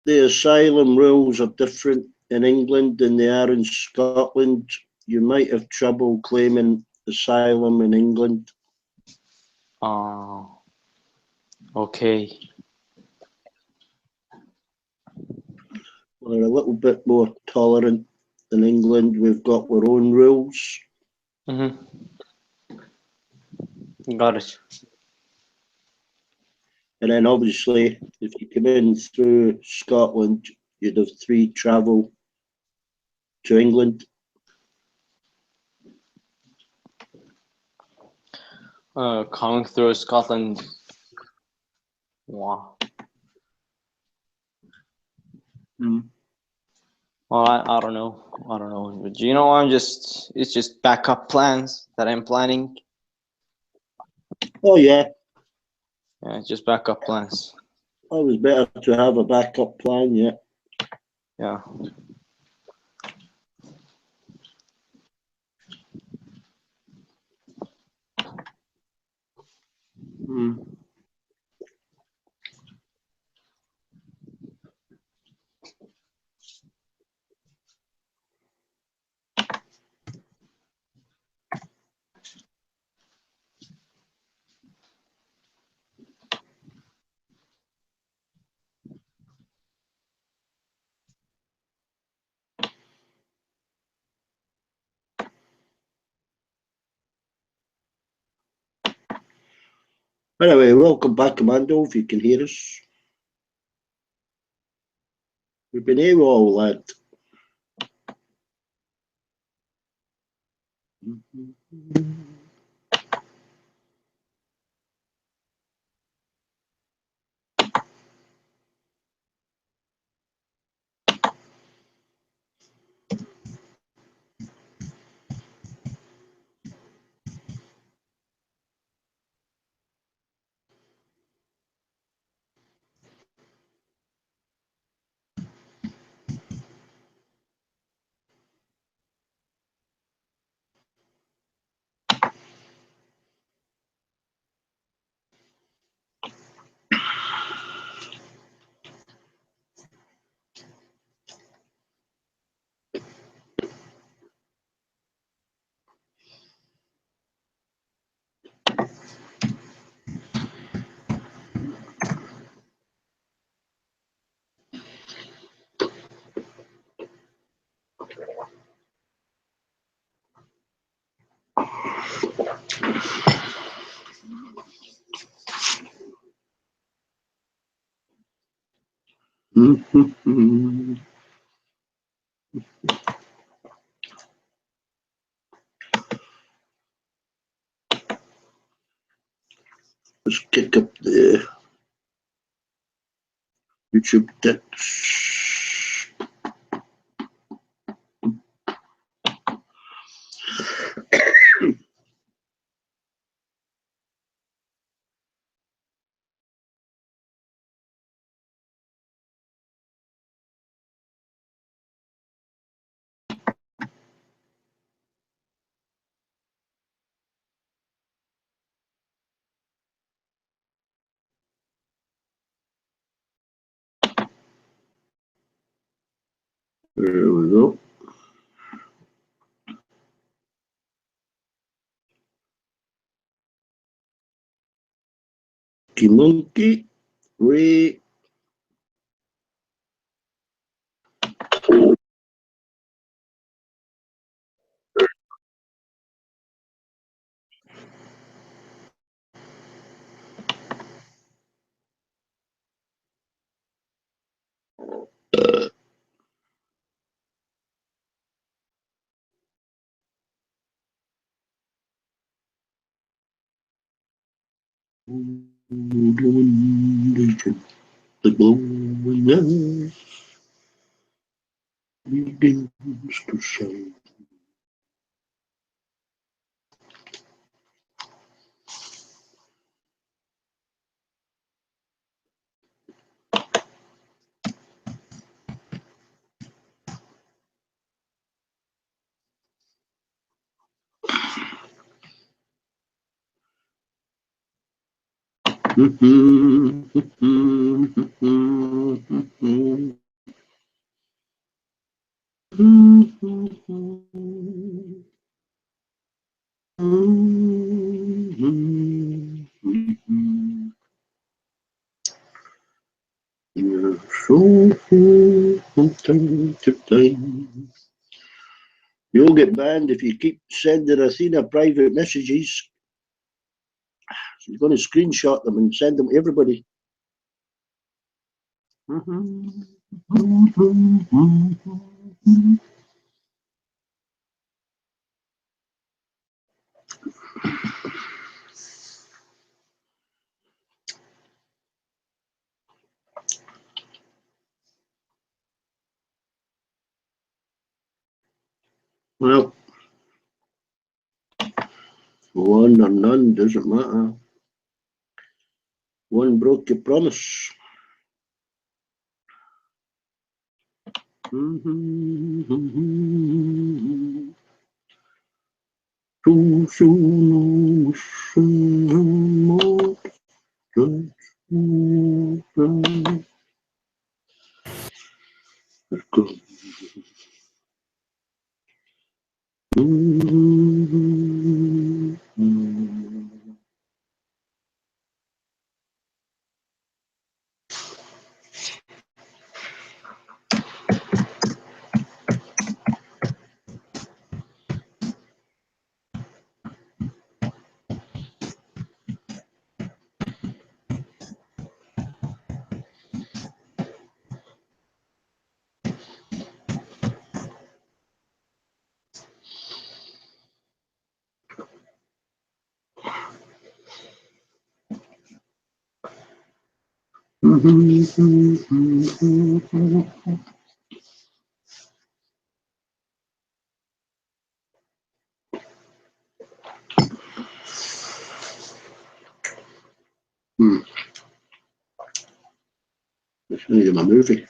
the asylum rules are different in England than they are in Scotland, you might have trouble claiming asylum in England. Okay. We're a little bit more tolerant in England. We've got our own rules. Got it. And then obviously, if you come in through Scotland, you'd have free travel to England. Coming through Scotland. Wow. Well, I don't know. But you know, it's just backup plans that I'm planning. Oh yeah. Yeah, just backup plans. Always better to have a backup plan, yeah. Yeah. Anyway, welcome back, Commando, if you can hear us. We've been here all, lad. Let's kick up the YouTube tips. There we go. Monkey, Ray. The glowing eyes begins to shine. So from time to time. You'll get banned if you keep sending Athena private messages. She's going to screenshot them and send them to everybody. Well, one or none doesn't matter. One broke your promise. Too soon, more. This is my movie.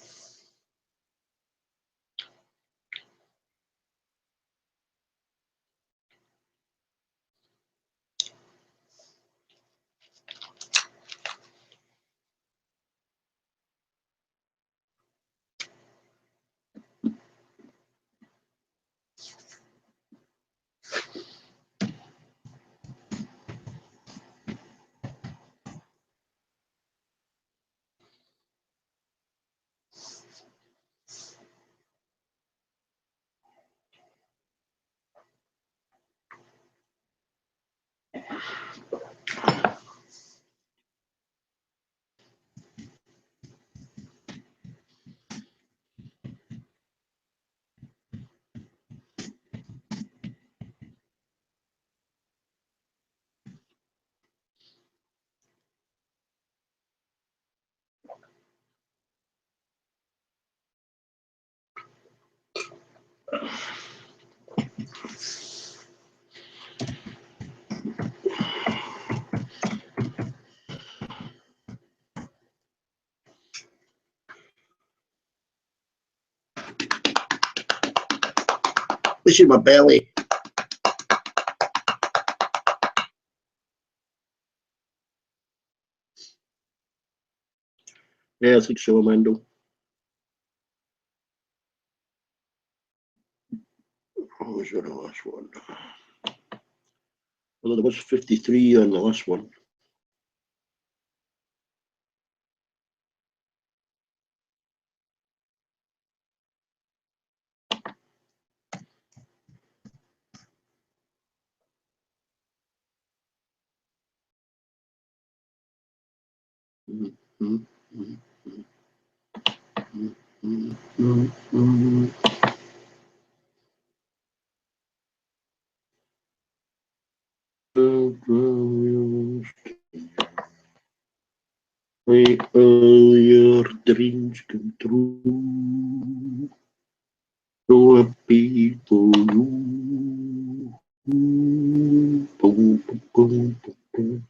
This is my belly. Yeah, I think so, Amanda. What was the last one? Well, there was 53 on the last one. Make all your dreams come true. So happy for you. Boom, boom, boom, boom.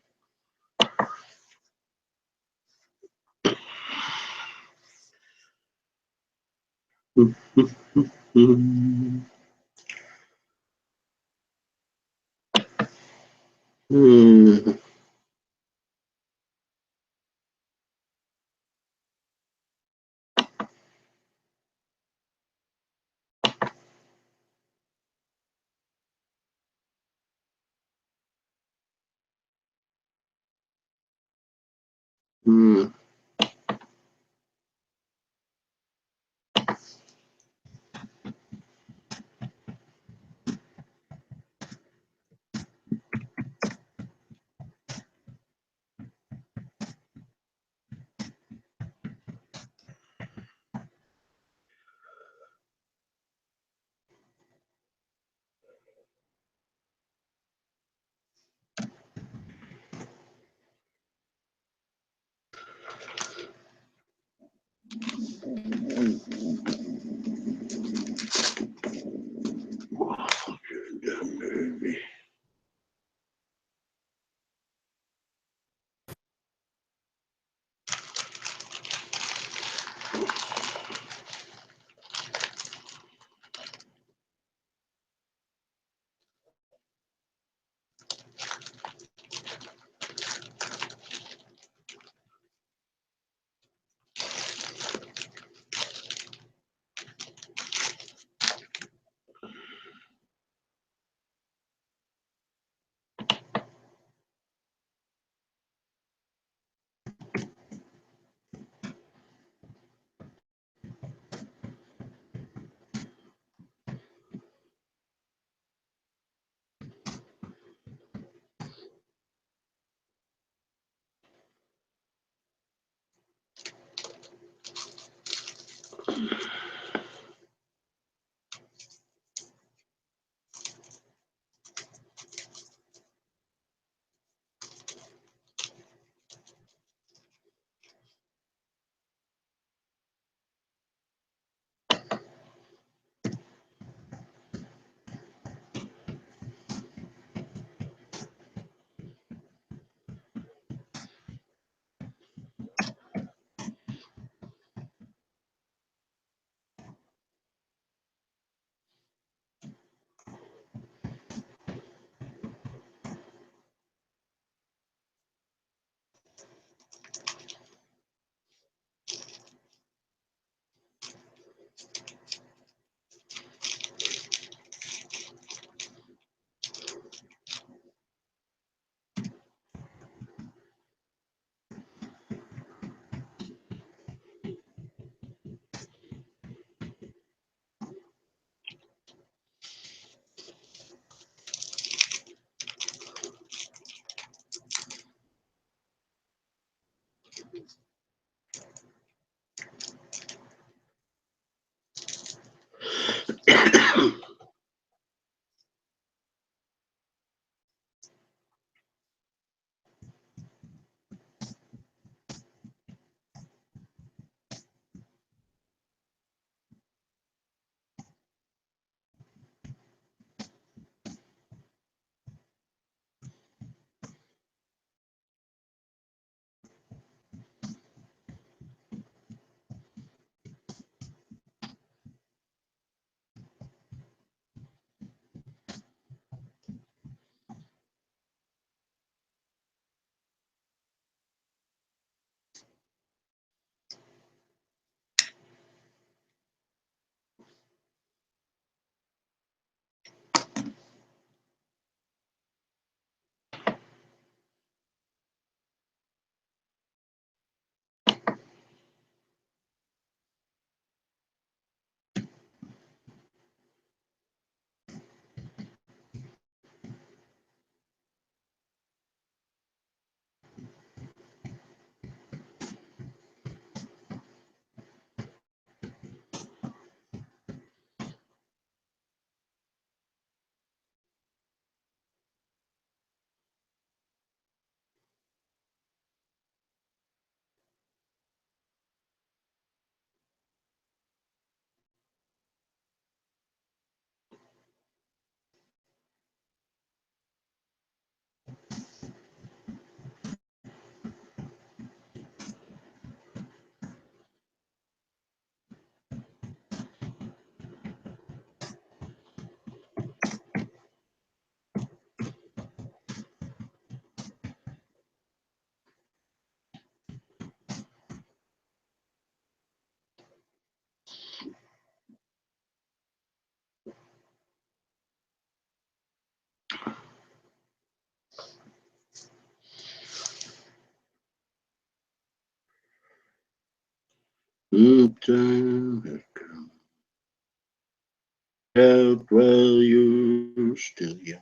Out while you're still young.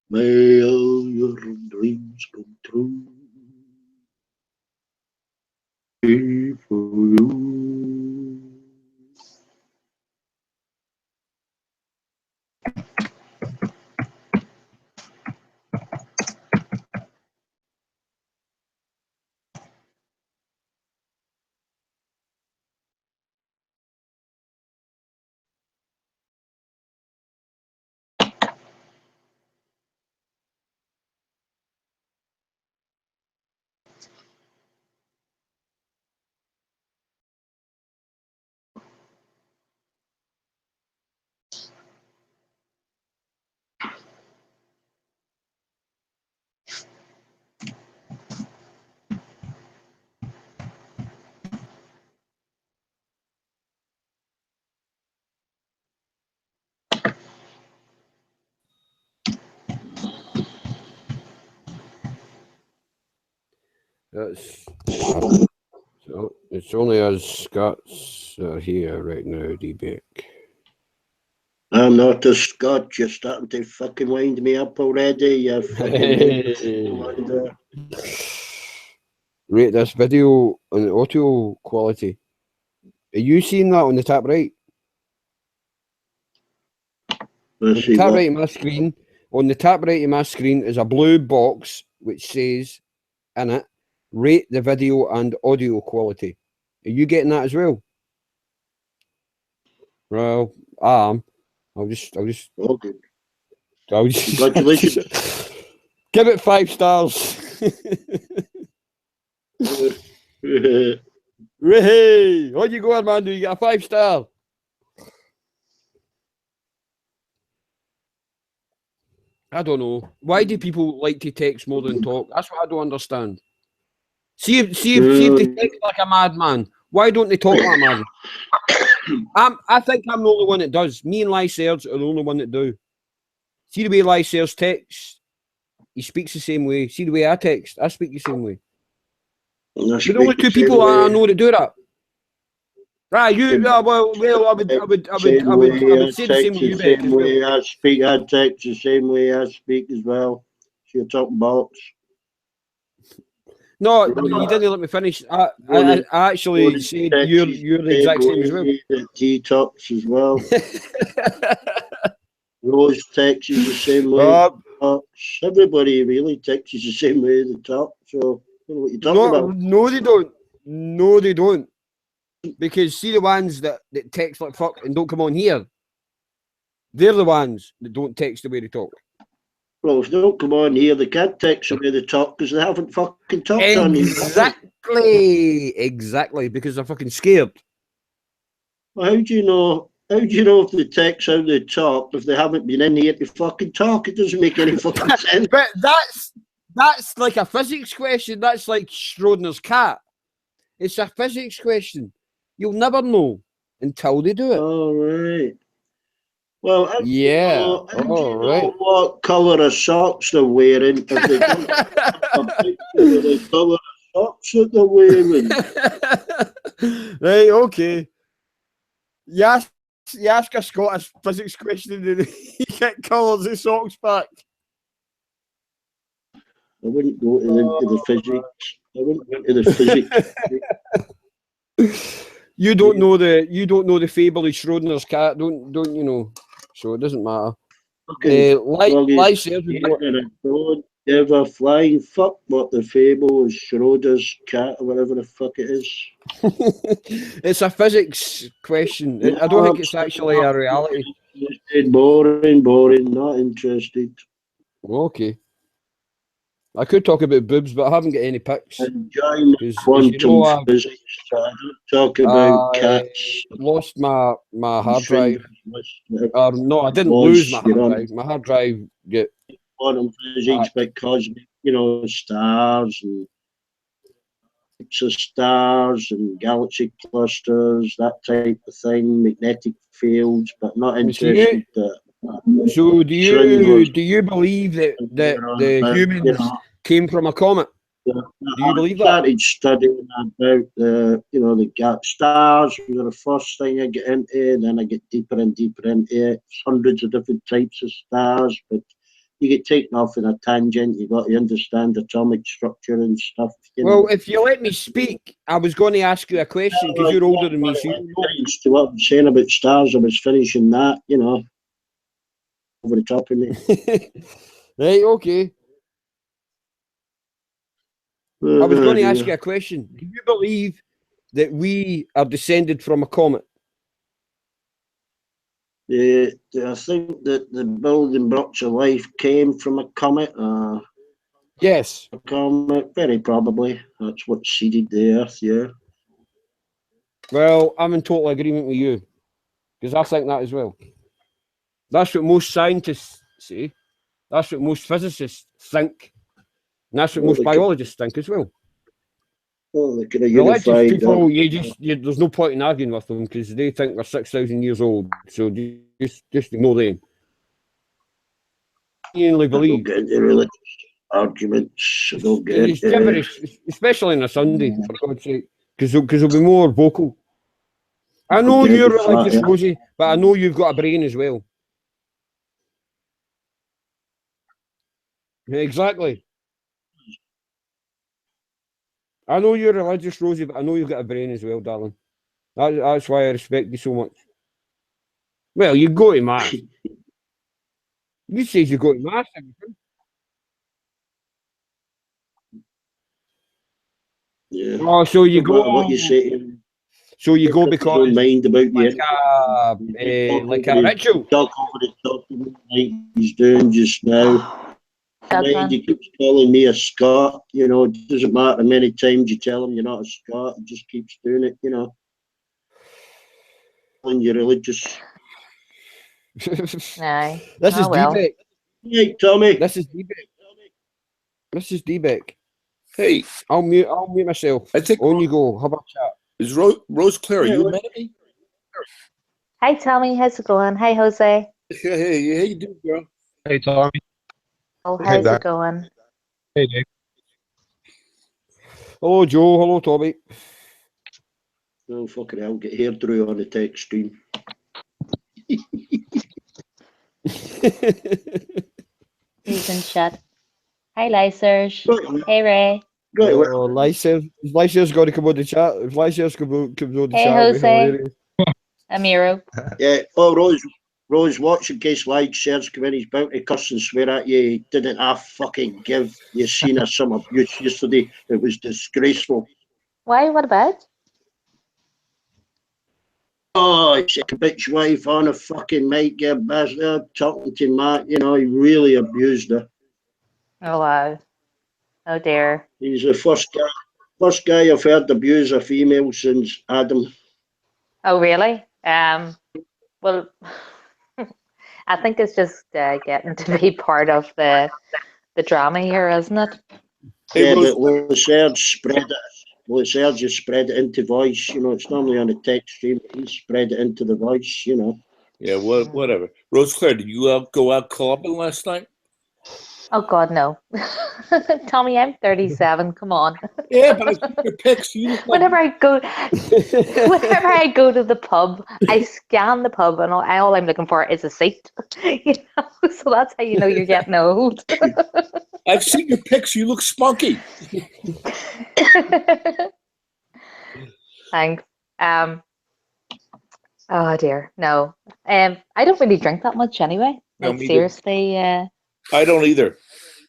May all your dreams come true. For you. So it's only us Scots that are here right now, D-Beck. I'm not a Scot. You're starting to fucking wind me up already. You fucking Rate this video on the audio quality. Are you seeing that on the top right? On the top right of my screen, on the top right of my screen is a blue box which says in it, rate the video and audio quality. Are you getting that as well? Well, I am. I'll just okay. Congratulations. Give it 5 stars. Hey, what you going, man? Do you get a 5-star? I don't know. Why do people like to text more than talk? That's what I don't understand. See if they text like a madman. Why don't they talk like a madman? I think I'm the only one that does. Me and Lyserge are the only one that do. See the way Lyserge texts? He speaks the same way. See the way I text? I speak the same way. We're the only 2 people I know that do that. Right, you. I would say the same way you, Beck, as well. I text the same way I speak as well. So you're talking bollocks. No, you didn't let me finish. I actually said you're the exact same as well. He talks as well. Rose texts the same way. Everybody really texts the same way they talk. So I don't know what you're talking about. No, they don't. No, they don't. Because see the ones that text like fuck and don't come on here. They're the ones that don't text the way they talk. Well, if they don't come on here, they can't text the way they talk because they haven't fucking talked on here. Exactly, because they're fucking scared. Well, how do you know? How do you know if they text how they talk if they haven't been in here to fucking talk? It doesn't make any fucking sense. But that's like a physics question. That's like Schrodinger's cat. It's a physics question. You'll never know until they do it. All right. Well, how do you know what colour of socks they're wearing if they don't have a picture of the colour of socks that they're wearing? Right, okay. You ask a Scottish physics question and you get colours of socks back. I wouldn't go to the physics. I wouldn't go to the physics. You don't know the fable of Schrodinger's cat, don't you know? So it doesn't matter. Okay. Lyserge don't give a flying fuck what the fable is Schrodinger's cat or whatever the fuck it is. It's a physics question. No, I don't think it's actually a reality. Boring, not interested. Okay. I could talk about boobs, but I haven't got any pics. Enjoying quantum physics. So I don't talk about cats. Lost my hard drive. No, I didn't lose my hard drive. My hard drive get quantum physics because stars and stars and galaxy clusters, that type of thing, magnetic fields, but not interested. So do you believe that the humans came from a comet? Do you believe that? started studying about the stars were the first thing I get into, then I get deeper and deeper into it. Hundreds of different types of stars, but you get taken off in a tangent. You got to understand atomic structure and stuff. Well, if you let me speak, I was going to ask you a question because you're older than me. So you know. To what I'm saying about stars, I was finishing that, over the top of me. Right, okay. I was going to ask you a question. Do you believe that we are descended from a comet? I think that the building blocks of life came from a comet. Yes. A comet, very probably. That's what seeded the Earth, yeah. Well, I'm in total agreement with you because I think that as well. That's what most scientists say. That's what most physicists think. And that's what most biologists think as well. Well, they could have Religious unified people, there's no point in arguing with them because they think they're 6,000 years old. So just ignore them. You only believe. I don't get into religious arguments. I don't get It's gibberish, especially on a Sunday, for God's sake, because they'll be more vocal. I know you're religious, Rosie, but I know you've got a brain as well. Exactly. I know you're religious, Rosie, but I know you've got a brain as well, darling. That's why I respect you so much. Well, you go to mass. You say you go to mass. Yeah. Oh, so you go. What you say? So you go because don't mind about like a ritual. Talk over the top of me like he's doing just now. And he keeps calling me a Scot. It doesn't matter how many times you tell him you're not a Scot. He just keeps doing it. Calling you religious. No. This is D-Beck. Hey, Tommy. This is D-Beck. Hey, I'll mute myself. I think on you go. How about chat? Is Rose Claire? Are you mad at me? Hi, Tommy. How's it going? Hi, Jose. Hey, how you doing, girl? Hey, Tommy. Oh, how's it going? Hey, Dave. Hello, Joe. Hello, Tommy. Oh, fucking hell. Get hair through on the text stream. He's in chat. Hi, Lysers. Hey, Ray. Oh, Lyser's got to come on the chat. If Lyser's comes on the hey, chat, Jose. Amiro. Yeah. Oh, Rose, watch in case Lyser's come in. He's about to cuss and swear at you. He didn't fucking give you seen us some abuse yesterday. It was disgraceful. Why? What about? Oh, it's a bitch wife on a fucking mic, you bastard, talking to Matt. He really abused her. Oh, wow. Oh, dear. He's the first guy I've heard abuse a female since Adam. Oh, really? Well, I think it's just getting to be part of the drama here, isn't it? Yeah, but Serge just spread it into voice. It's normally on the text stream. He spread it into the voice. Yeah, whatever. Rose Claire, did you go out clubbing last night? Oh, God, no. Tommy, I'm 37. Come on. Yeah, but I see your pics. Whenever I go to the pub, I scan the pub, and all I'm looking for is a seat. So that's how you know you're getting old. I've seen your pics. You look spunky. Thanks. Oh dear, no. I don't really drink that much anyway. No, seriously. I don't either.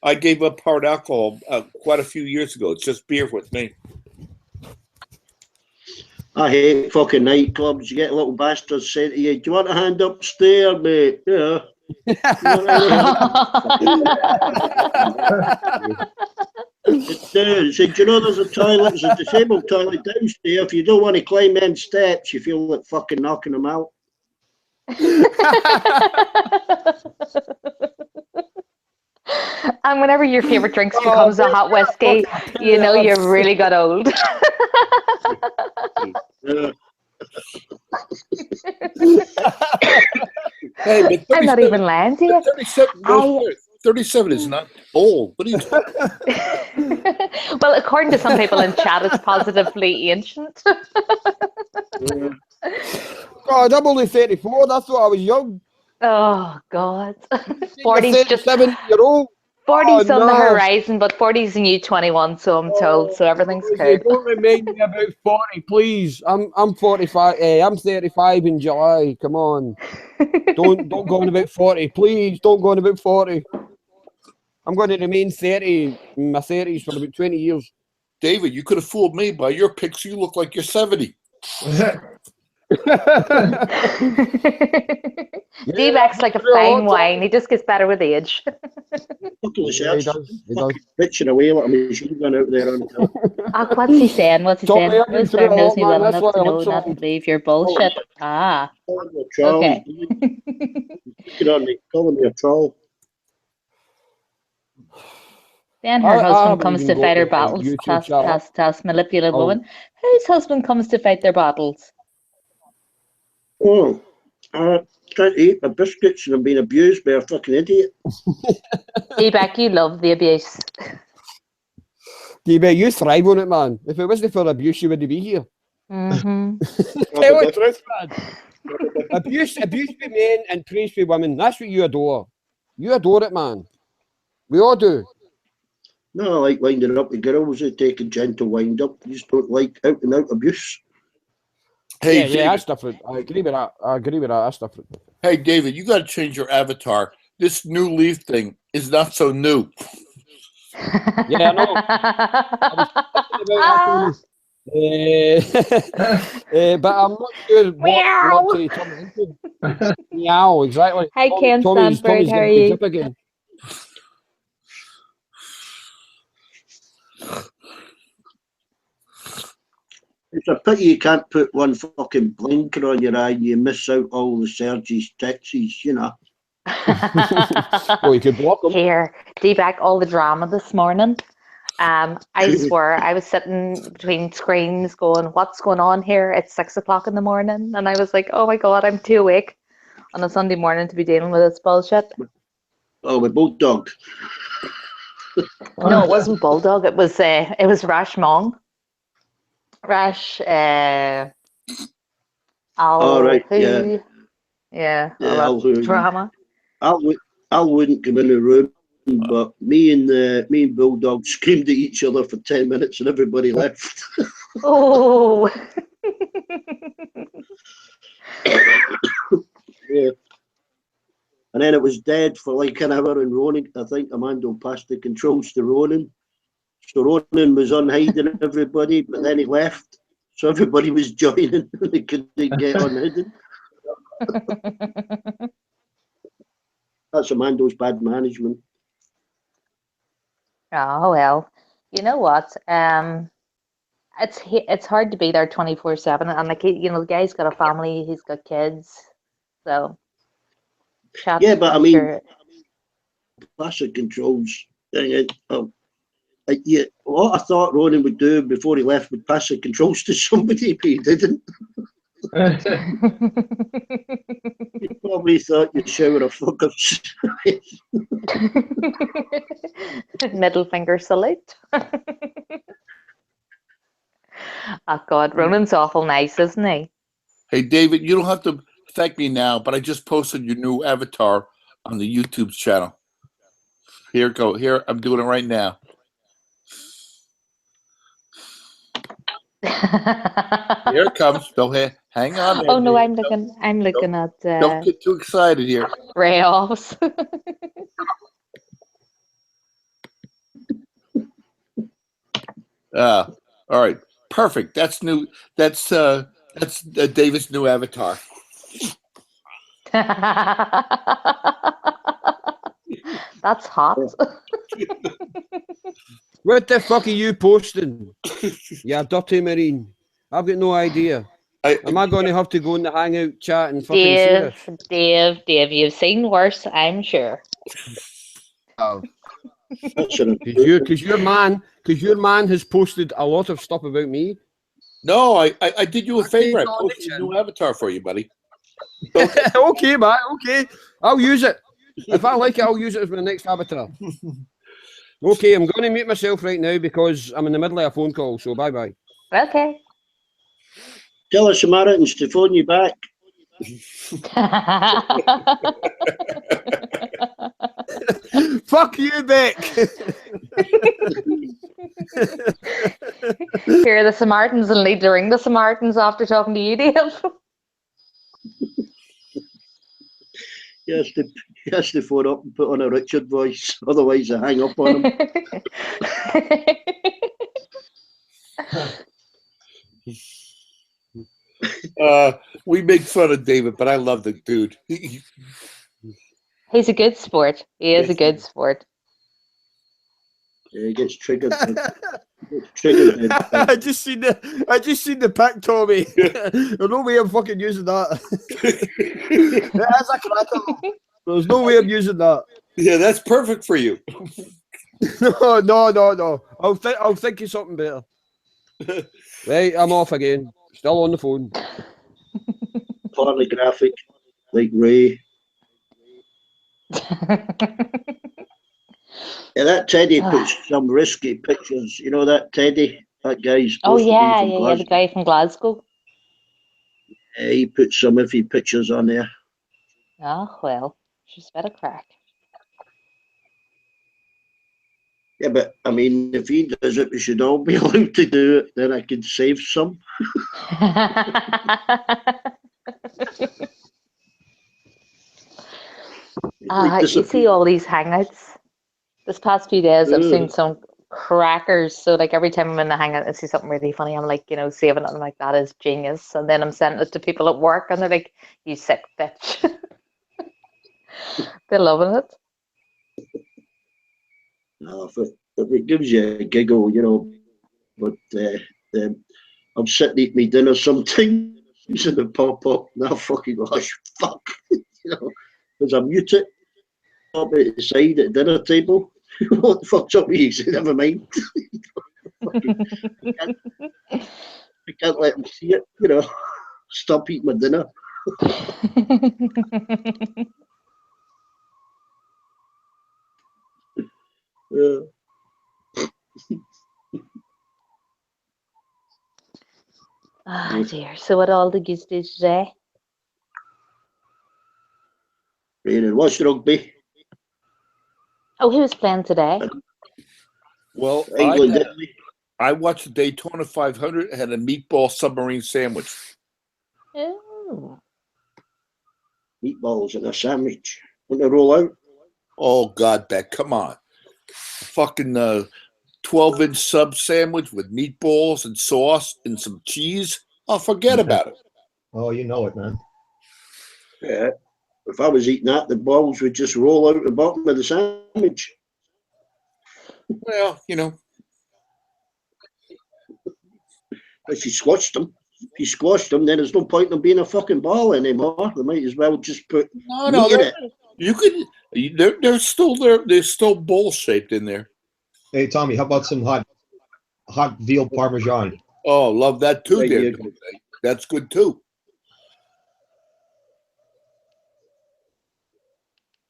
I gave up hard alcohol quite a few years ago. It's just beer with me. I hate fucking nightclubs. You get little bastards saying to you, "Do you want a hand upstairs, mate?" Yeah. Dude, said, "Do there's a toilet, there's a disabled toilet downstairs. If you don't want to climb them steps, you feel like fucking knocking them out." And whenever your favorite drink becomes a hot whiskey, you know you've really got old. Hey, but I'm not even lying to you. 37 is not old. What are you talking about? Well, according to some people in chat, it's positively ancient. God, I'm only 34. I thought I was young. Oh God, You're 40's just 37-year-old. 40's Oh, on the no. horizon, but 40's the new 21, so I'm told. So everything's Rosie, good. don't remind me about 40, please. I'm 45. I'm 35 in July. Come on. Don't go on about 40, please. Don't go on about 40. I'm going to remain 30 in my 30s for about 20 years. David, you could have fooled me. By your pics, you look like you're 70. D-Bac's like a fine wine. He just gets better with age. Fucking Yeah, he does. He does. bitching away like a machine gun out there on the top. Oh, what's he saying? What's he Tommy, saying? I've been Most through firm a knows lot, me man. well That's enough why to I know look not to so. believe your bullshit. Ah, Calling me a troll. okay. Get on me, calling me a troll. Then her I husband haven't comes even to fight got her the battles. YouTube Task, channel. task, task, manipulative Oh. woman. Whose husband comes to fight their battles? Oh, trying to eat my biscuits and I'm being abused by a fucking idiot. D-Bac, you love the abuse. You thrive on it, man. If it wasn't for abuse, you wouldn't be here. Mm-hmm. Tell the truth, man. Abuse by men and praise by women. That's what you adore. You adore it, man. We all do. No, I like winding up the girls. I take a gentle wind up. You just don't like out and out abuse. Hey, Yeah, David. that's different. I agree with that. That's different. Hey, David, you got to change your avatar. This new leaf thing is not so new. Yeah, I know. But I'm not sure what to turn it into. Meow, exactly. Hi, Ken Tommy's Stanford. How are getting you? up again. It's a pity you can't put one fucking blinker on your eye and you miss out all the Sergi's Texas, you know. Well, you could block them. Here, D-Bac, all the drama this morning. I swear, I was sitting between screens going, what's going on here? It's 6 o'clock in the morning. And I was like, oh my God, I'm too awake on a Sunday morning to be dealing with this bullshit. Oh, my bulldog. No, it wasn't Bulldog. It was Rash Mong. Rash, Al, right, who? Yeah, All that Al who. drama. Al wouldn't come in the room, but me and Bulldog screamed at each other for 10 minutes and everybody left. Oh. Yeah. And then it was dead for like an hour and Ronan, I think Amando passed the controls to Ronan. So Ronan was unhiding everybody, but then he left. So everybody was joining and they couldn't get unhidden. That's Amando's bad management. Oh well, you know what? It's hard to be there 24/7, and like the guy's got a family, he's got kids, so chat. Yeah, but I'm I mean, sure. passive controls. Yeah, what I thought Ronan would do before he left would pass the controls to somebody, but he didn't. He probably thought you'd shower of fuckers. Middle finger salute. Oh God, Ronan's awful nice, isn't he? Hey, David, you don't have to thank me now, but I just posted your new avatar on the YouTube channel. Here, I'm doing it right now. Here it comes. Don't hang on. Oh no, I'm looking at. Don't get too excited here. Rayoffs. All right, perfect. That's new. That's David's new avatar. That's hot. What the fuck are you posting? You dirty marine. I've got no idea. Am I going to have to go in the hangout chat and fucking see this? Dave, you've seen worse, I'm sure. Because your man has posted a lot of stuff about me. No, I did you a favor. I posted a new avatar for you, buddy. Okay, man. Okay, I'll use it. If I like it, I'll use it as my next avatar. Okay, I'm going to mute myself right now because I'm in the middle of a phone call. So bye-bye. Okay. Tell the Samaritans to phone you back. Fuck you, Beck. Here are the Samaritans and need to ring the Samaritans after talking to you, Dave. He has to phone up and put on a Richard voice, otherwise I hang up on him. We make fun of David, but I love the dude. He's a good sport. He is a good sport. Yeah, he gets triggered. Triggered. I just seen the pic, Tommy. There's no way I'm fucking using that. That's a cracker. There's no way I'm using that. Yeah, that's perfect for you. No. I'll think of something better. Right, I'm off again. Still on the phone. Pornographic, like Ray. Yeah, that Teddy puts some risky pictures. You know that Teddy? That guy's Oh supposed to be yeah, from the Glasgow. guy from Glasgow. He puts some iffy pictures on there. Oh well, she's better crack. Yeah, but I mean, if he does it, we should all be allowed to do it. Then I can save some. You see all these hangouts. This past few days, I've seen some crackers. So like every time I'm in the hangout and see something really funny, I'm like, saving it. I'm like, that is genius. And then I'm sending it to people at work, and they're like, "You sick bitch." They're loving it. No, if it gives you a giggle, but I'm sitting eating my dinner sometimes and it pop up, and I fucking gosh, fuck, because I mute it, up at the side at the dinner table. What the fuck's up with you? So never mind. I can't let them see it, Stop eating my dinner. Yeah. Oh dear. So what all the geese do today? Raining. Watch rugby. Oh, who was playing today? Well, England, Italy. I watched the Daytona 500 and had a meatball submarine sandwich. Oh. Meatballs and a sandwich. Want to roll out? Oh, God, Beck, come on. Fucking 12-inch sub sandwich with meatballs and sauce and some cheese. Oh, forget about it. Oh, you know it, man. Yeah. If I was eating that, the balls would just roll out the bottom of the sandwich. Well, If you squashed them, then there's no point in them being a fucking ball anymore. They might as well just put meat in it. You could. They're still there. They're still bowl shaped in there. Hey, Tommy, how about some hot veal parmesan? Oh, love that too, Right, dear. yeah. That's good too.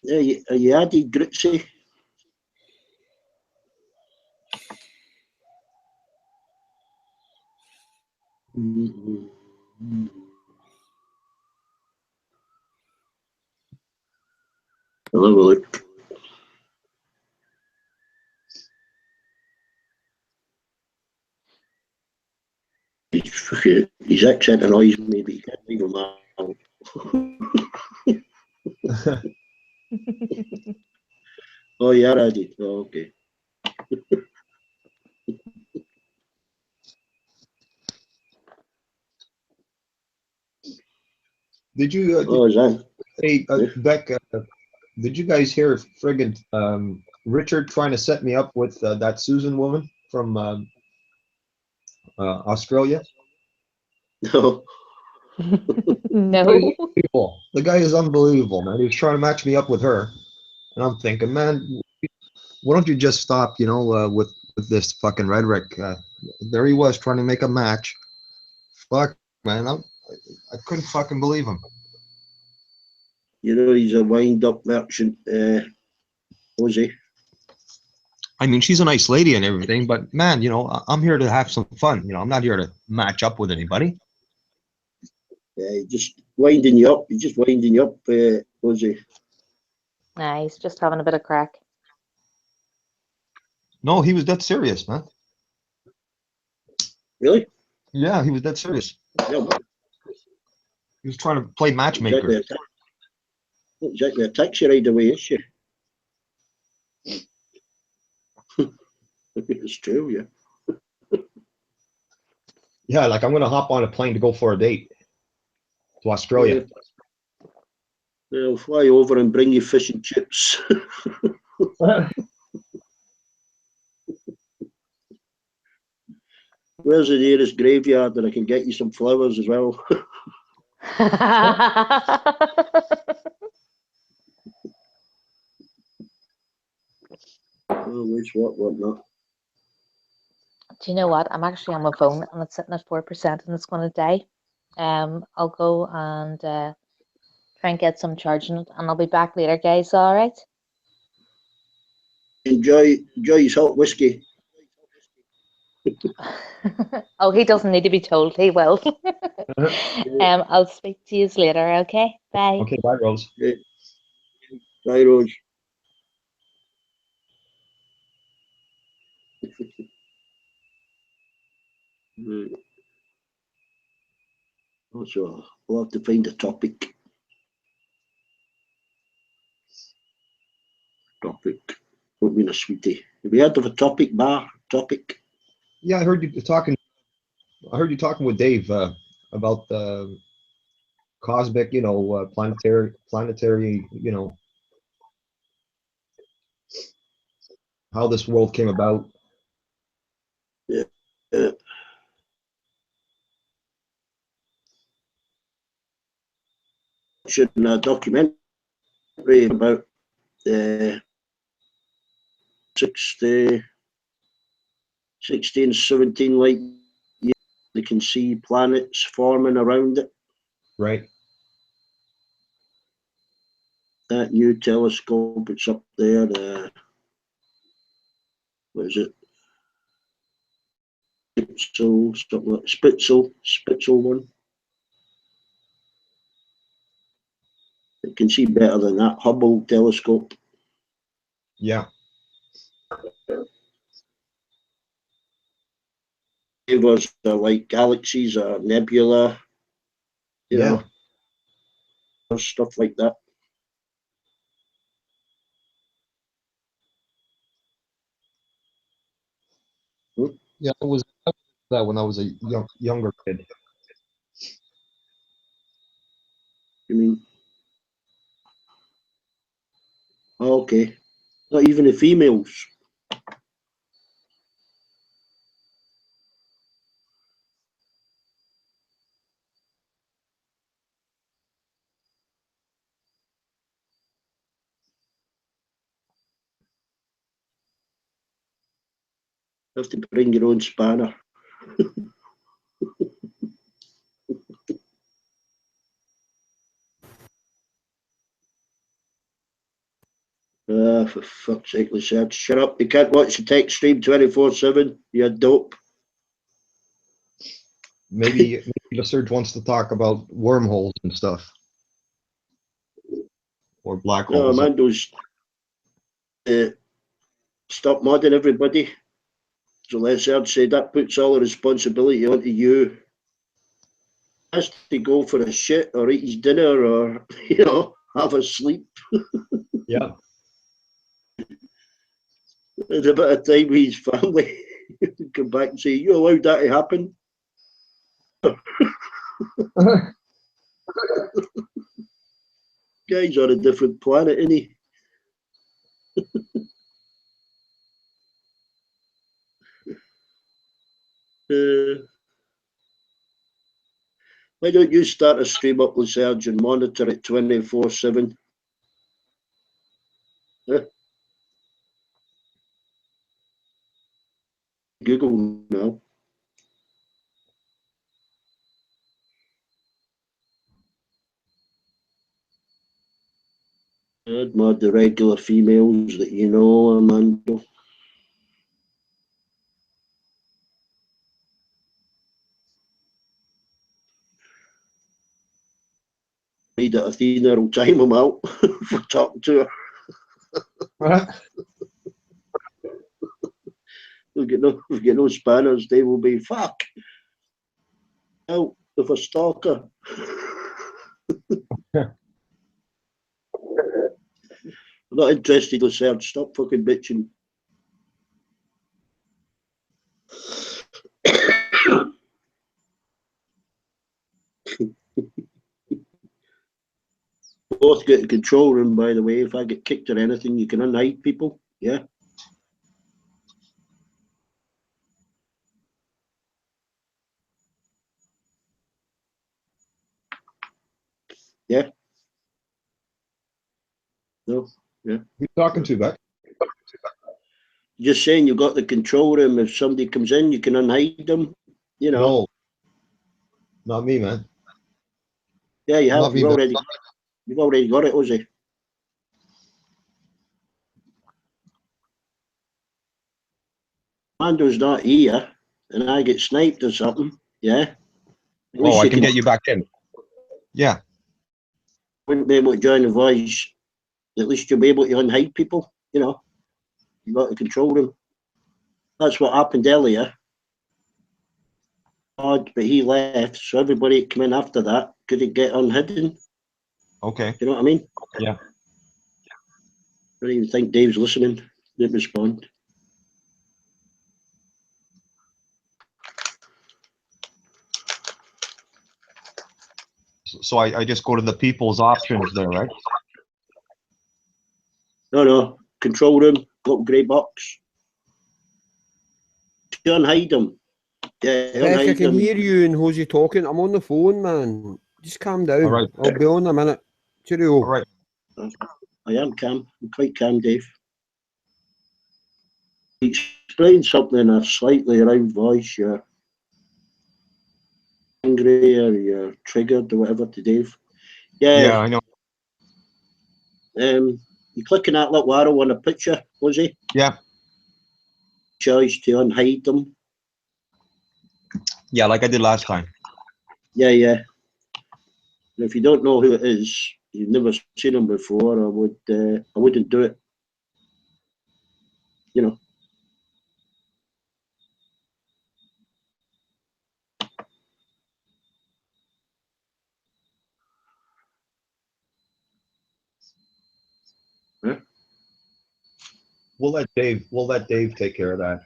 Yeah, are you added Gritsy? I'll have a look. His accent annoys me, but you can't leave him out. Oh, you're added. Oh, okay. Did you, Is that? hey, Beck, did you guys hear friggin' Richard trying to set me up with that Susan woman from Australia? No. No. Unbelievable. The guy is unbelievable, man. He was trying to match me up with her. And I'm thinking, man, why don't you just stop, with this fucking rhetoric? There he was trying to make a match. Fuck, man. I couldn't fucking believe him. He's a wind-up merchant, was he? I mean, she's a nice lady and everything, but man, you know, I'm here to have some fun. You know, I'm not here to match up with anybody. Yeah, just winding you up. He's just winding you up, Rosie. Nah, he's just having a bit of crack. No, he was dead serious, man. Really? Yeah, he was dead serious. Yeah, He was trying to play matchmaker. Exactly a taxi ride away, is she? It's true, yeah. Yeah, like I'm gonna hop on a plane to go for a date to Australia. They'll fly over and bring you fish and chips. Where's the nearest graveyard that I can get you some flowers as well? Oh, which what not? Do you know what? I'm actually on my phone and it's sitting at 4% and it's going to die. I'll go and try and get some charging it, and I'll be back later, guys. All right. Enjoy his hot whiskey. Oh, he doesn't need to be told. He will. I'll speak to you later. Okay. Bye. Okay, bye, Rose. Okay. Bye, Rose. So we'll have to find a topic. Don't mean a sweetie. Have you heard of a topic bar? Topic? Yeah, I heard you talking. I heard you talking with Dave about cosmic, you know, planetary, you know, how this world came about. Yeah. Watching a documentary about 60, 16, 17 light years. They can see planets forming around it. Right. That new telescope, it's up there. What is it? Spitzel one. It can see better than that Hubble telescope. Yeah. Flavors are like galaxies or nebula, you Yeah. know, stuff like that. Yeah. I was that when I was a younger kid. You mean? Okay. Not even the females. You have to bring your own spanner. For fuck's sake, Lucette, shut up. You can't watch the tech stream 24/7. You're dope. Maybe the Surge wants to talk about wormholes and stuff, or black No, holes. Amando's stop modding everybody. So let's say that puts all the responsibility onto you. Has to go for a shit or eat his dinner or, you know, have a sleep. Yeah. There's a bit of time with his family. Come back and say, you allowed that to happen? Guy's on a different planet, isn't he? Why don't you start a stream up with Serge and monitor it 24/7? Google now. I'd mod the regular females that you know, Amanda. guaranteed that Athena will time him out for talking to her. We'll get no spanners. They will be fuck out with a stalker. I'm not interested in search. Stop fucking bitching. Both get a control room, by the way. If I get kicked or anything, you can unhide people. Yeah. Yeah. No. Yeah. Who you talking to, Beck? Just saying, you've got the control room. If somebody comes in, you can unhide them. You know. No, not me, man. Yeah, you Not have. me, You've man. already got it, Ozzy. Mando's not here, and I get sniped or something. Yeah. At least Oh, I you can get you back in. Yeah. wouldn't be able to join the voice. At least you'll be able to unhide people. You know. You got the control room. That's what happened earlier. Odd, but he left, so everybody that came in after that couldn't get unhidden. Okay. You know what I mean? Yeah. I don't even think Dave's listening. Didn't respond. So I just go to the people's options there, right? No. Control room, little grey box. You unhide them. Yeah, Beck, I unhide can them. hear you and Hosey talking. I'm on the phone, man. Just calm down. All right. I'll be on in a minute. Cheerio. All right. I am calm. I'm quite calm, Dave. Explain something in a slightly loud voice. You're angry or you're triggered or whatever to Dave. Yeah, I know. You're clicking that little arrow on a picture, was he? Yeah. Choice to unhide them. Yeah, like I did last time. Yeah. And if you don't know who it is, you've never seen him before, I wouldn't do it. You know. Huh? We'll let Dave take care of that.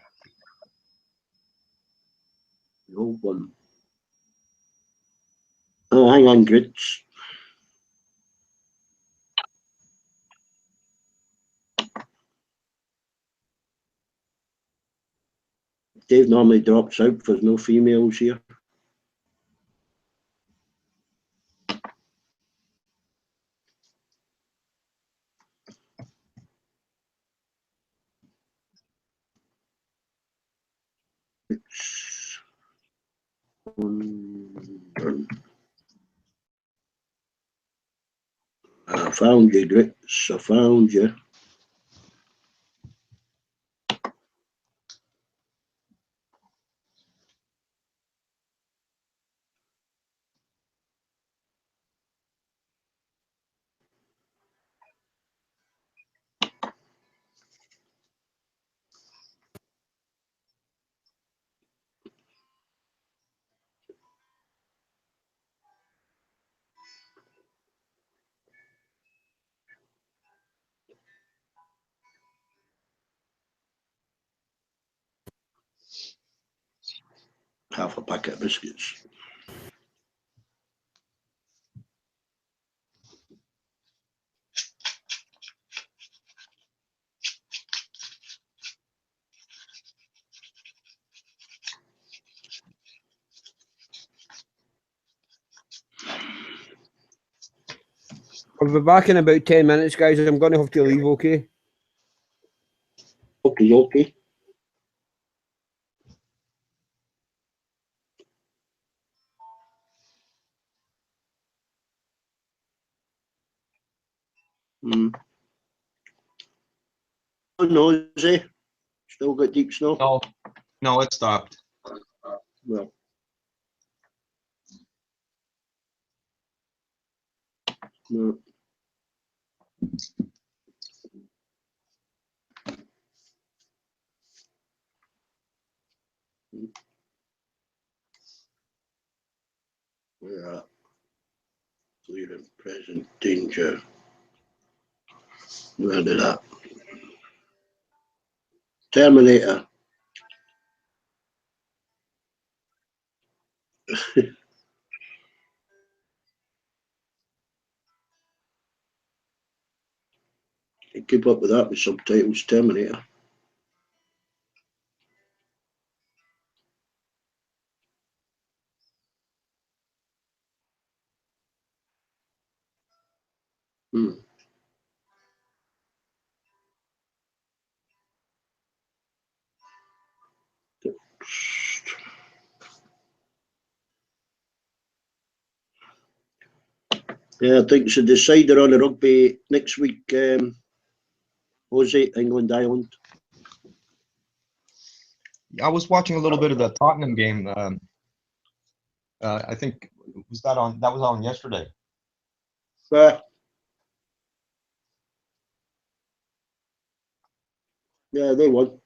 No one. Oh, hang on, Grits. Dave normally drops out if there's no females here. I found you, Grits. I found you. Half a packet of biscuits. I'll be back in about 10 minutes, guys. I'm going to have to leave, okay? Okay. Nosy. Still got deep snow? No, it stopped. Well. No. Yeah. Clear and present danger. Where did that? Terminator. You keep up with that with subtitles, Terminator. Hmm. Yeah, I think it's a decider on the rugby next week. Jose, England, Ireland. I was watching a little bit of the Tottenham game. I think was that on? That was on yesterday. Yeah, they won.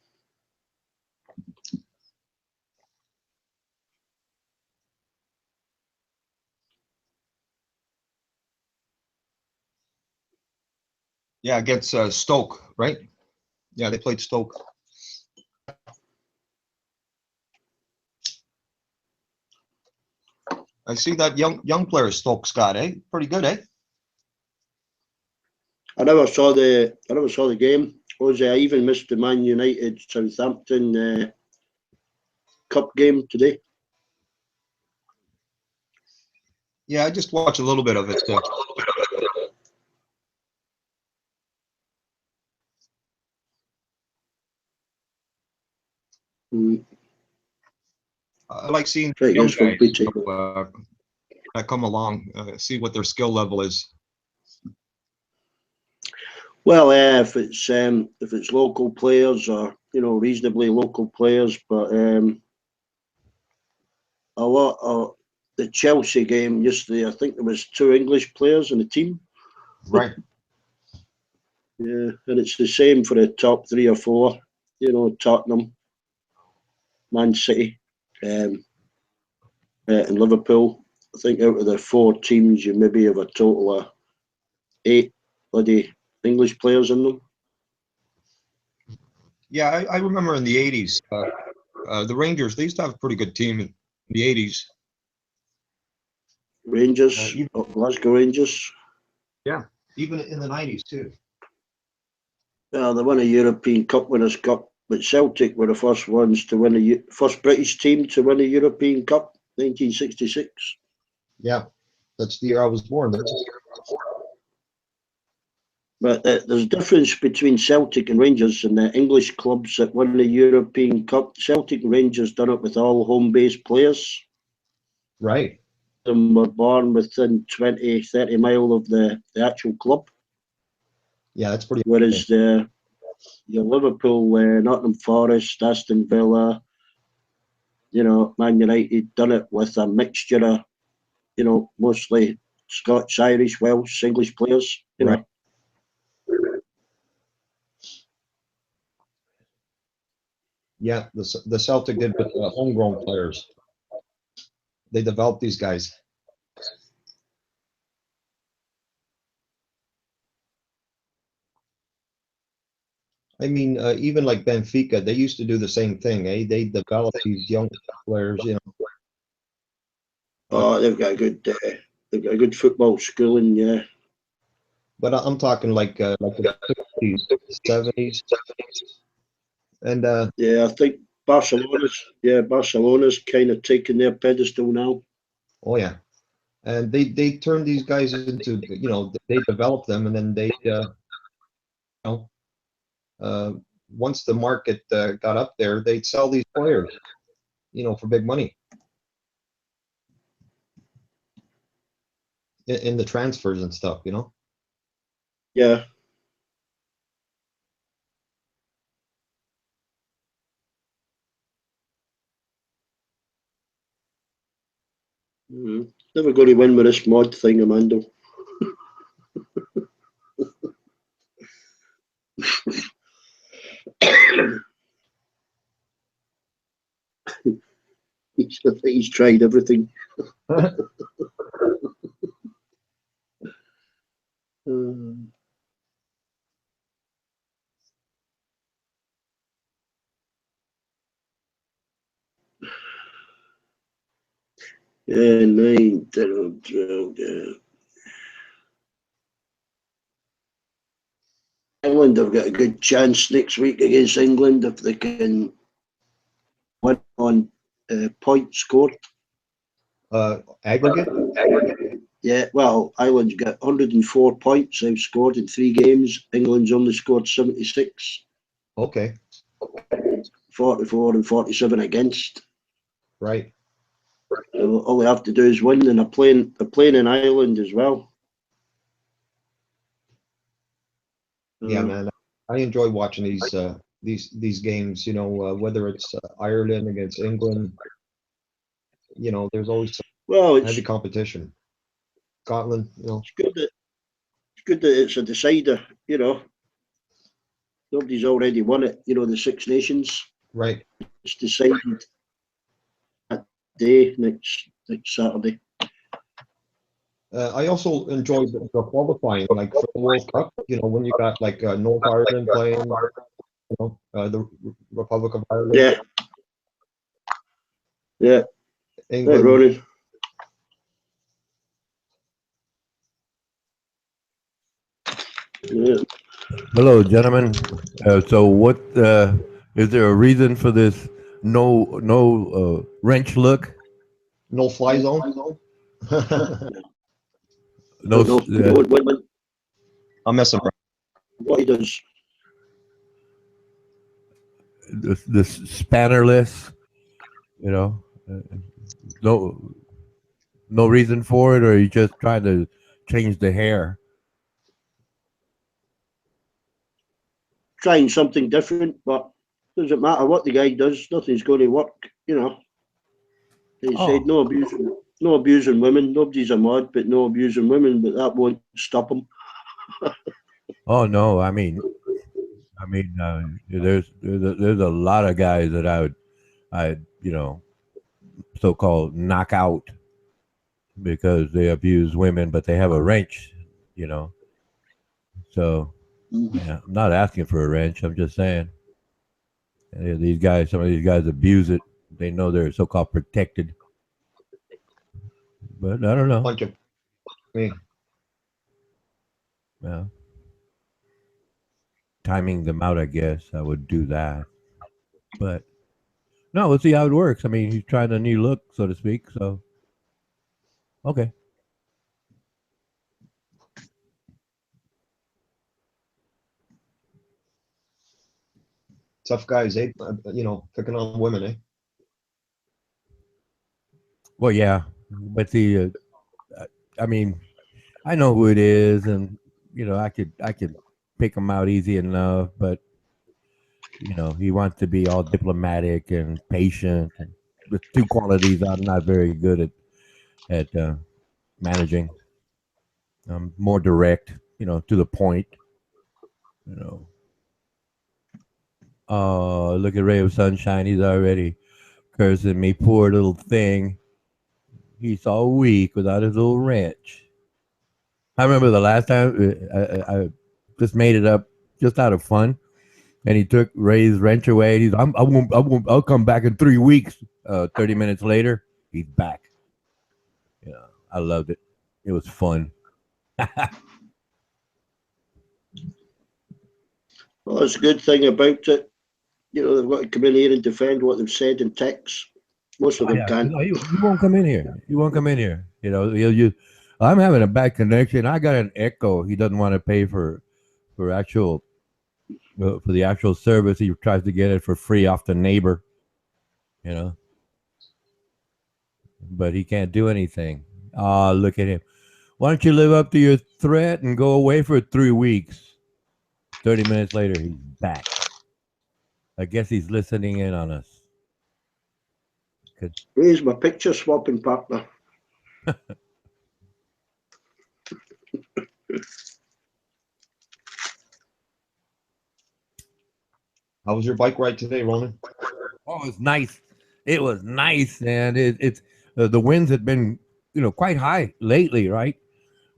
Yeah, against Stoke, right? Yeah, they played Stoke. I see that young player Stoke's got, eh? Pretty good, eh? I never saw the game. Jose, I even missed the Man United Southampton Cup game today. Yeah, I just watched a little bit of it. Mm. I like seeing Right, young yes, from guys Peter. that come along, see what their skill level is. Well, if it's local players or reasonably local players, but a lot of the Chelsea game yesterday, I think there was 2 English players in the team. Right. Yeah, and it's the same for the top 3 or 4. Tottenham, Man City, and Liverpool. I think out of the 4 teams, you maybe have a total of 8 bloody English players in them. Yeah, I remember in the 80s, the Rangers, they used to have a pretty good team in the 80s. Rangers, Even, Glasgow Rangers. yeah, even in the 90s too. They won a European Cup Winners' Cup, but Celtic were the first ones to win first British team to win a European Cup, 1966. Yeah, that's the year I was born. But there's a difference between Celtic and Rangers and the English clubs that won the European Cup. Celtic and Rangers done it with all home-based players. Right. Them were born within 20, 30 mile of the actual club. Yeah, that's pretty. Whereas your Liverpool, Nottingham Forest, Aston Villa, Man United done it with a mixture of, mostly Scots, Irish, Welsh, English players. Right. Yeah, the Celtic did with homegrown players. They developed these guys. I mean, even like Benfica, they used to do the same thing, eh? They developed these young players, Oh, they've got a good football schooling, yeah. But I'm talking like the 60s, 70s, and Yeah, I think Barcelona's kind of taking their pedestal now. oh yeah, and they turned these guys into, they developed them, and then they, know, uh, once the market got up there, they'd sell these players, for big money in the transfers and stuff. Yeah. Never going to win with this mod thing, Amando. He's tried everything. Yeah, 9, 10, 12, yeah. Ireland have got a good chance next week against England if they can win on points scored. Aggregate? Yeah, well, Ireland's got 104 points they've scored in 3 games. England's only scored 76. Okay. 44 and 47 against. Right. So all they have to do is win, and they're playing in Ireland as well. Yeah, man. I enjoy watching these games. You know, whether it's Ireland against England. You know, there's always some heavy competition. Scotland, you know. It's good that it's a decider. You know, nobody's already won it. You know, the Six Nations. Right. It's decided that day next Saturday. I also enjoyed the qualifying, like for the World Cup. You know, when you got like North Ireland playing, you know, the Republic of Ireland. Yeah. Yeah. England. Hey, Ronan. Yeah. Hello, gentlemen. So, what is there a reason for this no wrench look? No fly zone. No. I'm messing around. What he does. This spannerless. You know, no reason for it, or you just trying to change the hair. Trying something different, but doesn't matter what the guy does. Nothing's going to work. You know. He said no abusing women. Nobody's a mod, but no abusing women. But that won't stop him. Oh no, I mean, there's a lot of guys that I so-called knock out because they abuse women, but they have a wrench, you know. So yeah, I'm not asking for a wrench. I'm just saying some of these guys abuse it. They know they're so-called protected, but I don't know. Bunch of me. Yeah, timing them out, I guess I would do that, but no, we'll see how it works. I mean, he's trying a new look, so to speak. So okay. Tough guys, eh? You know, picking on women, eh? Well, yeah, but I mean, I know who it is, and I could pick him out easy enough. But he wants to be all diplomatic and patient, and the two qualities I'm not very good at managing. I'm more direct, to the point. You know. Oh, look at Ray of Sunshine. He's already cursing me. Poor little thing. He's all weak without his little wrench. I remember the last time I just made it up just out of fun, and he took Ray's wrench away. And I'll come back in 3 weeks. 30 minutes later, he's back. Yeah, I loved it. It was fun. Well, that's a good thing about it. They've got to come in here and defend what they've said in text. Most of them can't. No, he won't come in here. He won't come in here. I'm having a bad connection. I got an echo. He doesn't want to pay for actual for the actual service. He tries to get it for free off the neighbor. But he can't do anything. Ah, look at him. Why don't you live up to your threat and go away for 3 weeks? 30 minutes later, he's back. I guess he's listening in on us. Here's my picture swapping partner. How was your bike ride today, Ronan? Oh, it was nice. It was nice, and it's the winds had been quite high lately, right?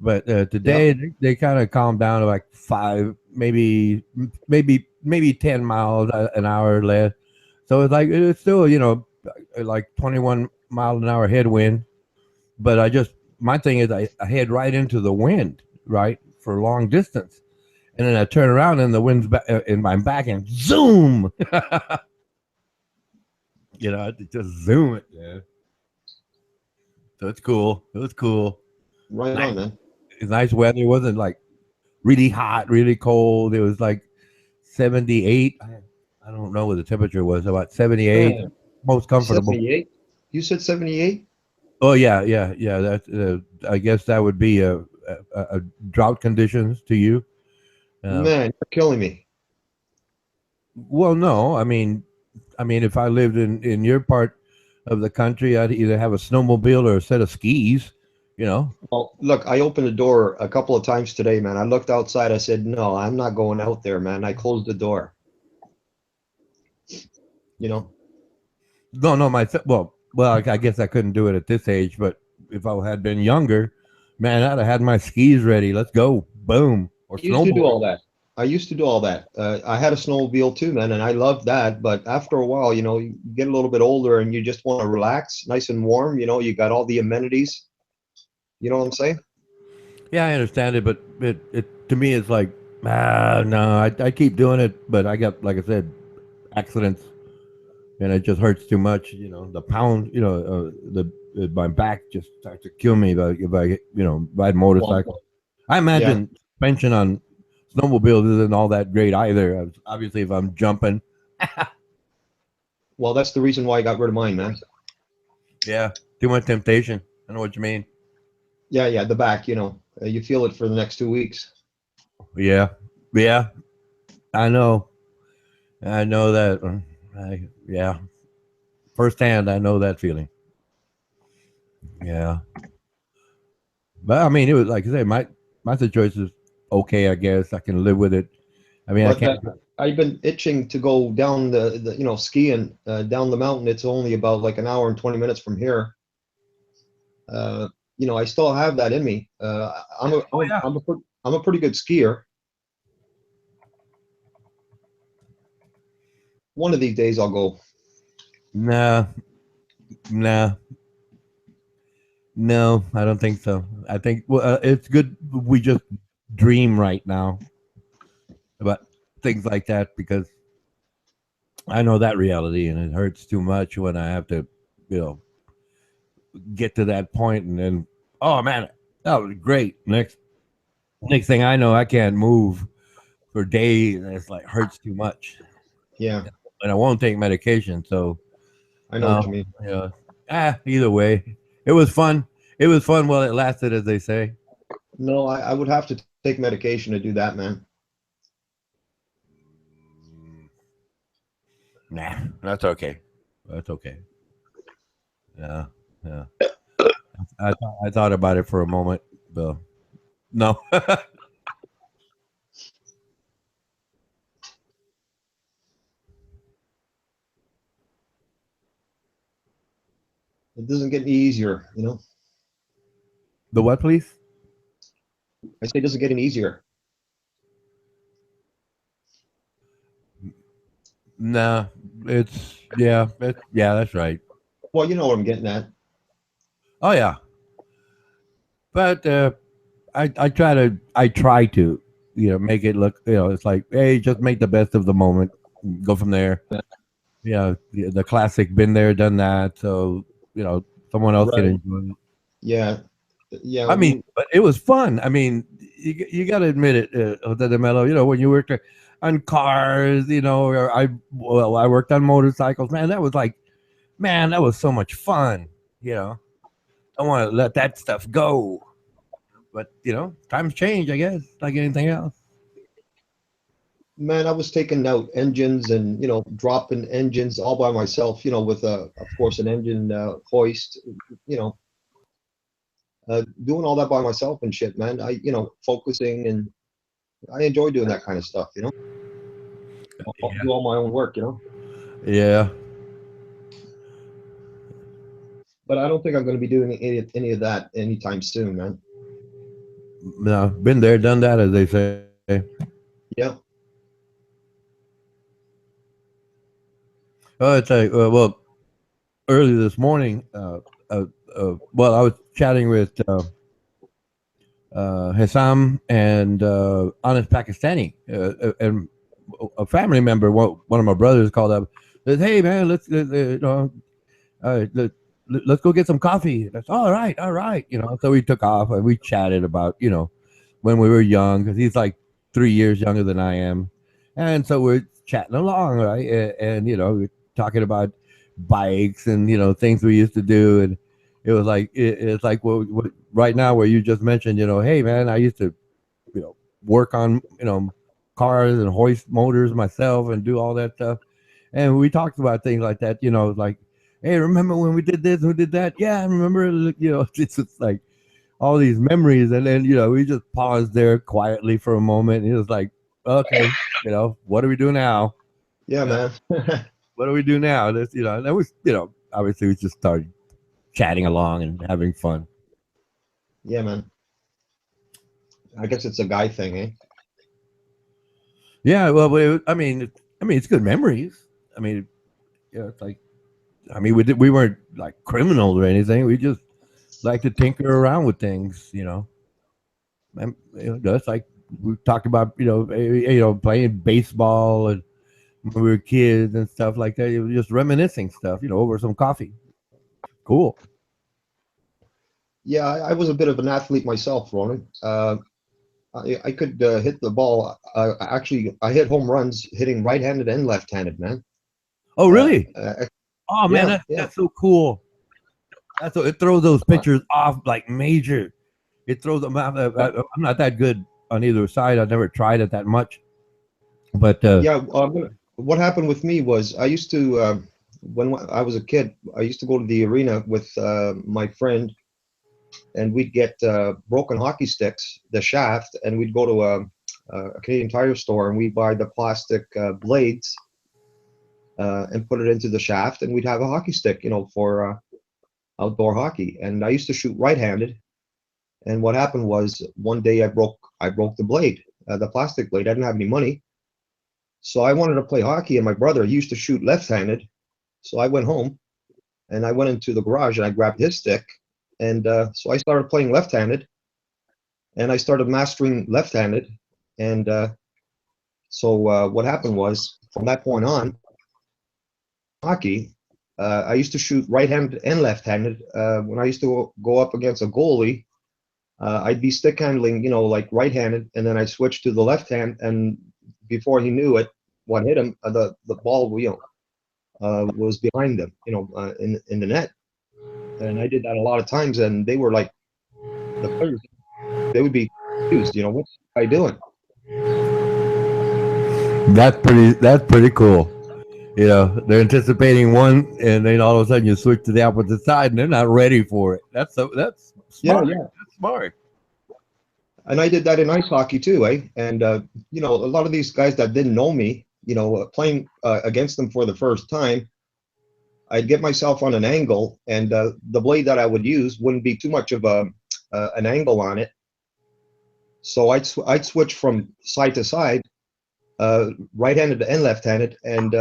But today they kind of calmed down to like 5, maybe 10 miles an hour less. So it's still like 21 mile an hour headwind. But my thing is I head right into the wind, right, for long distance, and then I turn around and the wind's in my back and zoom. Just zoom it, man. So it's cool. It was cool. Right Nice, on, man. it's nice weather. It wasn't like really hot, really cold. It was like 78. I don't know what the temperature was. About 78. Man, Most comfortable. 78? You said 78? Oh yeah. That's I guess that would be a drought conditions to you. Man, you're killing me. Well, no. I mean, if I lived in your part of the country, I'd either have a snowmobile or a set of skis. Well, look, I opened the door a couple of times today, man. I looked outside. I said, no, I'm not going out there, man. I closed the door. No, I guess I couldn't do it at this age, but if I had been younger, man, I'd have had my skis ready. Let's go, boom, or I used to do snowboard. all that. I had a snowmobile too, man, and I loved that. But after a while, you get a little bit older and you just want to relax, nice and warm. You got all the amenities. You know what I'm saying? Yeah, I understand it, but it to me it's like, no, I keep doing it, but I got, like I said, accidents, and it just hurts too much. The pound, my back just starts to kill me if I ride motorcycle. I imagine suspension on snowmobiles isn't all that great either. Obviously, if I'm jumping. Well, that's the reason why I got rid of mine, man. Yeah, too much temptation. I know what you mean. Yeah, the back, you feel it for the next 2 weeks. Yeah, I know that. Yeah, firsthand, I know that feeling. Yeah, but I mean, it was like I say, my situation is okay. I guess I can live with it. I mean, I But can't. I've been itching to go down the skiing down the mountain. It's only about like an hour and 20 minutes from here. I still have that in me. I'm a pretty good skier. One of these days I'll go. Nah, no, I don't think so. I think it's good we just dream right now about things like that because I know that reality, and it hurts too much when I have to, get to that point, and then, oh man, that was great. Next thing I know, I can't move for days, and it's like hurts too much. Yeah, And I won't take medication, so I know what you mean. yeah. Either way, it was fun. It was fun while it lasted, as they say. No, I would have to take medication to do that, man. Nah, that's okay. That's okay. Yeah. I thought about it for a moment, but no. It doesn't get any easier, The what, please? I say it doesn't get any easier. No, that's right. Well, you know what I'm getting at. Oh yeah, but I try to make it look, it's like, hey, just make the best of the moment, go from there. Yeah, the classic, been there, done that. So someone else can Right. enjoy it. Yeah. I mean, but it was fun. I mean, you got to admit it, Jose de Mello. When you worked on cars, or I worked on motorcycles. Man, that was like, man, that was so much fun. I want to let that stuff go. But times change, I guess, like anything else. man, I was taking out engines and dropping engines all by myself. With of course an engine hoist. Doing all that by myself and shit, man. Focusing, and I enjoy doing that kind of stuff. do all my own work, you know. Yeah. But I don't think I'm going to be doing any of that anytime soon, man. No, been there, done that, as they say. Yeah. Oh, it's like, well, early this morning, well, I was chatting with Hassam and Honest Pakistani, and a family member, one of my brothers, called up. Says, "Hey, man, let's let's go get some coffee." That's all right, all right. So we took off and we chatted about when we were young, because he's like 3 years younger than I am, and so we're chatting along, right? And we're talking about bikes and things we used to do, and it was like it's like what right now where you just mentioned, hey man, I used to work on cars and hoist motors myself and do all that stuff, and we talked about things like that, like, hey, remember when we did this, we did that? Yeah, I remember. It's just like all these memories, and then we just paused there quietly for a moment, and it was like, okay, what do we do now? Yeah, man. What do we do now? This, and that was, obviously we just started chatting along and having fun. Yeah, man. I guess it's a guy thing, eh? Yeah, well, I mean, it's good memories. I mean, it's like, we weren't like criminals or anything. We just like to tinker around with things, And, that's like we talked about, playing baseball and when we were kids and stuff like that. It was just reminiscing stuff, over some coffee. Cool. Yeah, I was a bit of an athlete myself, Ronan. I could hit the ball. Actually, I hit home runs hitting right-handed and left-handed, man. Oh, really? Oh, man, yeah, yeah. that's so cool. That's it throws those pitchers off like major. It throws them out. I'm not that good on either side. I've never tried it that much. But yeah, what happened with me was I used to when I was a kid, I used to go to the arena with my friend, and we'd get broken hockey sticks, the shaft, and we'd go to a Canadian Tire store and we'd buy the plastic blades and put it into the shaft, and we'd have a hockey stick, for outdoor hockey. And I used to shoot right-handed. And what happened was one day I broke the blade, the plastic blade. I didn't have any money, so I wanted to play hockey. And my brother used to shoot left-handed, so I went home and I went into the garage and I grabbed his stick, and so I started playing left-handed, and I started mastering left-handed. And so what happened was from that point on, hockey, I used to shoot right-handed and left-handed. When I used to go up against a goalie, I'd be stick handling, like right-handed, and then I'd switch to the left hand, and before he knew it, what hit him, the ball, was behind them, in the net. And I did that a lot of times, and they were like, the players, they would be confused, what's this guy doing? That's pretty cool. They're anticipating one, and then all of a sudden you switch to the opposite side, and they're not ready for it. That's smart. Yeah. That's smart. And I did that in ice hockey too, eh? And a lot of these guys that didn't know me, playing against them for the first time, I'd get myself on an angle, and the blade that I would use wouldn't be too much of an angle on it. So I'd switch from side to side, right-handed and left-handed, and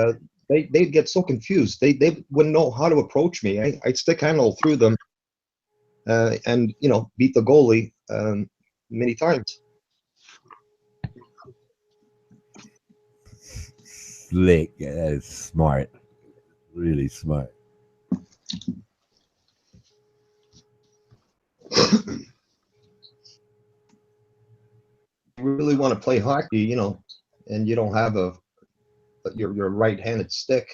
they'd get so confused. They wouldn't know how to approach me. I'd stick handle through them, and beat the goalie many times. Slick. Yeah, that is smart. Really smart. You really want to play hockey, and you don't have your right-handed stick,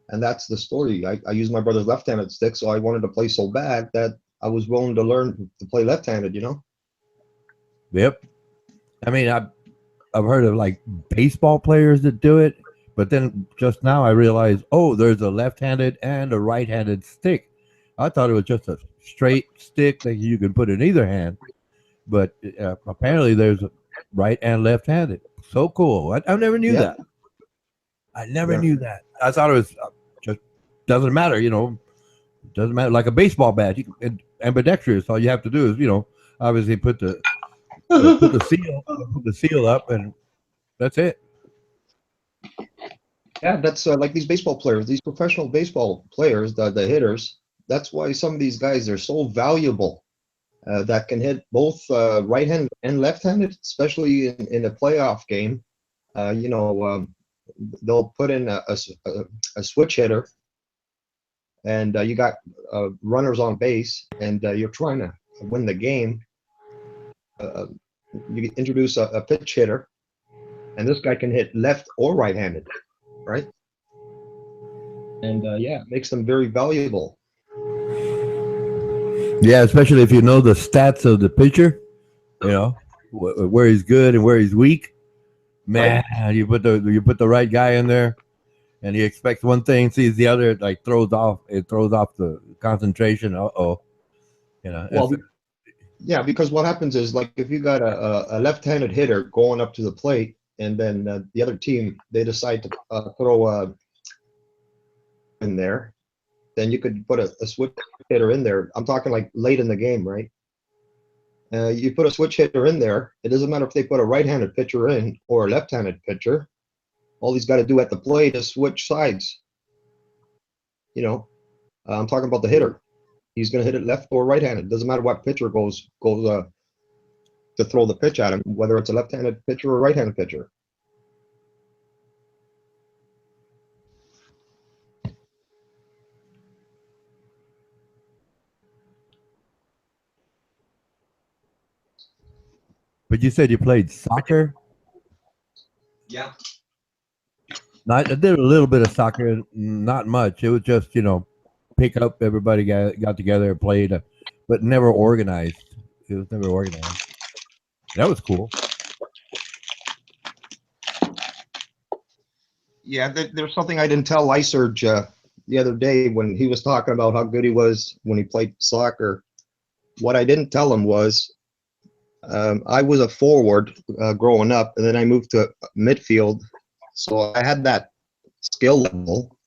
and that's the story. I used my brother's left-handed stick, so I wanted to play so bad that I was willing to learn to play left-handed. Yep. I mean, I've heard of like baseball players that do it, but then just now I realized, oh, there's a left-handed and a right-handed stick. I thought it was just a straight stick that you can put in either hand, but apparently there's a right and left-handed. So cool. I never knew that. I never Yeah. knew that. I thought it was just doesn't matter, you know. Doesn't matter. Like a baseball bat, ambidextrous. All you have to do is, you know, obviously put the seal up, and that's it. Yeah, that's like these baseball players, these professional baseball players, the hitters. That's why some of these guys are so valuable. That can hit both right-handed and left-handed, especially in a playoff game. You know, they'll put in a switch hitter, and you got runners on base, and you're trying to win the game. You introduce a pitch hitter, and this guy can hit left or right-handed, right? And yeah, it makes them very valuable. Yeah, especially if you know the stats of the pitcher, you know where he's good and where he's weak. Man, you put the right guy in there, and he expects one thing, sees the other, like throws off the concentration. You know. Well, yeah, because what happens is, like, if you got a left-handed hitter going up to the plate, and then the other team, they decide to throw in there, then you could put a switch hitter in there. I'm talking like late in the game, right? You put a switch hitter in there. It doesn't matter if they put a right-handed pitcher in or a left-handed pitcher. All he's got to do at the plate is switch sides. You know, I'm talking about the hitter. He's going to hit it left or right-handed. Doesn't matter what pitcher goes to throw the pitch at him, whether it's a left-handed pitcher or a right-handed pitcher. But you said you played soccer. Yeah. I did a little bit of soccer, not much. It was just, you know, pick up. Everybody got together and played, but never organized. It was never organized. That was cool. Yeah, there's something I didn't tell Lyserge the other day when he was talking about how good he was when he played soccer. What I didn't tell him was I was a forward growing up, and then I moved to midfield. So I had that skill level.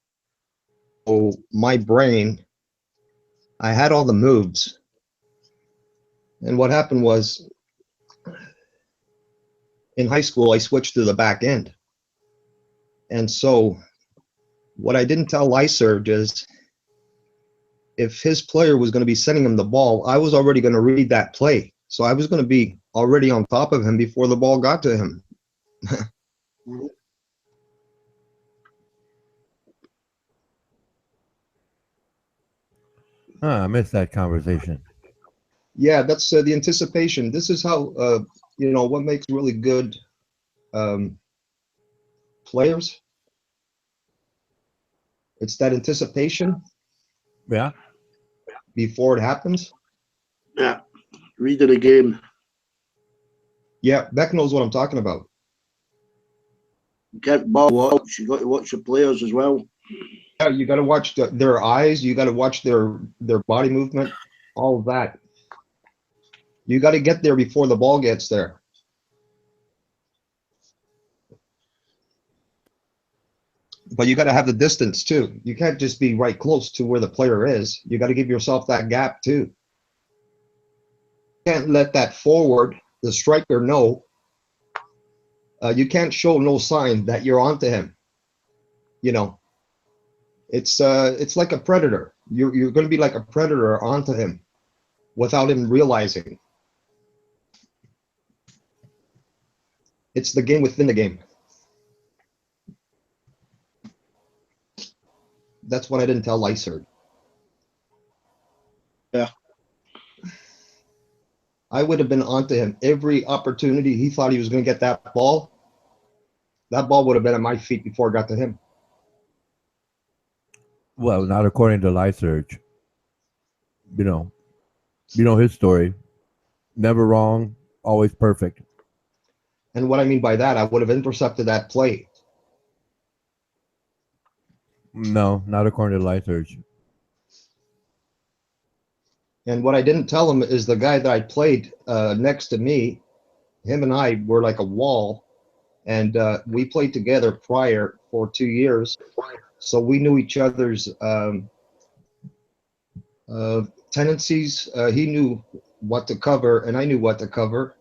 So my brain, I had all the moves. And what happened was, in high school, I switched to the back end. And so what I didn't tell Lyserge is, if his player was going to be sending him the ball, I was already going to read that play. So I was going to be already on top of him before the ball got to him. I missed that conversation. Yeah, that's the anticipation. This is how, you know, what makes really good players. It's that anticipation. Yeah. Before it happens. Yeah, reading a game. Yeah, Beck knows what I'm talking about. You can't ball watch. You got to watch the players as well. Yeah, you got to watch their eyes. You got to watch their body movement. All of that. You got to get there before the ball gets there. But you got to have the distance too. You can't just be right close to where the player is. You got to give yourself that gap too. You can't let that forward, the striker, know. You can't show no sign that you're onto him. You know, it's like a predator. You're going to be like a predator onto him without him realizing. It's the game within the game. That's what I didn't tell Lyserge. Yeah. I would have been onto him every opportunity he thought he was going to get that ball. That ball would have been at my feet before it got to him. Well, not according to Lyserge. You know his story. Never wrong, always perfect. And what I mean by that, I would have intercepted that play. No, not according to Lyserge. And what I didn't tell him is the guy that I played next to me, him and I were like a wall. and we played together prior for 2 years, so we knew each other's tendencies. He knew what to cover, and I knew what to cover,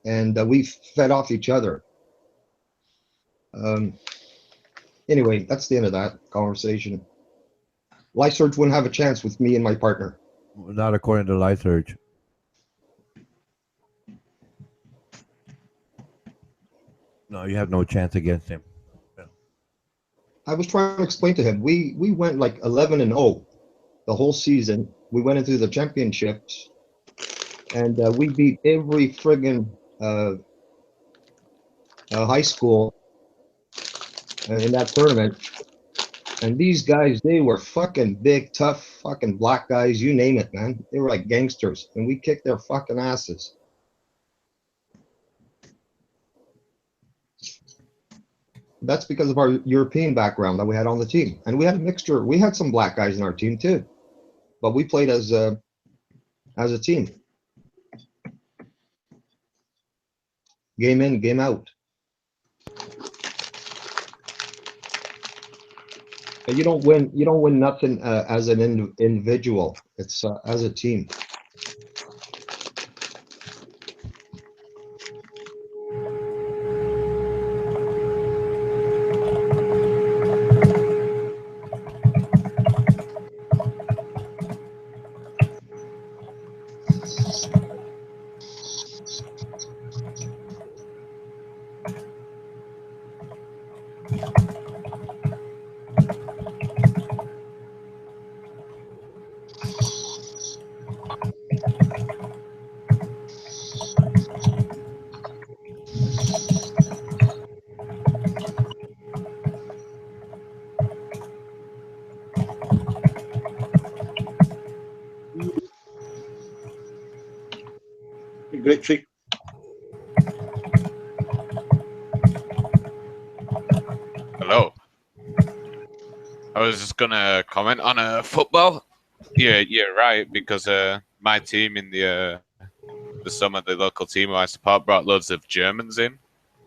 and we fed off each other. Anyway, that's the end of that conversation. Lysearch wouldn't have a chance with me and my partner. Not according to Lysearch. No, you have no chance against him. I was trying to explain to him. We went like 11-0 the whole season. We went into the championships, and we beat every friggin' high school in that tournament. And these guys, they were fucking big, tough, fucking black guys. You name it, man. They were like gangsters, and we kicked their fucking asses. That's because of our European background that we had on the team, and we had a mixture. We had some black guys in our team too, but we played as a team, game in, game out. But you don't win. You don't win nothing as an individual. It's as a team. Great trick. Hello. I was just gonna comment on football. Yeah, you're right, because my team in the summer, the local team who I support, brought loads of Germans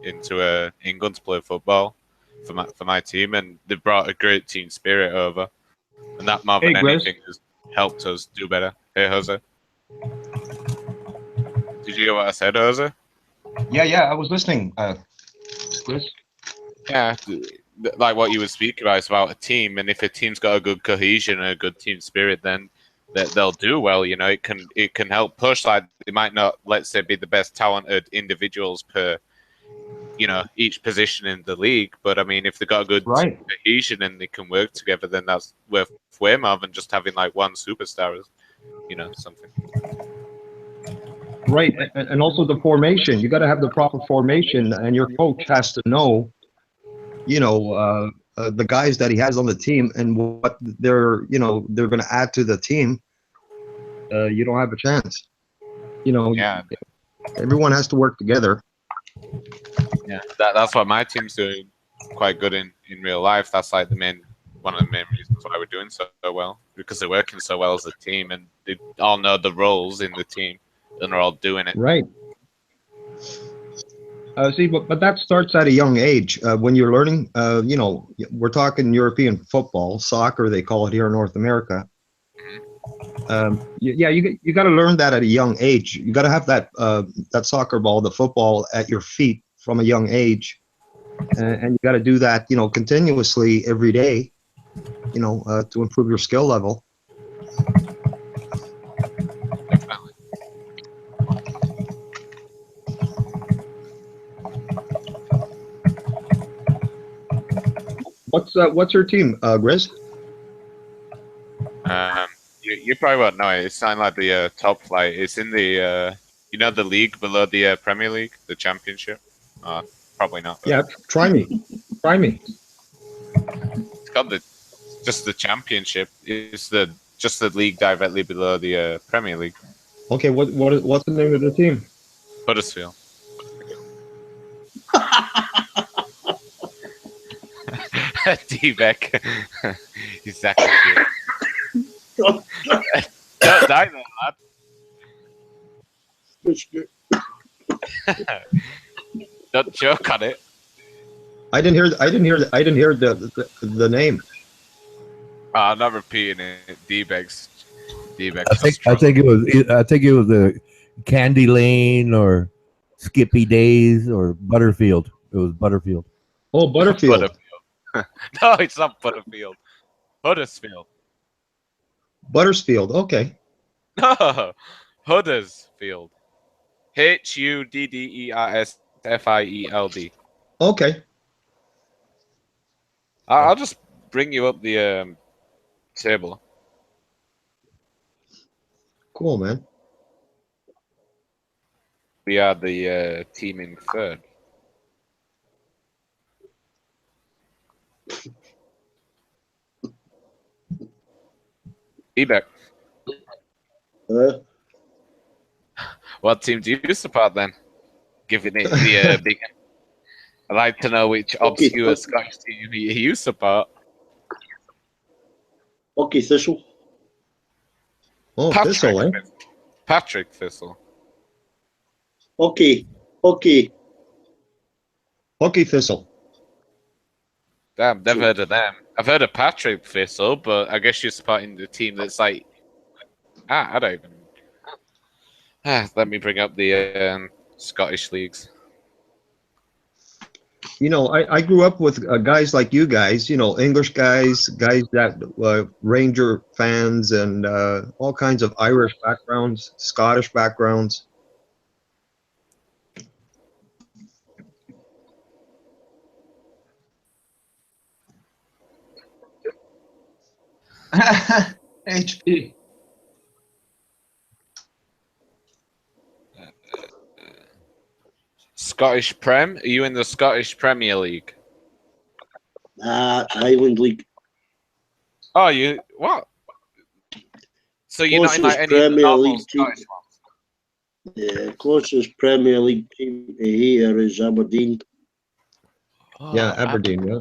into England to play football for my team, and they brought a great team spirit over, and that more than anything has helped us do better. Hey, Jose. Did you hear what I said, Jose? Yeah, I was listening, Chris. Yeah, like what you were speaking about, it's about a team, and if a team's got a good cohesion and a good team spirit, then they'll do well. You know, it can help push. Like, they might not, let's say, be the best talented individuals per, each position in the league, but I mean, if they've got a good cohesion and they can work together, then that's worth way more than just having like one superstar, something. Right, and also the formation. You got to have the proper formation, and your coach has to know, the guys that he has on the team and what they're going to add to the team. You don't have a chance. Yeah. Everyone has to work together. Yeah, that's what my team's doing quite good in real life. That's like one of the main reasons why we're doing so well, because they're working so well as a team, and they all know the roles in the team, and they're all doing it. Right. See, but that starts at a young age. When you're learning, we're talking European football, soccer, they call it here in North America. You got to learn that at a young age. You got to have that soccer ball, the football at your feet from a young age, and you got to do that, continuously every day, to improve your skill level. Definitely. What's your team, Grizz? You probably won't know it. It's not like the top flight. It's in the the league below the Premier League, the Championship. Probably not. Yeah, try me. It's called just the Championship. It's just the league directly below the Premier League. Okay, what's the name of the team? Huddersfield. D-Beck. Exactly. Don't die there, lad. Don't joke on it. I didn't hear the name. I'm not repeating it. D-Bex. I think it was the Candy Lane or Skippy Days or Butterfield. It was Butterfield. Oh, Butterfield. No, it's not Butterfield. Huddersfield. Buttersfield. Okay. No, Huddersfield. Huddersfield. Okay. I'll just bring you up the table. Cool, man. We are the team in third. Ebek, what team do you support then? Giving it the big. I'd like to know which obscure Scottish team you support. Okay, Thistle. Oh, Thistle, eh? Patrick Thistle. Okay. Hockey Thistle. Damn, never heard of them. I've heard of Patrick Thistle, but I guess you're supporting the team that's like. I don't even. Let me bring up the Scottish leagues. You know, I grew up with guys like you guys, you know, English guys that Ranger fans and all kinds of Irish backgrounds, Scottish backgrounds. HP. Scottish Prem? Are you in the Scottish Premier League? Highland League. Oh, you what? So you're not in like any Premier normal League team. Scottish ones? The closest Premier League team to here is Aberdeen. Oh, Yeah, Aberdeen, yeah.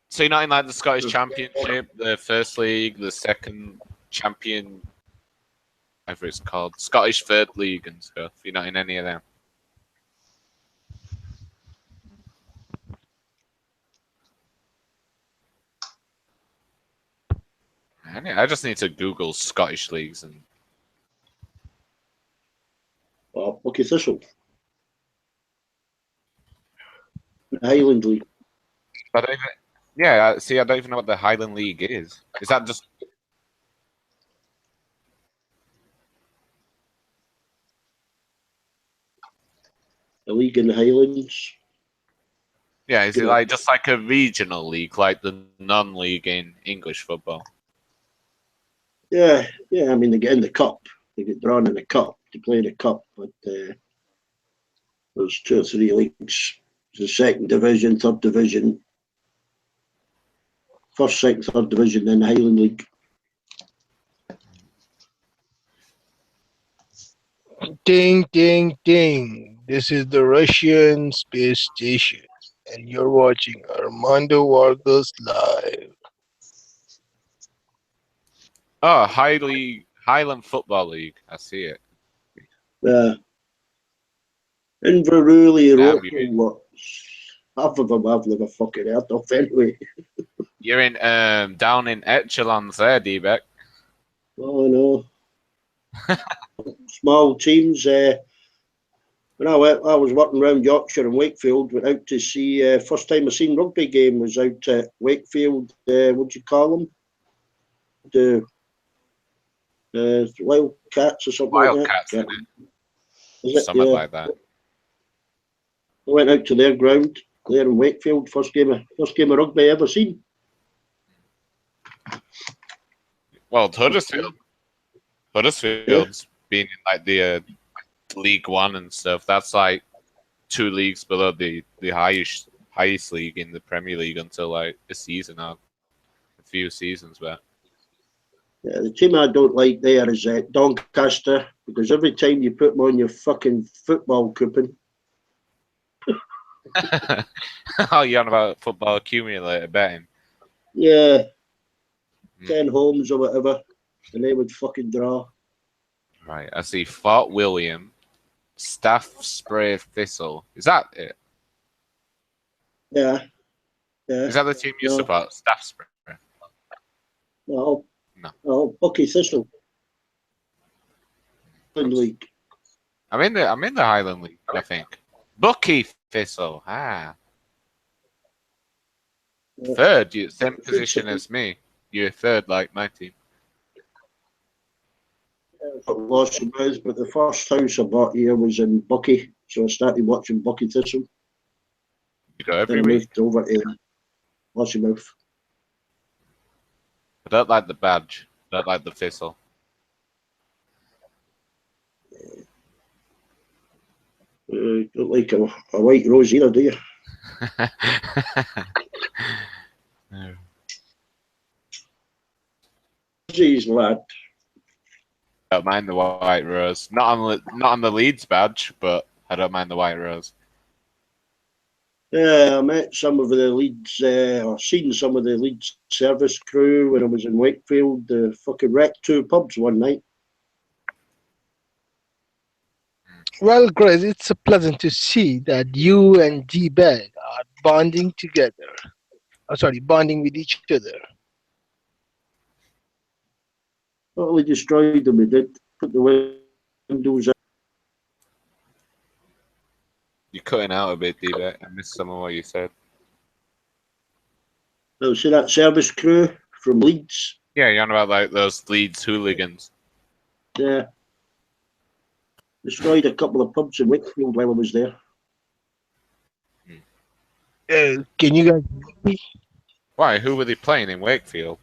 So you're not in like the Scottish Championship, the First League, the Second Champion, whatever it's called, Scottish Third League and stuff. You're not in any of them. I just need to Google Scottish leagues and. Oh, okay, Thistle. Highland League. I don't even, yeah, see, I don't even know what the Highland League is. Is that just? The league in the Highlands. Yeah, is it like just like a regional league, like the non-league in English football? Yeah. I mean, they get in the cup. They get drawn in the cup to play the cup, but there's 2 or 3 leagues. The second division, third division, first, second, third division, then the Highland League. Ding, ding, ding. This is the Russian space station, and you're watching Armando Vargas live. Oh, Highland Football League. I see it. Inverurie Damn, local. Half of them I've never fucking heard of anyway. You're in down in echelons there, D-Beck. Oh no. Small teams. When I was working around Yorkshire and Wakefield, went out to see. First time I seen rugby game was out at Wakefield. What do you call them? The Wildcats or something Wildcats, like that. Is it? Something like that. I went out to their ground there in Wakefield. First game of rugby I ever seen. Well, Huddersfield's been in like the League One and stuff. That's like 2 leagues below the highest league in the Premier League until like a season or a few seasons back. Yeah, the team I don't like there is Doncaster, because every time you put them on your fucking football coupon. Oh, you're on about football accumulator betting? Yeah. 10 homes or whatever, and they would fucking draw. Right, I see Fort William, Staff spray thistle. Is that it? Yeah. Yeah. Is that the team you No. support? Staff spray. No. No. No. Bucky Thistle. League. I'm in the Highland League, I think. Bucky Thistle. Ah. Yeah. Third, same position as me. You're third, like my team. Got lost of mouth, but the first house I bought here was in Bucky, so I started watching Bucky Thistle. You go every Then I week. moved over to Lossymouth. I don't like the badge. I don't like the thistle. Don't like a white rose either, do you? No. Jeez, lad. I don't mind the white rose. Not on the Leeds badge, but I don't mind the white rose. Yeah, I met some of the Leeds, or seen some of the Leeds service crew when I was in Wakefield. The fucking wrecked 2 pubs one night. Well, Grace, it's pleasant to see that you and D-Bag are bonding together. Oh, sorry, bonding with each other. Totally destroyed them. We did put the windows out. You're cutting out a bit, D-Bet. I missed some of what you said. Oh, see that service crew from Leeds? Yeah, you're on about like those Leeds hooligans. Yeah. Destroyed a couple of pubs in Wakefield while I was there. Can you guys hear me? Why? Who were they playing in Wakefield?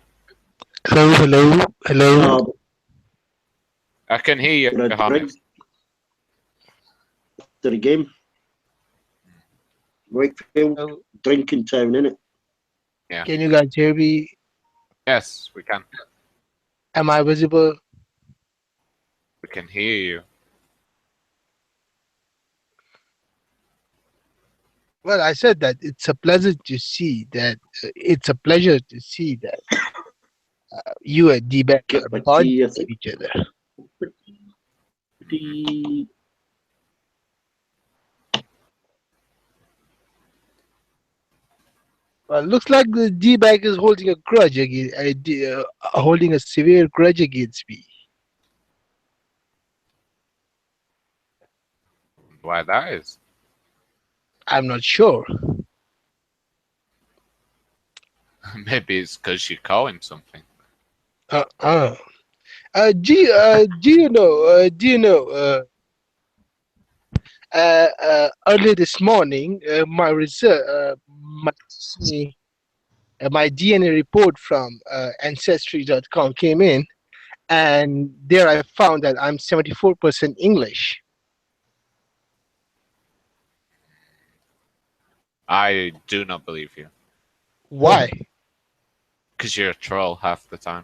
Hello. I can hear you, After Johannes. the game. Wakefield, Hello. drinking town, innit? Yeah. Can you guys hear me? Yes, we can. Am I visible? We can hear you. Well, I said that it's a pleasure to see that. It's a pleasure to see that you and D-Bag Get are my bonding tea, I with think. each other. Tea. Well, looks like the D-Bag is holding a grudge against, holding a severe grudge against me. Why that is? I'm not sure. Maybe it's because you call him something. Do you know? Earlier this morning, my result, my DNA report from Ancestry.com came in, and there I found that I'm 74% English. I do not believe you. Why? Because you're a troll half the time.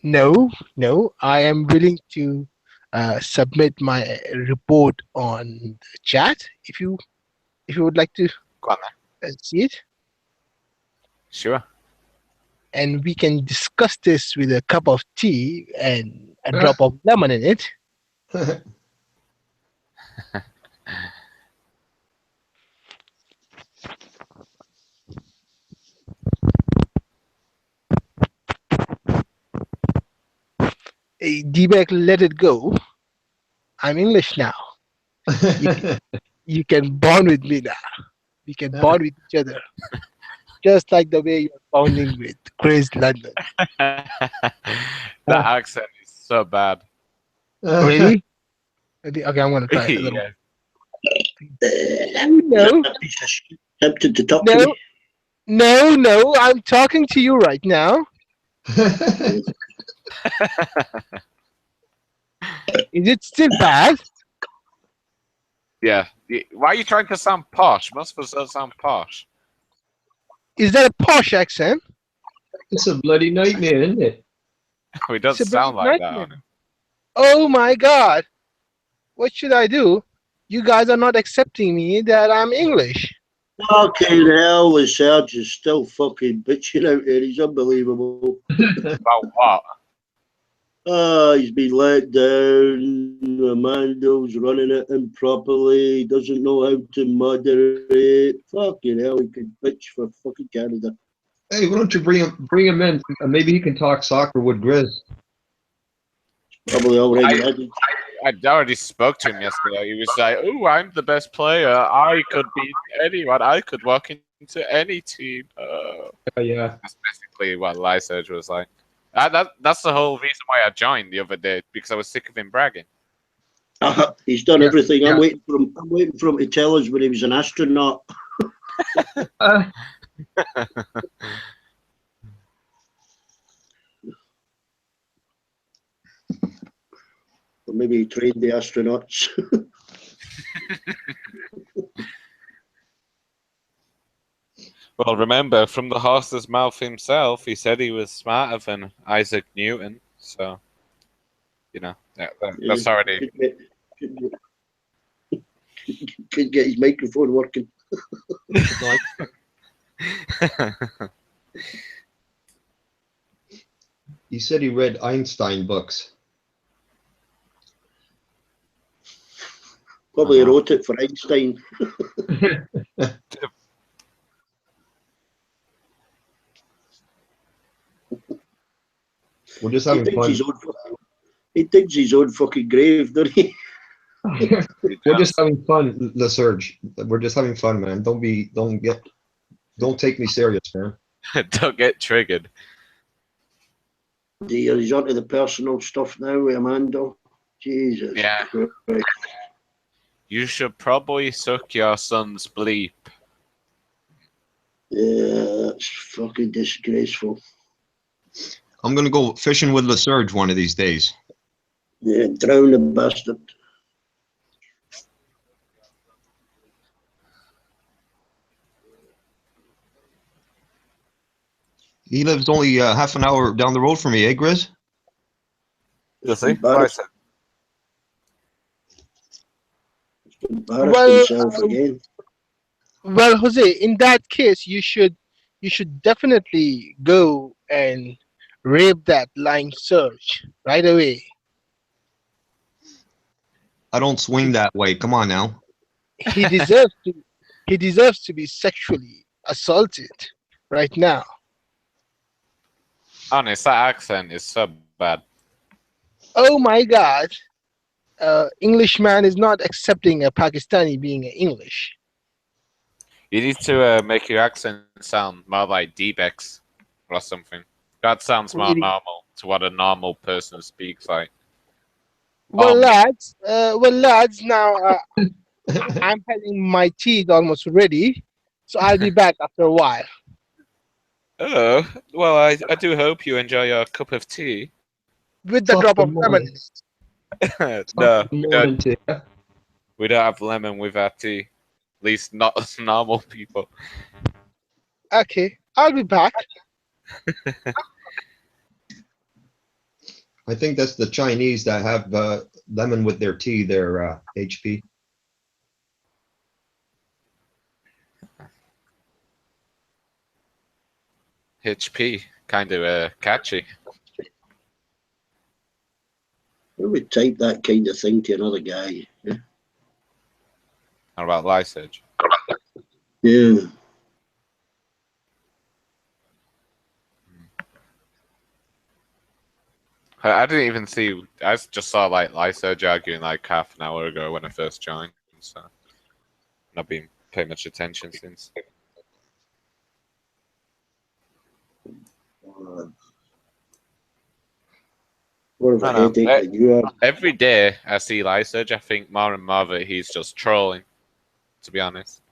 No, I am willing to submit my report on the chat if you would like to Go on then. see it, Sure. and we can discuss this with a cup of tea and a drop of lemon in it. Hey, D-Bag, let it go. I'm English now. You can bond with me now. We can bond with each other. Just like the way you're bonding with Grace London. That accent is so bad. Really? Okay, I'm going to try it a little. Yeah. No, That piece of shit tempted to talk to no, me. no, I'm talking to you right now. Is it still bad? Yeah. Why are you trying to sound posh? Most of us don't sound posh. Is that a posh accent? It's a bloody nightmare, isn't it? We don't It's a sound big like that. nightmare. On it. Oh my God. What should I do? You guys are not accepting me that I'm English. Okay, the hell with Serge is still fucking bitching out there. He's unbelievable. About what? He's been let down. Amando's running it improperly. Doesn't know how to moderate. Fucking hell, he could bitch for fucking Canada. Hey, why don't you bring him in? Maybe he can talk soccer with Grizz. Probably already had it. I already spoke to him yesterday. He was like, "Oh, I'm the best player. I could beat anyone. I could walk into any team." Yeah. That's basically what Lyserge was like. That's the whole reason why I joined the other day, because I was sick of him bragging. He's done Yeah, everything. yeah. I'm waiting for him to tell us when he was an astronaut. Or maybe he trained the astronauts. Well, remember, from the horse's mouth himself, he said he was smarter than Isaac Newton. So, you know, that's already. Could get his microphone working. He said he read Einstein books. Probably wrote it for Einstein. We're just having fun. He digs his own fucking grave, doesn't he? We're just having fun, LaSurge. We're just having fun, man. Don't take me serious, man. Don't get triggered. He's onto the personal stuff now with Amanda. Jesus Christ. You should probably suck your son's bleep. Yeah, that's fucking disgraceful. I'm gonna go fishing with LaSurge one of these days. Yeah, drown the bastard. He lives only half an hour down the road from me, eh, Grizz? You'll see. Embarrass Well, himself again. Well, Jose, in that case, you should definitely go and rape that lying Surge right away. I don't swing that way. Come on now. He deserves to. He deserves to be sexually assaulted right now. Honest, that accent is so bad. Oh my God! Englishman is not accepting a Pakistani being English. You need to make your accent sound more like D-Bex or something. That sounds more Really? normal to what a normal person speaks like. Well, Oh, lads. Now I'm having my tea almost ready, so I'll be back after a while. Oh, well, I do hope you enjoy your cup of tea. With the drop of lemon. No, Morning to you. we don't have lemon with our tea. At least not as normal people. Okay, I'll be back. I think that's the Chinese that have lemon with their tea, their HP. HP, kind of catchy. Who would type that kind of thing to another guy? Yeah. How about Lyserge? Yeah. I didn't even see. I just saw like Lyserge arguing like half an hour ago when I first joined, so not been paying much attention since. More of a I know. headache than you are. Every day I see Lyserge, I think more and more that he's just trolling. To be honest.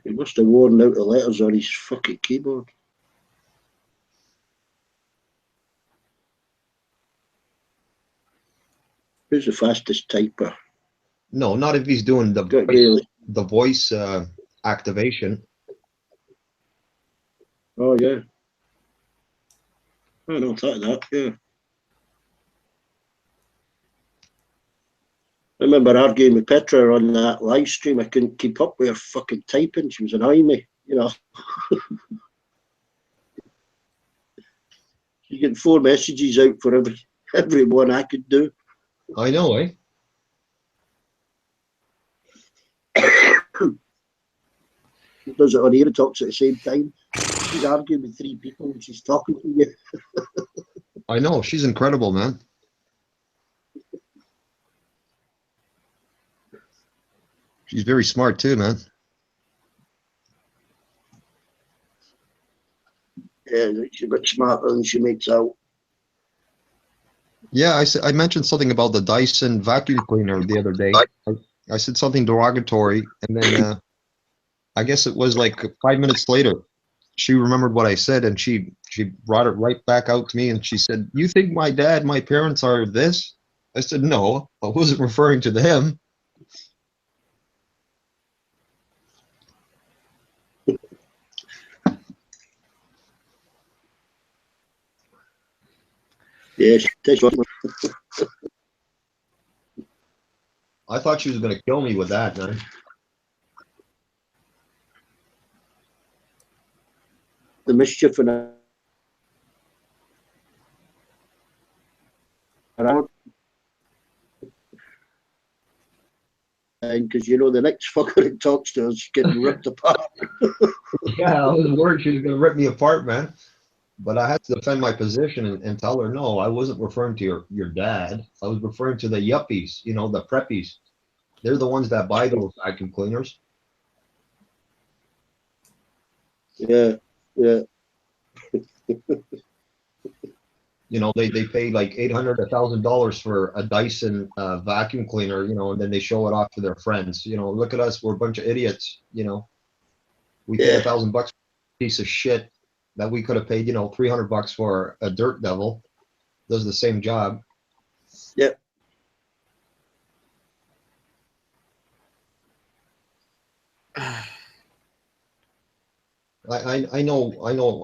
He must have worn out the letters on his fucking keyboard. Who's the fastest typer? No, not if he's doing the Really? the voice activation. Oh yeah. I don't thought that. Yeah. I remember arguing with Petra on that live stream. I couldn't keep up with her fucking typing. She was annoying me, you know. She's getting 4 messages out for every one I could do. I know, eh? She does it on here and talks at the same time. She's arguing with 3 people and she's talking to you. I know. She's incredible, man. She's very smart too, man. Yeah, she's a bit smarter than she makes out. Yeah, I mentioned something about the Dyson vacuum cleaner the other day. I said something derogatory, and then I guess it was like 5 minutes later, she remembered what I said, and she brought it right back out to me, and she said, "You think my parents are this?" I said, "No, I wasn't referring to them." Yes, I thought she was going to kill me with that, man. the mischief and around. And because you know the next fucker that talks to us is getting ripped apart. Yeah, I was worried she was going to rip me apart, man. But I had to defend my position and tell her, no, I wasn't referring to your dad. I was referring to the yuppies, you know, the preppies. They're the ones that buy those vacuum cleaners. Yeah, yeah. You know, they pay like $800, $1,000 for a Dyson vacuum cleaner, you know, and then they show it off to their friends. You know, look at us, we're a bunch of idiots, you know. We paid $1,000 for a piece of shit that we could have paid, you know, $300 for a dirt devil. Does the same job. Yep. I know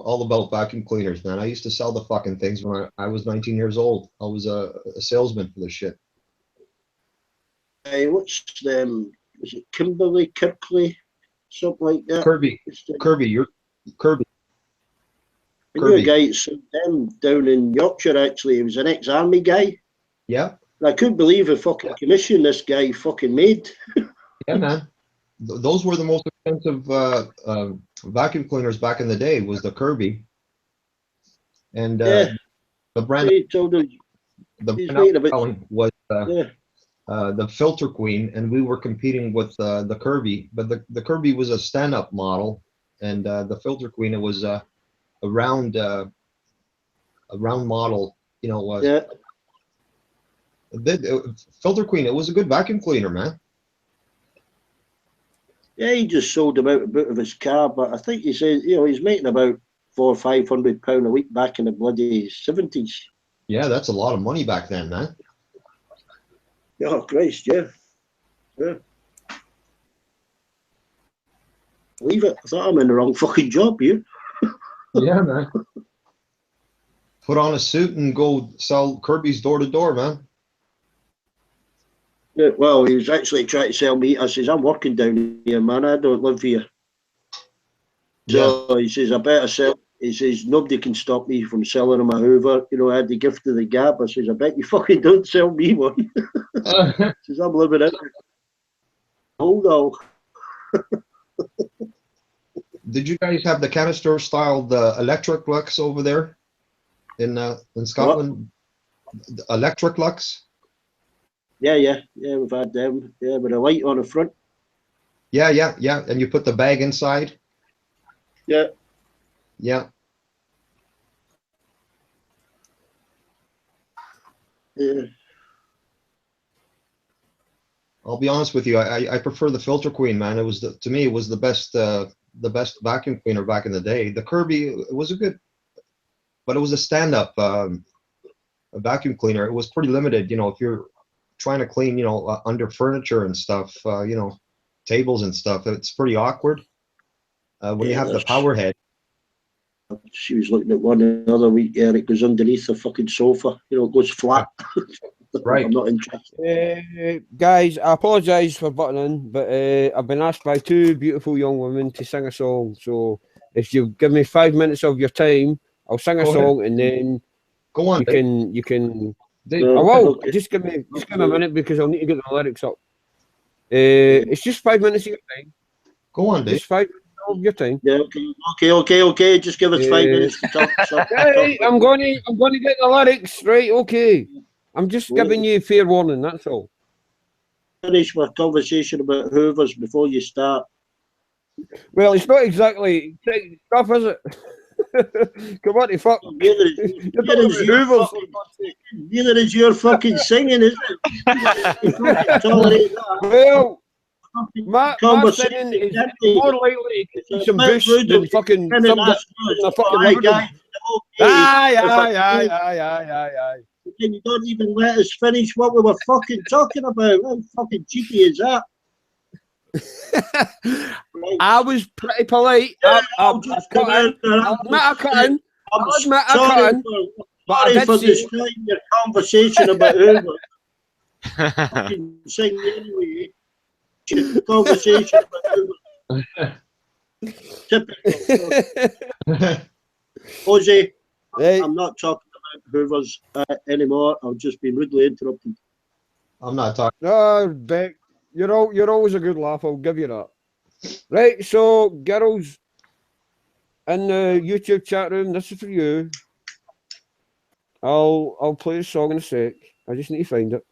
all about vacuum cleaners, man. I used to sell the fucking things when I was 19 years old. I was a salesman for the shit. Hey, what's them? Is it Kimberly, Kirkley, something like that? Kirby, you're Kirby. I knew a guy that sold them down in Yorkshire. Actually, he was an ex-army guy. Yeah. And I couldn't believe the fucking commission this guy fucking made. Yeah, man. Those were the most expensive vacuum cleaners back in the day. Was the Kirby, and the brand. He told him the he's brand made a bit. was the Filter Queen, and we were competing with the Kirby. But the Kirby was a stand-up model, and the Filter Queen, it was a round model. You know, was Filter Queen. It was a good vacuum cleaner, man. Yeah, he just sold him out a bit of his car, but I think he said, you know, he's making about £400 or £500 a week back in the bloody 70s. Yeah, that's a lot of money back then, man. Oh, Christ, yeah. Yeah. Believe it. I thought I'm in the wrong fucking job here. Yeah, man. Put on a suit and go sell Kirby's door to door, man. Yeah, well, he was actually trying to sell me. I says, I'm working down here, man. I don't live here. So he says, I better sell. He says, nobody can stop me from selling him a Hoover. You know, I had the gift of the gab. I says, I bet you fucking don't sell me one. He says, I'm living it. Hold on. Did you guys have the canister style, the electric lux over there in Scotland? The electric lux? Yeah, we've had them. Yeah, with a light on the front. Yeah. And you put the bag inside? Yeah. Yeah. Yeah. I'll be honest with you. I prefer the Filter Queen, man. It was to me it was the best vacuum cleaner back in the day. The Kirby, it was a good, but it was a stand-up a vacuum cleaner. It was pretty limited. You know, if you're trying to clean, you know, under furniture and stuff, you know, tables and stuff, it's pretty awkward. When you have the power head. She was looking at one the other week, it goes underneath the fucking sofa. You know, it goes flat. Right. I'm not interested. Guys, I apologise for butting in, but I've been asked by 2 beautiful young women to sing a song. So if you give me 5 minutes of your time, I'll sing a song and then Go on. You can. Dave. I will. Okay. Just give me a minute because I'll need to get the lyrics up. It's just 5 minutes of your time. Go on, Dave. Just 5 minutes of your time. Yeah, okay. Just give us 5 minutes to talk. Right, I'm going to get the lyrics. Right, okay. I'm just giving you fair warning. That's all. Finish my conversation about Hoovers before you start. Well, it's not exactly stuff, is it? Come on, fuck. Neither is your fucking singing, is it? You fucking tolerate that. Well, my Conversation singing is empty. more likely to It's some a bit bush rude than of fucking you some to ask in a us. fucking Aye, river. guys, okay. Aye. And you don't even let us finish what we were fucking talking about. How fucking cheeky is that? I was pretty polite. I'll admit I cut in. But I Sorry did for say, destroying your conversation about Hoover. Fucking sing anyway. Your conversation about Hoover. Typical. Jose, Hey. I'm not talking about Hoovers anymore. I've just been rudely interrupted. I'm not talking. No, Beck, you're always a good laugh. I'll give you that. Right, so girls in the YouTube chat room, this is for you. I'll play a song in a sec. I just need to find it.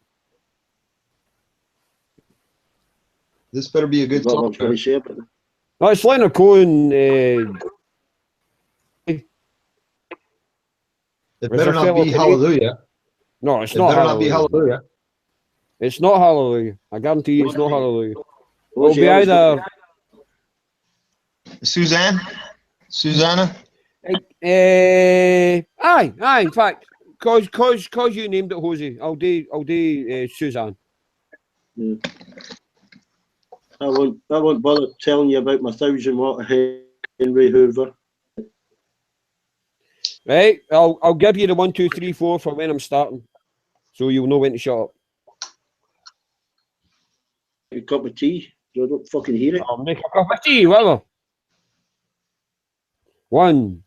This better be a good song. What was I say about it? No, it's Leonard Cohen. It better not be Hallelujah. No, it's It not better Hallelujah. not be Hallelujah. It's not Hallelujah. I guarantee you it's not Hallelujah. It'll Jose, be either... Susanna? Aye, in fact, cause you named it Jose, I'll do Suzanne. Yeah. I won't bother telling you about my 1,000-watt Henry Hoover. Right, I'll give you the 1, 2, 3, 4 for when I'm starting, so you'll know when to shut up. A cup of tea, so I don't fucking hear it. I'll make a cup of tea, whatever. 1,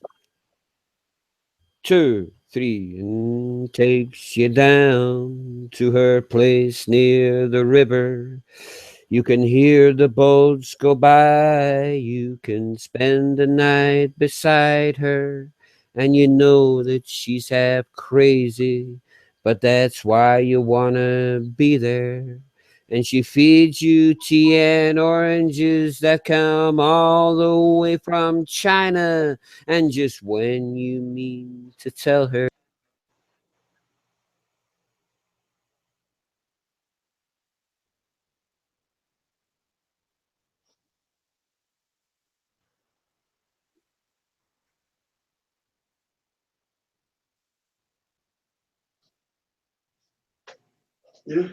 2, 3, and takes you down to her place near the river. You can hear the boats go by. You can spend the night beside her, and you know that she's half crazy, but that's why you wanna be there. And she feeds you tea and oranges that come all the way from China. And just when you mean to tell her, Yeah.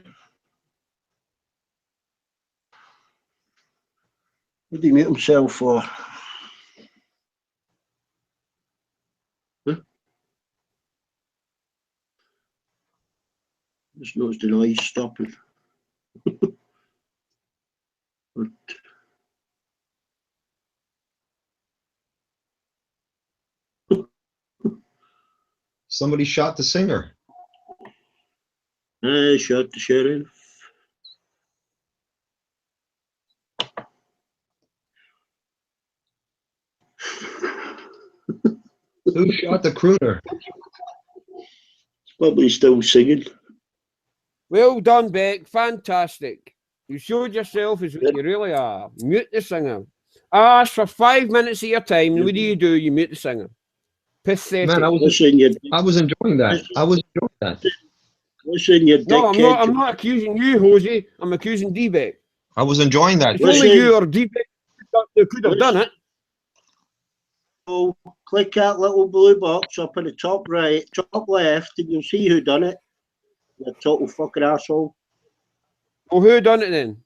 What did he mute himself for? Huh? Just noticed the noise stopping. Somebody shot the singer. Shot the sheriff. Who shot the crooner? Probably still singing. well done, Beck, fantastic. You showed yourself as what you really are. Mute the singer. Ask for 5 minutes of your time, and what do? You mute the singer. Pathetic. Man, I was enjoying that. Listen, you No, dickhead. I'm not accusing you, Jose. I'm accusing D-Beck. I was enjoying that. If only you or D-Beck could have done it. So click that little blue box up in the top right, top left, and you'll see who done it. You total fucking asshole. Well, who done it then?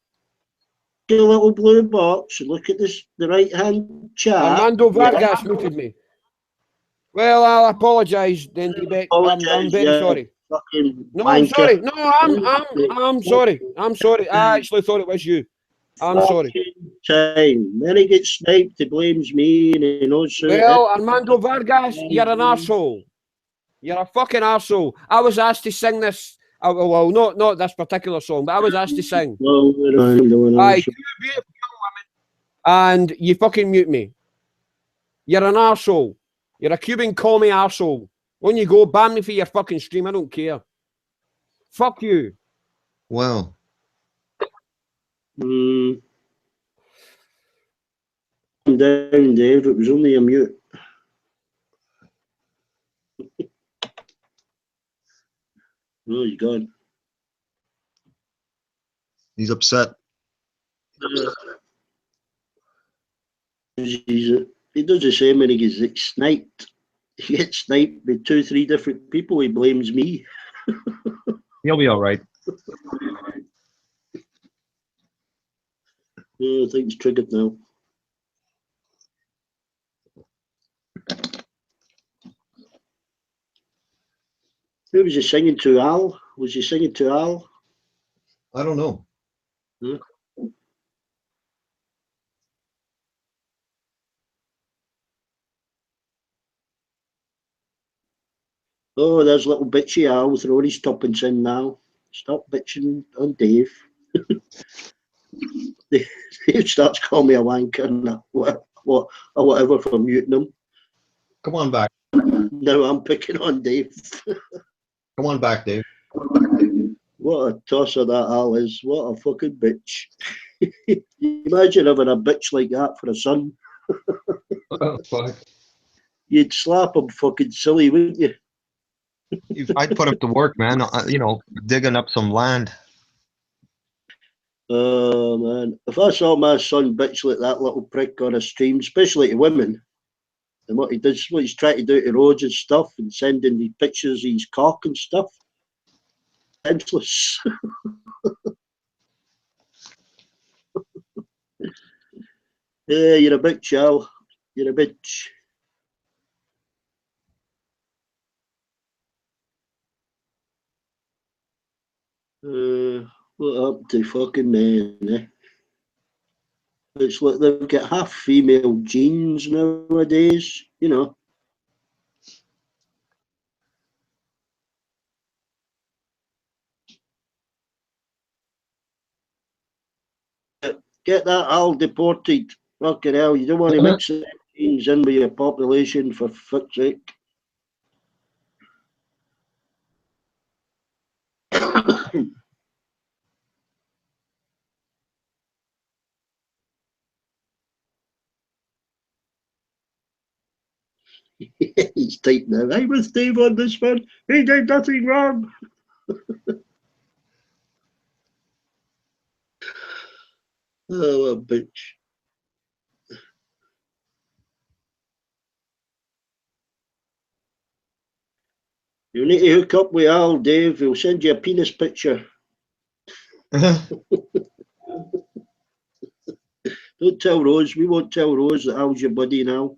Get a little blue box and look at this, the right hand chat. Armando Vargas muted me. Well, I'll apologise then, D-Beck. I'm very sorry. No, I'm sorry. No, I'm sorry. I'm sorry. I actually thought it was you. I'm sorry. Time. Then he gets sniped, he blames me, and he knows who. Well, Armando Vargas, you're an arsehole. You're a fucking arsehole. I was asked to sing this. Well, not this particular song, but I was asked to sing. Aye, two beautiful young women, and you fucking mute me. You're an arsehole. You're a Cuban call me arsehole. When you go, ban me for your fucking stream. I don't care. Fuck you. Wow. Down, Dave. It was only a mute. Oh, he's gone. He's upset. He does the same when he gets sniped. He gets sniped by 2-3 different people. He blames me. He'll be all right. I think he's triggered now. Who was he singing to, Al? Was he singing to Al? I don't know. Huh? Oh, there's little bitchy Al throwing his tuppence in now. Stop bitching on Dave. Dave starts calling me a wanker and or whatever for muting him. Come on back. Now I'm picking on Dave. Come on back, Dave. What a tosser that Al is. What a fucking bitch. Imagine having a bitch like that for a son. Oh, fuck. You'd slap him fucking silly, wouldn't you? I'd put him to work, man. You know, digging up some land. Oh, man. If I saw my son bitch like that little prick on a stream, especially to women, and what he does, what he's trying to do to roads and stuff, and sending the pictures of his cock and stuff, senseless. Yeah, you're a bitch, Al. You're a bitch. What up to fucking men, eh? It's like they've got half female genes nowadays, you know. Get that Al deported. Fucking hell, you don't want to mix the genes in with your population, for fuck's sake. He's tight now. I was Dave on this one. He did nothing wrong. Oh, a bitch. You need to hook up with Al, Dave. He'll send you a penis picture. Don't tell Rose. We won't tell Rose that Al's your buddy now.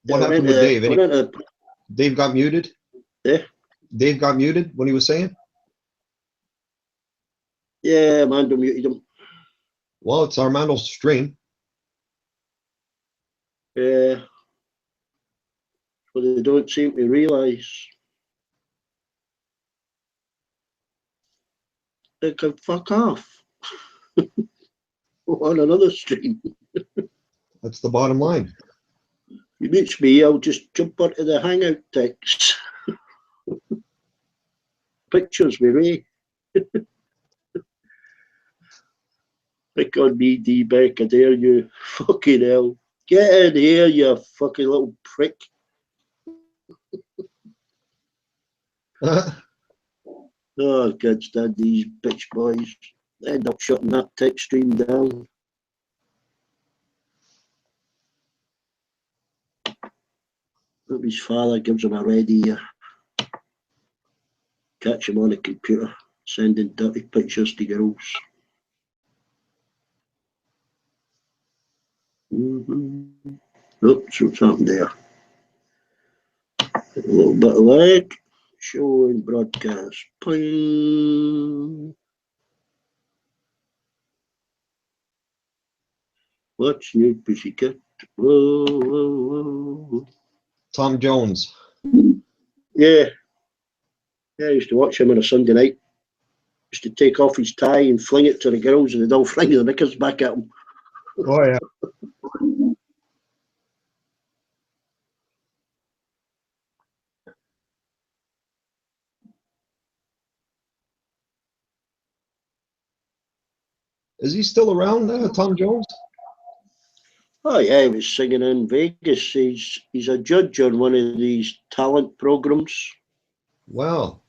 What happened with Dave? Dave got muted? Yeah. Dave got muted when he was saying? Yeah, Amanda muted him. Well, it's Armando's stream. Yeah. But they don't seem to realise. They can fuck off on another stream. That's the bottom line. You mute me, I'll just jump onto the Hangout text. Pictures with Ray. Pick on me, D-Beck, I dare you. Fucking hell. Get in here, you fucking little prick. Oh, I can't stand these bitch boys. They end up shutting that text stream down. Hope his father gives him a red ear. Catch him on the computer. sending dirty pictures to girls. Oops, what's happened there? A little bit of lag. Show and broadcast. Pling. What's new, pussycat? Whoa, whoa, whoa. Tom Jones. Yeah. Yeah, I used to watch him on a Sunday night. Used to take off his tie and fling it to the girls, and they'd all fling their knickers back at him. Oh yeah. Is he still around, Tom Jones? Oh yeah, he was singing in Vegas. He's a judge on one of these talent programs. Wow.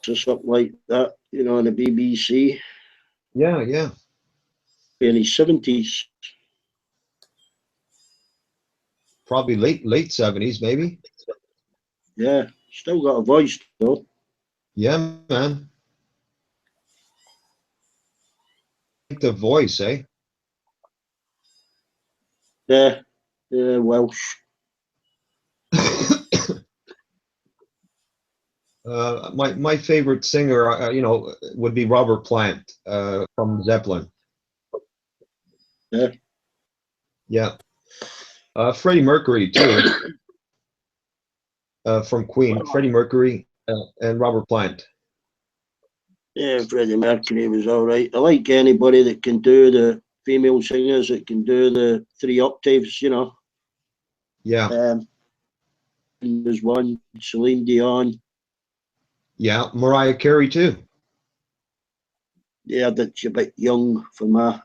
Or something like that, you know, on the BBC. Yeah, yeah. In his 70s. Probably late 70s, maybe. Yeah, still got a voice though. Yeah, man. The voice, eh? Yeah, Welsh. My favorite singer, would be Robert Plant from Zeppelin. Yeah. Yeah. Freddie Mercury too. From Queen, Freddie Mercury and Robert Plant. Yeah, Freddie Mercury was all right. I like anybody that can do the female singers that can do the 3 octaves, you know. Yeah. There's one, Celine Dion. Yeah, Mariah Carey too. Yeah, that's a bit young for my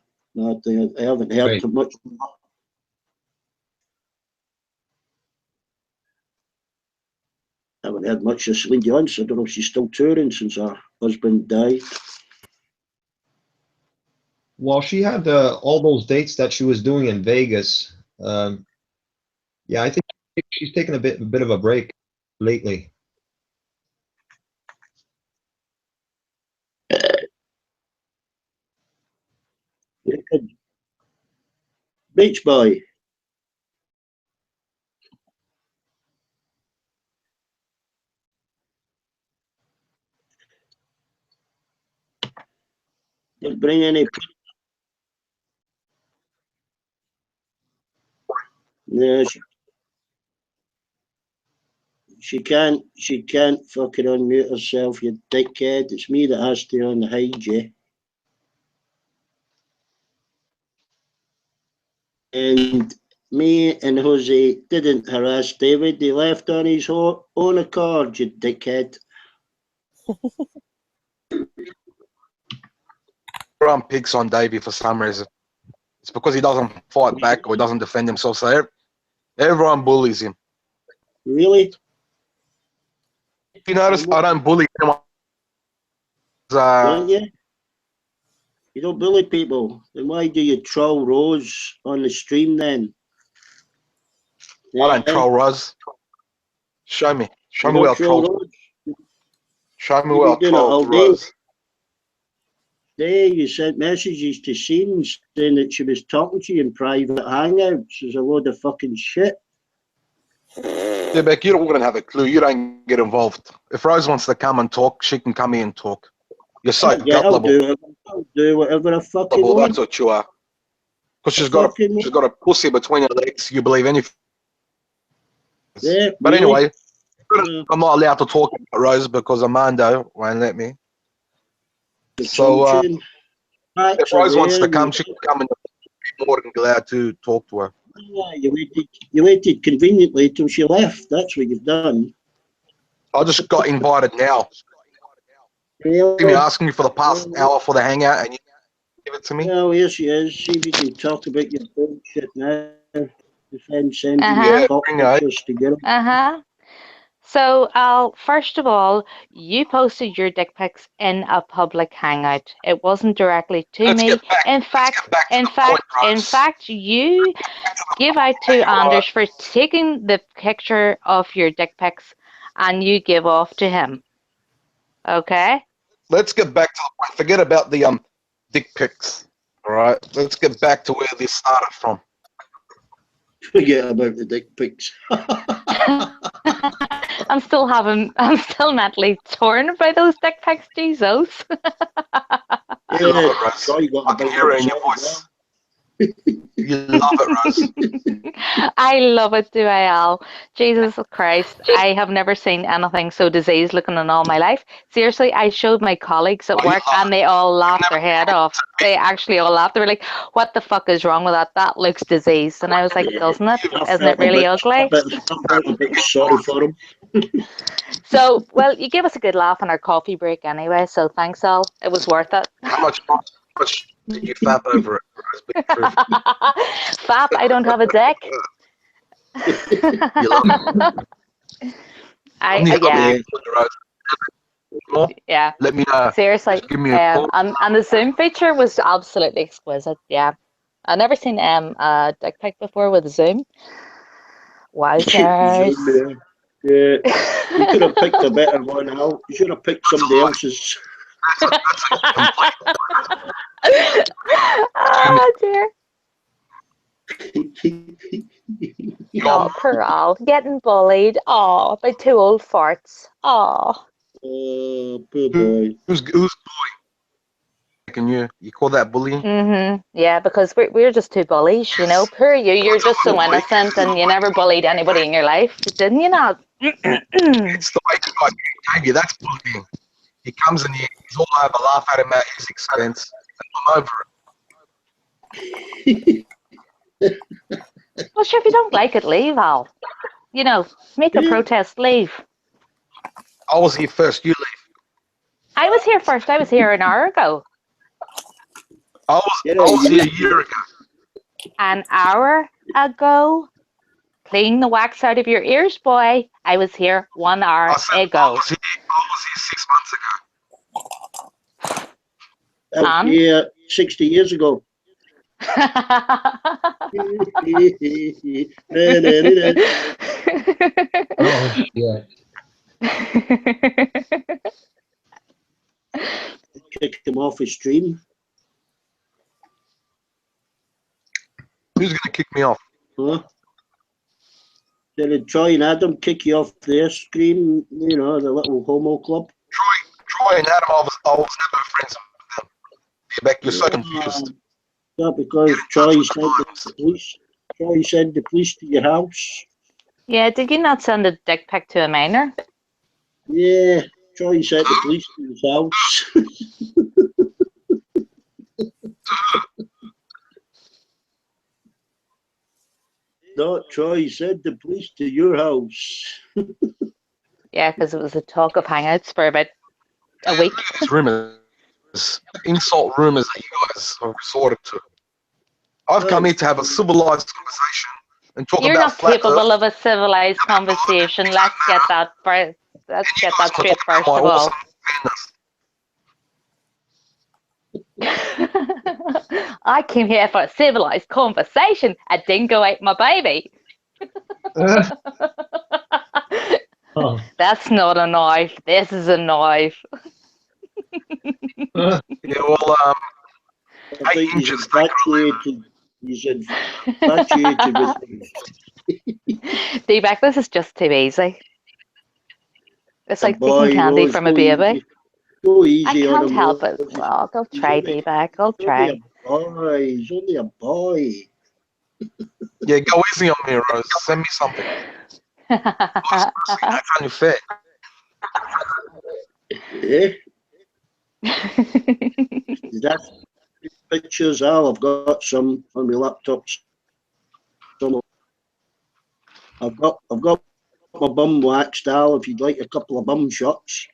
thing. I haven't heard Right. too much. I haven't heard much of Celine Dion, so I don't know if she's still touring since her husband died. Well, she had all those dates that she was doing in Vegas. Yeah, I think she's taken a bit of a break lately. Beach Boy. Didn't bring any. No, she can't fucking unmute herself, you dickhead. It's me that has to unhide you. And me and Jose didn't harass David. He left on his own accord, you dickhead. Everyone picks on Davey for some reason. It's because he doesn't fight back or he doesn't defend himself. So everyone bullies him. Really? If you notice, I don't bully anyone. Don't you? You don't bully people. Then why do you troll Rose on the stream then? I don't troll Rose. Show me. Show me You where I don't troll trolled. Rose? Show me You've where I been doing it all trolled day. Rose. Day you sent messages to Scenes saying that she was talking to you in private hangouts. There's a load of fucking shit. Yeah, Beck, you don't have a clue. You don't get involved. If Rose wants to come and talk, she can come here and talk. You're so Yeah, I'll gullible. do whatever I fucking Well, want. that's what you are. Because she's got a pussy between her legs. You believe anything. Yeah, But really? anyway, I'm not allowed to talk about Rose because Armando won't let me. So if Rose wants to come, she can come and be more than glad to talk to her. Yeah, you waited conveniently till she left. That's what you've done. I just got invited now. Really? See me asking you for the past hour for the hangout and you give it to me? Well, here she is. See if you can talk about your bullshit now. Defend sending Uh-huh. your cock pictures together. So, Al, first of all, you posted your dick pics in a public hangout. It wasn't directly to me. In fact, you give out to Anders for taking the picture of your dick pics, and you give off to him. Okay? let's get back to the point. Forget about the dick pics. All right, let's get back to where this started from. Forget about the dick pics. I'm still mentally torn by those dick pics, Jesus. You love it, Rose. Troy got I can hear it in your voice. You love it, Rose. I love it, do I, Al? Jesus Christ, I have never seen anything so diseased looking in all my life. Seriously, I showed my colleagues at work and they all laughed their head off. They actually all laughed. They were like, what the fuck is wrong with that? That looks diseased. And I was like, doesn't it? Isn't it really ugly? I felt a bit sorry for him. So, well, you gave us a good laugh on our coffee break anyway, so thanks, Al. It was worth it. How much did you fap over it, Rose? Fap, I don't have a dick. You love it. Yeah. Let me know. Seriously. Just give me a call. And the Zoom feature was absolutely exquisite. Yeah. I've never seen a dick pic before with Zoom. Wowzers. Zoom, yeah. You could have picked a better one out. You should have picked somebody else's. Oh dear. Oh, poor Al. Getting bullied. Oh, by two old farts. Oh. Poor boy. Who's boy? Can you call that bullying? Mm-hmm. Yeah, because we're just two bullies, you know. Poor you. You're just so innocent, and you never bullied anybody in your life, didn't you? Not. It's the way God gave you. That's bullying. He comes and he's all over, laugh at him at his expense, and I'm over it. Well, sure, if you don't like it, leave, Al. You know, make a protest, leave. I was here first, you leave. I was here first. I was here an hour ago. I was here a year ago. An hour ago? Clean the wax out of your ears, boy. I was here 1 hour ago. I was here 6 months ago. Yeah, 60 years ago. Oh, yeah. Kick him off his stream. Who's going to kick me off? Huh? Did Troy and Adam kick you off their stream? You know, the little homo club. Troy and Adam, I was never friends with them. Back, you're so confused. Yeah, because Troy sent the police. Troy sent the police to your house. Yeah, did you not send a dick pic to a minor? Yeah, Troy sent the police to his house. No, Troy sent the police to your house. Yeah, because it was the talk of hangouts for about a week. It's rumors, insult rumors that you guys have resorted to. I've come here to have a civilized conversation and talk You're about not capable of a civilized conversation. Let's get that first. Let's get that straight first of all. I came here for a civilized conversation. A dingo ate my baby. Oh. That's not a knife. This is a knife. Yeah, well, I think he's infatuated. He's infatuated with things. D-back, this is just too easy. It's like taking candy from a baby. Go easy I can't on him, help Rose. it. Well, I'll try, D-back. I'll try. He's only a boy. Yeah, go easy on me, Rose. Send me something. That's only fair. Yeah. That's pictures, Al. I've got some on my laptop. I've got my bum waxed, Al. If you'd like a couple of bum shots.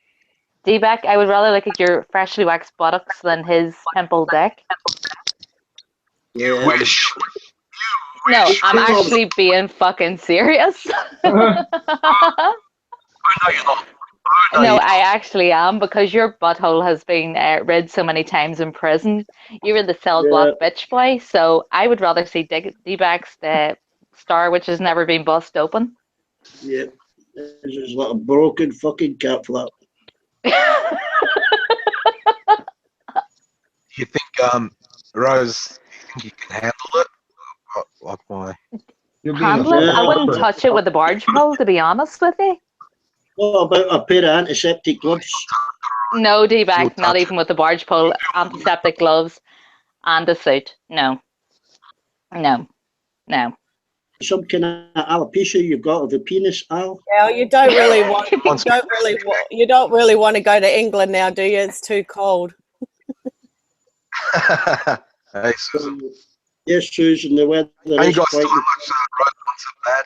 D-back, I would rather look at your freshly waxed buttocks than his pimple dick. Yeah. Wish. No, I'm actually being fucking serious. I know you're not. No, I actually am, because your butthole has been read so many times in prison. You were the cell block bitch boy, so I would rather see D-back's star, which has never been bust open. Yeah. This is like a broken fucking cat flap. You think, Rose, you think you can handle it? Like my... You're being a Handle it? I fucking wouldn't pervert. touch it with a barge pole, to be honest with you. What about a pair of antiseptic gloves? No, You'll D-back, not touch even with the barge pole, antiseptic gloves, and a suit. No. No. No. Some kind of alopecia you've got of the penis, Al? Well, you don't really want. it. You don't really want to go to England now, do you? It's too cold. Hey, Susan. Yes, Susan, the weather Ain't is got quite... so much Rose wants it bad.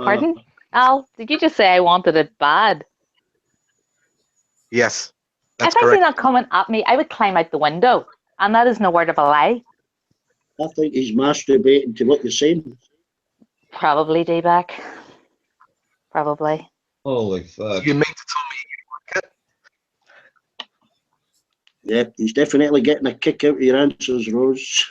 Pardon? Al, did you just say I wanted it bad? Yes, that's If I see correct. that coming at me, I would climb out the window. And that is no word of a lie. I think he's masturbating to what you're saying. Probably, D-back. Probably. Holy fuck. You mean to tell me you like it? Yeah, he's definitely getting a kick out of your answers, Rose.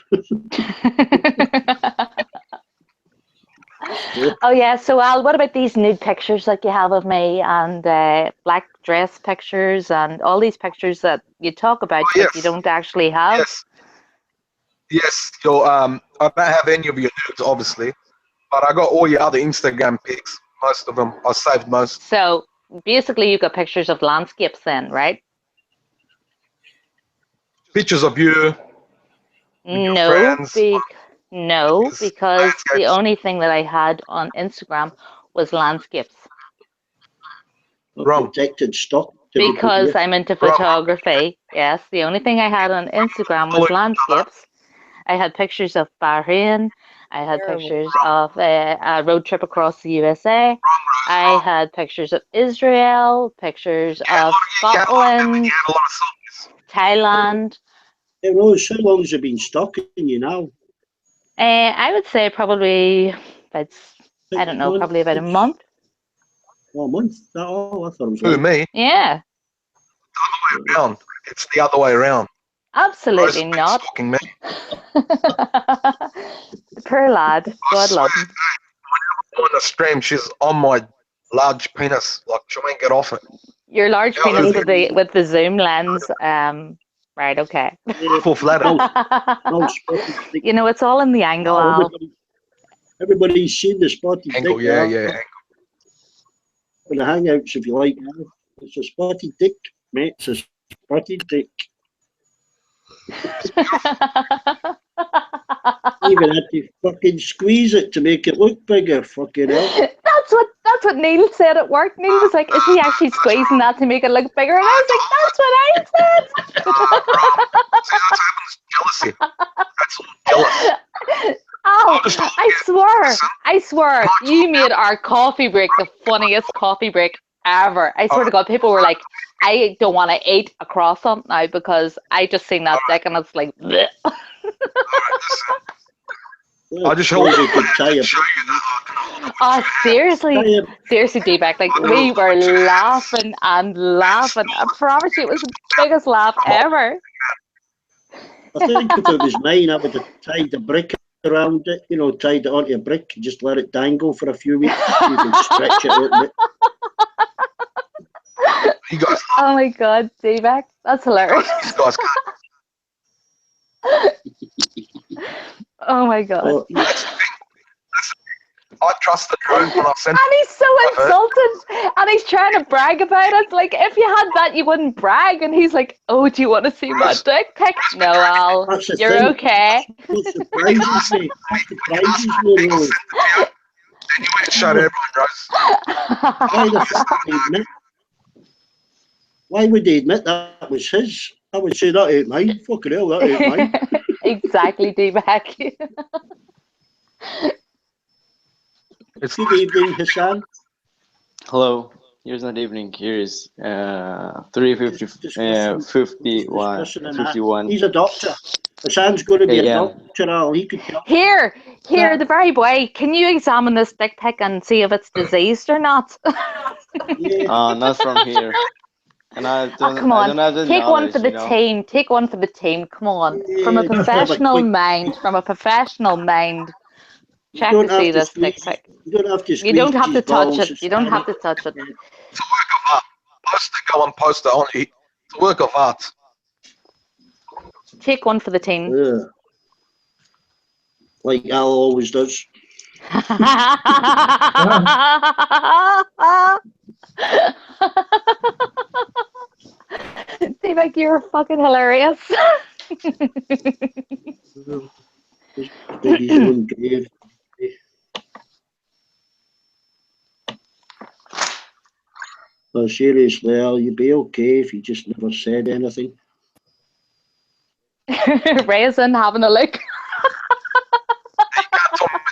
Oh yeah, so Al, what about these nude pictures that you have of me and black dress pictures and all these pictures that you talk about but you yes. don't actually have? Yes. Yes, I don't have any of your nudes, obviously, but I got all your other Instagram pics. Most of them, I saved most. So basically, you got pictures of landscapes then, right? Pictures of you. No, friends, no, because the landscapes. only thing that I had on Instagram was landscapes. Wrong. Protected stock. to be Because clear. I'm into Wrong. photography. Yes, the only thing I had on Instagram was landscapes. I had pictures of Bahrain. I had pictures of a road trip across the USA. I had pictures of Israel, pictures of Scotland, You had a lot of selfies. Thailand. Hey, Rose, how long has it been stalking you now? I would say probably about, I don't know, probably about a month. Oh, a month? Is that all? I thought it was Who, like... me? Yeah, The other way around. It's the other way around. absolutely Rose has been not. stalking me. Poor lad. God love him. On the stream, she's on my large penis. Like, she won't get off it. Your large Yeah, penis okay. with the zoom lens. Right, okay. Full flatter. No spotted dick. You know, it's all in the angle, Al. Everybody's seen the spotted Angle, dick. yeah, Al. yeah. For the hangouts, if you like. Al. It's a spotted dick, mate. It's a spotted dick. Even had to fucking squeeze it to make it look bigger. Fucking hell. That's what Neil said at work. Neil was like, "Is he actually squeezing that to make it look bigger?" And I was like, "That's what I said." See, that's happens. Jealousy. That's jealous. Oh, I swear, you made our coffee break the funniest coffee break ever. I swear to God, people were like, I don't want to eat a croissant now because I just seen that dick and it's like, bleh. I just hope you could tell you. Oh, seriously, D-back, like we were laughing and laughing. I promise you, it was the biggest laugh ever. I think if it was mine, I would have tied a brick around it, you know, tied it onto a brick, just let it dangle for a few weeks. You can stretch it a little bit. You guys, Oh my God, D-back, that's hilarious. you guys can't. Oh my God. Oh, I trusted Rose when I sent And he's so insulted, and he's trying to brag about it. Like, if you had that, you wouldn't brag. And he's like, "Oh, do you want to see my dick pic?" No, Al, that's the you're thing. okay. What surprises me? What surprises me, Rose? and you went shut everyone, Rose. Why the fuck would he admit? Why would he admit that was his? I would say that ain't mine. Fucking hell, that ain't mine. Exactly, D-back. Good evening, Hassan. Hello. Here's not evening. Here is 51. He's a doctor. Hassan's going to be a Yeah. doctor. Al. He could tell. Here, the very boy. Can you examine this dick pic and see if it's diseased or not? Yeah. Not from here. And I don't, Come I on, don't have the take one for the knowledge, team. Take one for the team. Come on, from a Yeah, professional quick- mind. From a professional mind. You Check don't to have see to this dick squeeze. pic. You don't have to You squeeze don't have to his touch balls. it. You don't have to touch it. It's a work of art. Post it, go and post it on It's a work of art. Take one for the team. Yeah. Like Al always does. T-Mac, you're fucking hilarious. Dig his own grave. But seriously, Al, you'd be okay if you just never said anything. Raisin having a look.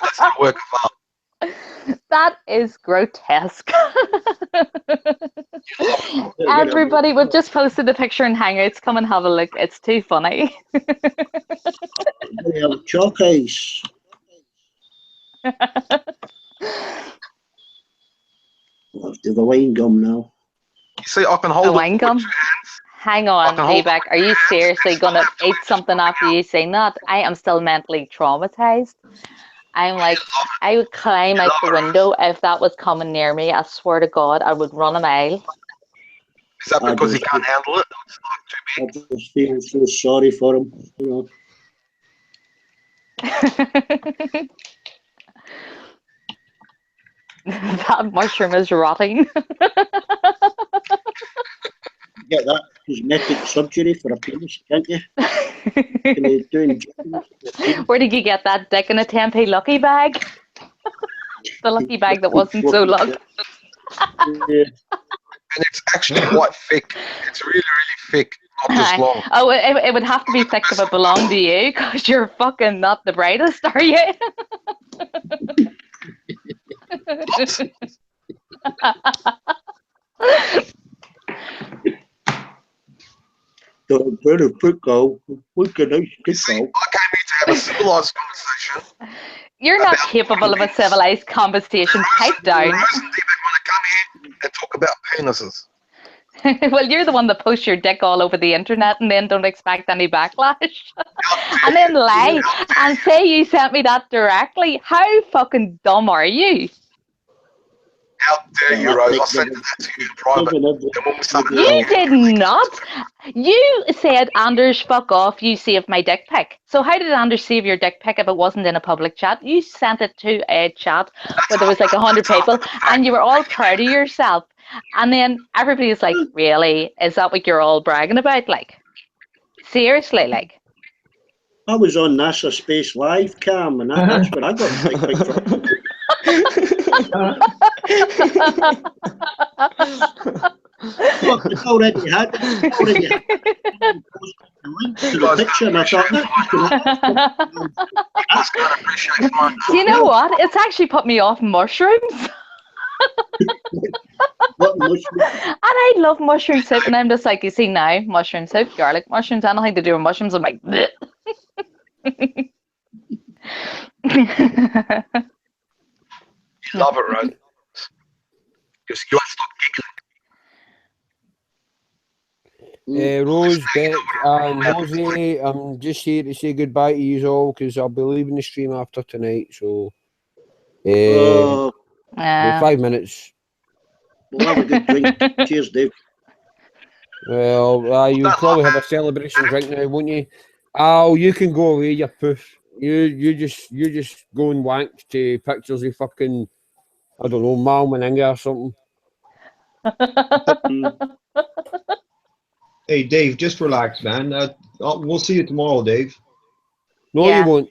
That's not a work of art. That is grotesque. Everybody, we've just posted a picture in Hangouts. Come and have a look. It's too funny. They have chalk ice. I'll do the wine gum now. You see, I can hold A it wine with gum? 2 hands. Hang on, can hold T-Back. Are you seriously going to eat something after you sing that? I am still mentally traumatized. I'm like, I would climb out the window if that was coming near me. I swear to God, I would run a mile. Is that because he can't handle it? It's I just feel so sorry for him, you know. That mushroom is rotting. Get that cosmetic surgery for a penis, can't you? Can you do injections? Where did you get that dick in a 10p lucky bag? The lucky bag that wasn't so lucky. Yeah. And it's actually quite thick. It's really, really thick, not just long. Oh, it would have to be thick if it belonged to you, because you're fucking not the brightest, are you? Don't better put go. Look at nice kick I came here to have a civilized conversation. You're not capable of a civilized conversation. Pipe down. Rose and T-Mac want to come here and talk about penises. Well, you're the one that posts your dick all over the internet and then don't expect any backlash. And then lie and say you sent me that directly. How fucking dumb are you? How dare you, Rose? I sent that to you in private. You did not. You said, Anders, fuck off. You saved my dick pic. So how did Anders save your dick pic if it wasn't in a public chat? You sent it to a chat where there was like 100 people and you were all proud of yourself. And then everybody's like, really? Is that what you're all bragging about? Like, seriously, like. I was on NASA Space Live cam, and that's where I got the dick pic from. Look, it's already had the link to the picture, and I thought Do you know what? It's actually put me off mushrooms. What mushroom? And I love mushroom soup, and I'm just like, you see now, mushroom soup, garlic mushrooms, anything to do with mushrooms, I'm like, bleh. You love it, right? Because you won't stop giggling. Rose, Beck, and Rosie, I'm just here to say goodbye to you all because I'll be leaving the stream after tonight. So, in 5 minutes. We'll have a good drink. Cheers, Dave. Well, you'll probably have a celebration drink now, won't you? Oh, you can go away, you poof. You just go and wank to pictures of fucking, I don't know, Mal Meninga or something. Hey, Dave, just relax, man. We'll see you tomorrow, Dave. No, you won't.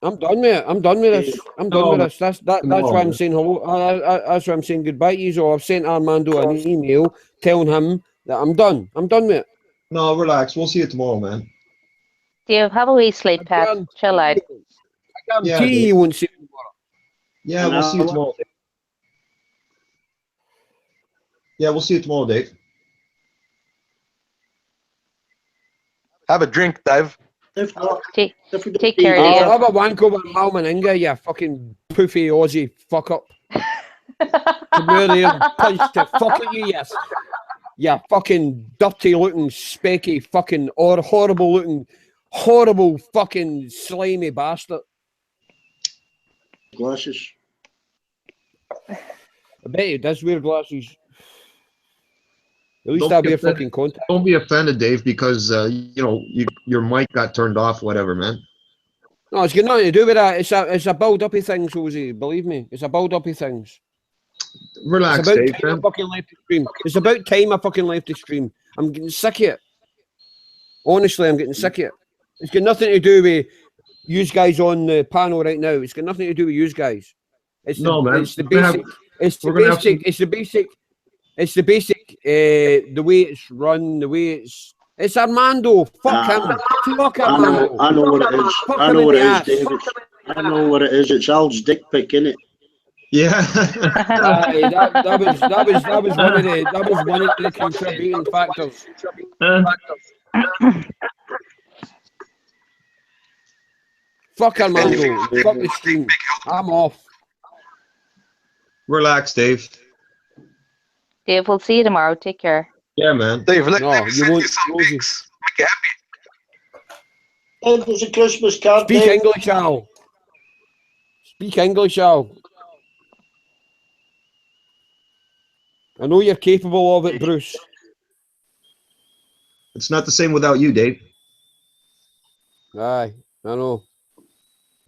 I'm done with it. I'm done with this. I'm done with this. That's why I'm saying hello. That's why I'm saying goodbye to you. So I've sent Armando an email telling him that I'm done. I'm done with it. No, relax. We'll see you tomorrow, man. Dave, have a wee sleep, Pep. Chill out. I guarantee you won't see me tomorrow. Yeah, we'll see you tomorrow, Dave. Yeah, we'll see you tomorrow, Dave. Have a drink, Dave. Take care, Dave. I'll have a wank over Mal Meninga, you fucking poofy Aussie fuck up. Come here and punch the fuck at you, yes. You fucking dirty looking, specky, fucking horrible looking, horrible fucking slimy bastard. Glasses. I bet he does wear glasses. At least Don't that'll be be a offended. fucking contact. Don't be offended, Dave, because your mic got turned off. Whatever, man. No, it's got nothing to do with that. It's a build-uppy thing, Susie. Believe me, it's a build-uppy things. Relax, It's about Dave. time I fucking left the stream. It's about time I fucking left the stream. I'm getting sick of it. Honestly, I'm getting sick of it. It's got nothing to do with you guys on the panel right now. It's got nothing to do with you guys. It's the, No, man. it's the basic. It's the we're gonna have basic. some- It's the basic. It's the basic. The way it's run. The way it's. It's Armando. Fuck him. Fuck Armando. I know what it is. Fuck I him know in what the it is, ass. David. I know what it is. It's Al's dick pic, innit? Yeah. Aye, that was one of the contributing factors. Fuck Armando. Fuck the stream. I'm off. Relax, Dave. Dave, we'll see you tomorrow. Take care. Yeah, man. Dave, let No, me you send won't. you some Rosie. pics. Make you happy. Oh, there's a Christmas card. Speak Dave. English, Al. Speak English, Al. I know you're capable of it, Bruce. It's not the same without you, Dave. Aye, I know.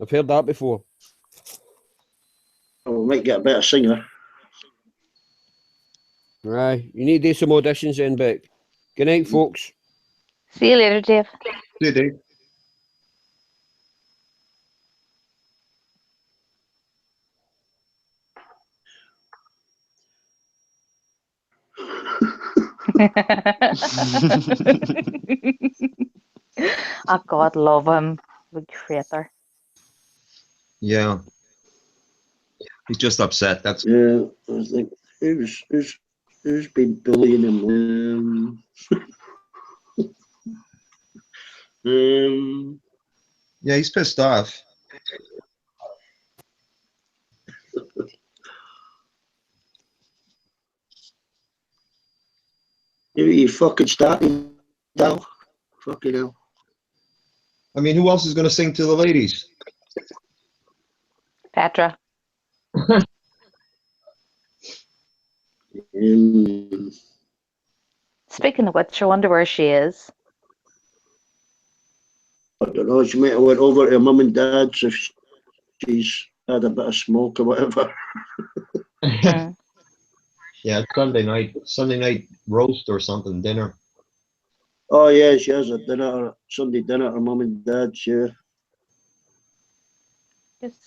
I've heard that before. Oh, we might get a better singer. Aye, you need to do some auditions then, Beck. Good night, folks. See you later, Dave. See you, Dave. Oh, God, love him. The traitor. Yeah. He's just upset. That's Yeah, I think who's been bullying him? yeah, he's pissed off. You fucking started now. Fucking hell. I mean, who else is going to sing to the ladies? Petra. Speaking of which, I wonder where she is. I don't know. She might have went over to her mum and dad's if she's had a bit of smoke or whatever. Yeah, it's Sunday night roast or something, dinner. Oh yeah, she has a dinner, Sunday dinner at her mum and dad's. Yeah.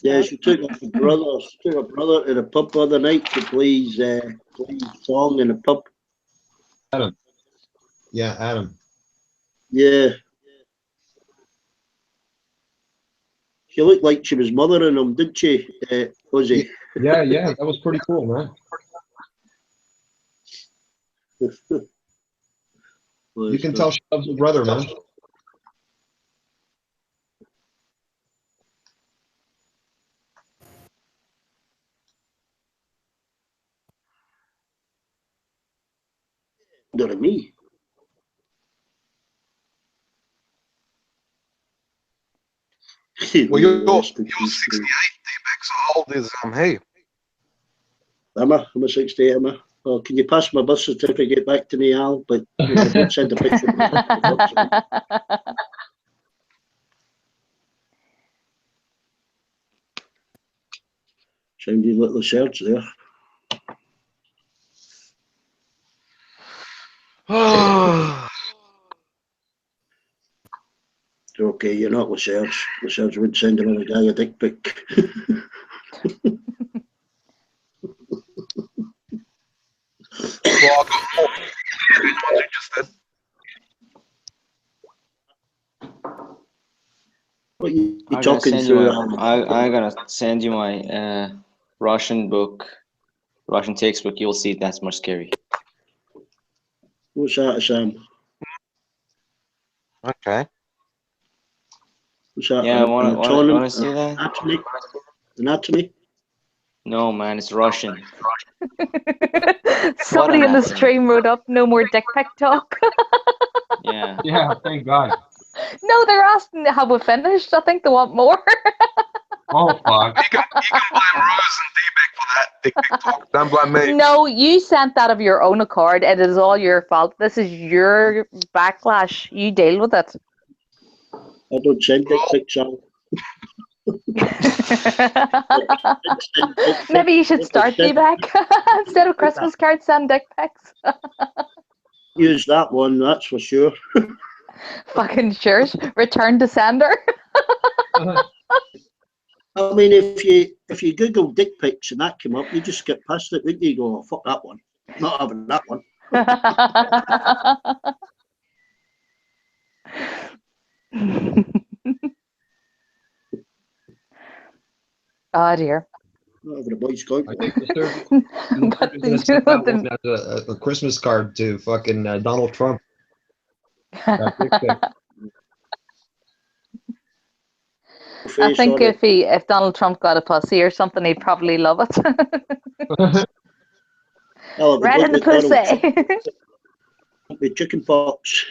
Yeah, she took her brother. She took her brother to the pub the other night to play his song in the pub. Adam. Yeah, Adam. Yeah. She looked like she was mothering him, didn't she, Ozzy? Yeah, that was pretty cool, man. You can tell she loves her brother, man. Older than me. Well, you're 68, D-Beck, so how old is he? I'm 68, am I? Oh, can you pass my birth certificate back to me, Al? But don't send a picture. Sounded little search there. Okay, you're not with Serge. The Serge would send another guy a dick pic. What you talking through? I'm gonna send you my Russian book, Russian textbook. You'll see that's more scary. What's that, Sam? Okay. What's that? Yeah, wanna see that? Anatomy? Anatomy? No, man, it's Russian. Somebody in the stream wrote up, no more dick pic talk. Yeah. Yeah, thank God. No, they're asking have we finished. I think they want more. Oh fuck. You can blame Rose and D-Bag for that dick pic talk. Don't blame me. No, you sent that of your own accord. It is all your fault. This is your backlash. You deal with it. I don't send dick pics out. Maybe you should start D-Bag. Instead of Christmas cards, send dick pics. Use that one, that's for sure. Fucking sure. Return to sender. I mean, if you Google dick pics and that came up, you just get past it, wouldn't you? You go, oh, fuck that one. Not having that one. Oh dear. Not having a Boy Scout. I think the Serbian gonna send that one as a Christmas card to fucking Donald Trump. That dick pic. I think if Donald Trump got a pussy or something, he'd probably love it. Oh, right in the pussy. With chicken pox.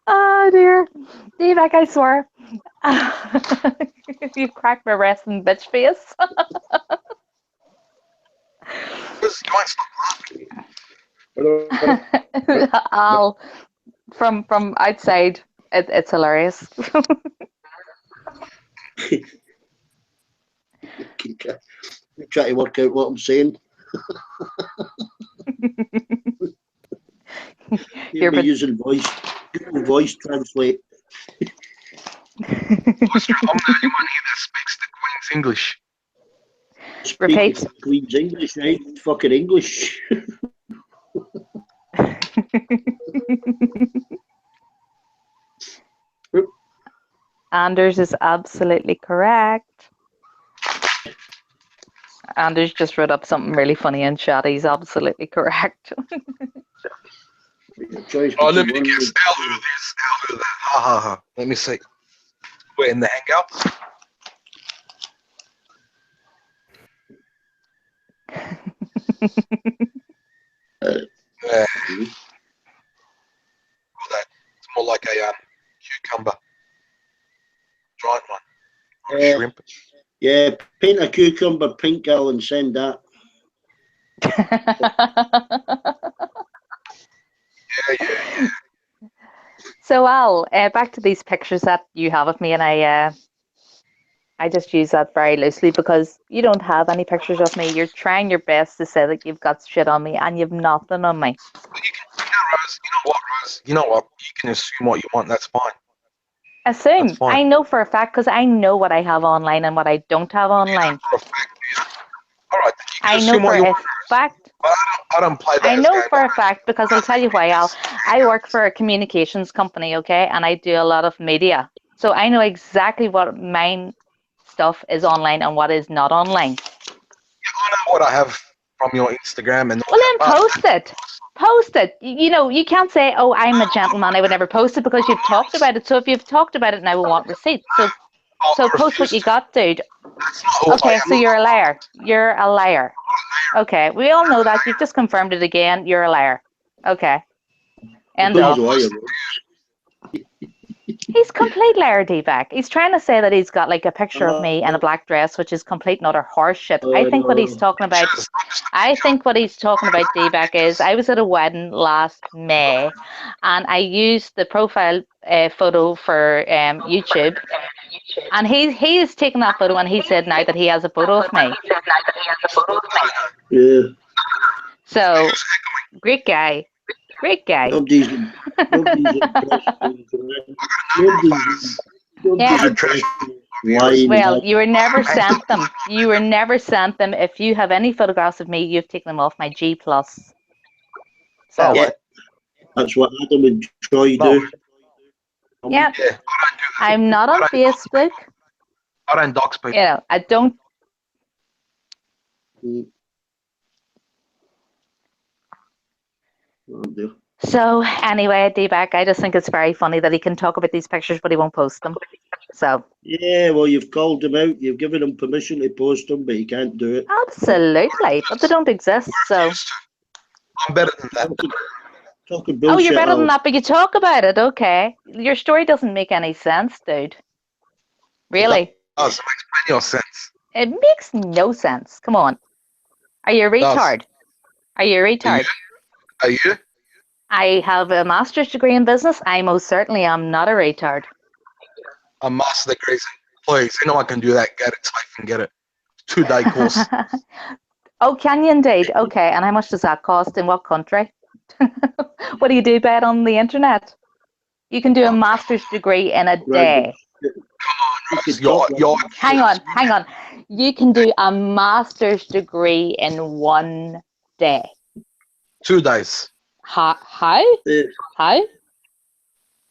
Oh dear. D-Bag, I swear. You cracked my resting bitch face. Al, from outside, it's hilarious. Try to work out what I'm saying. You'll be using voice translate. I'm the only one here that speaks the Queen's English. Repeat. Speak the Queen's English, right? Fucking English. Anders is absolutely correct. Anders just wrote up something really funny in chat. He's absolutely correct. Oh, let me guess. Al who this, Al who that. Ha ha ha. Let me see. We're in the hangout. Yeah. Call that. It's more like a cucumber. Giant one. Or a shrimp. Yeah, paint a cucumber pink, Al, and send that. Yeah. So Al, back to these pictures that you have of me, and I just use that very loosely because you don't have any pictures of me. You're trying your best to say that you've got shit on me, and you've nothing on me. Rose, Rose? You know what? You can assume what you want. That's fine. Assume. That's fine. I know for a fact because I know what I have online and what I don't have online. For a fact, yeah. All right. You can I know assume for what you a want. fact. But I don't play that. I know for a fact because I'll tell you why, Al. I work for a communications company, okay, and I do a lot of media. So I know exactly what mine stuff is online and what is not online. I know what I have from your Instagram and all well, that. then post it. Post it. You know, you can't say, "Oh, I'm a gentleman. I would never post it," because you've talked about it. So if you've talked about it, now we want receipts. So post what you got, dude. Okay, so you're a liar. You're a liar. Okay, we all know that. You've just confirmed it again. You're a liar. Okay. End of. He's complete liar, D-Bag. He's trying to say that he's got like a picture of me in a black dress, which is complete and utter horse shit. I think what he's talking about, D-Bag, is I was at a wedding last May, and I used the profile photo for YouTube, and he is taking that photo, and he said now that he has a photo of me. Yeah. So, great guy. Great guy. Well, you were never sent them. You were never sent them. If you have any photographs of me, you've taken them off my G+. So yeah, that's what Adam and Troy do. Yeah. I'm not on Facebook. I don't dox people. You know, I don't. So anyway, D-Bag, I just think it's very funny that he can talk about these pictures, but he won't post them. So yeah, well, you've called him out, you've given him permission to post them, but he can't do it. Absolutely, but they don't exist. So I'm better than that. Talking Oh, bullshit. you're better than Al. that, but you talk about it. Okay. Your story doesn't make any sense, dude. Really? It makes plenty of sense. It makes no sense. Come on. Are you a It does. retard? Are you a retard? Are you? I have a master's degree in business. I most certainly am not a retard. A master degree. Please, anyone can do that. Get it. Type and get it. 2-day course. Oh, can you indeed? Okay. And how much does that cost? In what country? What do you do about on the internet? You can do a master's degree in a day. Hang on. You can do a master's degree in 1 day. 2 days. How? How?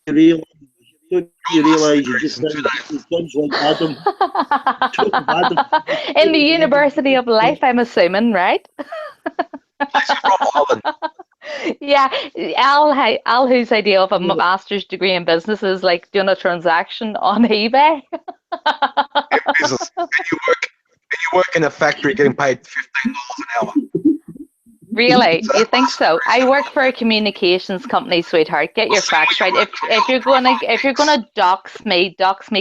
You realise you just sounds like Adam. In the University of Life, I'm assuming, right? Yeah, Al, whose idea of a master's degree in business is like doing a transaction on eBay. Business. And you work in a factory getting paid $15 an hour. Really? You think so? I work for a communications company, sweetheart. Get your facts right. If you're gonna dox me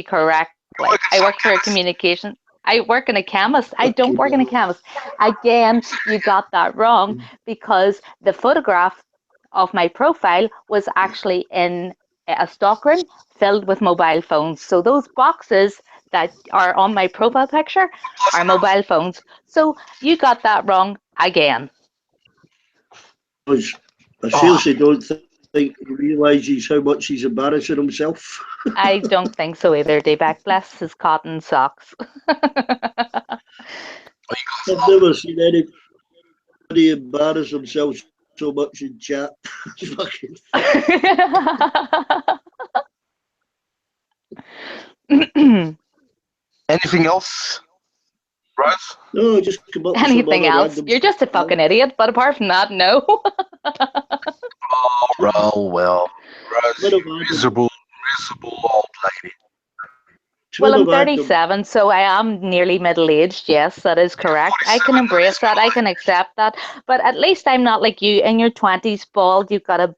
correctly. I work for a communication. I work in a chemist. I don't work in a chemist. Again, you got that wrong because the photograph of my profile was actually in a stockroom filled with mobile phones. So those boxes that are on my profile picture are mobile phones. So you got that wrong again. I seriously don't think he realises how much he's embarrassing himself. I don't think so either, D-Back. Bless his cotton socks. I've never seen anybody embarrass themselves so much in chat. Fucking Anything else, Rose? No, just come up with Anything some other else? random You're just a fucking idiot, but apart from that, no. Oh, well. Rose, you miserable old lady. Well, I'm 37, so I am nearly middle-aged. Yes, that is correct. I can embrace that. I can accept that. But at least I'm not like you in your 20s, bald. You've got a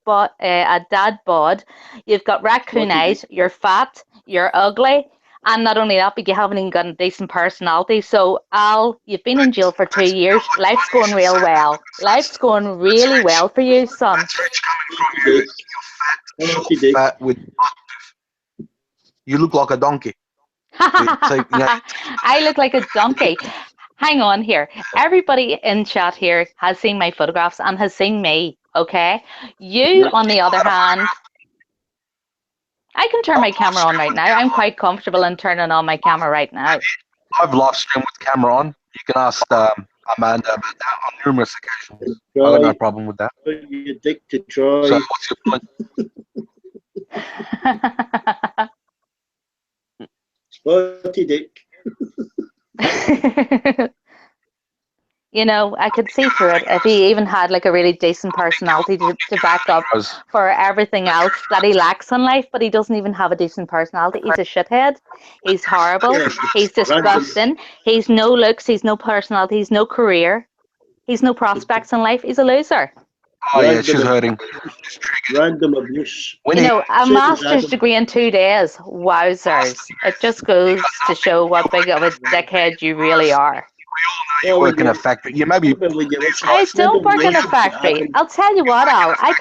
dad bod. You've got raccoon eyes. You're fat. You're ugly. And not only that, but you haven't even got a decent personality. So, Al, you've been in jail for 2 years. Life's going real well. Life's going really well for you, son. That's rich coming from you. You're fat with... You look like a donkey. I look like a donkey. Hang on here. Everybody in chat here has seen my photographs and has seen me, okay? You, on the other hand... I can turn my camera on right now. I'm quite comfortable in turning on my camera right now. I've live streamed with camera on. You can ask Amanda about that on numerous occasions. I got no problem with that. You're dick to try. So what's your point? Spotty dick. You know, I could see through it if he even had like a really decent personality to back up for everything else that he lacks in life, but he doesn't even have a decent personality. He's a shithead. He's horrible. He's disgusting. He's no looks. He's no personality. He's no career. He's no prospects in life. He's a loser. Oh, yeah, she's hurting. Random abuse. You know, a master's degree in 2 days. Wowzers. It just goes to show what big of a dickhead you really are. You work in a factory. You maybe. I don't work in a factory. I'll tell you what, Al. I'll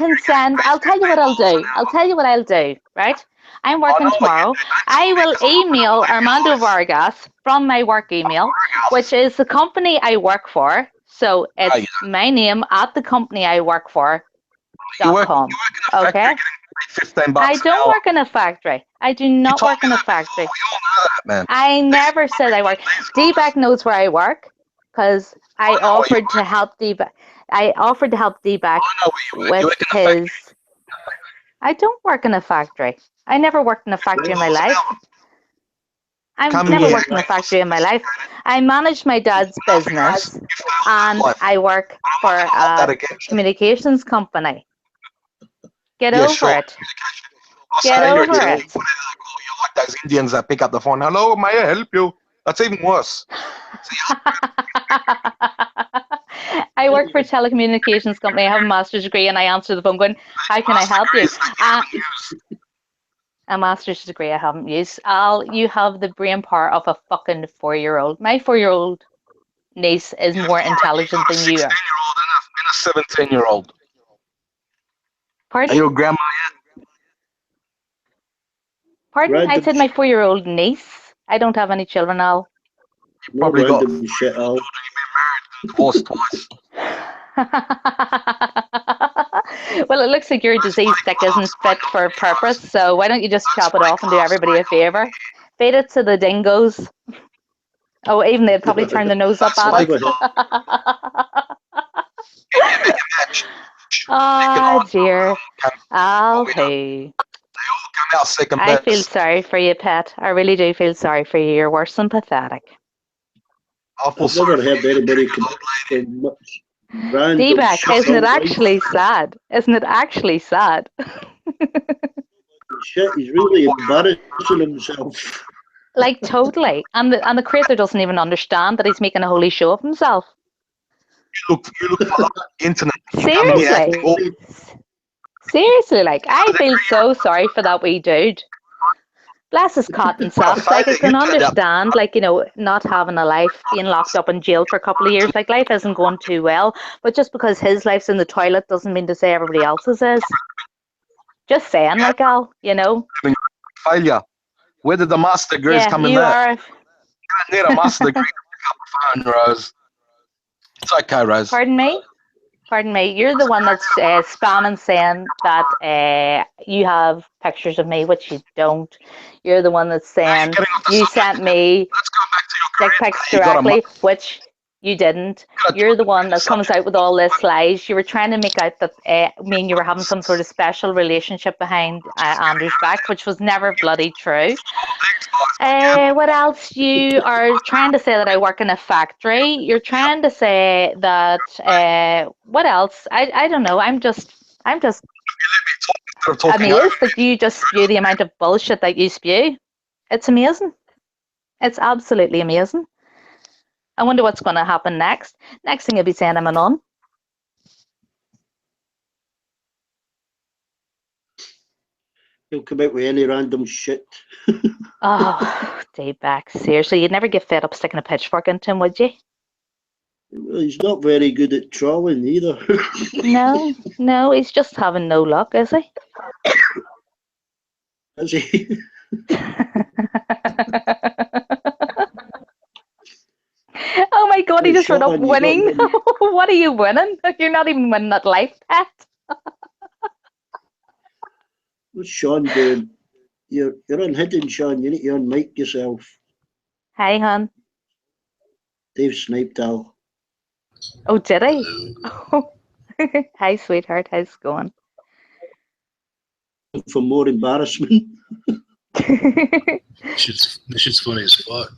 tell you what I'll do. I'll tell you what I'll do, right? I'm working tomorrow. I will email Armando Vargas from my work email, which is the company I work for. So it's my name at the company I work for.com. Okay? I don't work in a factory. I do not work in a factory. I never said I work. D-Back knows where I work because I offered to help D-Back. I offered to help D-Back with his. I don't work in a factory. I never worked in a factory in my life. I've never worked in a factory in my life. I manage my dad's business and I work for a communications company. Get over it. Get over it. You're like those Indians that pick up the phone. Hello, may I help you? That's even worse. I work for a telecommunications company. I have a master's degree, and I answer the phone going, "How can I help you?" A master's degree I haven't used. Al, you have the brain power of a fucking 4-year-old. My 4-year-old niece is more intelligent than you are. 16-year-old and a 17-year-old. Pardon? Are you a grandma yet? Pardon? I said my 4-year-old niece. I don't have any children, Al. You probably got shit, Al. You've been married, divorced twice. Well, it looks like your disease stick isn't fit for purpose, so why don't you just chop it off and do everybody a favour? Feed it to the dingoes. Oh, even they'd probably turn their nose up at it. Oh, dear. Al, who? I feel sorry for you, pet. I really do feel sorry for you. You're worse than pathetic. I've never heard anybody come up so much random D-back, shit. isn't it actually sad? Isn't it actually sad? Shit, he's really embarrassing himself. Like, totally. And the creator doesn't even understand that he's making a holy show of himself. You look for the internet. Seriously. Seriously, like, I feel so sorry for that wee dude. Bless his cotton socks. Like, I can understand, like, you know, not having a life, being locked up in jail for a couple of years. Like, life isn't going too well. But just because his life's in the toilet doesn't mean to say everybody else's is. Just saying, like, Al, you know. Failure. Where did the master degrees come in there? You don't need a master degree to pick up the phone, Rose. It's okay, Rose. Pardon me? Pardon me. You're the one that's spamming saying that you have pictures of me, which you don't. You're the one that's saying you sent me dick pics directly, which you didn't. You're the one that comes out with all this lies. You were trying to make out that me and you were having some sort of special relationship behind Andrew's back, which was never bloody true. What else? You are trying to say that I work in a factory. You're trying to say that what else? I don't know. I'm just amazed that you just spew the amount of bullshit that you spew. It's amazing. It's absolutely amazing. I wonder what's going to happen next. Next thing you'll be saying I'm a nun. He'll come out with any random shit. Oh, Dayback. Seriously, you'd never get fed up sticking a pitchfork into him, would you? Well, he's not very good at trawling either. No, he's just having no luck, is he? Is he? Oh my God, he just ran up winning. What are you winning? You're not even winning at life, pet. What's Sean doing? You're unhidden, Sean. You need to unmic yourself. Hi, hon. Dave sniped Al. Oh, did I? Oh. Hi, sweetheart. How's it going? For more embarrassment. This shit's funny as fuck.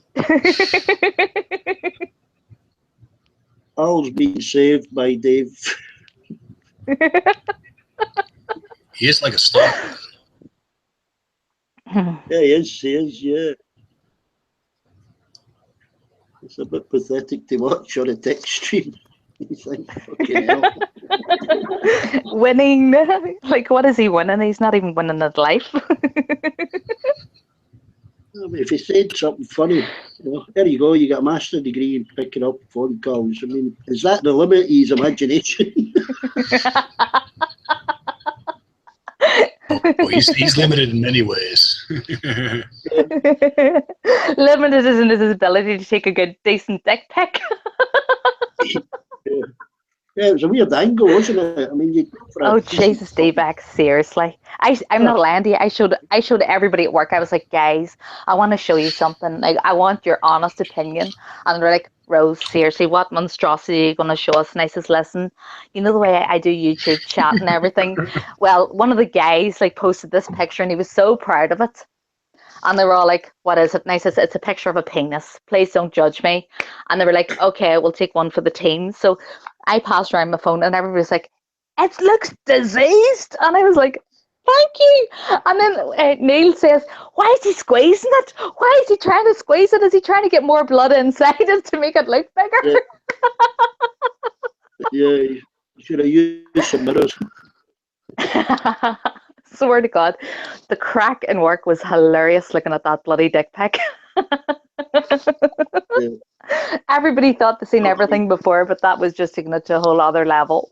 Al's being saved by Dave. He is like a stalker. Yeah, he is, yeah. It's a bit pathetic to watch on a text stream. He's like, fucking hell. Winning? Like, what is he winning? He's not even winning at life. I mean, if he said something funny, there you go, you got a master's degree in picking up phone calls. I mean, is that the limit of his imagination? Well, he's limited in many ways. Limited in his ability to take a good, decent dick pic. Yeah, it was a weird angle, wasn't it? I mean, oh Jesus, Dayback, seriously. I'm not lying to you. I showed everybody at work. I was like, guys, I want to show you something. Like, I want your honest opinion. And they're like, Rose, seriously, what monstrosity are you going to show us? And I says, listen, you know the way I do YouTube chat and everything? Well, one of the guys like posted this picture and he was so proud of it. And they were all like, what is it? And I says, it's a picture of a penis. Please don't judge me. And they were like, okay, we'll take one for the team. So I passed around my phone and everybody was like, it looks diseased. And I was like, thank you. And then Neil says, why is he squeezing it? Why is he trying to squeeze it? Is he trying to get more blood inside it to make it look bigger? Yeah, you should have used some mirrors. Swear to God, the crack in work was hilarious looking at that bloody dick pic. Yeah. Everybody thought they'd seen everything before, but that was just taking it to a whole other level.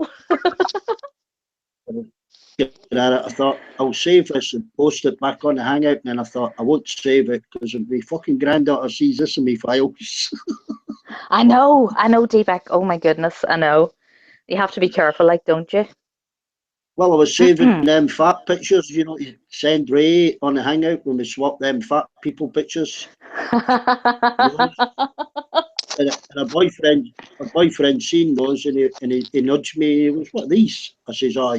I thought I'll save this and post it back on the Hangout, and then I thought I won't save it because if my fucking granddaughter sees this in my files. I know, D-Beck. Oh my goodness, I know. You have to be careful, like, don't you? Well, I was saving them fat pictures, you know, to send Ray on the Hangout when we swap them fat people pictures. And a boyfriend seen those, and he nudged me. He was, "What are these?" I says, "Oh,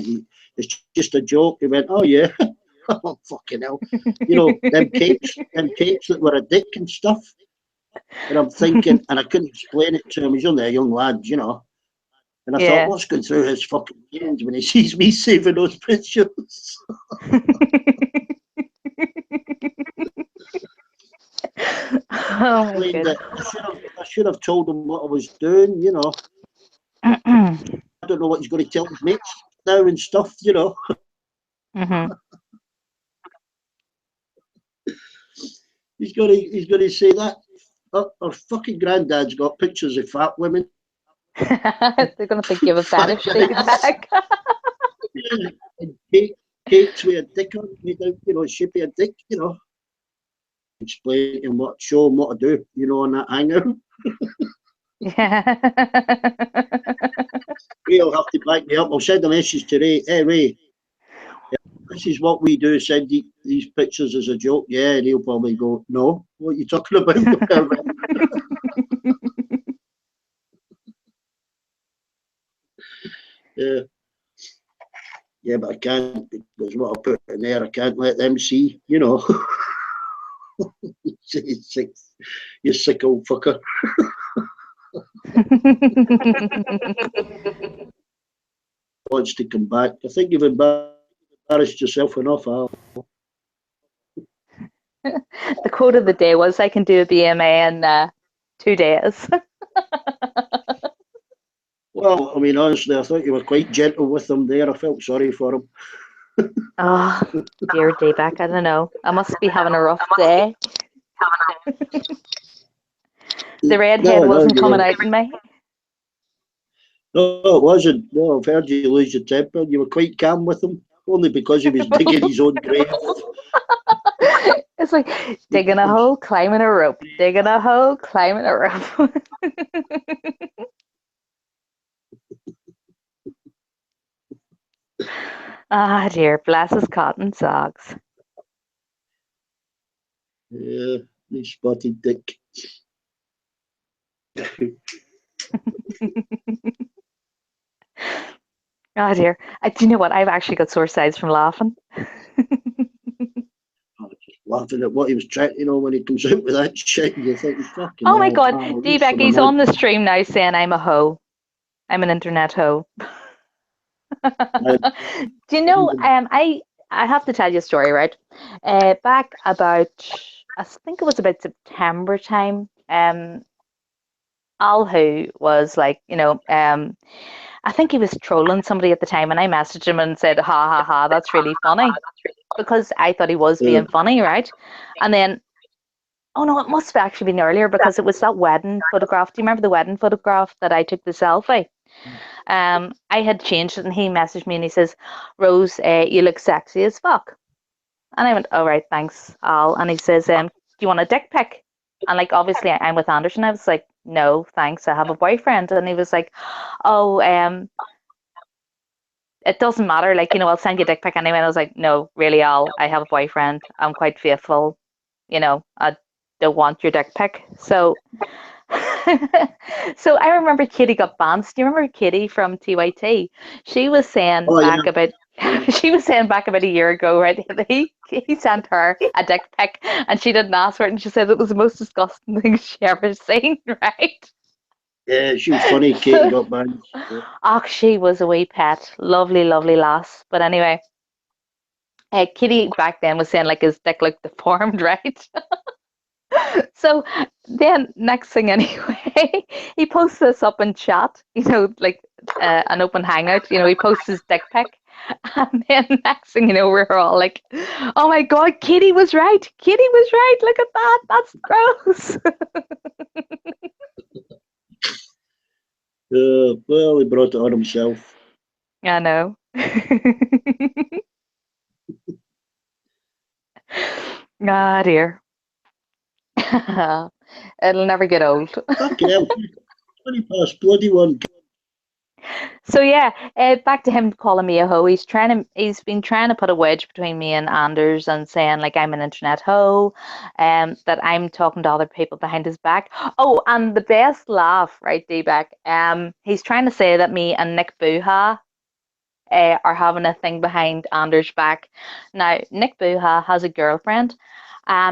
it's just a joke." He went, "Oh yeah." Oh, fucking hell. You know, them capes that were a dick and stuff. And I'm thinking, and I couldn't explain it to him. He's only a young lad, you know. And I thought, Yeah. what's going through his fucking mind when he sees me saving those pictures? Oh my Explained goodness. that I should have told him what I was doing, you know. I don't know what he's going to tell his mates now and stuff, you know. He's going to say that our fucking granddad's got pictures of fat women. They're going to think you have a fetish, back. Yeah, and cakes with a dick on, made out, you know, shape of a dick, you know. Explain him what, show him what to do, you know, on that Hangout. Yeah. Ray'll have to back me up. I'll send a message to Ray. Hey, Ray, this is what we do. Send these pictures as a joke. Yeah, and he'll probably go, no, what are you talking about? Yeah. Yeah, but I can't, because what I put in there, I can't let them see, you know. You sick old fucker. Wants to come back. I think you've embarrassed yourself enough, Al. The quote of the day was, I can do a BMA in 2 days. Well, I mean, honestly, I thought you were quite gentle with him there. I felt sorry for him. Oh, dear D-Back, I don't know. I must be having a rough day. The redhead wasn't coming out in me. No, it wasn't. No, I've heard you lose your temper. You were quite calm with him, only because he was digging his own grave. It's like digging a hole, climbing a rope, digging a hole, climbing a rope. Ah, dear, bless his cotton socks. Yeah, he spotted dick. Oh dear. Do you know what? I've actually got sore sides from laughing. Laughing at what he was trying, you know, when he comes out with that shit, and you think, fucking Oh my hell, God, pal, D-Beck, he's on the stream now saying I'm a hoe. I'm an internet hoe. Do you know, I have to tell you a story, right? Back about, I think it was about September time, Al Who was like, you know, I think he was trolling somebody at the time, and I messaged him and said, ha ha ha, that's really funny. Because I thought he was being funny, right? And then, oh no, it must have actually been earlier because it was that wedding photograph. Do you remember the wedding photograph that I took the selfie? I had changed it, and he messaged me and he says, Rose, you look sexy as fuck. And I went, all right, thanks, Al. And he says, do you want a dick pic? And like, obviously, I'm with Anderson. I was like, no, thanks, I have a boyfriend. And he was like, oh, it doesn't matter. Like, you know, I'll send you a dick pic anyway. And I was like, no, really, Al, I have a boyfriend. I'm quite faithful. You know, I don't want your dick pic. So, so I remember Katie got banned. Do you remember Katie from TYT? She was saying about she was saying back about a year ago, right? He sent her a dick pic and she didn't ask for it, and she said it was the most disgusting thing she ever seen, right? Yeah, she was funny. Katie got banned. Oh, she was a wee pet. Lovely, lovely lass. But anyway, Kitty back then was saying like his dick looked deformed, right? So then next thing anyway, he posts this up in chat, you know, like an open hangout. You know, he posts his dick pic, and then next thing you know, we're all like, "Oh my God, Katie was right. Katie was right. Look at that. That's gross." Well, he brought it on himself. I know. Ah, dear. It'll never get old. Fucking hell. 20 past bloody one. So yeah, back to him calling me a hoe. He's been trying to put a wedge between me and Anders and saying like I'm an internet hoe, that I'm talking to other people behind his back. Oh, and the best laugh, right, D-back. He's trying to say that me and Nick Buha are having a thing behind Anders' back. Now, Nick Buha has a girlfriend.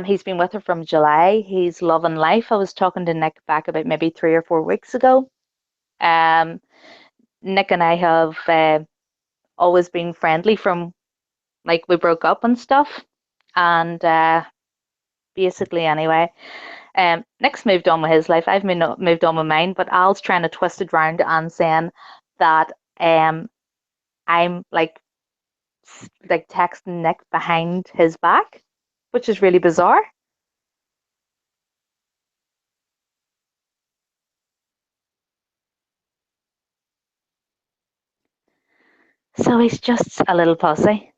He's been with her from July. He's loving life. I was talking to Nick back about maybe 3 or 4 weeks ago. Um, Nick and I have always been friendly from like we broke up and stuff. And basically, anyway, Nick's moved on with his life. I've moved on with mine, but Al's trying to twist it round and saying that I'm like texting Nick behind his back, which is really bizarre. So he's just a little pussy.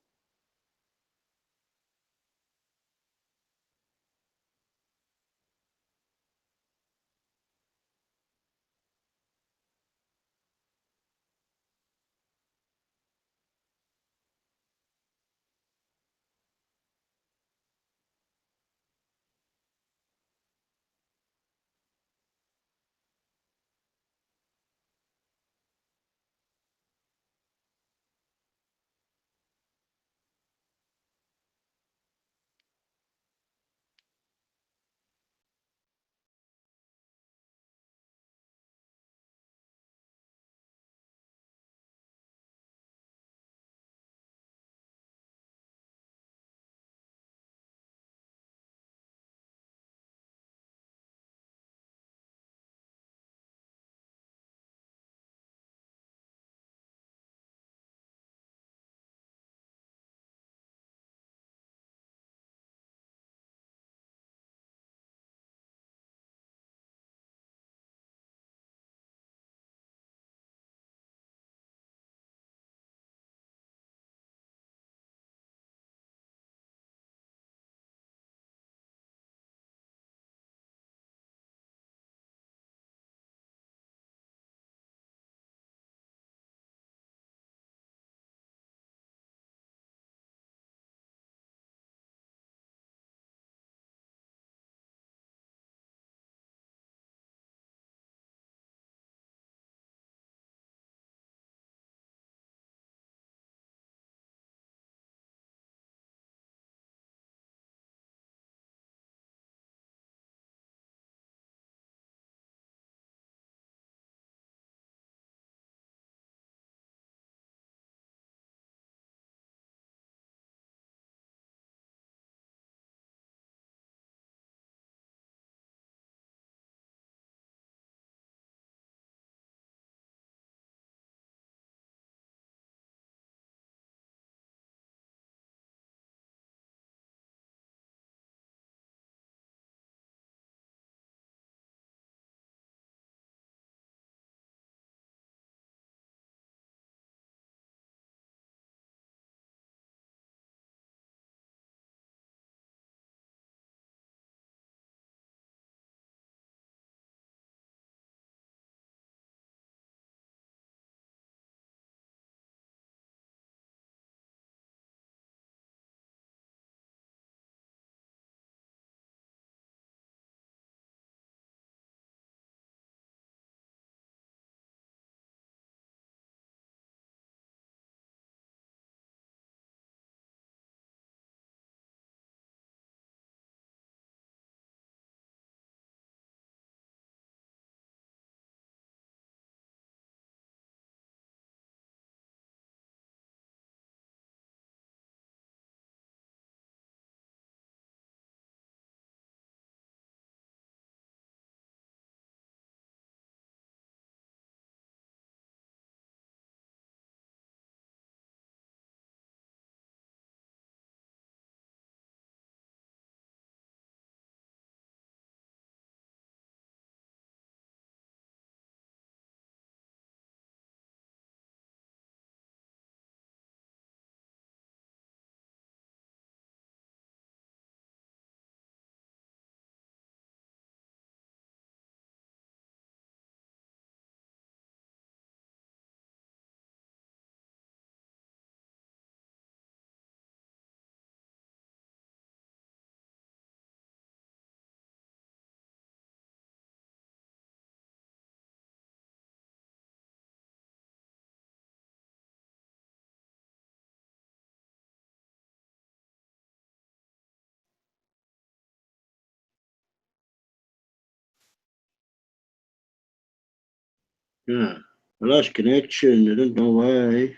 Yeah. I lost connection. I don't know why.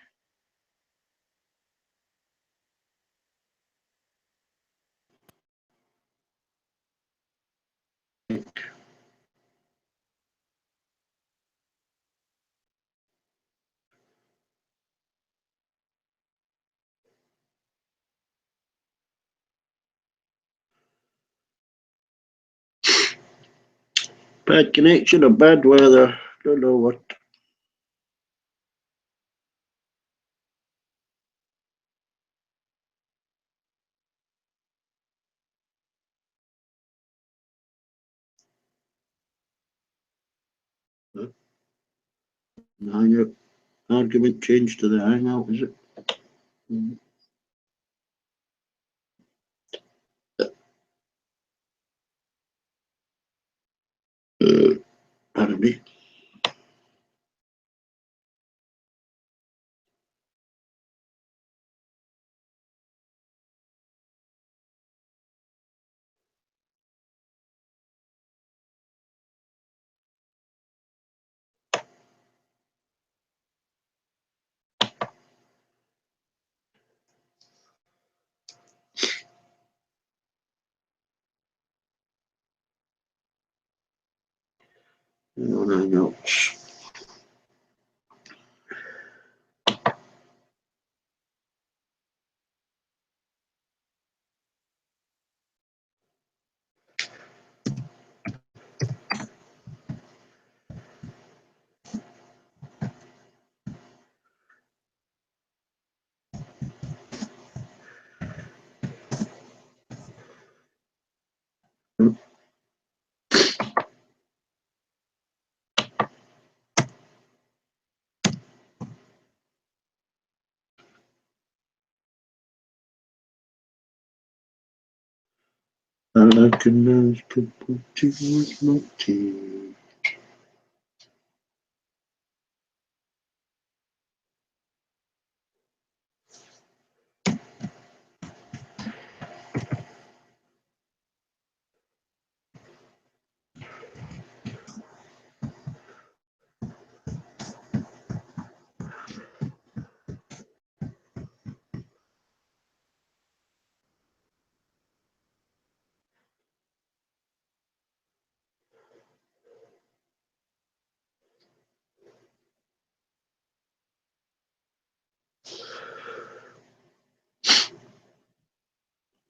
Bad connection or bad weather. Don't know what. Huh? The hangout argument changed to the hangout, is it? Pardon me. On hangouts. And I can put towards my teeth.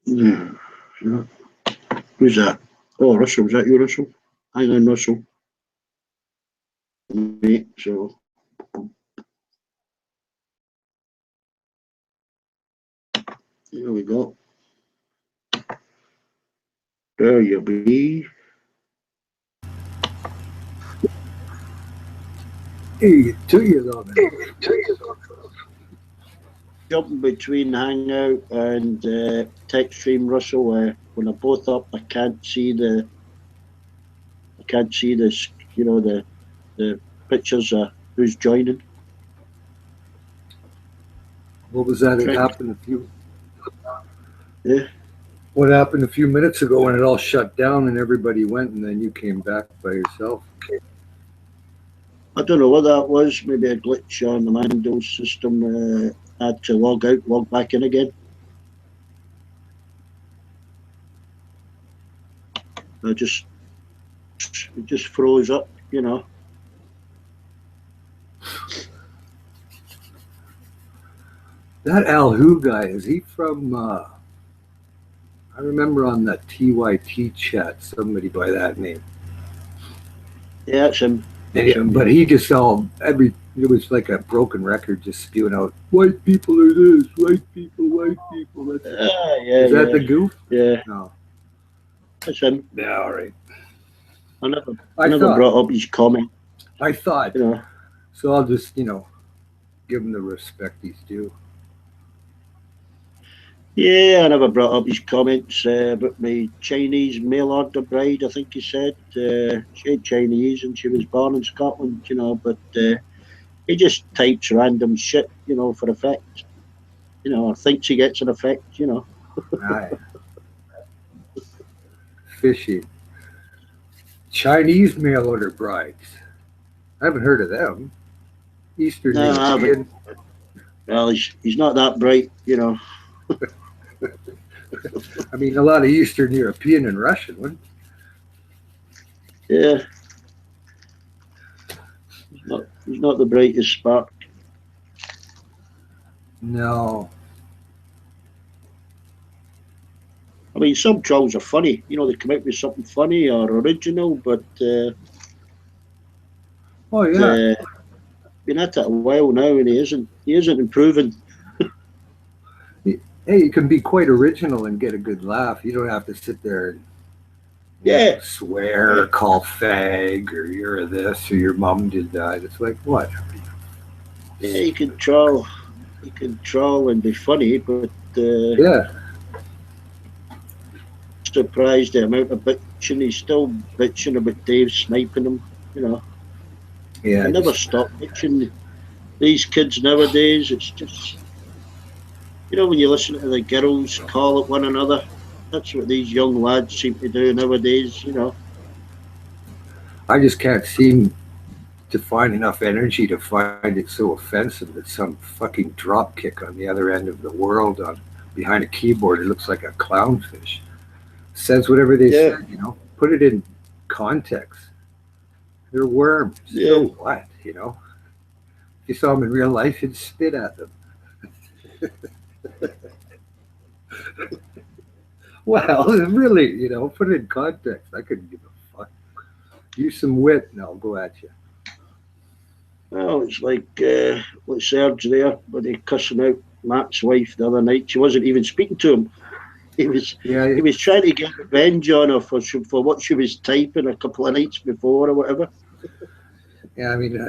Yeah. Who's that? Oh, Russell. Was that you, Russell? Hang on, Russell. Mate, so. Here we go. There you be. Hey, to you though, man. Jumping between Hangout and Text Stream, Russell. When they're both up, I can't see this. You know, the pictures of who's joining. What was that? It Trick. happened a few. Yeah. What happened a few minutes ago when it all shut down and everybody went, and then you came back by yourself? I don't know what that was. Maybe a glitch on the Mando's system. Had to log out, log back in again. It just froze up, you know. That Al Hu guy, is he from? I remember on the TYT chat somebody by that name. Yeah, it's him. But he just it was like a broken record, just spewing out white people are this, white people. That's yeah. Is that the goof? Yeah. No. That's him. Yeah, all right. I never brought up his comment. I thought, you know. So I'll just, give him the respect he's due. Yeah, I never brought up his comments about my Chinese mail order bride. I think he said she ain't Chinese and she was born in Scotland, but he just types random shit, for effect, or thinks he gets an effect, Aye. Fishy. Chinese mail order brides. I haven't heard of them. Eastern No, I haven't. European. Well, he's not that bright, you know. I mean, a lot of Eastern European and Russian, wouldn't Yeah. He's not the brightest spark. No. I mean, some trolls are funny. You know, they come out with something funny or original, but Oh yeah. been at it a while now, and he isn't improving. Hey, you can be quite original and get a good laugh. You don't have to sit there and Yeah. swear or call fag or you're this or your mom did that. It's like, what? Yeah, he can troll and be funny, but Yeah. surprised the amount of bitching. He's still bitching about Dave sniping him, you know. Yeah. I never stop bitching. These kids nowadays, it's just, you know, when you listen to the girls call at one another, that's what these young lads seem to do nowadays, you know. I just can't seem to find enough energy to find it so offensive that some fucking drop kick on the other end of the world behind a keyboard, it looks like a clownfish. Says whatever they Yeah. said, you know. Put it in context. They're worms. Yeah. So what, you know? If you saw them in real life, you'd spit at them. Well, really, you know, put it in context. I couldn't give a fuck. Use some wit and I'll go at you. Well, it's like what Serge there, when he cussing out Matt's wife the other night. She wasn't even speaking to him. He was trying to get revenge on her for what she was typing a couple of nights before or whatever. Yeah, I mean,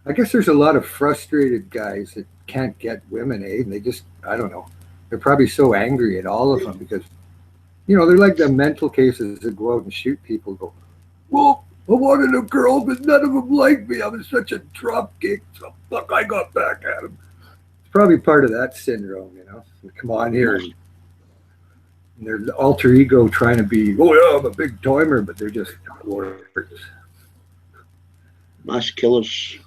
I guess there's a lot of frustrated guys that can't get women, eh? And they just, I don't know. They're probably so angry at all of them because, you know, they're like the mental cases that go out and shoot people. Go, well, I wanted a girl, but none of them liked me. I was such a dropkick. So fuck, I got back at them. It's probably part of that syndrome, you know. They come on here and their alter ego trying to be, oh yeah, I'm a big timer, but they're just warriors. Mass killers.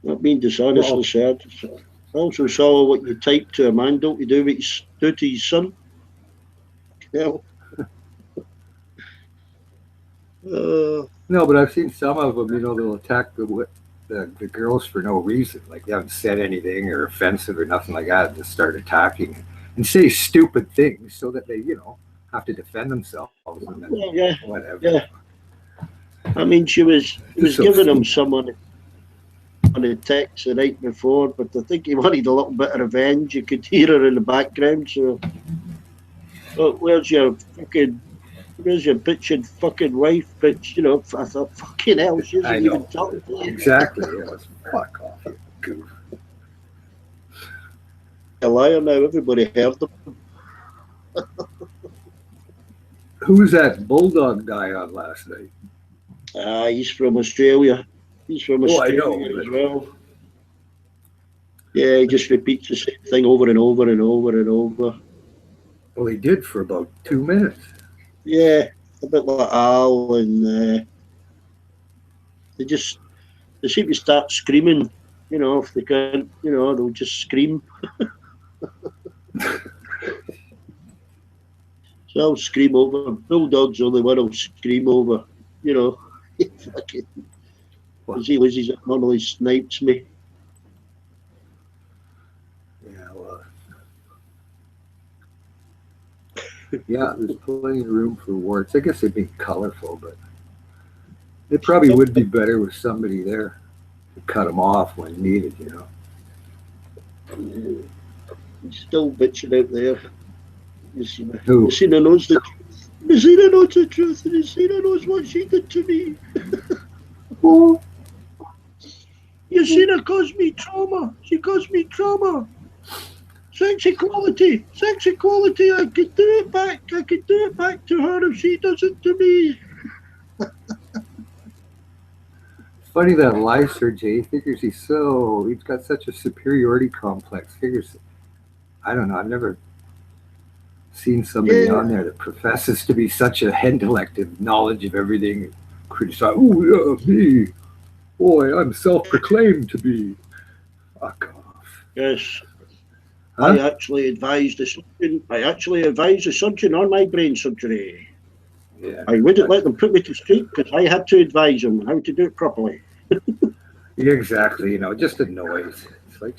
Not being dishonest and sad. I also saw what you type to a man. Don't you do what you do to his son? Yeah. No, but I've seen some of them, you know, they'll attack the girls for no reason. Like they haven't said anything or offensive or nothing like that. Just start attacking and say stupid things so that they, you know, have to defend themselves. And then Yeah. whatever. Yeah. I mean, he was so giving him someone on a text the night before, but I think he wanted a little bit of revenge. You could hear her in the background. So, where's your bitching fucking wife? Bitch, you know. I thought, fucking hell, she isn't even talking to you. Exactly. Yeah, fuck off, you goof. A liar now. Everybody heard them. Who was that Bulldog guy on last night? He's from Australia. He's from Australia I know. as well. Yeah, he just repeats the same thing over and over and over and over. Well, he did for about 2 minutes. Yeah, a bit like Al, and they seem to start screaming. You know, if they can't, you know, they'll just scream. So I'll scream over. Bulldog's the only one I'll scream over. You know, fucking. As he loses it, normally snipes me. Yeah, well, yeah, there's plenty of room for warts. I guess they'd be colorful, but it probably would be better with somebody there to cut them off when needed, you know. He's still bitching out there. Who? Messina knows the truth. Messina knows the truth, and Messina knows what she did to me. Oh. Messina caused me trauma. She caused me trauma. Sex equality. Sex equality. I could do it back. I could do it back to her if she does it to me. Funny that Lyserge, he figures he's got such a superiority complex. Figures, I don't know, I've never seen somebody on there that professes to be such a intellect of knowledge of everything. Criticize, oh yeah, me. Boy, I'm self-proclaimed to be. Fuck off. Yes. Huh? I actually advised the surgeon on my brain surgery. Yeah. I wouldn't let them put me to sleep because I had to advise them how to do it properly. Yeah, exactly. Just a noise. It's like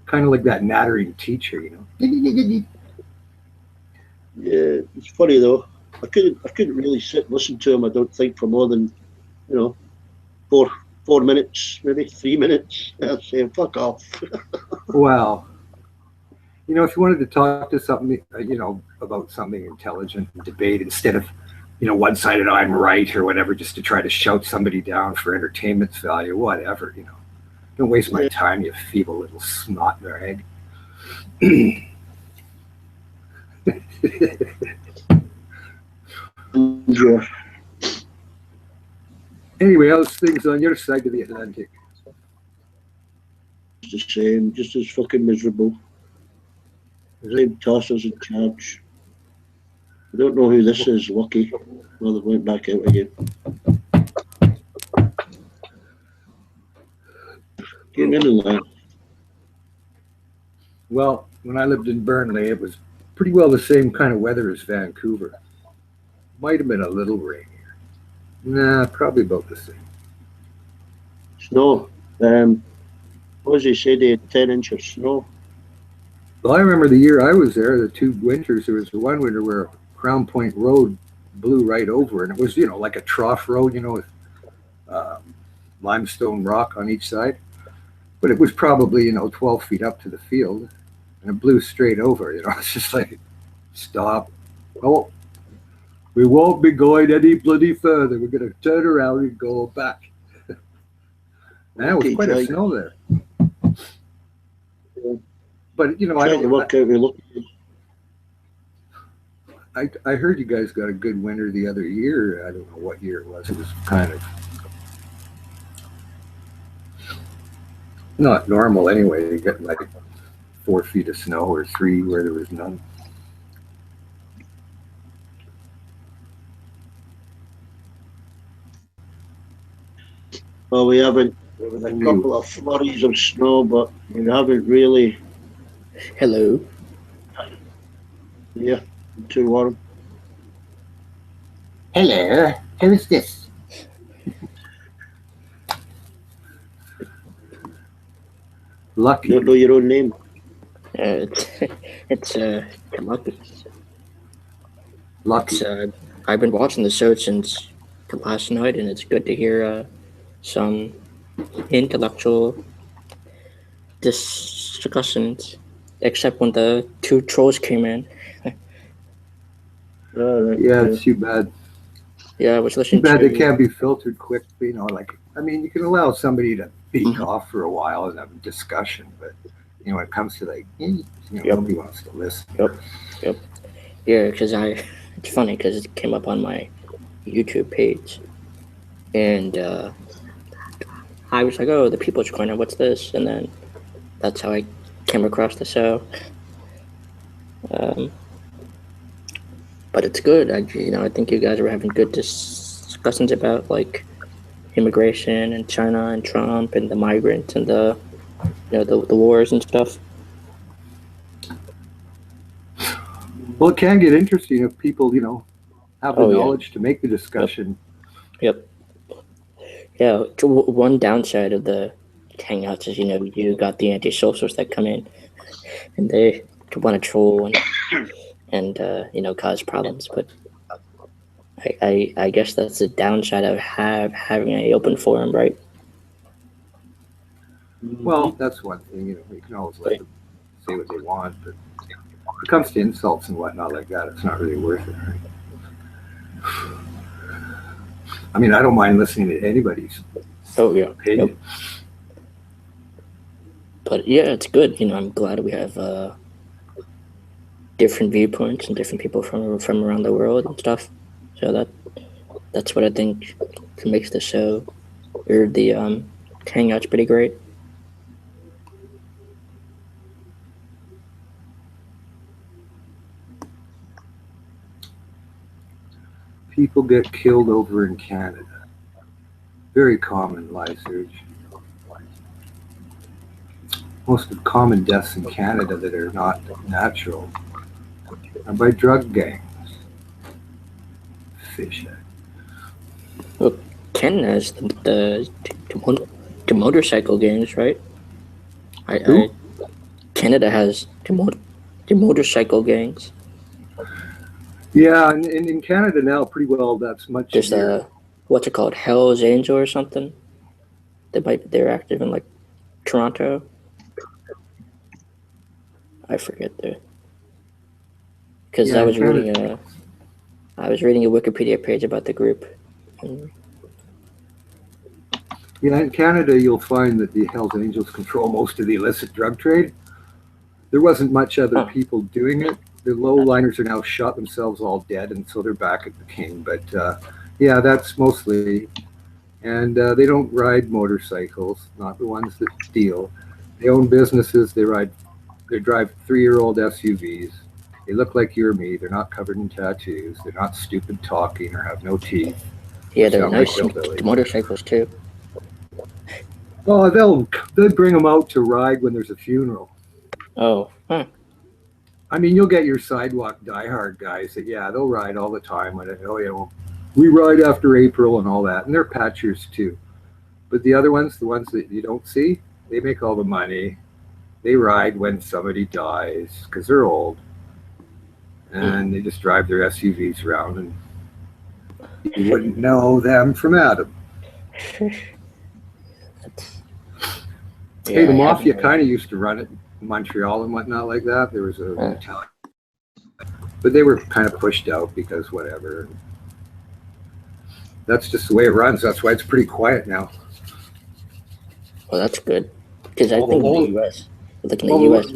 kind of like that nattering teacher. Yeah, it's funny though. I couldn't really sit and listen to him. I don't think for more than 4 minutes, maybe 3 minutes. I'd say fuck off. Well, if you wanted to talk to something, about something intelligent and debate instead of, one-sided I'm right or whatever, just to try to shout somebody down for entertainment's value, whatever, Don't waste my time, you feeble little snot rag. Yeah. Anyway, how's things on your side of the Atlantic? It's the same, just as fucking miserable. Same tossers in charge. I don't know who this is, Lucky. Well, they went back out again. Came in and left. Well, when I lived in Burnley, it was pretty well the same kind of weather as Vancouver. Might have been a little rainier. Nah, probably about the same. Snow. What does he say? They had 10 inches of snow. Well, I remember the year I was there, the 2 winters, there was the one winter where Crown Point Road blew right over, and it was, like a trough road, with limestone rock on each side. But it was probably, 12 feet up to the field, and it blew straight over, It's just like, stop. Oh, we won't be going any bloody further. We're going to turn around and go back. Man, it was quite a snow there. But, Trying to work out. I heard you guys got a good winter the other year. I don't know what year it was. It was kind of not normal anyway. You get like 4 feet of snow or 3 where there was none. Well, we haven't. There was a couple of flurries of snow, but we haven't really. Hello. Yeah, too warm. Hello, who's this? Lucky. You don't know your own name. It's Lucky. Lucky. I've been watching the show since last night, and it's good to hear some intellectual discussions, except when the 2 trolls came in. Yeah, it's too bad. Yeah, I was listening too bad to... they can't be filtered quick. You can allow somebody to speak off for a while and have a discussion, but when it comes to nobody wants to listen. Yep. Yeah, because it's funny because it came up on my YouTube page, and I was like, "Oh, the People's Corner, what's this?" And then that's how I came across the show. But it's good. I think you guys are having good discussions about like immigration and China and Trump and the migrants and the wars and stuff. Well, it can get interesting if people, have the knowledge to make the discussion. Yep. Yeah. One downside of the Hangouts is, you got the anti-socials that come in and they want to troll and cause problems. But I guess that's the downside of having an open forum, right? Well, that's one thing. You can always let them say what they want, but when it comes to insults and whatnot like that, it's not really worth it, right? I mean, I don't mind listening to anybody's opinion. Yep. But yeah, it's good. I'm glad we have different viewpoints and different people from around the world and stuff. So that's what I think makes the show or the Hangouts pretty great. People get killed over in Canada. Very common, Lyserge. Most of the common deaths in Canada that are not natural are by drug gangs. Fish. Well, Canada has the motorcycle gangs, right? Canada has the motorcycle gangs. Yeah, and in Canada now, pretty well, that's much. There's what's it called, Hell's Angel or something. They're active in like Toronto. I forget because Yeah, I was reading a Wikipedia page about the group. Yeah, in Canada, you'll find that the Hells Angels control most of the illicit drug trade. There wasn't much other people doing it. The lowliners are now shot themselves all dead, and so they're back at the king. But yeah, that's mostly. And they don't ride motorcycles, not the ones that steal. They own businesses. They drive 3-year-old SUVs. They look like you or me. They're not covered in tattoos. They're not stupid talking or have no teeth. Yeah, they're nice motorcycles too. Oh, they'll bring them out to ride when there's a funeral. Oh, huh. I mean, you'll get your sidewalk diehard guys that, yeah, they'll ride all the time. Well, we ride after April and all that. And they're patchers too. But the other ones, the ones that you don't see, they make all the money. They ride when somebody dies because they're old. And they just drive their SUVs around, and you wouldn't know them from Adam. Hey, the mafia kind of used to run it in Montreal and whatnot like that. There was an Italian, but they were kind of pushed out because whatever. That's just the way it runs. That's why it's pretty quiet now. Well, that's good because I think in the U.S. Like in the U.S.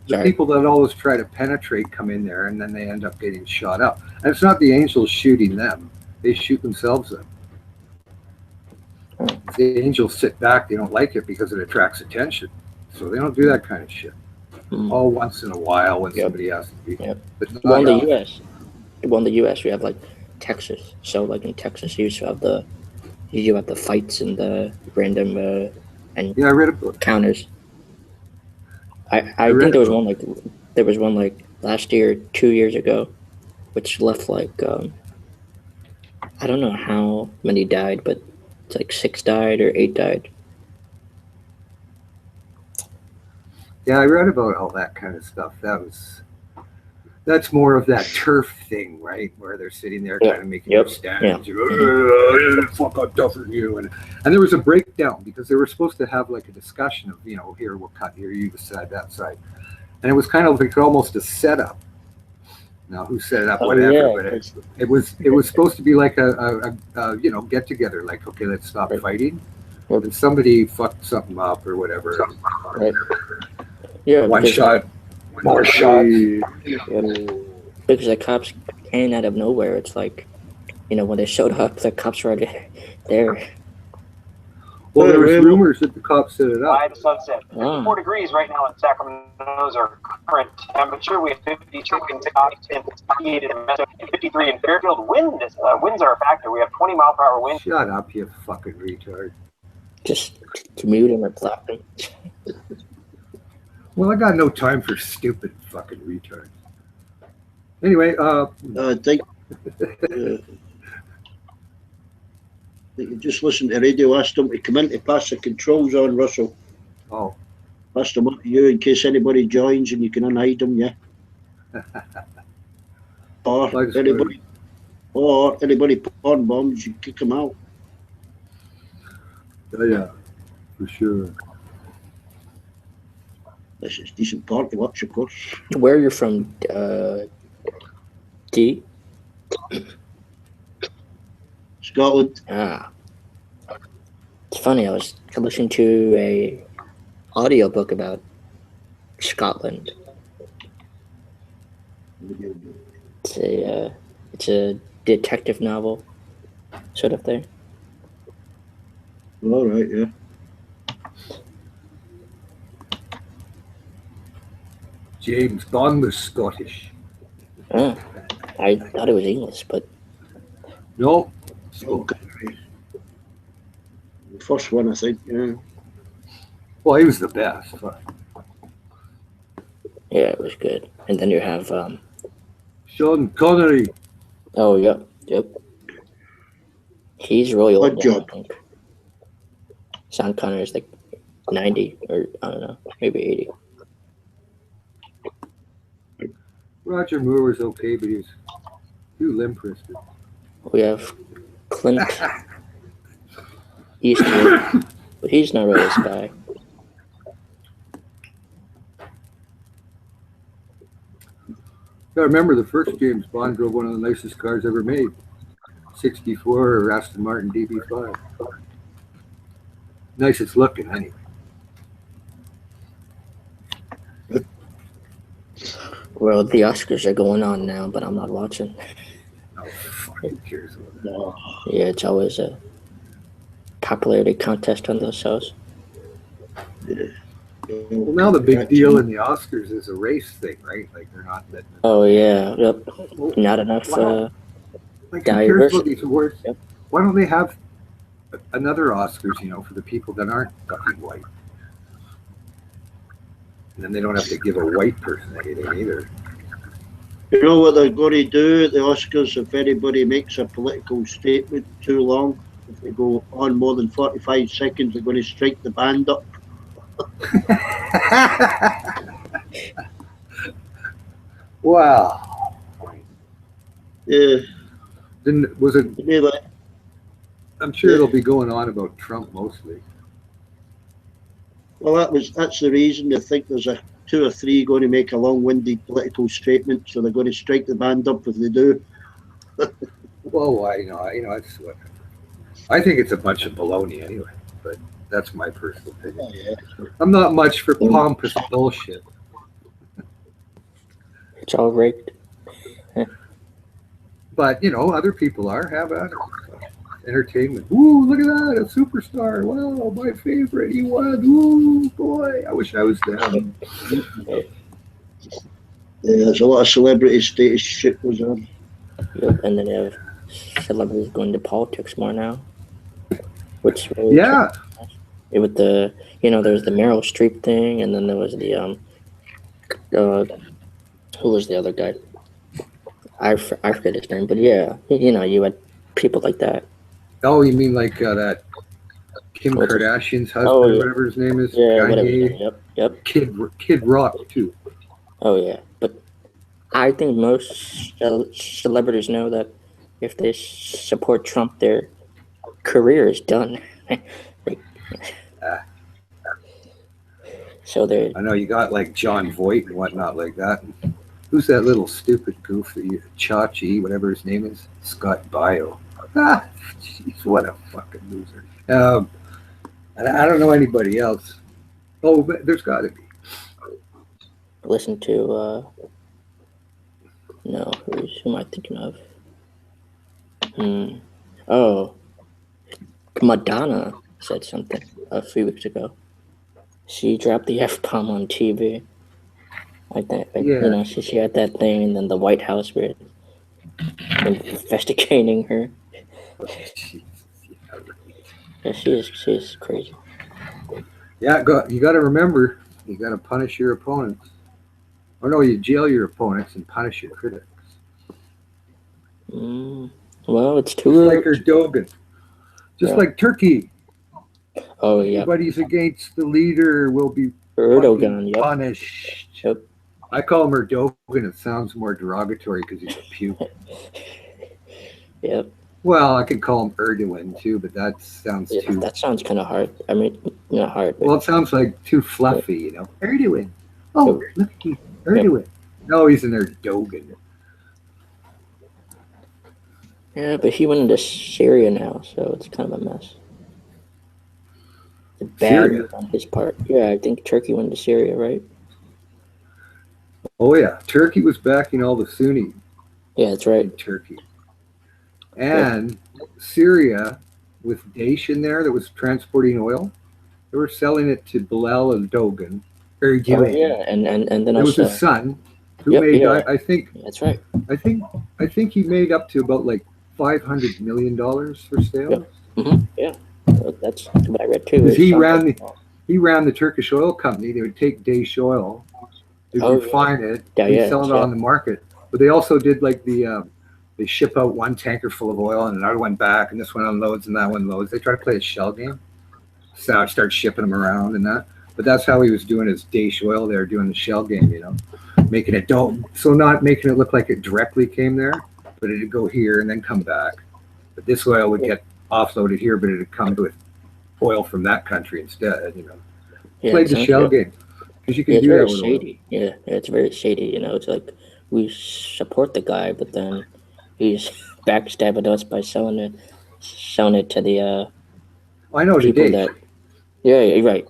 The people that always try to penetrate come in there, and then they end up getting shot up. And it's not the angels shooting them; they shoot themselves up. If the angels sit back, they don't like it because it attracts attention, so they don't do that kind of shit. All once in a while when somebody has to be. But well, in the U.S., we have like Texas. So like in Texas, you have the fights and the random and I read about counters. I think there was one like last year, 2 years ago, which left like I don't know how many died, but it's like 6 died or 8 died. Yeah, I read about all that kind of stuff. That's more of that turf thing, right? Where they're sitting there kind of making their stand. Fuck, I'm tougher than you. And there was a breakdown because they were supposed to have like a discussion of, here, we'll cut here, you decide that side. And it was kind of like almost a setup. Now, who set it up, whatever. But it was supposed to be like a get together. Like, okay, let's stop fighting. And somebody fucked something up or whatever. Yeah, one shot. More shots. Because the cops came out of nowhere. It's like, when they showed up, the cops were already there. Well, there was rumors that the cops set it up. By the sunset. 54 degrees right now in Sacramento's our current temperature. We have 52 in Stockton, 58 in Metro, 53 in Fairfield. Winds are a factor. We have 20 mile per hour winds. Shut up, you fucking retard. Just mute him and block him. Well, I got no time for stupid fucking retards. Anyway, I think you just listen to the radio, ask them to come in to pass the controls on, Russell. Oh. Pass them up to you in case anybody joins and you can unhide them, yeah? Or anybody pawn bombs, you kick them out. Yeah, for sure. This is decent party watch, of course. Where are you from, D? Scotland. Ah. It's funny, I was listening to a audiobook about Scotland. It's a detective novel sort of thing. All right, yeah. James Bond was Scottish. Oh, I thought it was English, but no. Okay. First one, I think. Yeah. Well, he was the best. Fuck. Yeah, it was good. And then you have Sean Connery. oh yep. He's really old Good now, job. I think. Sean Connery is like 90 or I don't know, maybe 80. Roger Moore was okay, but he was too limp-wristed. We have Clint Eastwood, but he's not really a spy. I remember the first James Bond drove one of the nicest cars ever made. 64 or Aston Martin DB5. Nicest looking, anyway. Well, the Oscars are going on now, but I'm not watching. Oh, fucking cares about that. No. Yeah, it's always a popularity contest on those shows. Well, now the big deal in the Oscars is a race thing, right? Like they're not letting. Oh yeah, yep. Not enough Like who cares about diversity. these awards? Yep. Why don't they have another Oscars? You know, for the people that aren't fucking white, and then they don't have to give a white person anything either. You know what they're going to do at the Oscars if anybody makes a political statement too long? If they go on more than 45 seconds, they're going to strike the band up. Wow. Yeah. Then was it? You know, like, I'm sure it'll be going on about Trump mostly. well, that's the reason. I think there's a 2 or 3 going to make a long-winded political statement, so they're going to strike the band up if they do. Well, it's what I think it's a bunch of baloney anyway. But that's my personal opinion. Yeah. I'm not much for pompous bullshit. It's all rigged. But other people are. Have at it. Entertainment. Ooh, look at that, a superstar. Wow, my favorite. He won. Ooh, boy, I wish I was them. Yeah, there's a lot of celebrity status shit goes on. Yep, and then you have celebrities going to politics more now. Which really Yeah. With the there's the Meryl Streep thing, and then there was the who was the other guy? I forget his name, but yeah, you had people like that. Oh, you mean like that Kim Kardashian's husband, Oh, yeah. or whatever his name is? Yeah, whatever. Kanye. Yep. Kid Rock too. Oh yeah, but I think most celebrities know that if they support Trump, their career is done. So they're. I know you got like John Voight and whatnot like that. Who's that little stupid goof that Chachi, whatever his name is? Scott Bio. Ah, jeez, what a fucking loser. I don't know anybody else. Oh, but there's got to be. Listen to no, who am I thinking of? Oh, Madonna said something a few weeks ago. She dropped the F-bomb on TV. Like that, Yeah. She had that thing, and then the White House were investigating her. Yeah, she's crazy. Yeah, you got to remember, you got to punish your opponents. Or no, you jail your opponents and punish your critics. Well, it's Just too like Erdogan. Just like Turkey. Oh yeah. Anybody's against the leader will be Erdogan. Yep. punished. Yep. I call him Erdogan. It sounds more derogatory because he's a puke. Yep. Well, I could call him Erdogan too, but that sounds too. That sounds kind of hard. I mean, not hard. But Well, it sounds like too fluffy, Erdogan. Oh, look at you, Erdogan. No, he's an Erdogan. yeah, but he went into Syria now, so it's kind of a mess. It's bad Syria? move on his part. Yeah, I think Turkey went to Syria, right? Oh yeah, Turkey was backing all the Sunni. Yeah, that's right. In Turkey. And Syria, with Daesh in there that was transporting oil, they were selling it to Bilal Erdogan. Oh, yeah, and then it was also his son who Yep, made. yeah. I think that's right. I think he made up to about like $500 million for sales. Yeah. That's what I read too. Because he ran the Turkish oil company. They would take Daesh oil, they'd refine it, they'd sell it on the market. But they also did like they ship out one tanker full of oil and another one back, and this one unloads and that one loads. They try to play a shell game. So I start shipping them around and that. But that's how he was doing his Daesh oil there, doing the shell game, you know, making it not making it look like it directly came there, but it'd go here and then come back. But this oil would get offloaded here, but it'd come with oil from that country instead, you know. Played the shell game. Because you can do that with shady. Yeah, it's very shady, you know. It's like we support the guy, but then he's backstabbing us by selling it to the I know people today. Yeah, you're right.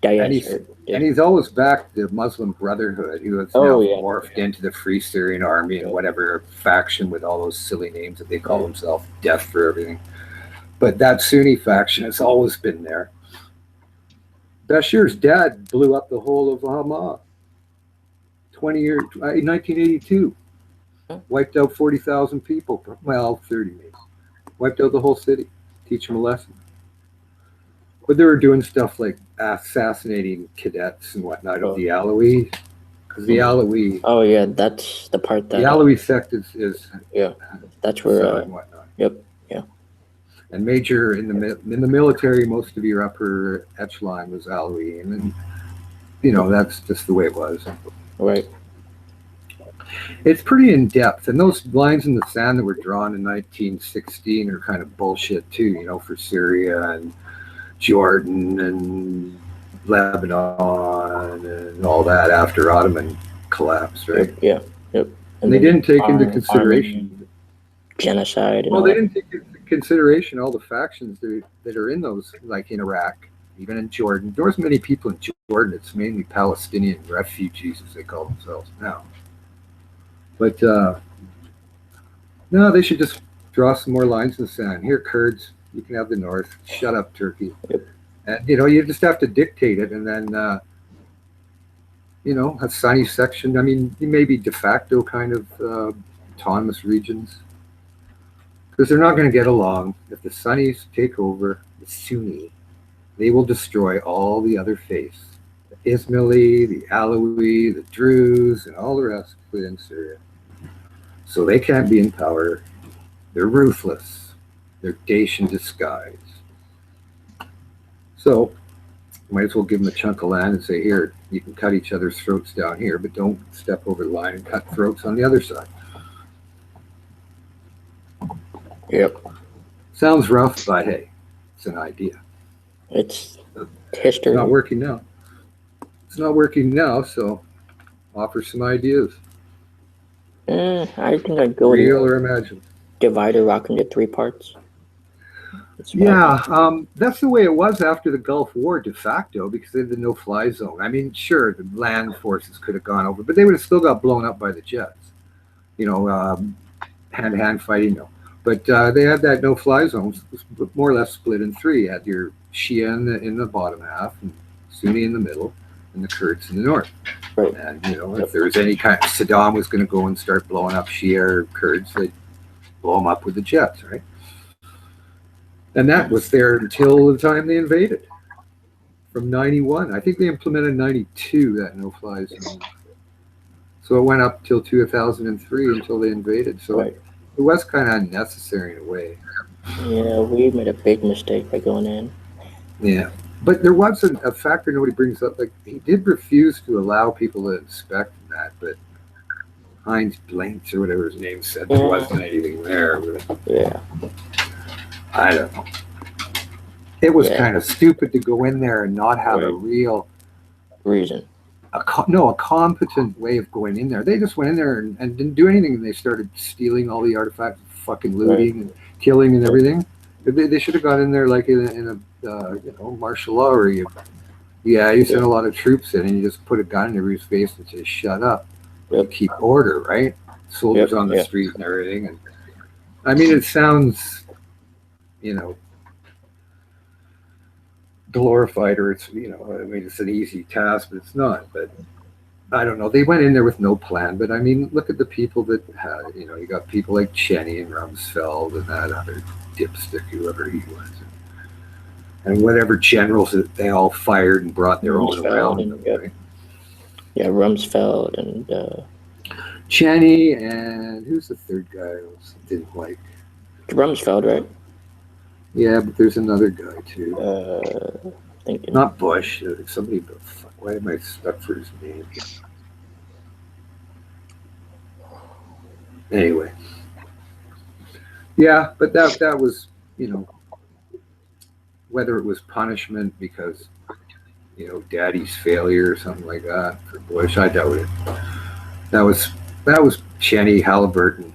And he's always backed the Muslim Brotherhood, who has now morphed into the Free Syrian Army and whatever faction with all those silly names that they call themselves, death for everything. But that Sunni faction has always been there. Bashir's dad blew up the whole of Hama. 1982. Wiped out 40,000 people. Well, 30 maybe. Wiped out the whole city. Teach them a lesson. But they were doing stuff like assassinating cadets and whatnot of the Alawi. Because the Alawi... Oh, yeah, that's the part that... The Alawi sect is yeah, that's where... and whatnot. Yep, yeah. And major in the military, most of your upper echelon was Alawi. And then, you know, that's just the way it was. Right. It's pretty in-depth. And those lines in the sand that were drawn in 1916 are kind of bullshit, too, you know, for Syria and Jordan and Lebanon and all that after Ottoman collapse, right? Yeah, yep. And they didn't take into consideration genocide. Well, they didn't take into consideration all the factions that are in those, like in Iraq, even in Jordan. There wasn't many people in Jordan. It's mainly Palestinian refugees, as they call themselves now. But no, they should just draw some more lines in the sand. Here, Kurds. You can have the North. Shut up, Turkey. Yep. And, you know, you just have to dictate it. And then, you know, a Sunni section. I mean, you may be de facto kind of autonomous regions. Because they're not going to get along. If the Sunnis take over the Sunni, they will destroy all the other faiths. The Ismaili, the Alawi, the Druze, and all the rest within Syria. So they can't be in power. They're ruthless. They're Daesh in disguise. So, might as well give them a chunk of land and say, here, you can cut each other's throats down here, but don't step over the line and cut throats on the other side. Yep. Sounds rough, but hey, it's an idea. It's history. It's not working now. It's not working now, so offer some ideas. I think I'd go real or imagined. Divide Iraq into 3 parts. Yeah, that's the way it was after the Gulf War de facto, because they had the no-fly zone. I mean, sure, the land forces could have gone over, but they would have still got blown up by the jets. You know, hand-to-hand fighting, no. But they had that no-fly zone, more or less split in 3. You had your Shia in the bottom half, and Sunni in the middle, and the Kurds in the north. Right. And, you know, if there was any kind of... Saddam was going to go and start blowing up Shia or Kurds, they'd blow them up with the jets, right? And that was there until the time they invaded. From 91. I think they implemented 92, that no-fly zone. So it went up till 2003 until they invaded. So it was kind of unnecessary in a way. Yeah, we made a big mistake by going in. Yeah. But there was a factor nobody brings up. Like, he did refuse to allow people to inspect that, but Heinz Blanks or whatever his name said, there wasn't anything there. Yeah. I don't know. It was kind of stupid to go in there and not have a real reason. A competent way of going in there. They just went in there and didn't do anything, and they started stealing all the artifacts, fucking looting and killing and everything. They should have gone in there like in a you know, martial law where you send a lot of troops in and you just put a gun in everybody's face and say shut up. You keep order, right? Soldiers on the street and everything. And I mean, it sounds, you know, glorified, or it's, you know, I mean, it's an easy task, but it's not. But I don't know. They went in there with no plan. But I mean, look at the people that had, you know, you got people like Cheney and Rumsfeld and that other dipstick, whoever he was. and whatever generals that they all fired and brought their own Rumsfeld around. and, them, yeah. right? Yeah, Rumsfeld and Cheney and who's the third guy I didn't like? Rumsfeld, right? Yeah, but there's another guy too. Thinking. Not Bush. Somebody. Fuck, why am I stuck for his name? Anyway. Yeah, but that was, you know, whether it was punishment because, you know, Daddy's failure or something like that for Bush, I doubt it. That was Cheney, Halliburton.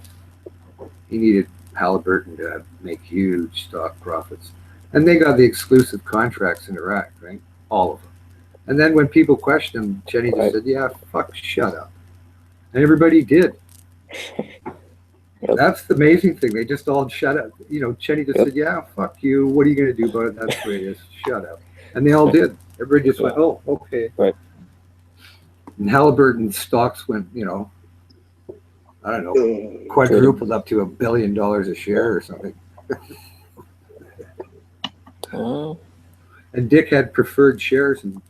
He needed Halliburton to make huge stock profits, and they got the exclusive contracts in Iraq, right? All of them. And then when people questioned him, Cheney just said, "Yeah, fuck, shut up," and everybody did. Yep. That's the amazing thing. They just all shut up. You know, Cheney just said, "Yeah, fuck you. What are you going to do about it? That's the way it is. Shut up." And they all did. Everybody just went, "Oh, okay." Right. And Halliburton's stocks went, you know, I don't know, quadrupled up to $1 billion a share or something. And Dick had preferred shares, and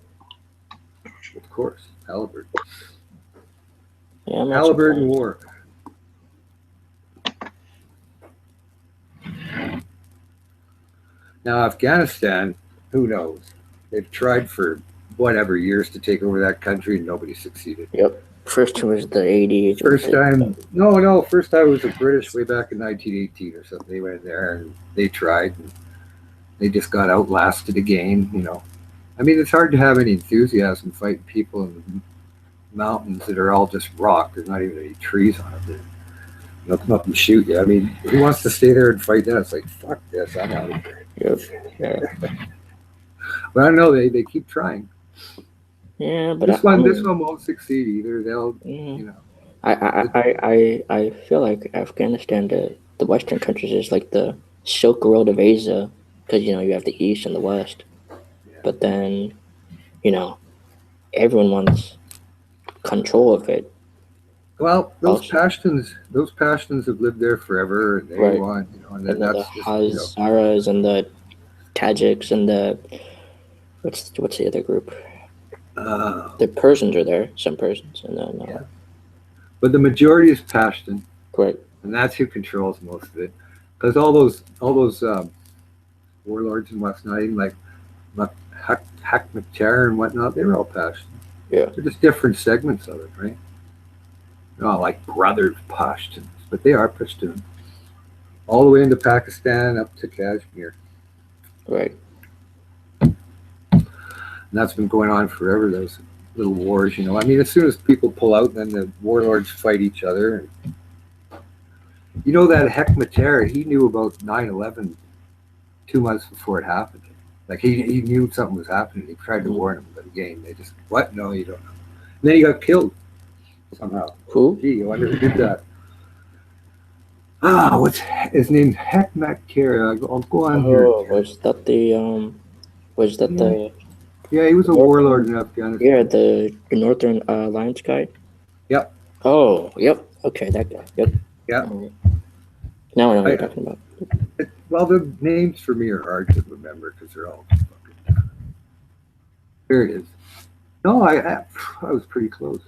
of course, Halliburton. Yeah, Halliburton War. Now, Afghanistan, who knows? They've tried for whatever years to take over that country, and nobody succeeded. Yep. First time was the 80s. First time was the British way back in 1918 or something. They went there and they tried, and they just got outlasted again, you know. I mean, it's hard to have any enthusiasm fighting people in the mountains that are all just rock. There's not even any trees on it. They'll come up and shoot you. I mean, who wants to stay there and fight that? It's like, fuck this, I'm out of here. Yep. Yeah. But I don't know, they keep trying. Yeah, but this one won't succeed either. They'll, you know. I feel like Afghanistan, the Western countries, is like the Silk Road of Asia, because you know you have the East and the West, but then, you know, everyone wants control of it. Well, those Pashtuns have lived there forever, and they want, you know, and then that's the just, Hazaras and the Tajiks and the what's the other group? The Persians are there, some Persians, and then but the majority is Pashtun, correct, and that's who controls most of it. Because all those warlords and what's not, even like Hakmatar and whatnot, they're all Pashtun. Yeah, they're just different segments of it, right? Not like brothers Pashtuns, but they are Pashtun. All the way into Pakistan up to Kashmir. Right. And that's been going on forever, those little wars, you know. I mean, as soon as people pull out, then the warlords fight each other. You know that Hekmater, he knew about 9/11 2 months before it happened. Like, he knew something was happening. He tried to warn him, but again, they just, what? No, you don't know. And then he got killed somehow. Who? Gee, I wonder who did that. What's his name? Hekmater. I'll go on here. Was that the Yeah, he was a warlord in Afghanistan. Yeah, the Northern Alliance guy? Yep. Oh, yep. Okay, that guy. Yep. Yeah. Now I know what you're talking about. Well, the names for me are hard to remember because they're all fucking different. There it is. No, I was pretty close.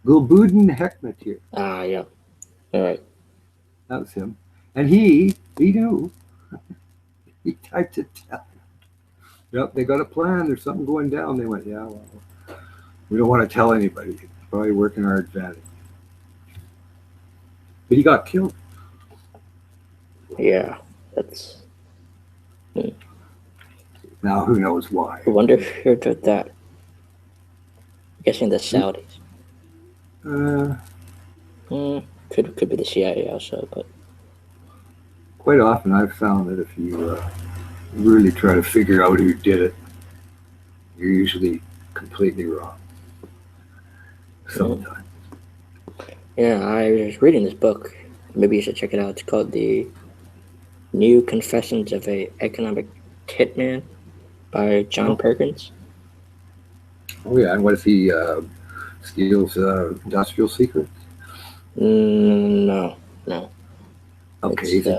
Gulbuddin Hekmatyar. Ah, yeah. All right. That was him. And he knew. He typed it down. Yep, they got a plan. There's something going down. They went, yeah, well, we don't want to tell anybody. It's probably working our advantage. But he got killed. Yeah, that's... Now, who knows why? I wonder who did that. I'm guessing the Saudis. Could be the CIA also, but... Quite often I've found that if you really try to figure out who did it, you're usually completely wrong. Sometimes. Yeah, I was reading this book. Maybe you should check it out. It's called The New Confessions of an Economic Hitman by John Perkins. Oh yeah, and what if he steals industrial secrets? No. Okay, he's an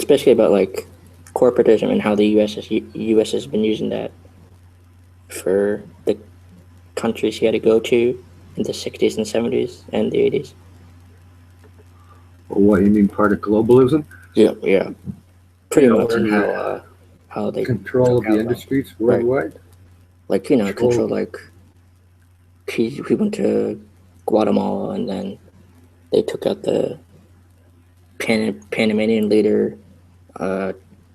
it's basically about like corporatism and how the U.S. has been using that for the countries he had to go to in the 60s and 70s and the 80s. Well, what, you mean part of globalism? Yeah. Pretty Yeah, much in where how they control of the industries worldwide. Like, control like he went to Guatemala and then they took out the Panamanian leader,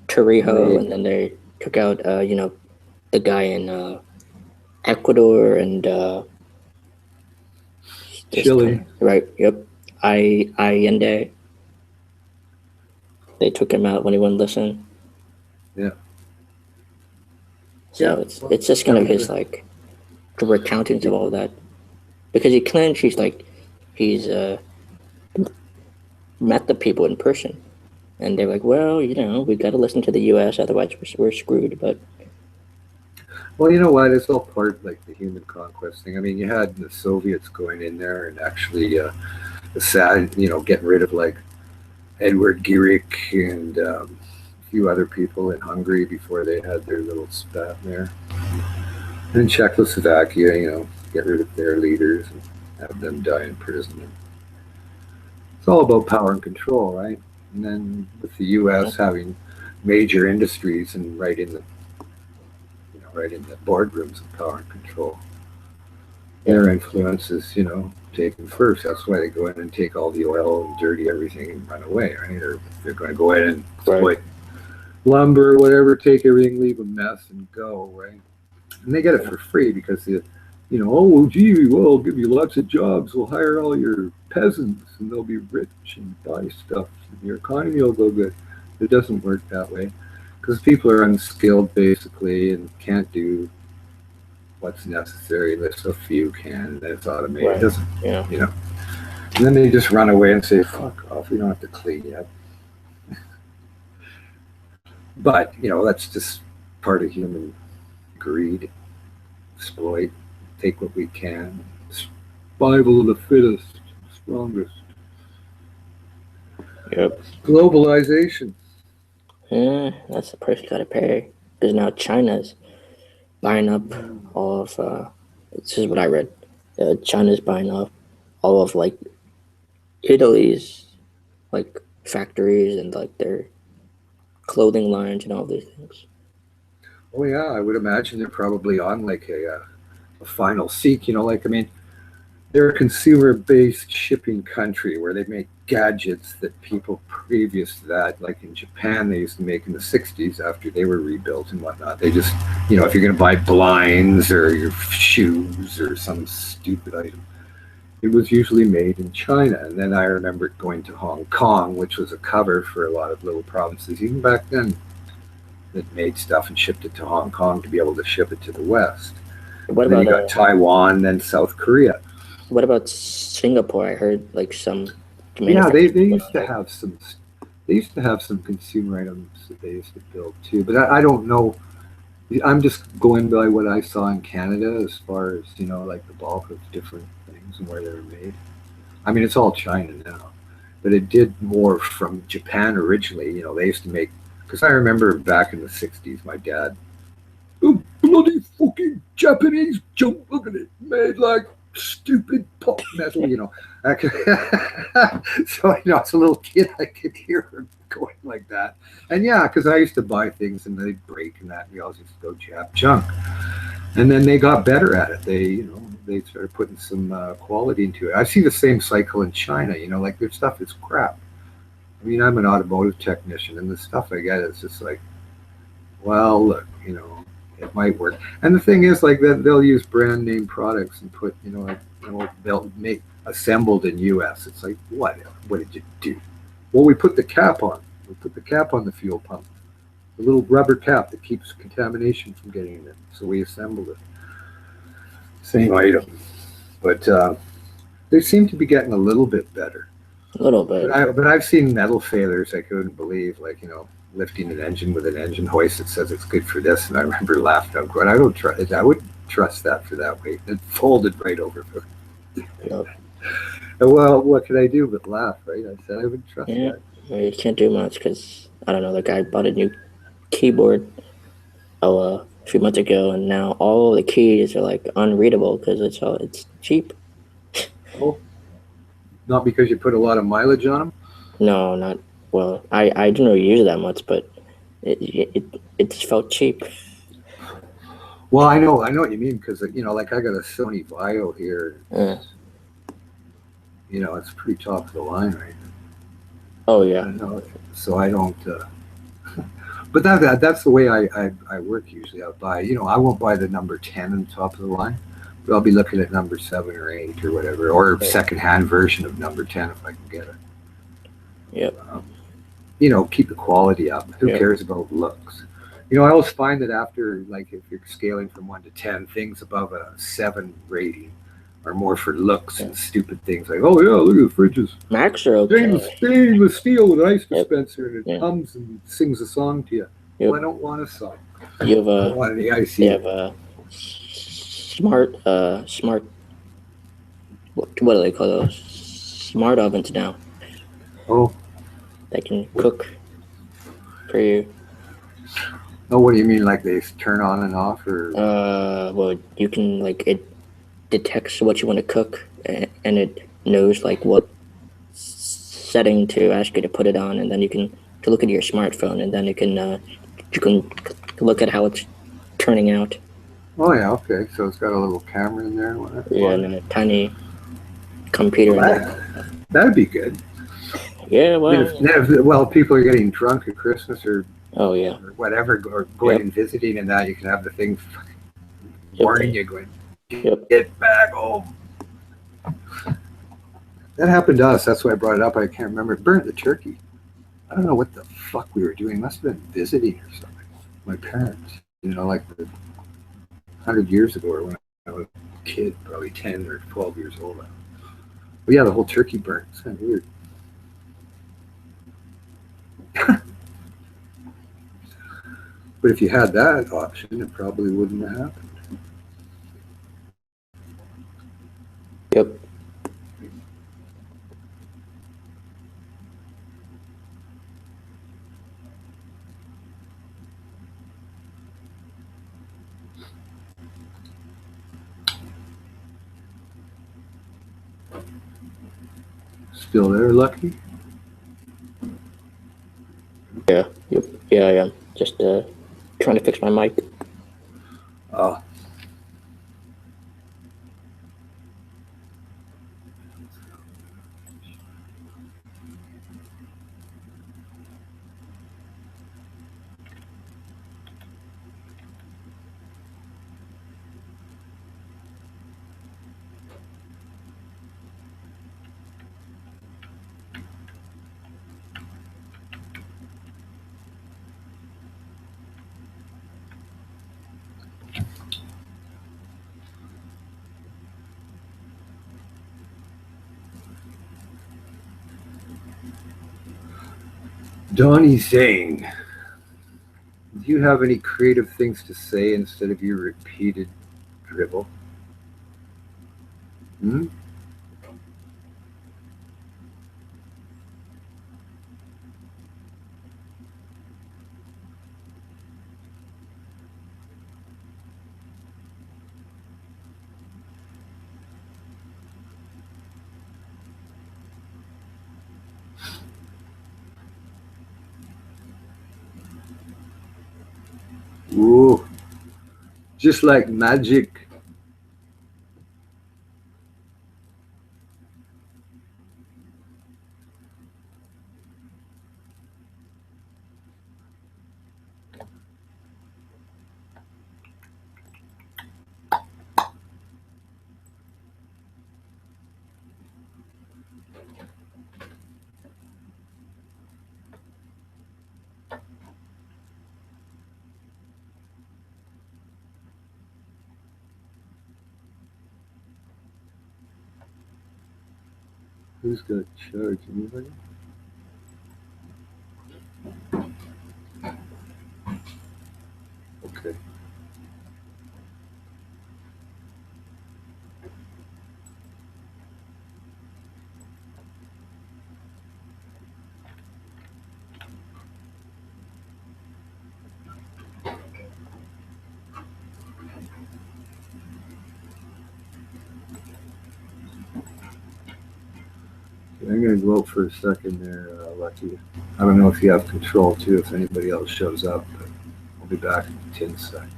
Torrijos, and then they took out the guy in Ecuador and Chile. Right, yep. Allende. They took him out when he wouldn't listen. Yeah. So it's just kind of his like recounting of all that. Because he claims he's met the people in person. And they're like, well, we've got to listen to the U.S., otherwise we're screwed. But well, you know what? It's all part of like the human conquest thing. I mean, you had the Soviets going in there and actually getting rid of like Edward Gierek and a few other people in Hungary before they had their little spat there. And in Czechoslovakia, get rid of their leaders and have them die in prison. It's all about power and control, right? And then with the U.S. having major industries and right in the boardrooms of power and control, their influence is, taken first. That's why they go in and take all the oil and dirty everything and run away, right? Or they're going to go in and exploit lumber, whatever, take everything, leave a mess, and go, right? And they get it for free because I'll give you lots of jobs. We'll hire all your peasants and they'll be rich and buy stuff. And your economy will go good. It doesn't work that way because people are unskilled basically and can't do what's necessary unless a few can. And then it's automated. It doesn't, And then they just run away and say, fuck off. We don't have to clean yet. But, that's just part of human greed. Exploit, take what we can. Survival of the fittest, strongest. Yep. Globalization. Yeah, that's the price you gotta pay. Because now China's buying up all of, this is what I read. China's buying up all of like Italy's like factories and like their clothing lines and all these things. Oh yeah, I would imagine they're probably on like a final seek. They're a consumer-based shipping country where they make gadgets that people previous to that, like in Japan, they used to make in the 60s after they were rebuilt and whatnot. They just, if you're going to buy blinds or your shoes or some stupid item, it was usually made in China. And then I remember going to Hong Kong, which was a cover for a lot of little provinces, even back then, that made stuff and shipped it to Hong Kong to be able to ship it to the West. What and about then you got Taiwan, then South Korea. What about Singapore? I heard like some. Yeah, they used to have some. They used to have some consumer items that they used to build too, but I don't know. I'm just going by what I saw in Canada as far as like the bulk of different things and where they were made. I mean, it's all China now, but it did more from Japan originally. They used to make. Because I remember back in the 60s, my dad, oh, bloody fucking Japanese junk, look at it, made like stupid pop metal, So, as a little kid, I could hear him going like that. And yeah, because I used to buy things and they'd break and that, and we always used to go Jap junk. And then they got better at it. They started putting some quality into it. I see the same cycle in China, like their stuff is crap. I mean, I'm an automotive technician, and the stuff I get is just like, well, look, it might work. And the thing is, like, they'll use brand name products and put, they'll make assembled in U.S. It's like, what? What did you do? Well, we put the cap on. We put the cap on the fuel pump, the little rubber cap that keeps contamination from getting in it. So we assembled it. Same item, but they seem to be getting a little bit better. A little bit. But I've seen metal failures I couldn't believe, like, lifting an engine with an engine hoist that says it's good for this. And I remember laughing out, going, I wouldn't trust that for that weight. It folded right over. Yep. Well, what could I do but laugh, right? I said I wouldn't trust that. You can't do much because I don't know. The guy bought a new keyboard a few months ago, and now all the keys are like unreadable because it's cheap. Oh, not because you put a lot of mileage on them. No, not well. I didn't really use it that much, but it just felt cheap. Well, I know what you mean because like I got a Sony Vaio here. It's pretty top of the line right now. Oh yeah. So I don't. But that's the way I work usually. I'll buy. I won't buy the number 10 on top of the line, but I'll be looking at number 7 or 8 or whatever, or secondhand version of number 10 if I can get it. Yep. Keep the quality up. Who cares about looks? I always find that after, like, if you're scaling from 1 to 10, things above a 7 rating are more for looks and stupid things like, oh yeah, look at the fridges. Max are okay. Stainless steel with an ice dispenser, and it hums and sings a song to you. Well, I don't want a song. You have I don't want any ice. You have a smart. What do they call those? Smart ovens now. Oh. That can cook for you. Oh, what do you mean? Like they turn on and off, or? Well, you can it detects what you want to cook, and it knows what setting to ask you to put it on, and then you can look at your smartphone, and then you can look at how it's turning out. Oh yeah, okay. So it's got a little camera in there. Yeah, and a tiny computer. That'd be good. Yeah, well. If people are getting drunk at Christmas or or whatever, or going and visiting, and that you can have the thing warning you going, get back home. That happened to us. That's why I brought it up. I can't remember. It burnt the turkey. I don't know what the fuck we were doing. Must have been visiting or something. My parents, like 100 years ago, or when I was a kid, probably 10 or 12 years old. But yeah, the whole turkey burnt. It's kind of weird. But if you had that option, it probably wouldn't have happened. Yep. Still there, Lucky? Yeah. Yep. Yeah, I am. Just trying to fix my mic. Oh. Donnie Zane, do you have any creative things to say instead of your repeated dribble? Hmm? Ooh, just like magic. Who's got charge? Anybody? Okay. I'm going to go out for a second there, Lucky. I don't know if you have control too, if anybody else shows up, but I'll be back in 10 seconds.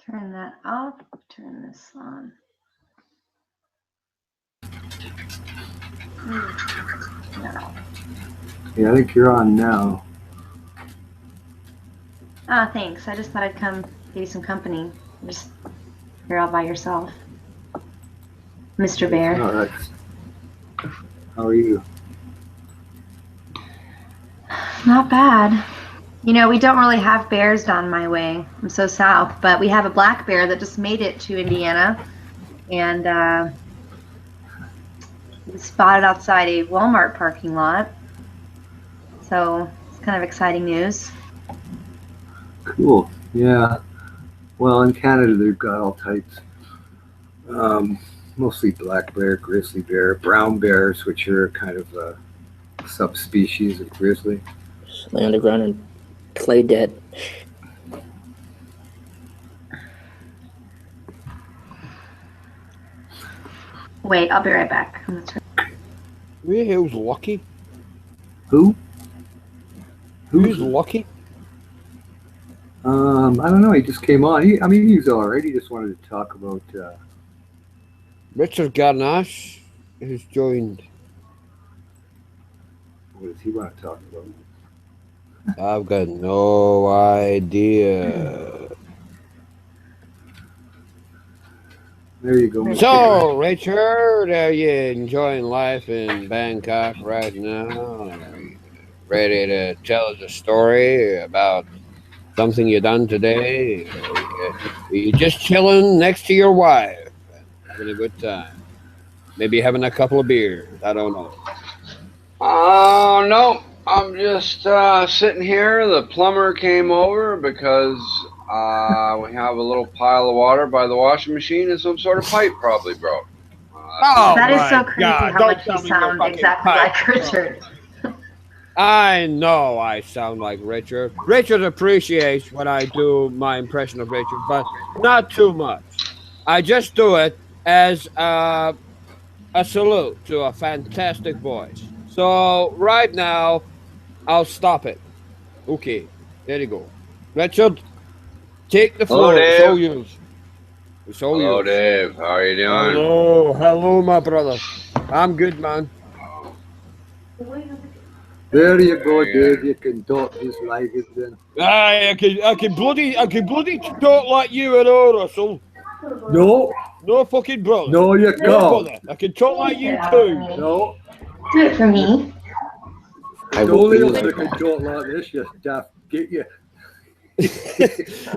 Turn that off, turn this on. No. Yeah, I think you're on now. Ah, thanks. I just thought I'd come give you some company. You're all by yourself. Mr. Bear. Oh, how are you? Not bad. You know, we don't really have bears down my way. I'm so south, but we have a black bear that just made it to Indiana, and he was spotted outside a Walmart parking lot. So it's kind of exciting news. Cool. Yeah. Well, in Canada, they've got all types. Mostly black bear, grizzly bear, brown bears, which are kind of a subspecies of grizzly. Just lay on the ground and play dead. Wait, I'll be right back. Who the hell's Lucky? Who? Who's Lucky? I don't know. He just came on. He's all right. He just wanted to talk about. Richard Garnash has joined. What does he want to talk about? I've got no idea. There you go. So, Richard, are you enjoying life in Bangkok right now? Are you ready to tell us a story about something you done today? Are you just chilling next to your wife and having a good time? Maybe having a couple of beers. I don't know. Oh, no. I'm just sitting here. The plumber came over because we have a little pile of water by the washing machine and some sort of pipe probably broke. That is so crazy how much you sound exactly like Richard. I know I sound like Richard. Richard appreciates when I do my impression of Richard, but not too much. I just do it as a salute to a fantastic voice. So right now, I'll stop it. Okay, there you go. Richard, take the Hello, floor. It's all Dave. yours. It's all Hello, yours. Dave. How are you doing? Hello, my brother. I'm good, man. There you go, Very good. Dave. You can talk just like it then. Aye, I can bloody talk like you and all, Russell. No. No fucking brother. No, you No can't. brother. I can talk like you too. No. Do it for me. It's only us that can talk like this, you daft get you.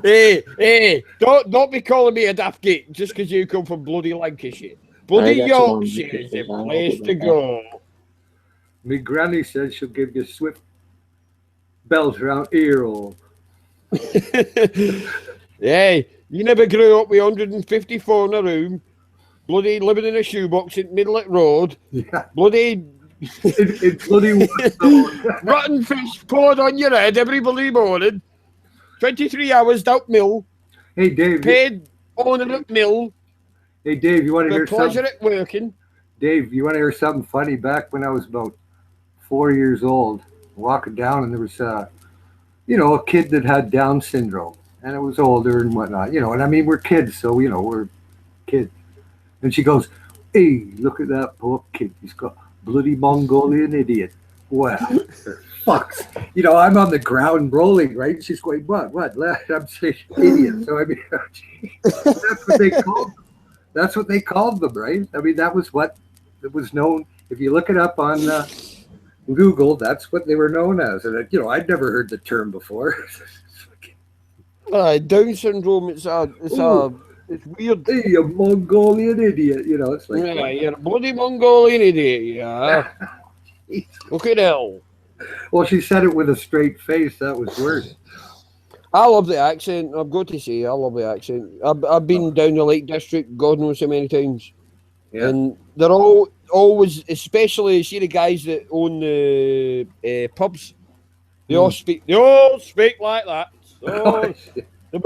Hey, don't be calling me a daft git just because you come from bloody Lancashire. Bloody Yorkshire is the place to go. Me granny said she'll give you swift bells around ear hole. Hey, you never grew up with 154 in a room, bloody living in a shoebox in middle of the road, bloody it's bloody rotten fish poured on your head every bloody morning, 23 hours down mill. Hey Dave, paid owner at mill. Hey Dave, you want to for hear pleasure something? at working. Dave, you want to hear something funny? Back when I was about 4 years old, walking down, and there was a kid that had Down syndrome, and it was older and whatnot, and I mean, we're kids, so, we're kids. And she goes, hey, look at that poor kid. He's got bloody Mongolian idiot. Wow. Fucks. I'm on the ground rolling, right? She's going, what? I'm saying idiot. So, I mean, that's what they called them. That's what they called them, right? I mean, that was what it was known. If you look it up on Google, that's what they were known as. And, I'd never heard the term before. Down syndrome, it's weird. Hey, you Mongolian idiot. It's like, yeah, you're a bloody Mongolian idiot, yeah. Look at hell. Well, she said it with a straight face. That was worse. I love the accent. I've got to say, I love the accent. I've been down the Lake District, God knows how many times. Yeah. And they're always, especially, see the guys that own the pubs, they all speak like that. So, they've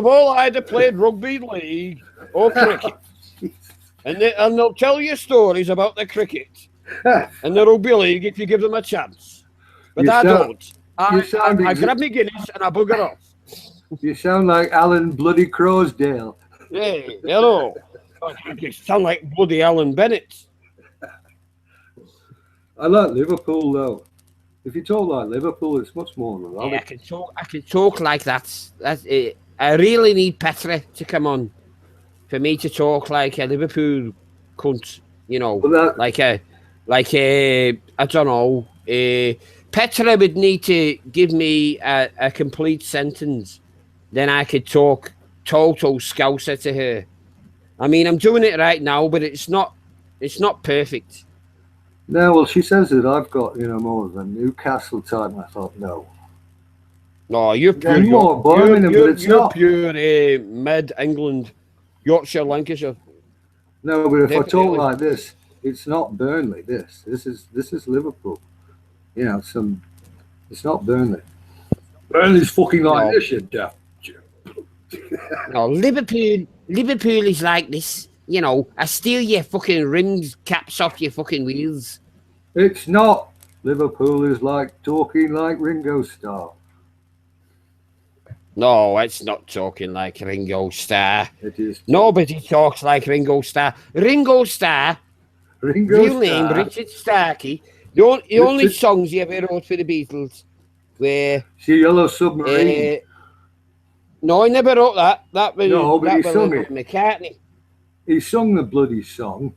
all either played rugby league or cricket. And they'll tell you stories about the cricket and the rugby league if you give them a chance. But I don't. I grab my Guinness and I bugger off. You sound like Alan Bloody Crowsdale. Hey, hello. You sound like bloody Alan Bennett. I like Liverpool though. If you talk like Liverpool, it's much more melodic. Yeah, I can talk like that. That's it. I really need Petra to come on for me to talk like a Liverpool cunt. Like I don't know. Petra would need to give me a complete sentence. Then I could talk total Scouser to her. I mean, I'm doing it right now, but it's not perfect. No, well, she says that I've got, more of a Newcastle type, and I thought, no. No, you're pure. More Birmingham, but it's you're not. Pure mid-England, Yorkshire, Lancashire. No, but if I Definitely. talk like this, it's not Burnley. This is Liverpool. It's not Burnley. Burnley's fucking like this, you daft. No, Liverpool is like this. I steal your fucking rims caps off your fucking wheels. It's not. Liverpool is like talking like Ringo Starr. No, it's not talking like Ringo Starr. It is. Nobody talks like Ringo Starr. Ringo Starr, real name Richard Starkey. The only songs he ever wrote for the Beatles were Yellow Submarine. No, he never wrote that. But he sung it. McCartney. He sung the bloody song.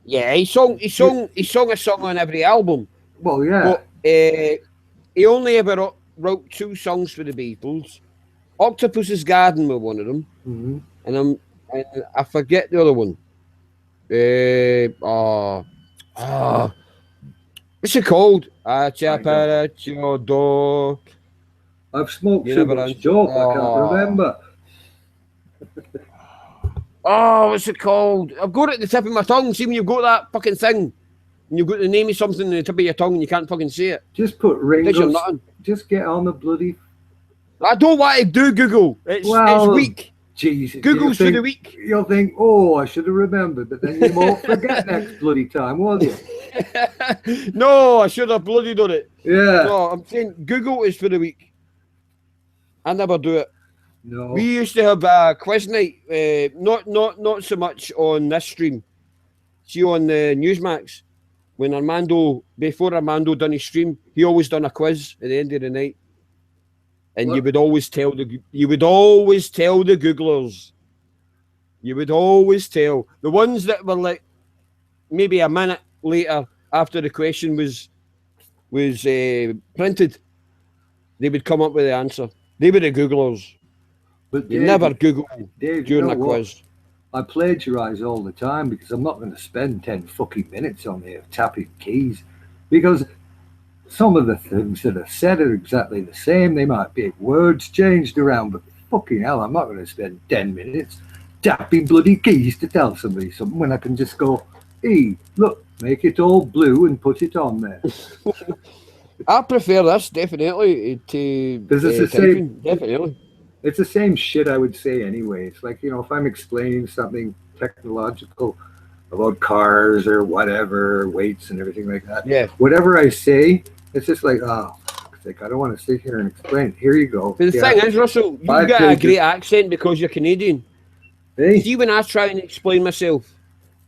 Yeah, he sung a song on every album. Well, yeah. But he only ever wrote 2 songs for the Beatles. Octopus's Garden were one of them, and I forget the other one. What's it called? I tap at your door. I've smoked so much dope, I can't remember. What's it called? I've got it at the tip of my tongue. See when you've got that fucking thing, and you've got the name of something in the tip of your tongue and you can't fucking say it. Just put Ringo. Just get on the bloody. I don't want to do Google. It's weak. Jesus. Google's for the weak. You'll think, I should have remembered, but then you won't forget next bloody time, will you? No, I should have bloody done it. Yeah. No, I'm saying Google is for the week. I never do it. No. We used to have a quiz night, not so much on this stream. See on the Newsmax, when before Armando done his stream, he always done a quiz at the end of the night. And What? you would always tell the Googlers. You would always tell the ones that were like maybe a minute later after the question was printed, they would come up with the answer. They were the Googlers. But You Dave, never Google Dave, during you a know what? quiz. I plagiarize all the time because I'm not going to spend 10 fucking minutes on there tapping keys, because some of the things that are said are exactly the same. They might be words changed around, but fucking hell, I'm not going to spend 10 minutes tapping bloody keys to tell somebody something when I can just go, hey, look, make it all blue and put it on there. I prefer this definitely to Because it's the typing, same. definitely. It's the same shit I would say anyway. It's like, you know, if I'm explaining something technological about cars or whatever, weights and everything like that. Yeah. Whatever I say, it's just like, oh, fuck's sake, I don't want to sit here and explain it. Here you go. But the Yeah. thing is, Russell, you've 5 got a pages. great accent because you're Canadian. Hey? See, when I try and explain myself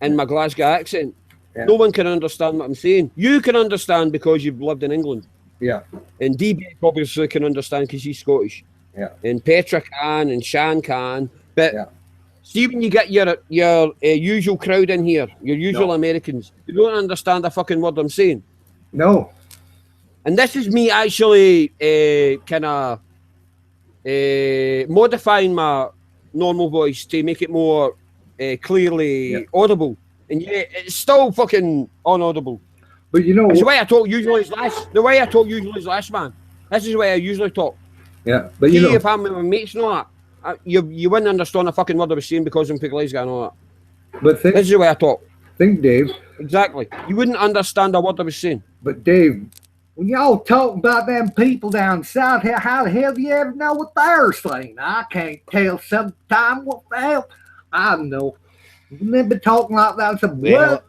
in my Glasgow accent, Yeah. no one can understand what I'm saying. You can understand because you've lived in England. Yeah. And DB obviously can understand because he's Scottish. Yeah. And Petra can, and Shan can. But Yeah. see, when you get your usual crowd in here, your usual Americans, you don't understand a fucking word I'm saying. No. And this is me actually kind of modifying my normal voice to make it more clearly audible. And yet it's still fucking unaudible. But you know, It's the way I talk usually is less. The way I talk usually is less, man. This is the way I usually talk. yeah, but you See, know, if I'm with my mates and all that, you wouldn't understand a fucking word I was saying because I'm from Glasgow and all that. but This is the way I talk. think, Dave. Exactly. You wouldn't understand a word I was saying. But Dave, when y'all talking about them people down south, how the hell do you ever know what they're saying? I can't tell sometimes what the hell. I don't know. They've been talking like that. I said, Well- what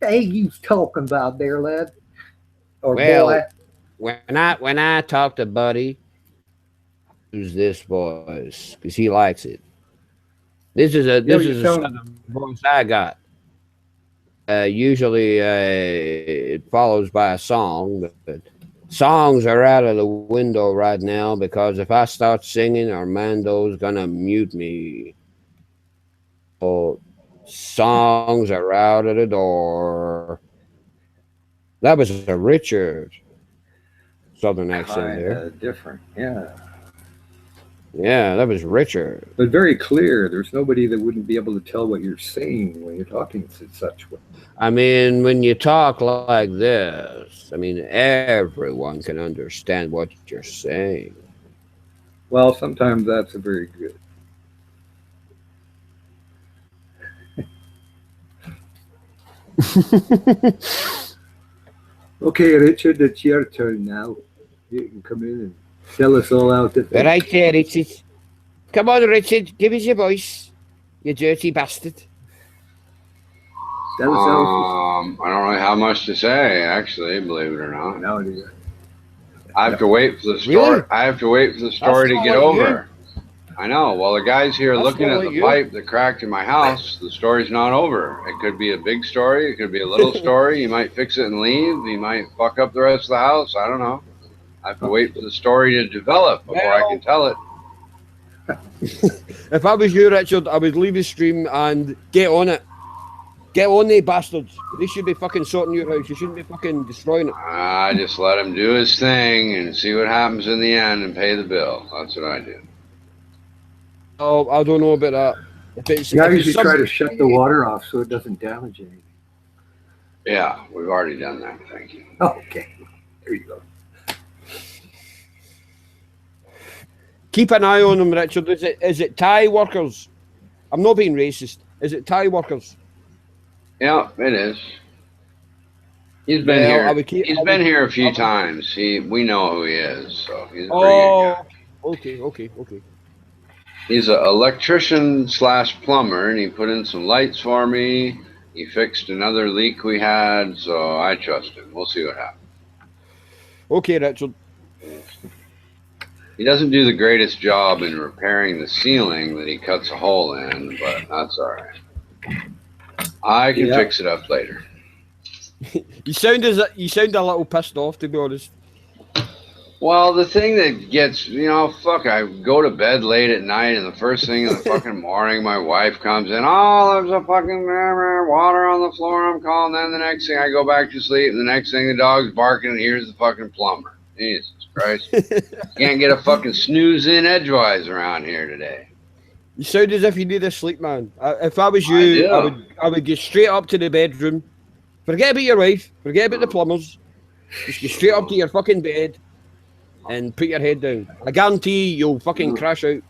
the hell you talking about there, lad? Or Well, boy? when I talk to Buddy, use this voice because he likes it. This is a you sound- southern voice I got. Usually it follows by a song, but songs are out of the window right now because if I start singing, Armando's gonna mute me. Oh, songs are out of the door. That was a Richard southern accent there. Kinda different, yeah. Yeah, that was Richard. But very clear. There's nobody that wouldn't be able to tell what you're saying when you're talking in such way. I mean, when you talk like this, I mean, everyone can understand what you're saying. Well, sometimes that's a very good. Okay, Richard, it's your turn now. You can come in and tell us all out the thing. Right there, Richard. Come on, Richard, give us your voice, you dirty bastard. Tell us all. I don't really have much to say, actually, believe it or not. No, do you? I have to wait for the story. Really? I have to wait for the story to not get like over. I know. Well, the guy's here That's looking not at like the you. pipe that cracked in my house. The story's not over. It could be a big story. It could be a little story. You might fix it and leave. You might fuck up the rest of the house. I don't know. I have to wait for the story to develop before I can tell it. If I was you, Richard, I would leave the stream and get on it. Get on the bastards. They should be fucking sorting your house. You shouldn't be fucking destroying it. I just let him do his thing and see what happens in the end and pay the bill. That's what I do. Oh, I don't know about that. If it's, Yeah, I if it's usually try to something- shut the water off so it doesn't damage anything. Yeah, we've already done that. Thank you. Oh, okay. There you go. Keep an eye on them, Richard. Is it Thai workers? I'm not being racist. Is it Thai workers? Yeah, it is. He's been Well, I here. would keep- He's I been would- here a few times. We know who he is, so he's a pretty good Oh, guy. okay. He's an electrician / plumber, and he put in some lights for me, He fixed another leak we had, so I trust him. We'll see what happens. Okay, Richard. He doesn't do the greatest job in repairing the ceiling that he cuts a hole in, but that's all right. I can fix it up later. You sound a little pissed off, to be honest. Well, the thing that gets, fuck, I go to bed late at night, and the first thing in the fucking morning, my wife comes in, oh, there's a fucking water on the floor, I'm calling. Then the next thing, I go back to sleep, and the next thing, the dog's barking, and here's the fucking plumber. Jesus Christ. Can't get a fucking snooze in edgewise around here today. You sound as if you need a sleep, man. If I was you, I would get straight up to the bedroom. Forget about your wife. Forget about the plumbers. Just get straight up to your fucking bed and put your head down. I guarantee you'll fucking crash out.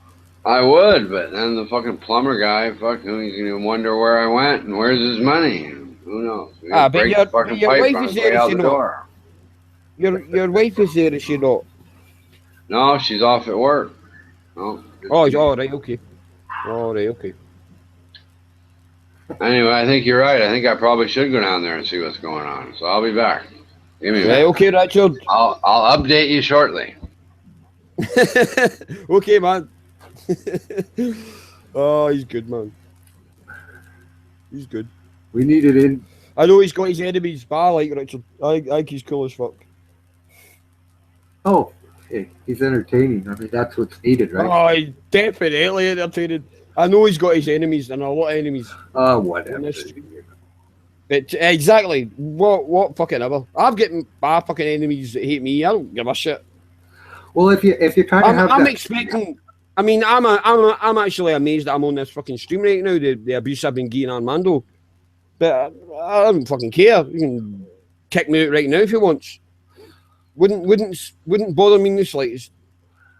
I would, but then the fucking plumber guy, he's gonna wonder where I went and where's his money. Who knows? But your wife is there, is she not? Your wife is there, is she not? No, she's off at work. No. Oh, all right, okay. All right, okay. Anyway, I think you're right. I think I probably should go down there and see what's going on. So I'll be back. Give me a minute. Okay, Richard. I'll update you shortly. Okay, man. Oh, he's good, man. He's good. We need it in. I know he's got his enemies, but I like Richard. I think he's cool as fuck. Oh, hey, he's entertaining. I mean, that's what's needed, right? Oh, he's definitely entertaining. I know he's got his enemies, and a lot of enemies. Whatever. But exactly. What fucking ever. I've got my fucking enemies that hate me. I don't give a shit. Well, if you kind of have I'm that... expecting. I mean, I'm actually amazed that I'm on this fucking stream right now. The abuse I've been getting Armando, but I don't fucking care. You can kick me out right now if you want. Wouldn't bother me in the slightest.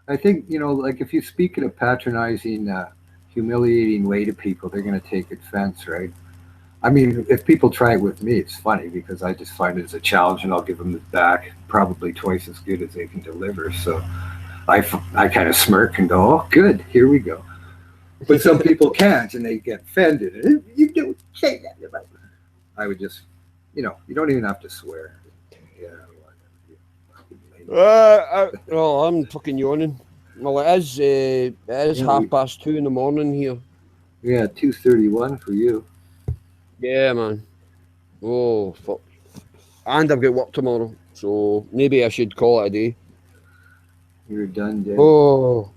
I think, like if you speak in a patronizing, humiliating way to people, they're going to take offense, right? I mean, if people try it with me, it's funny because I just find it as a challenge, and I'll give them it back probably twice as good as they can deliver. So I kind of smirk and go, oh, good, here we go. But some people can't, and they get offended. You don't say that. I would just, you don't even have to swear. I'm fucking yawning. Well, it is 2:30 in the morning here. Yeah, 2:31 for you. Yeah, man. Oh, fuck. And I've got work tomorrow, so maybe I should call it a day. You're done, Dave. Oh,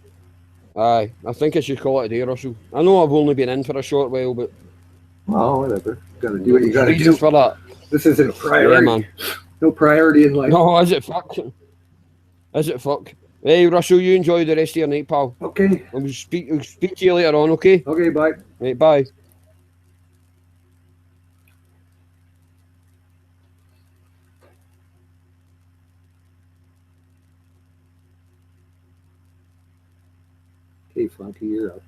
aye. I think I should call it a day, Russell. I know I've only been in for a short while, but... Well, whatever. Got to do what you got to do. For that. This isn't a priority. Yeah, man. No priority in life. No, is it fuck? Is it fuck? Hey, Russell, you enjoy the rest of your night, pal. Okay. We'll speak to you later on, okay? Okay, bye. Right, bye. Okay, Funky, you're up.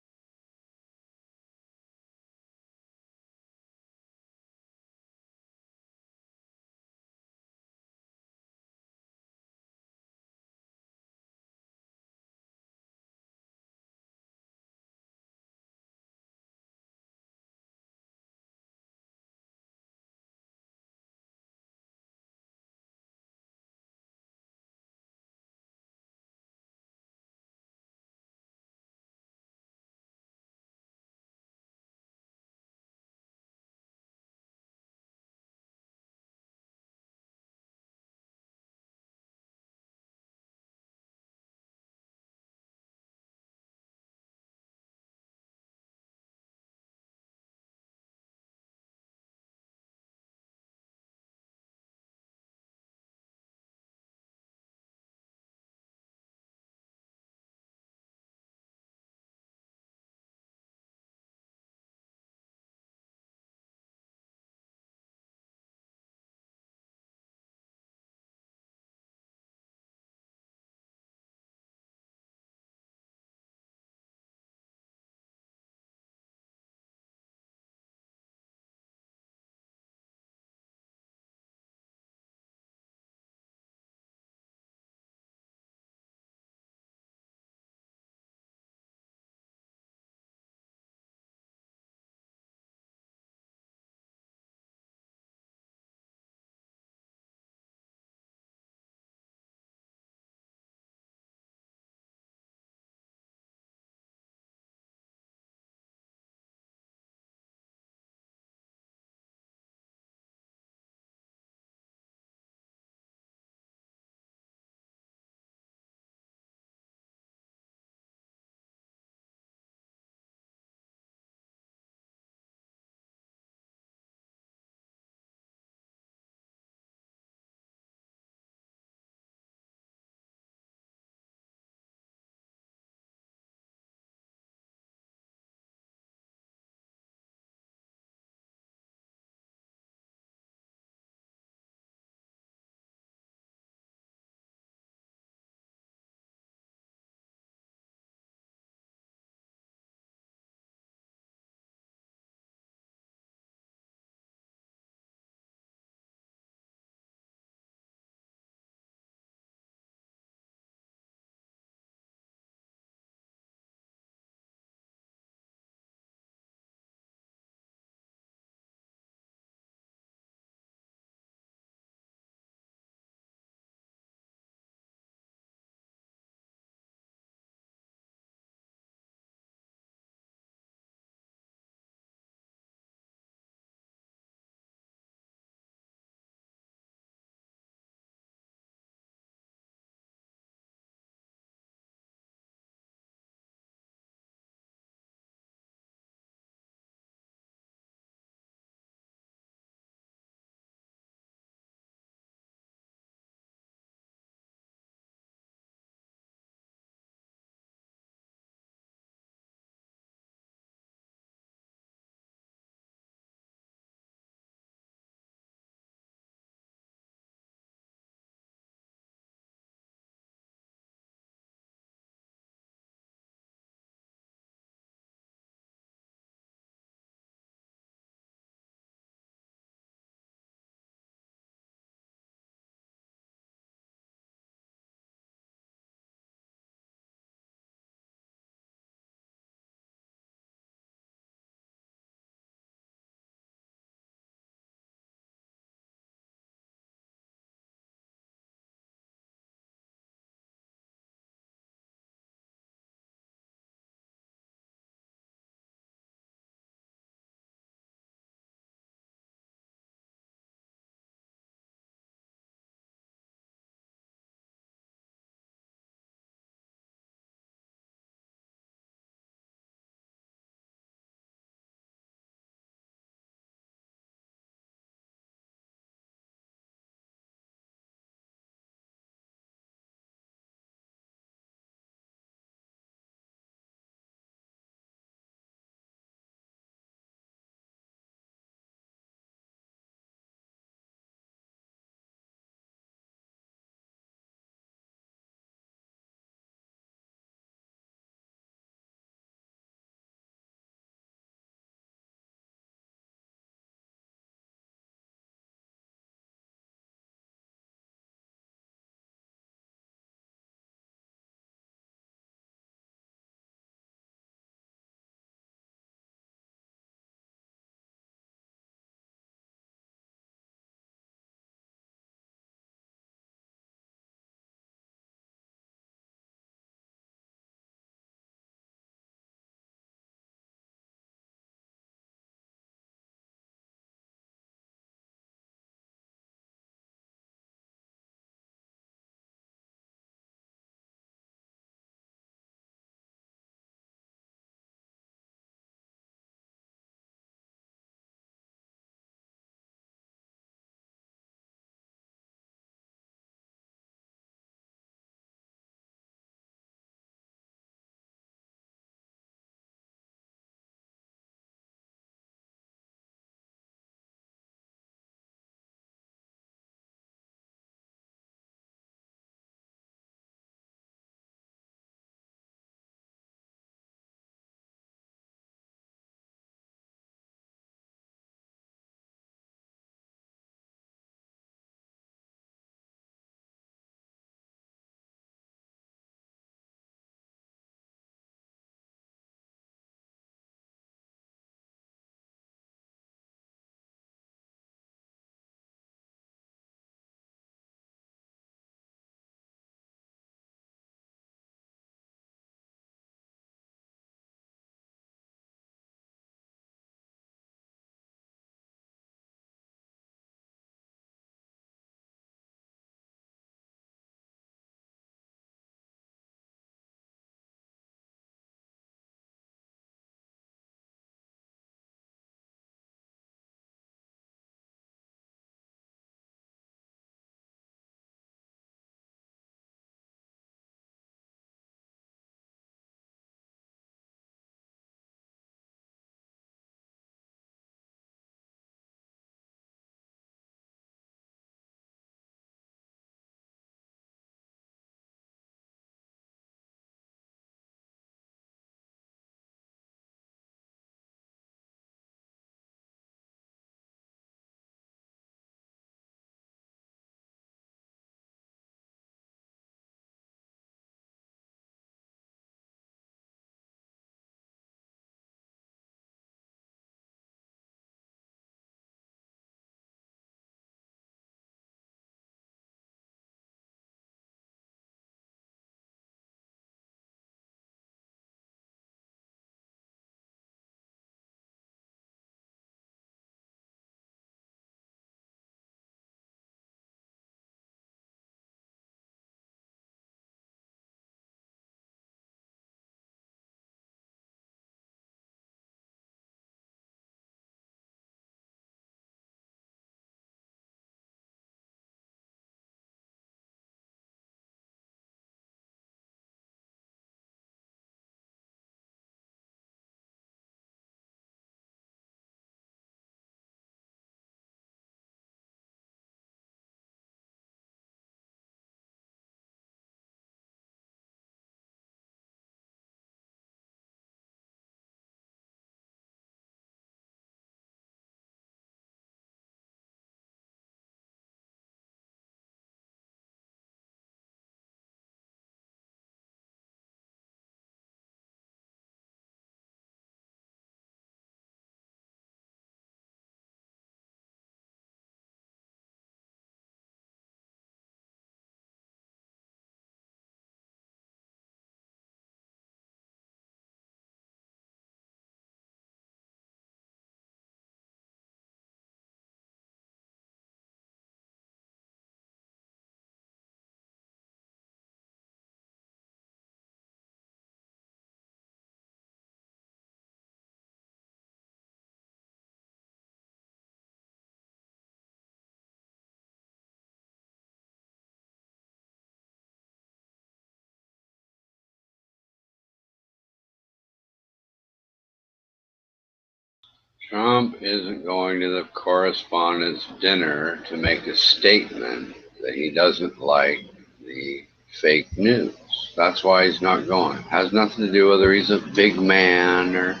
Trump isn't going to the correspondence dinner to make a statement that he doesn't like the fake news. That's why he's not going. It has nothing to do whether he's a big man or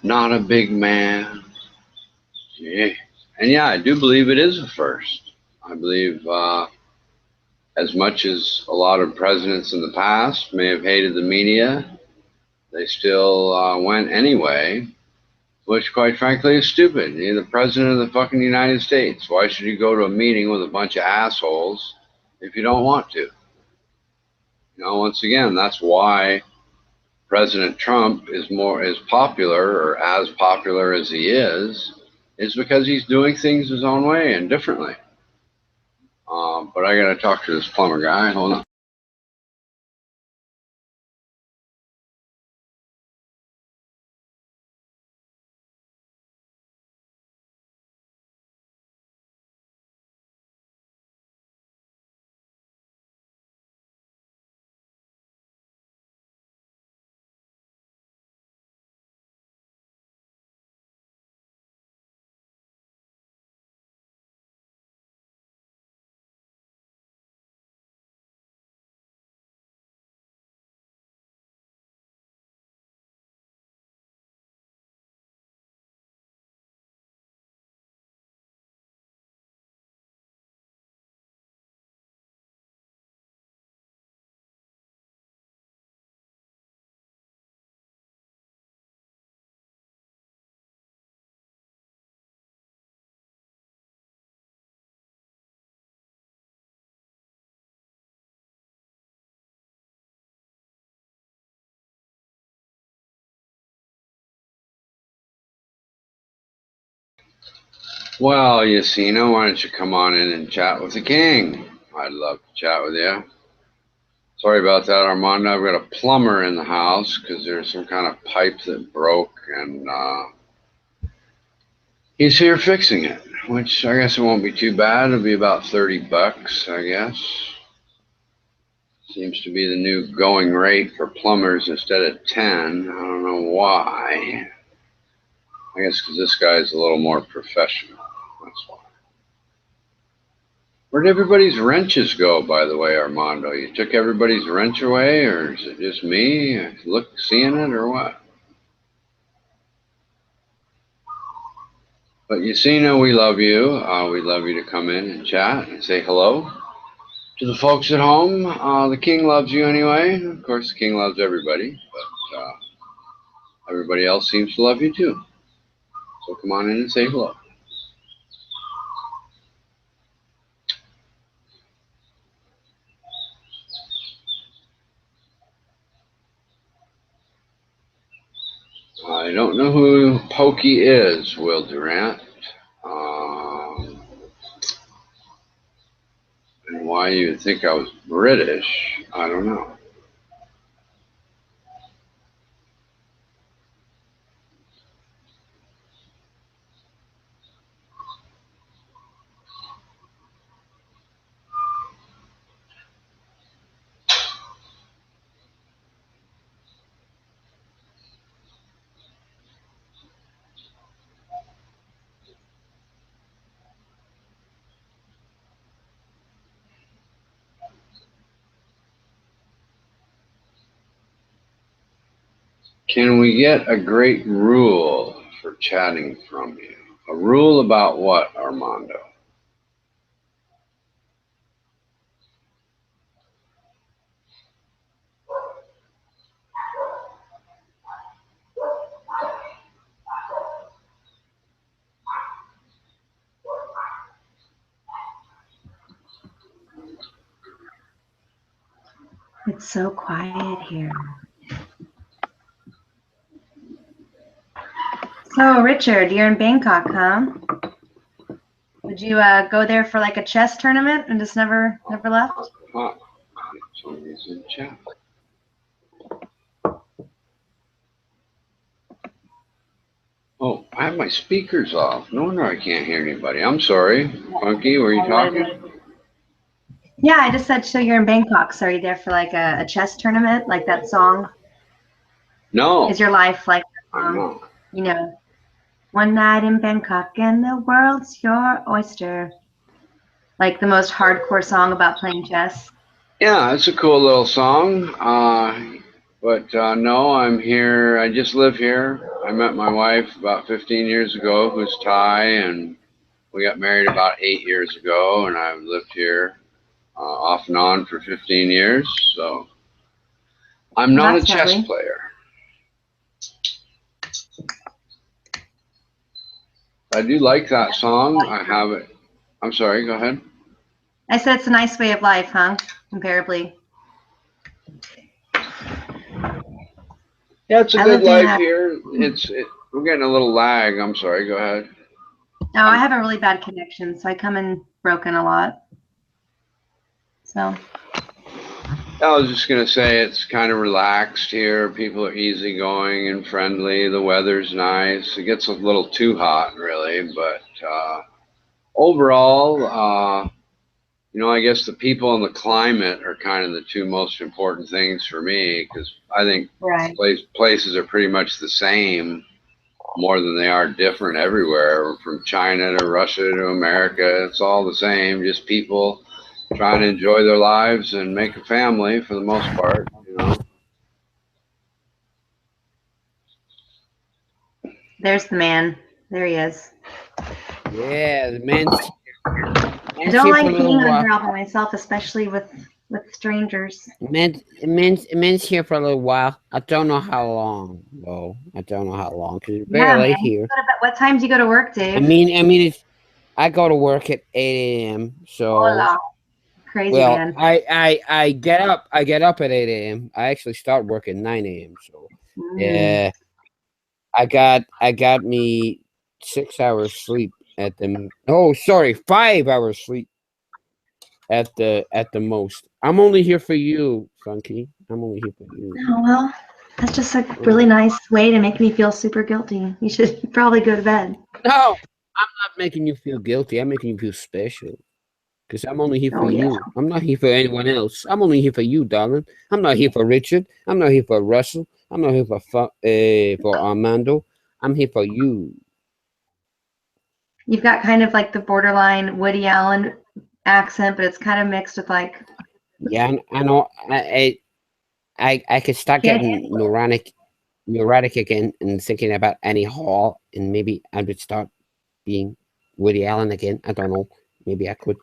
not a big man. Yeah. And yeah, I do believe it is a first. I believe as much as a lot of presidents in the past may have hated the media, they still went anyway, which quite frankly is stupid. You're the president of the fucking United States. Why should you go to a meeting with a bunch of assholes if you don't want to? You know, once again, that's why President Trump is popular, or as popular as he is because he's doing things his own way and differently. But I gotta talk to this plumber guy. Hold on. Well, Yacina, why don't you come on in and chat with the king? I'd love to chat with you. Sorry about that, Armando. I've got a plumber in the house because there's some kind of pipe that broke, and he's here fixing it, which I guess it won't be too bad. It'll be about $30, I guess. Seems to be the new going rate for plumbers instead of 10. I don't know why. I guess because this guy's a little more professional. That's why. Where'd everybody's wrenches go, by the way, Armando? You took everybody's wrench away, or is it just me seeing it, or what? But Yacina, we love you. We'd love you to come in and chat and say hello to the folks at home. The king loves you anyway. Of course, the king loves everybody, but everybody else seems to love you too. So come on in and say hello. I don't know who Pokey is, Will Durant. And why you would think I was British, I don't know. Can we get a great rule for chatting from you? A rule about what, Armando? It's so quiet here. So, Richard, you're in Bangkok, huh? Would you go there for like a chess tournament and just never left? Huh. Somebody's in chat. Oh, I have my speakers off. No wonder I can't hear anybody. I'm sorry. Funky, were you talking? Yeah, I just said, so you're in Bangkok. So are you there for like a chess tournament, like that song? No. Is your life like, I know. you know? One night in Bangkok and the world's your oyster. Like the most hardcore song about playing chess. Yeah, it's a cool little song. But no, I'm here. I just live here. I met my wife about 15 years ago, who's Thai, and we got married about 8 years ago, and I've lived here off and on for 15 years. So I'm Well, not a that's chess lovely. player. I do like that song. I have it. I'm sorry, go ahead. I said it's a nice way of life, huh? Comparably. Yeah, it's a I good lived in life here. We're getting a little lag. I'm sorry, go ahead. No, I have a really bad connection, so I come in broken a lot. So I was just going to say it's kind of relaxed here. People are easygoing and friendly. The weather's nice. It gets a little too hot, really, but overall, I guess the people and the climate are kind of the two most important things for me, because I think right. places are pretty much the same more than they are different everywhere, from China to Russia to America. It's all the same, just people trying to enjoy their lives and make a family for the most part, There's the man. There he is. Yeah, the man's I don't like being on here all by myself, especially with strangers. Man's here for a little while. I don't know how long, though. I don't know how long, because it's Yeah, very man. late here. What time do you go to work, Dave? I go to work at 8 a.m. So Hola. Crazy, well, man. I get up at 8 a.m. I actually start work at 9 a.m. So yeah, I got me 6 hours sleep at the 5 hours sleep at the most. I'm only here for you, Funky. I'm only here for you. Oh, well, that's just a really nice way to make me feel super guilty. You should probably go to bed. No, I'm not making you feel guilty. I'm making you feel special. Because I'm only here for you. I'm not here for anyone else. I'm only here for you, darling. I'm not here for Richard. I'm not here for Russell. I'm not here for Armando. I'm here for you. You've got kind of like the borderline Woody Allen accent, but it's kind of mixed with like. Yeah, I know. I could start getting neurotic again and thinking about Annie Hall, and maybe I would start being Woody Allen again. I don't know. Maybe I could.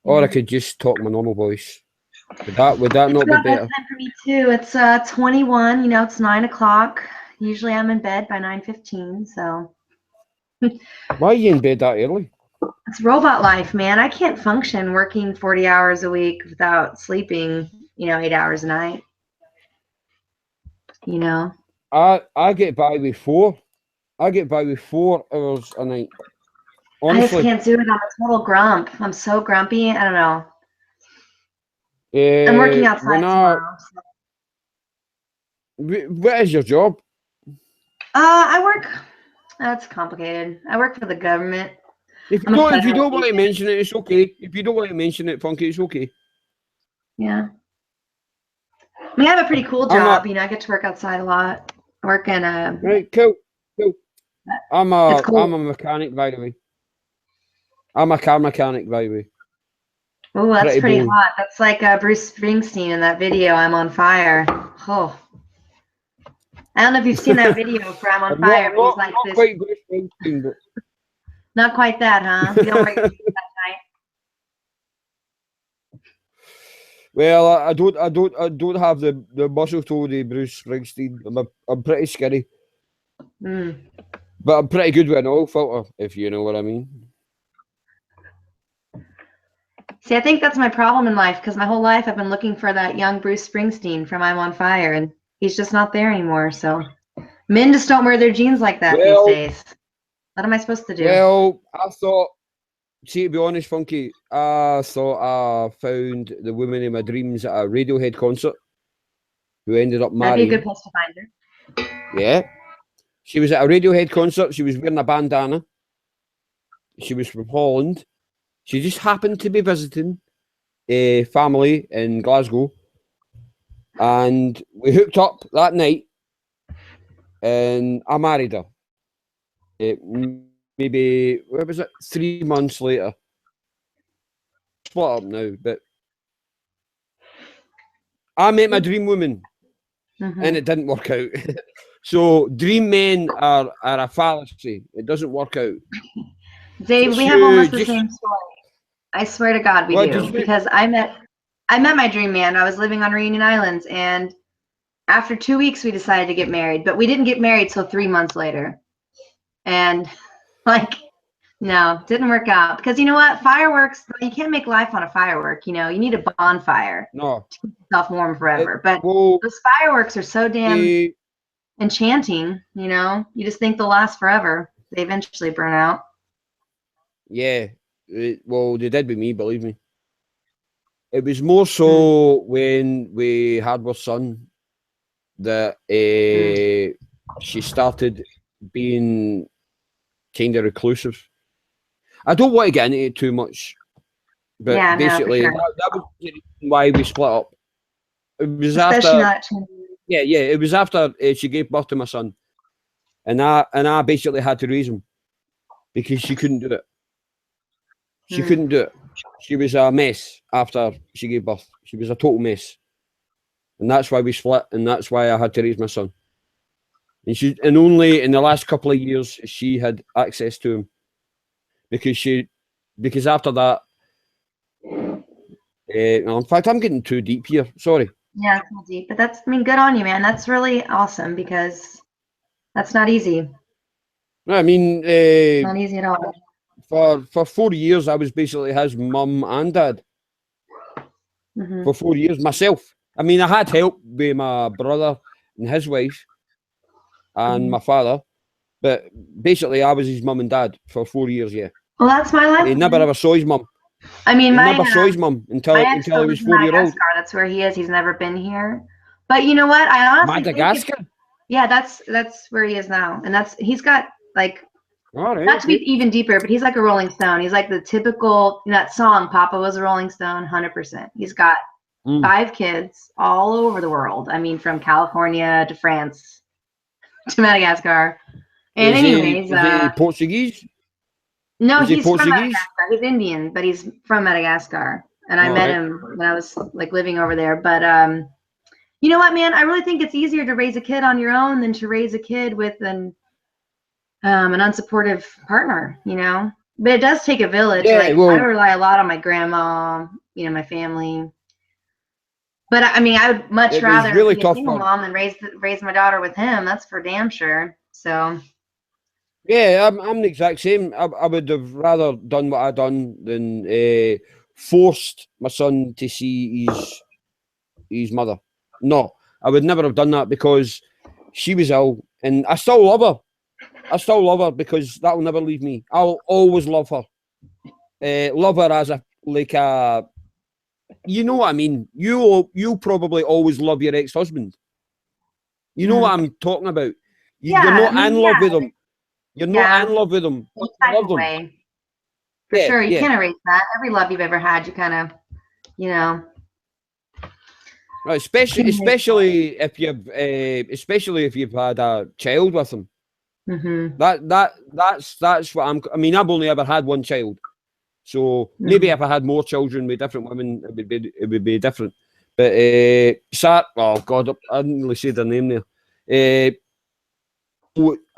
Or I could just talk my normal voice. Would that not be better? Time for me too. It's 21. It's 9 o'clock. Usually I'm in bed by 9:15. So. Why are you in bed that early? It's robot life, man. I can't function working 40 hours a week without sleeping, 8 hours a night. I get by with 4. I get by with 4 hours a night. Honestly, I just can't do it. I'm a total grump. I'm so grumpy. I don't know. I'm working outside tomorrow. So. What is your job? I work. That's complicated. I work for the government. If you don't want to mention it, it's okay. If you don't want to mention it, Funky, it's okay. Yeah. I have a pretty cool job. I get to work outside a lot. I work in a. Right, cool. I'm a mechanic, by the way. I'm a car mechanic, by the way. Oh, that's pretty hot. That's like Bruce Springsteen in that video, I'm on Fire. Oh. I don't know if you've seen that video for I'm on Fire, but he's like this. Quite Bruce Springsteen, but... Not quite that, huh? You don't wear your shoes that tight. Well, I don't have the muscle tone of Bruce Springsteen. I'm pretty skinny. But I'm pretty good with an oil filter, if you know what I mean. See, I think that's my problem in life, because my whole life I've been looking for that young Bruce Springsteen from I'm on Fire, and he's just not there anymore. So men just don't wear their jeans like that these days. What am I supposed to do? Well, I thought, see, to be honest, Funky, I thought I found the woman in my dreams at a Radiohead concert who ended up marrying. That'd be a good place to find her. Yeah. She was at a Radiohead concert. She was wearing a bandana. She was from Holland. She just happened to be visiting a family in Glasgow. And we hooked up that night. And I married her. maybe, what was it, 3 months later. Split up now, but I met my dream woman, and it didn't work out. So dream men are a fallacy. It doesn't work out. Dave, we have almost the same story. I swear to God, we do. Because I met my dream man. I was living on Reunion Islands, and after 2 weeks, we decided to get married. But we didn't get married till 3 months later. And like, no, didn't work out. Because you know what? Fireworks, you can't make life on a firework. You know, you need a bonfire to keep yourself warm forever. But those fireworks are so damn enchanting, you know? You just think they'll last forever. They eventually burn out. Yeah. Well, they did with me, believe me. It was more so when we had our son that she started being kind of reclusive. I don't want to get into it too much, but Yeah, no, for basically sure. that was the reason why we split up. It was Especially after, not it was after she gave birth to my son, and I basically had to raise him because she couldn't do it. She couldn't do it. She was a mess after she gave birth. She was a total mess. And that's why we split, and that's why I had to raise my son. And only in the last couple of years she had access to him. Because after that, in fact, I'm getting too deep here. Sorry. Yeah, it's not deep, but that's, I mean, good on you, man. That's really awesome because that's not easy. I mean, Not easy at all. For 4 years, I was basically his mum and dad. For 4 years, myself. I mean, I had help with my brother and his wife and my father, but basically, I was his mum and dad for 4 years. Yeah. Well, that's my life. He never ever saw his mum. I mean, he my never saw his mum until my ex he was lives in 4 years old. Madagascar. That's where he is. He's never been here. But you know what? I honestly think Madagascar? Yeah, that's where he is now, and he's got like. All right, Not to be even deeper, but he's like a Rolling Stone. He's like the typical, that song, Papa Was a Rolling Stone, 100%. He's got 5 kids all over the world. I mean, from California to France to Madagascar. And Is he Portuguese? No, Is he he's from Portuguese? Madagascar. He's Indian, but he's from Madagascar. And I met him when I was like living over there. But you know what, man? I really think it's easier to raise a kid on your own than to raise a kid with an unsupportive partner, you know. But it does take a village. Yeah, like well, I rely a lot on my grandma, you know, my family. But I mean, I would much It was rather really be a tough single for- mom than raise my daughter with him. That's for damn sure. So Yeah, I'm the exact same. I would have rather done what I done than forced my son to see his mother. No, I would never have done that because she was ill, and I still love her. I still love her because that will never leave me. I'll always love her. Love her as you know what I mean. You probably always love your ex-husband. You know what I'm talking about. You're not in love with them. You're not in love with them. Some You type love of them. way. For sure, you yeah. can't erase that. Every love you've ever had, you kind of, you know. Right, especially if you've had a child with them. That's what I'm. I mean, I've only ever had one child, so maybe if I had more children with different women, it would be different. But oh God, I didn't really say their name there.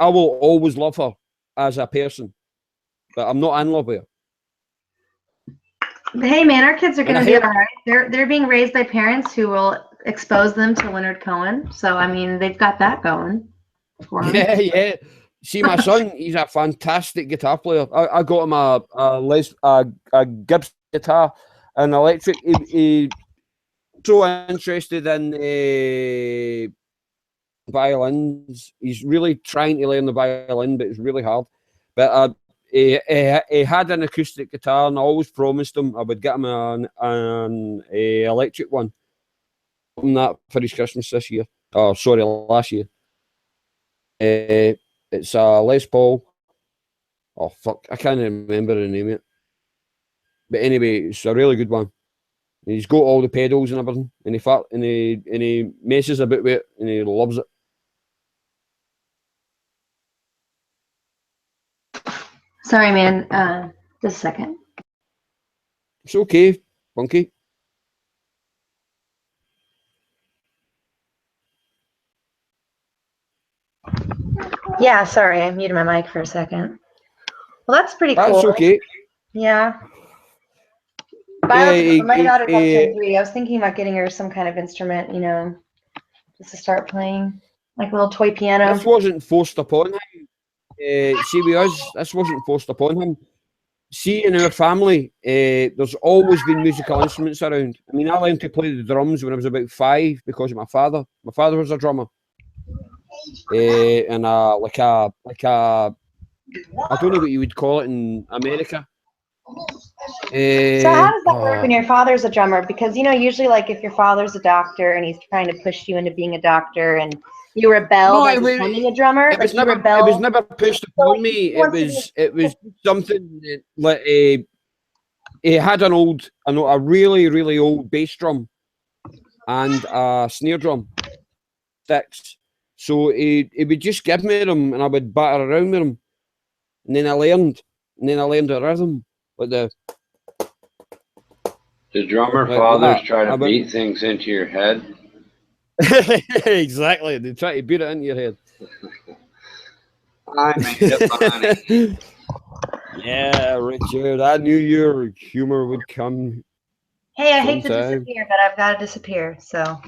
I will always love her as a person, but I'm not in love with her. But hey, man, our kids are And going I to be hope- all right. They're being raised by parents who will expose them to Leonard Cohen. So I mean, they've got that going for them. Yeah. See, my son, he's a fantastic guitar player. I got him a Gibson guitar, an electric. He's so interested in violins. He's really trying to learn the violin, but it's really hard. But he had an acoustic guitar, and I always promised him I would get him an electric one. I got him that for his Christmas this year. Oh, sorry, last year. It's a Les Paul. Oh fuck, I can't remember the name of it. But anyway, it's a really good one. And he's got all the pedals and everything, and he messes about with it, and he loves it. Sorry, man. Just a second. It's okay, Funky. Yeah, sorry, I muted my mic for a second. Well, that's pretty cool. That's okay. Yeah. Yeah, My daughter's about to turn 3. I was thinking about getting her some kind of instrument, you know, just to start playing, like a little toy piano. this wasn't forced upon him. See, with us, this wasn't forced upon him. See, in our family, there's always been musical instruments around. I mean, I learned to play the drums when I was about 5 because of my father. My father was a drummer. And like a, I don't know what you would call it in America. So how does that work when your father's a drummer? Because, you know, usually like if your father's a doctor and he's trying to push you into being a doctor and you rebel by becoming a drummer, it was never pushed upon me. It was something that, like, he had a really old bass drum and a snare drum sticks. So he would just give me them and I would batter around with them. And then I learned the rhythm. Like The drummer like fathers that. try to beat things into your head. Exactly. They try to beat it into your head. I made it funny. Yeah, Richard, I knew your humor would come. Hey, I hate to sometime. disappear, but I've got to disappear. So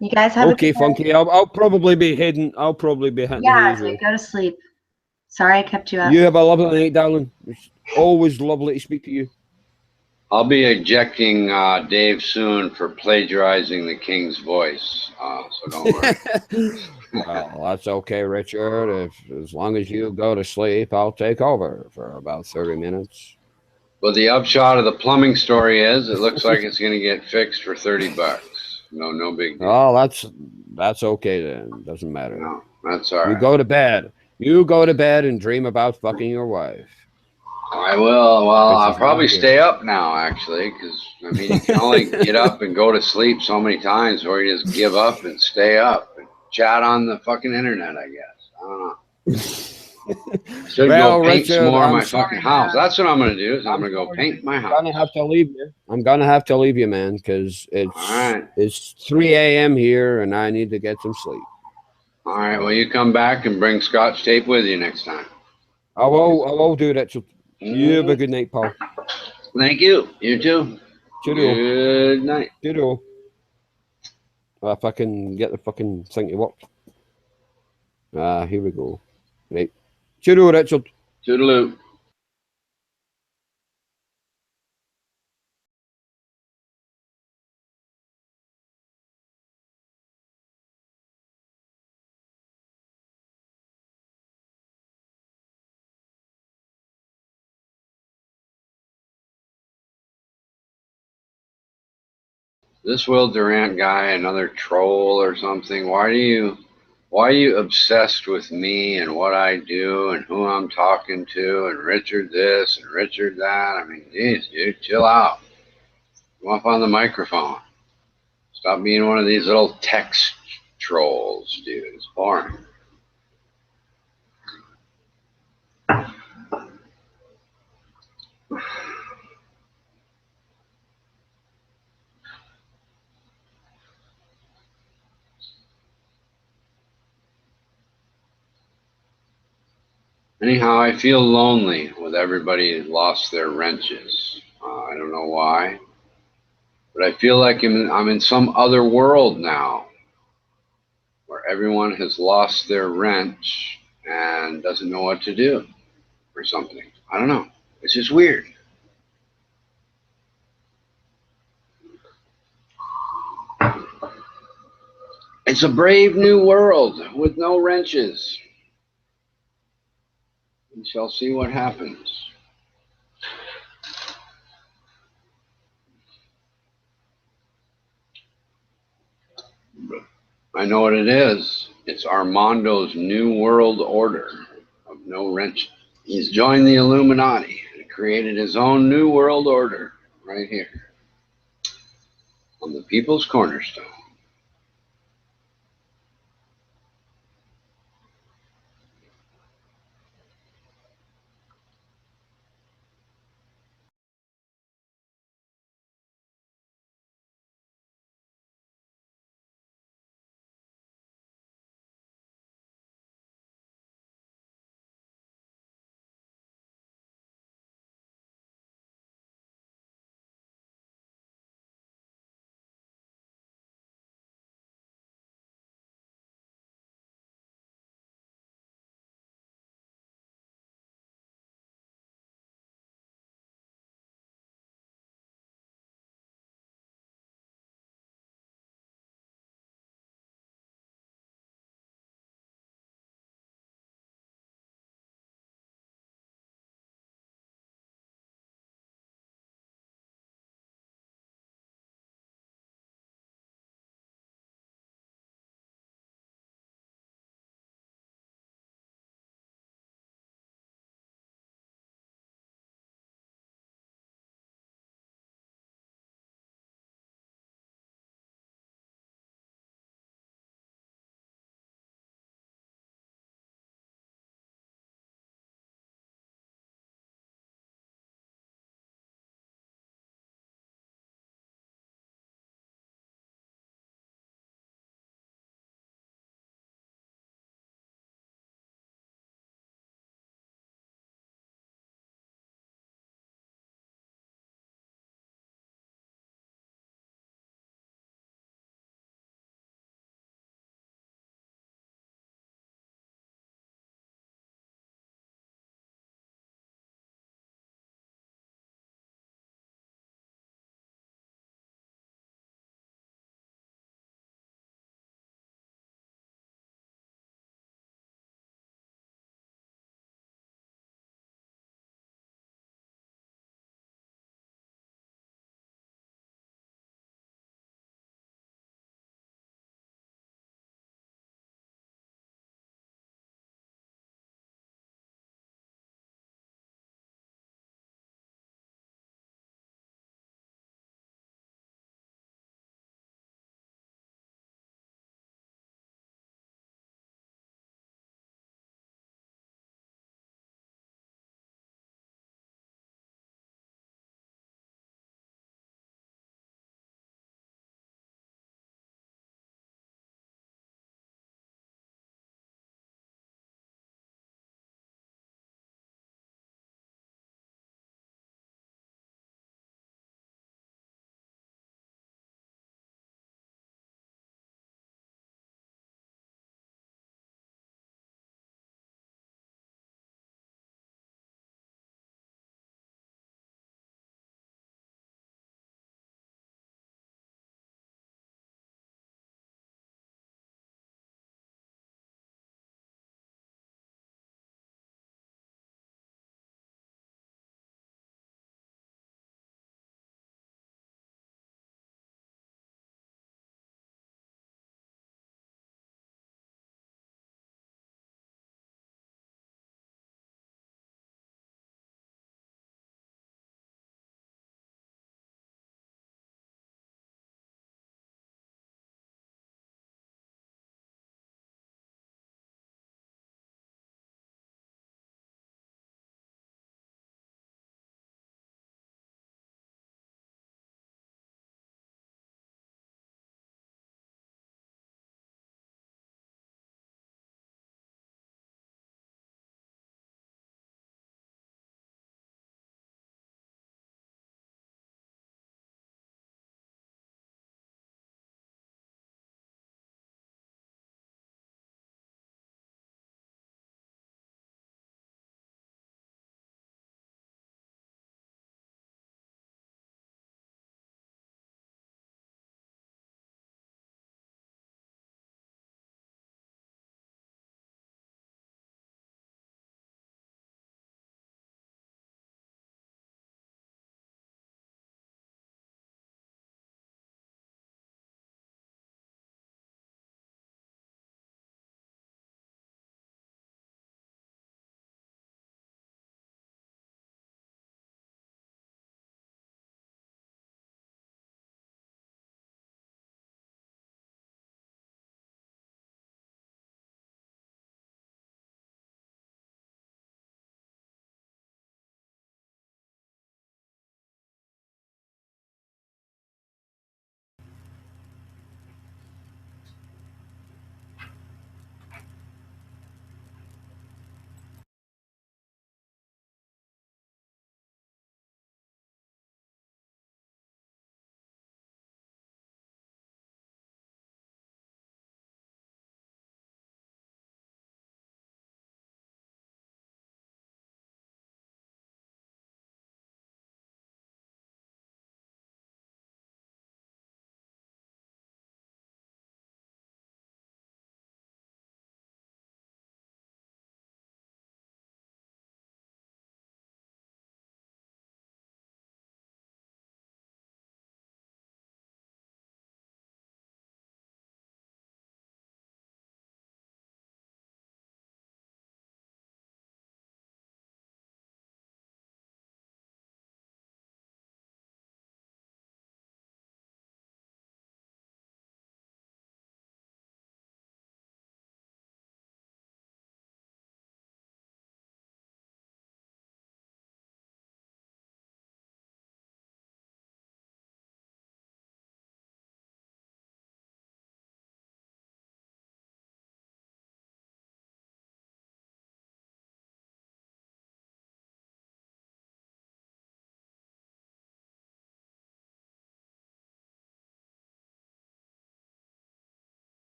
you guys have Okay, a good night. Funky. I'll probably be heading. I'll probably be hitting Yeah, the hay. go to sleep. Sorry I kept you up. You have a lovely night, darling. It's always lovely to speak to you. I'll be ejecting Dave soon for plagiarizing the King's voice, so don't worry. Well, that's okay, Richard. As long as you go to sleep, I'll take over for about 30 minutes. But the upshot of the plumbing story is it looks like it's going to get fixed for $30. No big deal. Oh, that's okay then. Doesn't matter. No, that's all You right. go to bed. You go to bed and dream about fucking your wife. I will. Well, Because I'll she's probably not here. stay up now, actually, because, I mean, you can only get up and go to sleep so many times, or you just give up and stay up and chat on the fucking internet, I guess. I don't know. I should Well, go paint some Richard, more of I'm my sorry, fucking house. That's what I'm going to do, is I'm going to go sorry, paint my I'm house. gonna have to leave you. I'm gonna have to leave you, man, because right. it's 3 a.m. here and I need to get some sleep. All right, well, you come back and bring Scotch tape with you next time. I will do that. So you have a good night, pal. Thank you. You too. Cheerio. Good night. Cheerio. If I can get the fucking thing to work. Here we go. Right. Cheerio, Richard. Toodaloo. This Will Durant guy, another troll or something. Why are you obsessed with me and what I do and who I'm talking to and Richard this and Richard that? I mean, geez, dude, chill out. Come up on the microphone. Stop being one of these little text trolls, dude. It's boring. Anyhow, I feel lonely with everybody who lost their wrenches. I don't know why, but I feel like I'm in some other world now where everyone has lost their wrench and doesn't know what to do or something. I don't know. It's just weird. It's a brave new world with no wrenches. We shall see what happens. I know what it is. It's Armando's new world order of no wrenches. He's joined the Illuminati and created his own new world order right here on the People's Cornerstone.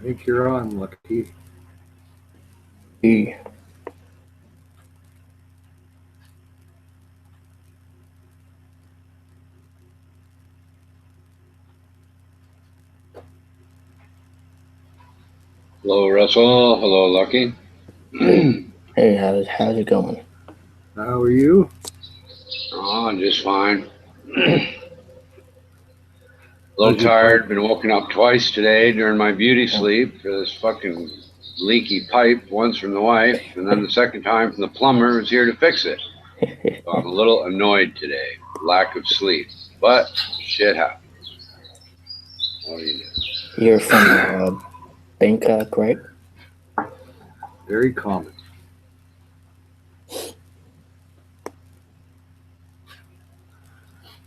I think you're on, Lucky. Hello, Russell. Hello, Lucky. Hey, how's it going? How are you? Oh, just fine. A little tired. Been woken up twice today during my beauty sleep for this fucking leaky pipe. Once from the wife, and then the second time from the plumber who's here to fix it. So I'm a little annoyed today. Lack of sleep, but shit happens. What do you do? You're from Bangkok, right? Very common.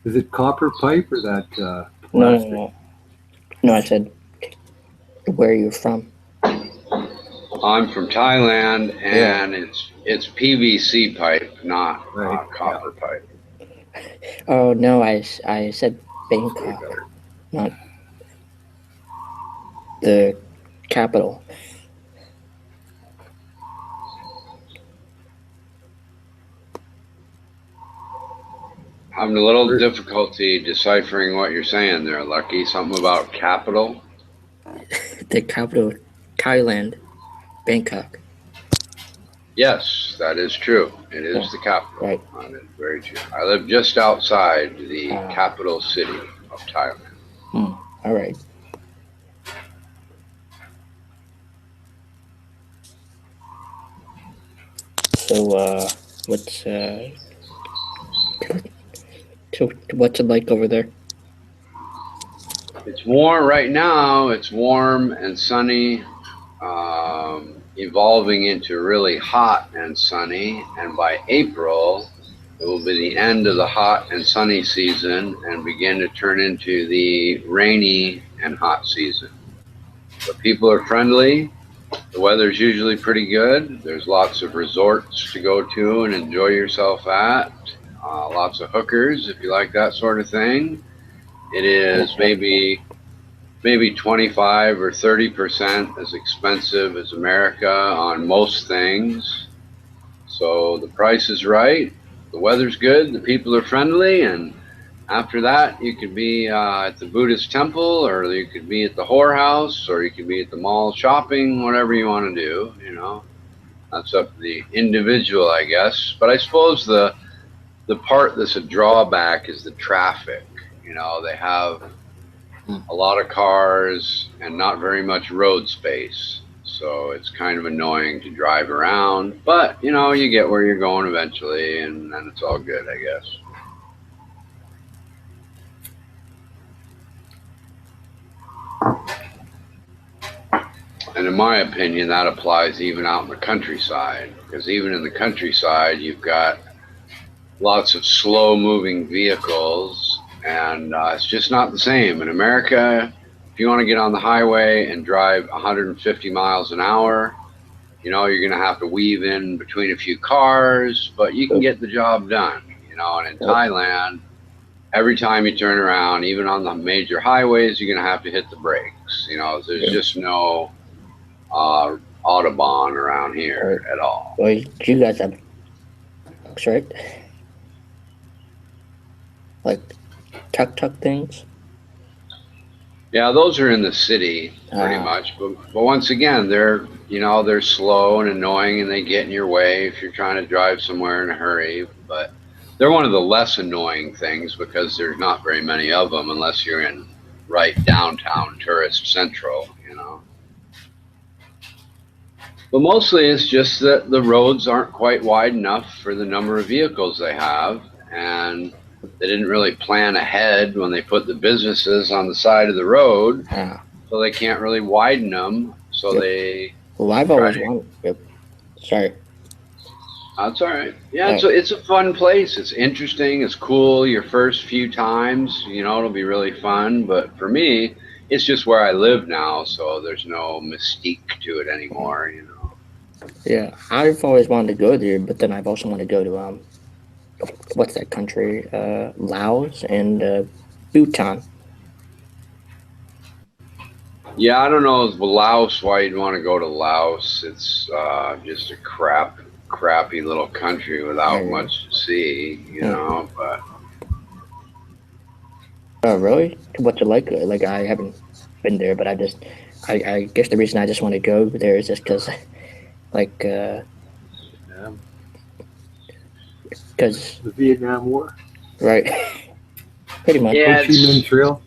Is it copper pipe or that plastic? No, I said where you're from. I'm from Thailand, and it's PVC pipe, not copper pipe. Oh no, I said Bangkok, not the capital. Having a little difficulty deciphering what you're saying there, Lucky. Something about capital? The capital, Thailand, Bangkok. Yes, that is true. It is the capital. Right. That is very true. I live just outside the capital city of Thailand. All right. So, what's it like over there? It's warm right now. It's warm and sunny, evolving into really hot and sunny. And by April, it will be the end of the hot and sunny season and begin to turn into the rainy and hot season. But people are friendly. The weather's usually pretty good. There's lots of resorts to go to and enjoy yourself at. Lots of hookers, if you like that sort of thing. It is maybe 25 or 30% as expensive as America on most things. So the price is right. The weather's good. The people are friendly. And after that, you could be at the Buddhist temple, or you could be at the whorehouse, or you could be at the mall shopping, whatever you want to do, you know. That's up to the individual, I guess. But I suppose the part that's a drawback is the traffic. You know, they have a lot of cars and not very much road space. So it's kind of annoying to drive around. But, you know, you get where you're going eventually, and then it's all good, I guess. And in my opinion, that applies even out in the countryside, because even in the countryside, you've got lots of slow-moving vehicles, and it's just not the same. In America, if you want to get on the highway and drive 150 miles an hour, you know, you're going to have to weave in between a few cars, but you can get the job done, you know. And in Thailand, every time you turn around, even on the major highways, you're going to have to hit the brakes. You know, there's just no Autobahn around here at all. Well, you guys have trucks, right? Like tuk-tuk things? Yeah, those are in the city pretty much. But once again, they're slow and annoying, and they get in your way if you're trying to drive somewhere in a hurry. But they're one of the less annoying things because there's not very many of them unless you're in right downtown tourist central, you know. But mostly it's just that the roads aren't quite wide enough for the number of vehicles they have, and they didn't really plan ahead when they put the businesses on the side of the road, so they can't really widen them. So they. Well, I've always wanted. Sorry. That's all right. Yeah, it's a fun place. It's interesting. It's cool. Your first few times, you know, it'll be really fun. But for me, it's just where I live now, so there's no mystique to it anymore, you know. Yeah, I've always wanted to go there, but then I've also wanted to go to what's that country? Laos and Bhutan. Yeah, I don't know Laos, why you'd want to go to Laos. It's just a crappy little country without much to see, you know. But Oh, really? What's it like? Like, I haven't been there, but I guess the reason I just want to go there is just because, like, because The Vietnam War. right, pretty much. yeah, Ho Chi Minh Trail.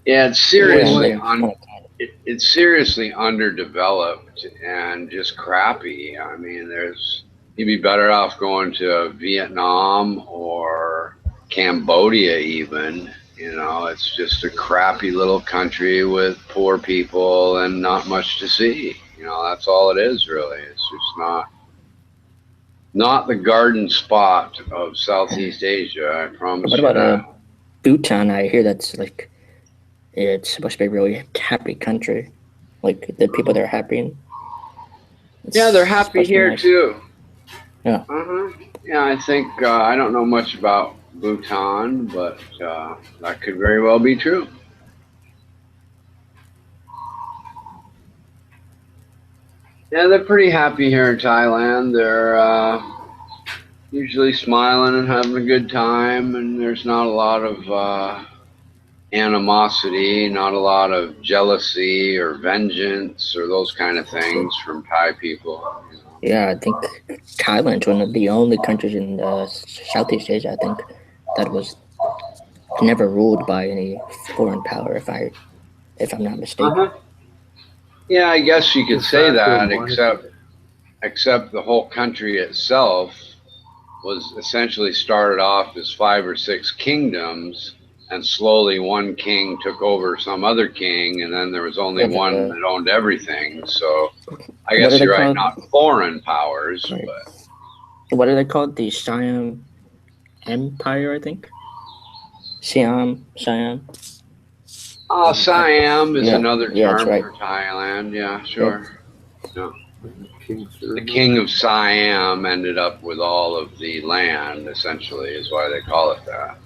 yeah, it's seriously Yeah, it's seriously underdeveloped and just crappy. I mean, you'd be better off going to Vietnam or Cambodia even. You know, it's just a crappy little country with poor people and not much to see. You know, that's all it is really. It's just not the garden spot of Southeast Asia, I promise What you about that. Bhutan? I hear that's like it's supposed to be a really happy country. Like the people there are happy. And Yeah, they're happy supposed to be here nice. too. Yeah. Yeah, I think I don't know much about Bhutan, but that could very well be true. Yeah, they're pretty happy here in Thailand. They're usually smiling and having a good time, and there's not a lot of animosity, not a lot of jealousy or vengeance or those kind of things from Thai people. Yeah, I think Thailand's one of the only countries in Southeast Asia, I think, that was never ruled by any foreign power, if I'm not mistaken. Yeah, I guess you could De say facto that, monarchy. except the whole country itself was essentially started off as 5 or 6 kingdoms, and slowly one king took over some other king, and then there was only one that owned everything. So I What guess are they you're right, called? not foreign powers, Right. but What are they called? The Siam Empire, I think. Siam. Siam is Yeah, another yeah, that's term right. for Thailand. Yeah, sure. Yeah. King The king of Siam ended up with all of the land, essentially, is why they call it that.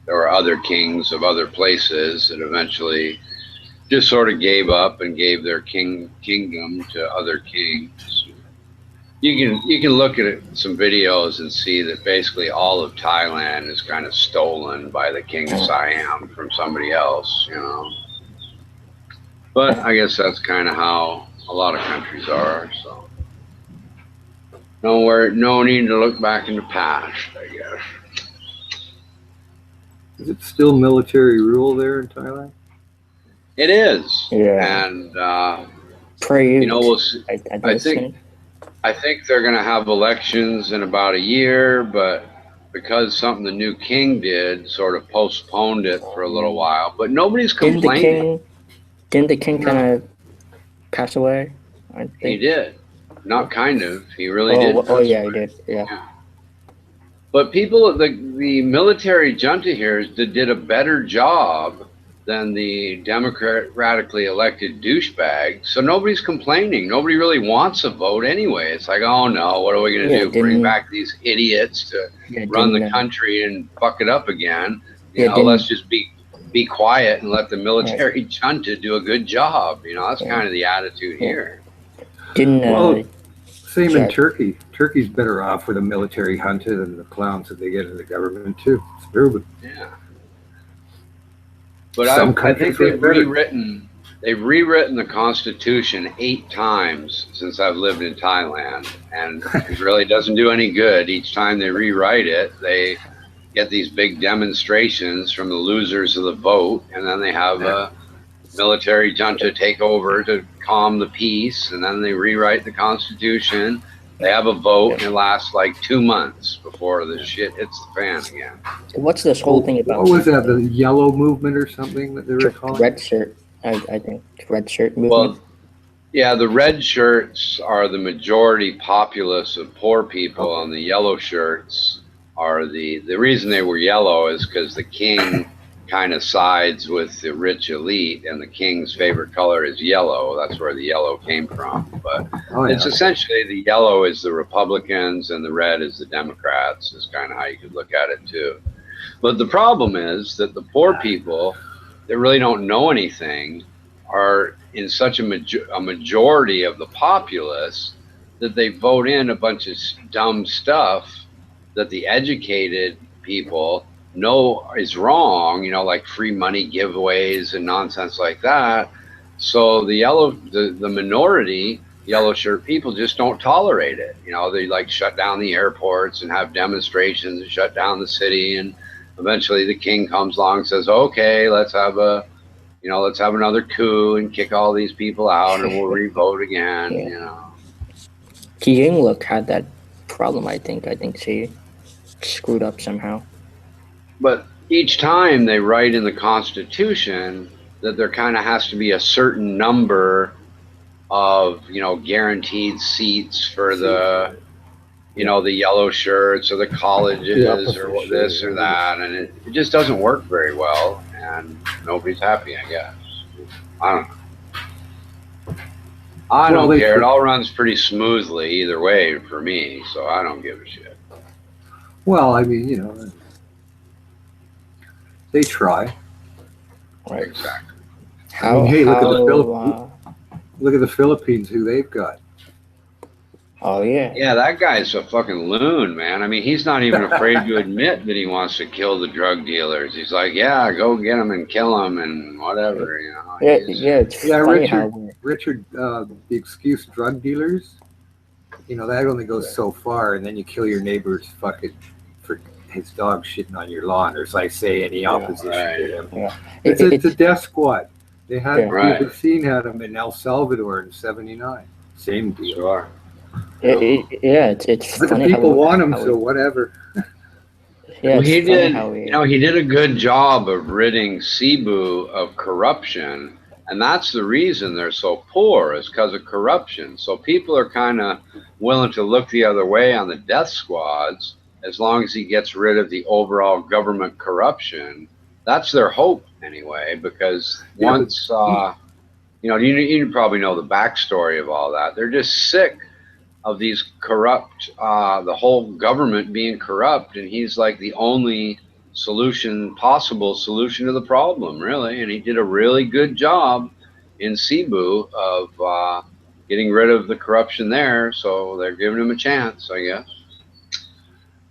There were other kings of other places that eventually just sort of gave up and gave their kingdom to other kings. You can look at some videos and see that basically all of Thailand is kind of stolen by the king of Siam from somebody else, you know. But I guess that's kind of how a lot of countries are. So no need to look back in the past, I guess. Is it still military rule there in Thailand? It is. Yeah. And Prelude. you know, we'll see. I think they're going to have elections in about a year, but because something the new king did sort of postponed it for a little while. But nobody's complaining. Didn't the king kind of pass away? I think. He did. Not kind of. He really did. Oh yeah, he did. Yeah. But people, the military junta here did a better job than the democratically elected douchebag. So nobody's complaining. Nobody really wants a vote anyway. It's like, oh no, what are we going to do? Bring back these idiots to run the country and fuck it up again? You know, let's just be quiet and let the military junta do a good job. You know, that's kind of the attitude here. Same in Turkey. Turkey's better off with a military junta than the clowns that they get in the government too. It's true. Yeah. But I think they've rewritten the Constitution 8 times since I've lived in Thailand, and it really doesn't do any good. Each time they rewrite it, they get these big demonstrations from the losers of the vote, and then they have a military junta take over to calm the peace, and then they rewrite the Constitution. They have a vote, and it lasts like 2 months before the shit hits the fan again. What's this whole thing about? What was that? The yellow movement or something that they were calling? Red shirt, I think. Red shirt movement. Well, yeah, the red shirts are the majority populace of poor people, and the yellow shirts are the reason they were yellow is because the king kind of sides with the rich elite, and the king's favorite color is yellow. That's where the yellow came from. But it's essentially the yellow is the Republicans and the red is the Democrats, is kind of how you could look at it too. But the problem is that the poor people, they really don't know anything. are in such a majority of the populace that they vote in a bunch of dumb stuff that the educated people know is wrong, you know, like free money giveaways and nonsense like that. So the minority yellow shirt people just don't tolerate it. You know, they like shut down the airports and have demonstrations and shut down the city, and eventually the king comes along and says, okay, let's have another coup and kick all these people out and we'll re-vote again, Yeah. you know. Yingluck had that problem, I think. I think she screwed up somehow. But each time they write in the Constitution that there kind of has to be a certain number of, you know, guaranteed seats for the, you know, the yellow shirts or the colleges or this or that, and it just doesn't work very well, and nobody's happy, I guess. I don't know. I don't care. It all runs pretty smoothly either way for me, so I don't give a shit. Well, I mean, you know, they try. Right. Exactly. I mean, hey, look at the Philippines, who they've got. Oh, yeah. Yeah, that guy's a fucking loon, man. I mean, he's not even afraid to admit that he wants to kill the drug dealers. He's like, yeah, go get them and kill them and whatever, you know. Richard, the excuse drug dealers, you know, that only goes so far, and then you kill your neighbor's fucking for his dog shitting on your lawn, or as I say, any opposition to him. Yeah. It's a death squad. They had Right. seen had them in El Salvador in '79. Same deal. Sure. It's But the funny people how want them, so whatever. Yeah, Well, it's he funny did. how we- You know, he did a good job of ridding Cebu of corruption, and that's the reason they're so poor, is because of corruption. So people are kind of willing to look the other way on the death squads as long as he gets rid of the overall government corruption. That's their hope anyway, because once you know, you probably know the backstory of all that. They're just sick of these corrupt, the whole government being corrupt, and he's like the only possible solution to the problem, really. And he did a really good job in Cebu of getting rid of the corruption there, so they're giving him a chance, I guess.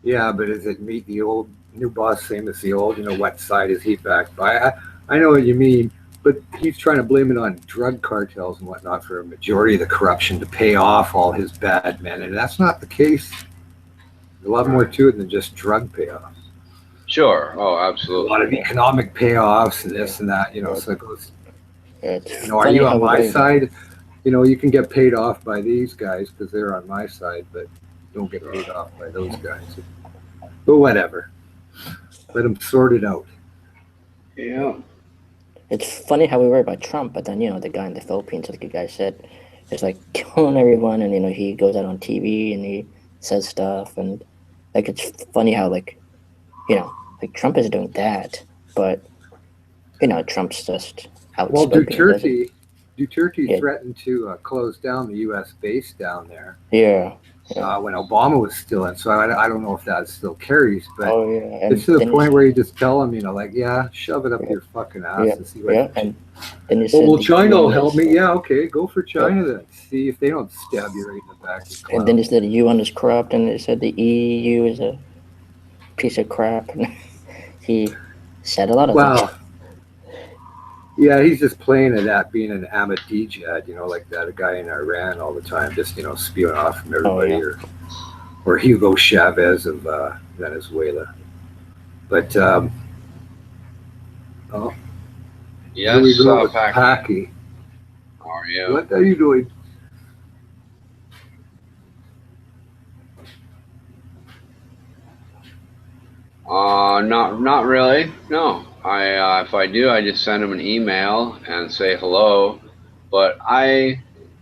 Yeah, but is it meet the old new boss same as the old? You know, what side is he backed by? I know what you mean, but he's trying to blame it on drug cartels and whatnot for a majority of the corruption to pay off all his bad men, and that's not the case. There's a lot more to it than just drug payoffs. Sure. Oh, absolutely. A lot of economic payoffs and this and that. You know, so it goes. You know, are funny you how on my we- side? You know, you can get paid off by these guys because they're on my side, but don't get paid off by those guys. But whatever. Let them sort it out. Yeah. It's funny how we worry about Trump, but then, you know, the guy in the Philippines, like you guys said, is like killing everyone, and, you know, he goes out on TV and he says stuff, and like it's funny how, like, you know, like Trump is doing that, but, you know, Trump's just Well, outspoken. Duterte threatened to close down the U.S. base down there. Yeah. When Obama was still in, so I don't know if that still carries, but And it's to the then point where you just tell them, you know, like, yeah, shove it up your fucking ass and see what. and then you Oh, well, said China will the help UN me. Yeah, okay, go for China then. See if they don't stab you right in the back. And then they said the UN is corrupt, and they said the EU is a piece of crap. And he said a lot of Wow. things. Yeah, he's just playing at that, being an Ahmadinejad, you know, like that guy in Iran all the time, just, you know, spewing off from everybody, or Hugo Chavez of Venezuela. But, oh, Yes, here we go with Packy. Packy. How are you? What are you doing? Not really. No. I if I do, I just send them an email and say hello. But I've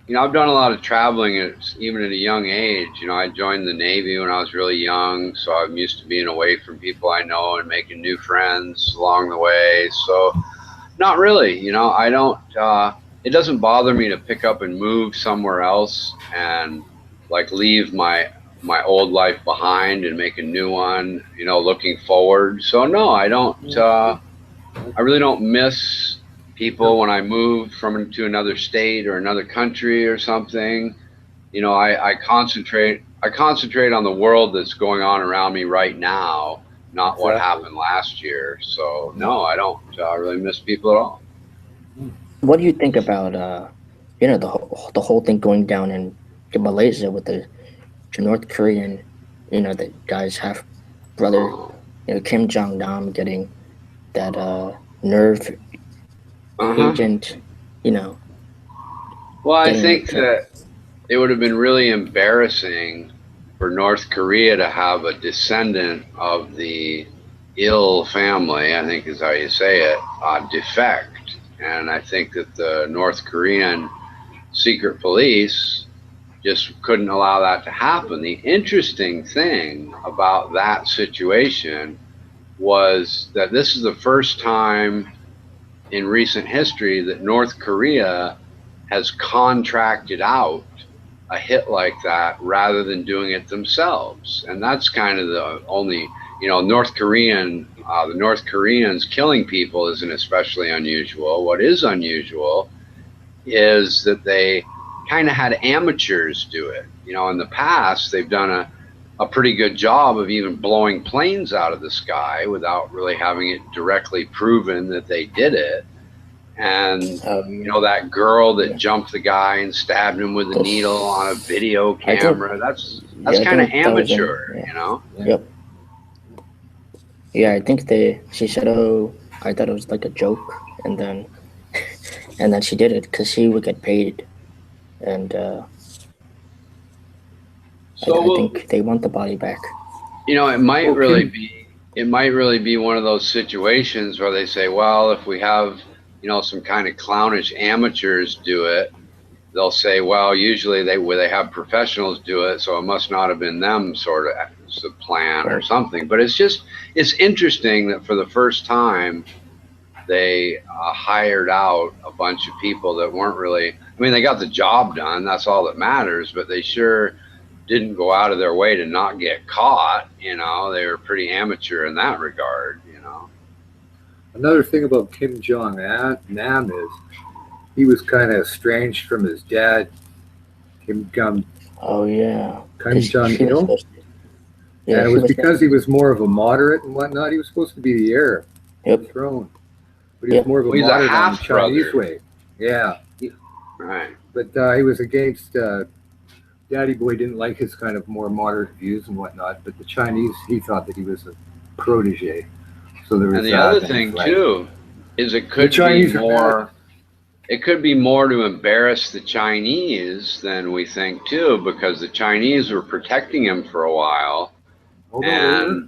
done a lot of traveling even at a young age. You know, I joined the Navy when I was really young, so I'm used to being away from people I know and making new friends along the way. So, not really. You know, I don't. It doesn't bother me to pick up and move somewhere else and like leave my old life behind and make a new one, you know, looking forward. So no, I don't, I really don't miss people when I move from to another state or another country or something. You know, I concentrate on the world that's going on around me right now, not what happened last year. So no, I don't really miss people at all. What do you think about the whole thing going down in Malaysia with the North Korean, the guy's half brother, Kim Jong Nam getting that nerve agent, Well, I getting think it, that it would have been really embarrassing for North Korea to have a descendant of the ill family, I think is how you say it, defect. And I think that the North Korean secret police just couldn't allow that to happen. The interesting thing about that situation was that this is the first time in recent history that North Korea has contracted out a hit like that rather than doing it themselves. And that's kind of the only, the North Koreans killing people isn't especially unusual. What is unusual is that they kind of had amateurs do it. In the past, they've done a pretty good job of even blowing planes out of the sky without really having it directly proven that they did it. And that girl that jumped the guy and stabbed him with a needle on a video camera, that's kind of amateur, Yep. Yeah, I think she said, "Oh, I thought it was like a joke," and then she did it because she would get paid, and I think they want the body back. It might really be one of those situations where they say, well, if we have some kind of clownish amateurs do it, they'll say, well, usually they have professionals do it, so it must not have been them sort of plan or something. But it's interesting that for the first time they hired out a bunch of people that weren't really, they got the job done, that's all that matters, but they sure didn't go out of their way to not get caught. They were pretty amateur in that regard. Another thing about Kim Jong Nam is he was kind of estranged from his dad, Kim Jong. Oh yeah, Kim Jong Il. Yeah, and it was because he was more of a moderate and whatnot. He was supposed to be the heir to the throne, but he was more of a moderate on the Chinese way. Yeah, right. But he was against. Daddy Boy didn't like his kind of more moderate views and whatnot, but the Chinese, he thought that he was a protege. So there was and the other thing too is it could be more to embarrass the Chinese than we think too, because the Chinese were protecting him for a while, and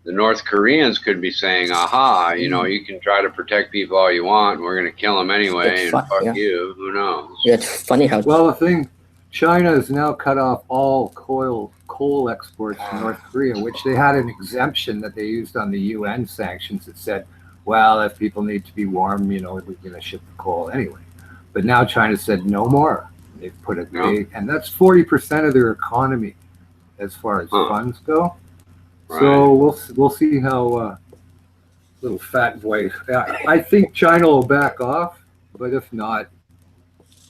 the North Koreans could be saying, aha, you can try to protect people all you want, and we're going to kill them anyway, and fuck you, who knows? Yeah, it's funny how... Well, the thing, China has now cut off all coal exports to North Korea, which they had an exemption that they used on the UN sanctions that said, well, if people need to be warm, we're going to ship the coal anyway. But now China said no more. They've put it, and that's 40% of their economy as far as funds go. Right. So we'll see how little fat boy. I think China will back off, but if not,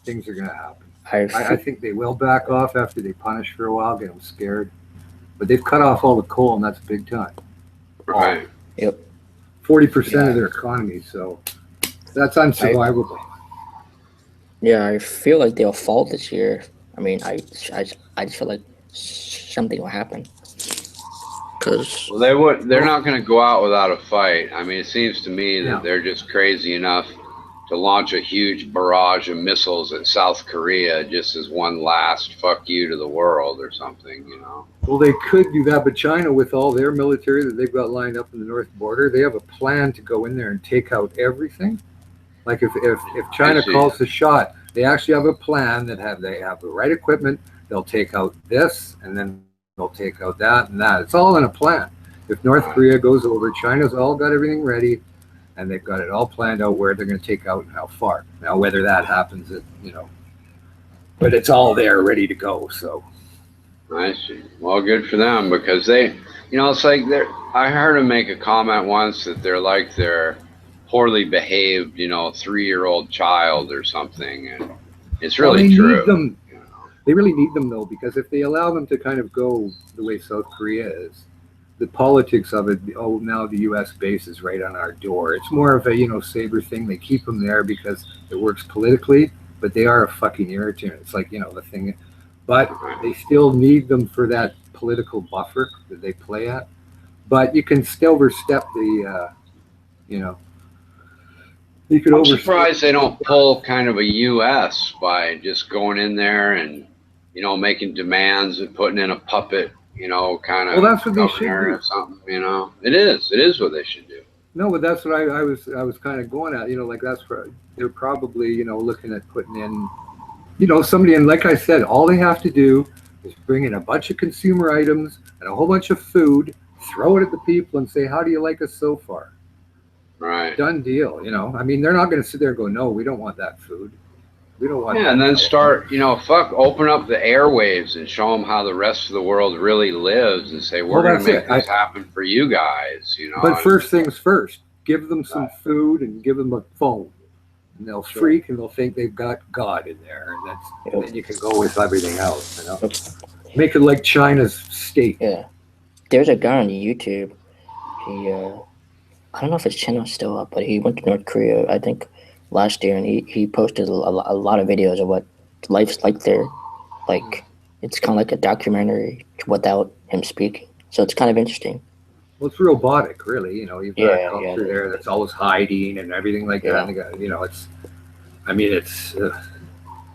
things are going to happen. I think they will back off after they punish for a while, get them scared. But they've cut off all the coal, and that's big time. Right. Yep. 40% of their economy, so that's unsurvivable. I feel like they'll fall this year. I just feel like something will happen. Because they're not going to go out without a fight. It seems to me that they're just crazy enough to launch a huge barrage of missiles at South Korea just as one last fuck you to the world or something, Well, they could do that, but China, with all their military that they've got lined up in the north border, they have a plan to go in there and take out everything. Like if China calls the shot, they actually have a plan that they have the right equipment. They'll take out this, and then they'll take out that and that. It's all in a plan. If North Korea goes over, China's all got everything ready. And they've got it all planned out where they're going to take out and how far. Now, whether that happens, but it's all there ready to go. So, I see. Well, good for them, because they, it's like I heard him make a comment once that they're like their poorly behaved, 3-year-old child or something, and it's Well, really they true. need them. They really need them though, because if they allow them to kind of go the way South Korea is, the politics of it. Oh, now the U.S. base is right on our door. It's more of a saber thing. They keep them there because it works politically, but they are a fucking irritant. It's like the thing, but they still need them for that political buffer that they play at. But you can still overstep the, you could I'm overstep. surprised they don't pull kind of a U.S. by just going in there and, making demands and putting in a puppet, kind of Well, that's what they should governor do. or something, It is what they should do. No, but that's what I was kind of going at. Like that's where they're probably looking at putting in, somebody. And like I said, all they have to do is bring in a bunch of consumer items and a whole bunch of food, throw it at the people, and say, "How do you like us so far?" Right. Done deal. I mean, they're not going to sit there and go, "No, we don't want that food. We don't want." Yeah, that and then California." open up the airwaves and show them how the rest of the world really lives, and say, we're Well, going to that's make it. this happen for you guys, But first things first, give them some food and give them a phone, and they'll freak and they'll think they've got God in there, and then you can go with everything else. Make it like China's state. Yeah, there's a guy on YouTube. He I don't know if his channel's still up, but he went to North Korea, I think, last year, and he posted a lot of videos of what life's like there. Like, it's kind of like a documentary without him speaking. So it's kind of interesting. Well, it's robotic, really. You've got a culture there that's always hiding and everything like that. And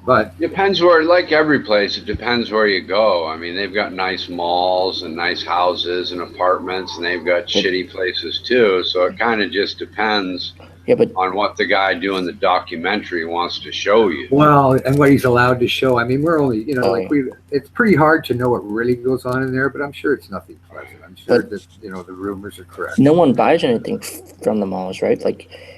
but depends where, like every place, it depends where you go. I mean, they've got nice malls and nice houses and apartments, and they've got shitty places too. So it kind of just depends on what the guy doing the documentary wants to show you. Well, and what he's allowed to show. I mean, we're only, it's pretty hard to know what really goes on in there, but I'm sure it's nothing pleasant. I'm sure that, the rumors are correct. No one buys anything from the malls, right?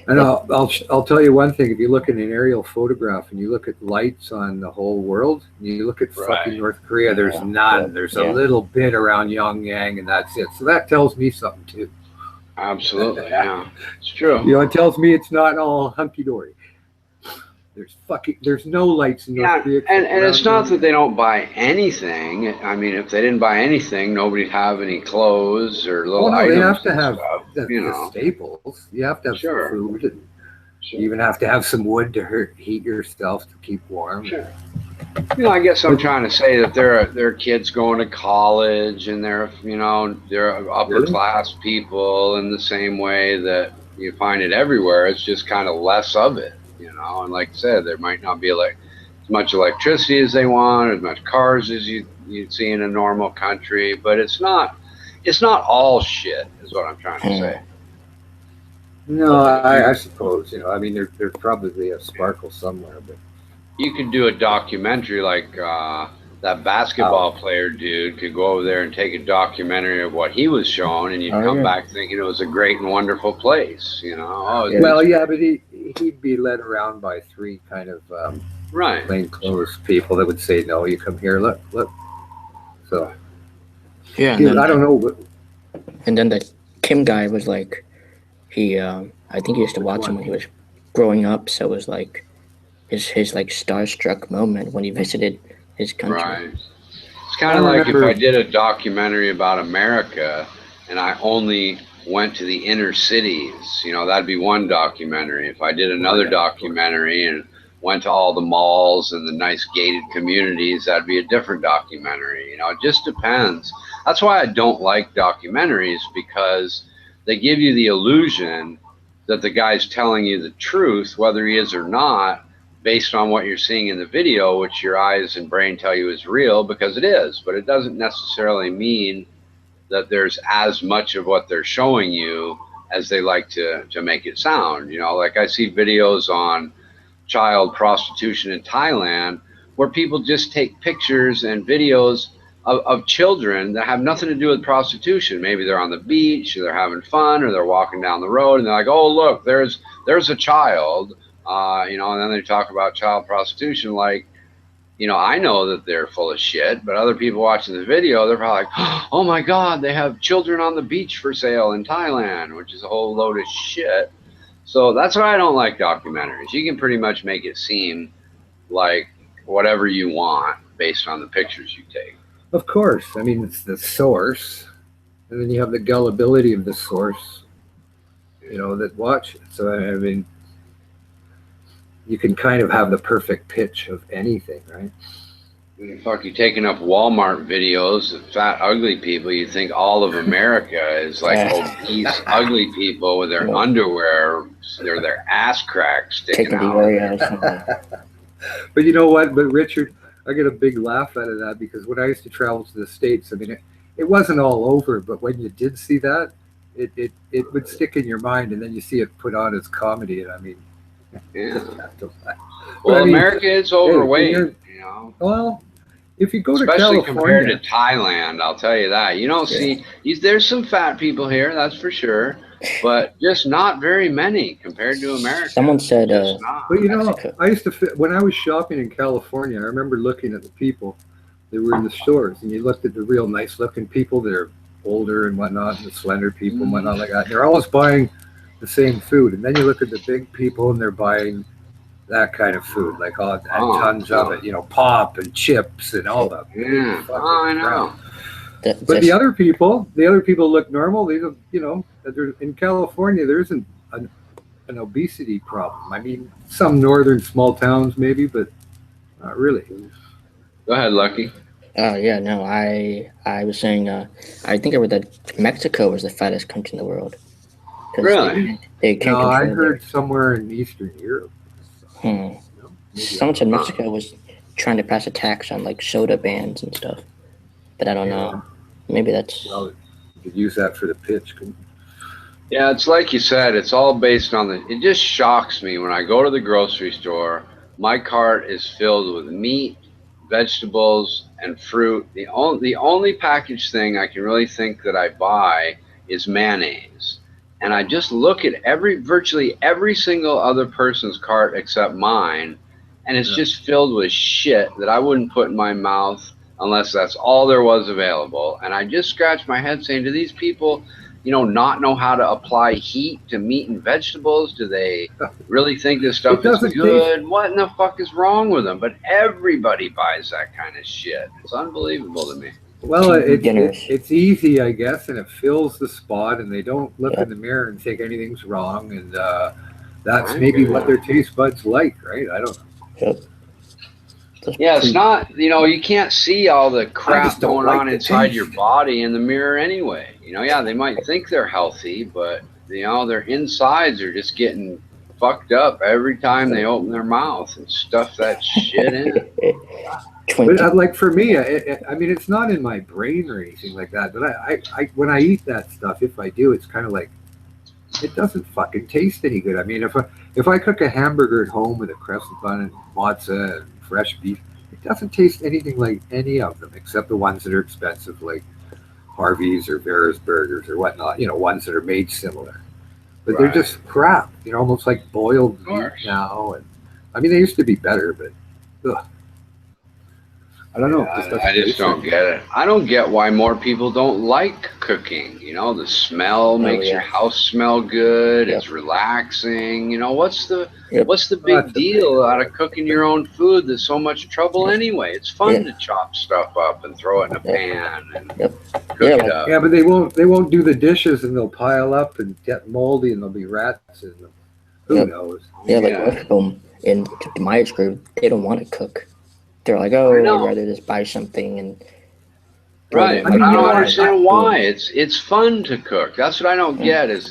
And I'll tell you one thing. If you look at an aerial photograph and you look at lights on the whole world, and you look at fucking North Korea, there's none. There's a little bit around Pyongyang, and that's it. So that tells me something too. Absolutely, yeah, it's true. It tells me it's not all hunky dory. There's no lights in North Korea. And it's not that they don't buy anything. I mean, if they didn't buy anything, nobody'd have any clothes or little items. They have to have stuff, the staples. You have to have some food. And you even have to have some wood to heat yourself to keep warm. Sure. I guess I'm trying to say that there are kids going to college, and they're upper class people in the same way that you find it everywhere. It's just kind of less of it, And like I said, there might not be as much electricity as they want, as much cars as you'd see in a normal country. But it's not all shit, is what I'm trying to say. No, I suppose I mean, there's probably a sparkle somewhere, but. You could do a documentary like that basketball player dude could go over there and take a documentary of what he was shown, and you'd come back thinking it was a great and wonderful place, Well, yeah, but he'd be led around by three kind of plainclothes people that would say, "No, you come here, look." So yeah, I don't know, but and then the Kim guy was like, I think he used to watch him when he was growing up, so it was like. His starstruck moment when he visited his country. Right. It's kind of like if I did a documentary about America and I only went to the inner cities, that'd be one documentary. If I did another documentary and went to all the malls and the nice gated communities, that'd be a different documentary. It just depends. That's why I don't like documentaries, because they give you the illusion that the guy's telling you the truth, whether he is or not, based on what you're seeing in the video, which your eyes and brain tell you is real, because it is, but it doesn't necessarily mean that there's as much of what they're showing you as they like to make it sound. Like I see videos on child prostitution in Thailand where people just take pictures and videos of children that have nothing to do with prostitution. Maybe they're on the beach, or they're having fun, or they're walking down the road, and they're like, "Oh, look, there's a child." And then they talk about child prostitution like, I know that they're full of shit, but other people watching the video, they're probably like, "Oh my God, they have children on the beach for sale in Thailand," which is a whole load of shit. So that's why I don't like documentaries. You can pretty much make it seem like whatever you want based on the pictures you take. Of course. I mean, it's the source, and then you have the gullibility of the source, that watch it. So, I mean, you can kind of have the perfect pitch of anything, right? Fuck, you take enough Walmart videos of fat, ugly people, you think all of America is like obese, ugly people with their underwear, their ass crack sticking out. But you know what? But Richard, I get a big laugh out of that because when I used to travel to the States, I mean, it wasn't all over, but when you did see that, it would stick in your mind, and then you see it put on as comedy, and I mean, yeah. Well, America is overweight, Well, if you go to especially California, compared to Thailand, I'll tell you that. You don't see there's some fat people here, that's for sure, but just not very many compared to America. Someone said, but I used to when I was shopping in California, I remember looking at the people that were in the stores, and you looked at the real nice looking people that are older and whatnot, and the slender people and whatnot like that. And they're always buying the same food, and then you look at the big people and they're buying that kind of food, like tons of it, pop and chips and all that. Yeah, I know. But the other people look normal. They, in California, there isn't an obesity problem. I mean, some northern small towns maybe, but not really. Go ahead, Lucky. Yeah, no, I was saying, I think I read that Mexico was the fattest country in the world. Really? They can't No, I control heard somewhere in Eastern Europe. Someone said Mexico was trying to pass a tax on like soda bans and stuff, but I don't know. Maybe that's. Well, you could use that for the pitch. Couldn't you? Yeah, it's like you said. It's all based on it just shocks me when I go to the grocery store. My cart is filled with meat, vegetables, and fruit. The only packaged thing I can really think that I buy is mayonnaise. And I just look at virtually every single other person's cart except mine, and it's just filled with shit that I wouldn't put in my mouth unless that's all there was available. And I just scratch my head saying, do these people, not know how to apply heat to meat and vegetables? Do they really think this stuff is good? What in the fuck is wrong with them? But everybody buys that kind of shit. It's unbelievable to me. Well, it's easy, I guess, and it fills the spot, and they don't look in the mirror and think anything's wrong, and that's maybe what their taste buds like, right? I don't know. Yeah, it's not, you can't see all the crap going on inside your body in the mirror anyway. They might think they're healthy, but, their insides are just getting fucked up every time they open their mouth and stuff that shit in. But like for me, I mean, it's not in my brain or anything like that. But I when I eat that stuff, if I do, it's kind of like it doesn't fucking taste any good. I mean, if I cook a hamburger at home with a crescent bun and mozza and fresh beef, it doesn't taste anything like any of them except the ones that are expensive, like Harvey's or Vera's Burgers or whatnot. Ones that are made similar, but they're just crap. Almost like boiled meat now. And I mean, they used to be better, but. Ugh. I don't know. I just don't get it. I don't get why more people don't like cooking. The smell makes your house smell good. It's relaxing. What's the big deal out of cooking your own food? There's so much trouble anyway. It's fun to chop stuff up and throw it in a pan and cook it up. Yeah, but they won't do the dishes, and they'll pile up and get moldy, and there'll be rats in them. Who knows? Yeah, like most people in my age group, they don't want to cook. They're like, oh, I'd rather just buy something and. Right, but I don't understand why. It's fun to cook. That's what I don't get. Is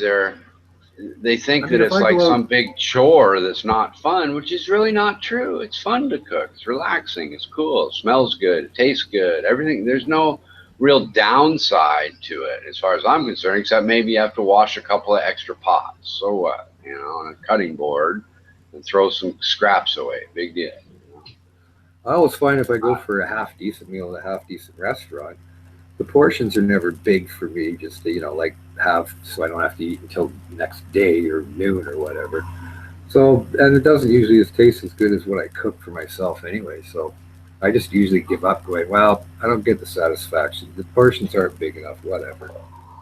they think that it's like some big chore that's not fun, which is really not true. It's fun to cook. It's relaxing. It's cool. It smells good. It tastes good. Everything. There's no real downside to it as far as I'm concerned, except maybe you have to wash a couple of extra pots. So what? On a cutting board and throw some scraps away. Big deal. I always find if I go for a half decent meal at a half decent restaurant, the portions are never big for me, just to, so I don't have to eat until next day or noon or whatever. So, and it doesn't usually taste as good as what I cook for myself anyway. So I just usually give up going, well, I don't get the satisfaction. The portions aren't big enough, whatever.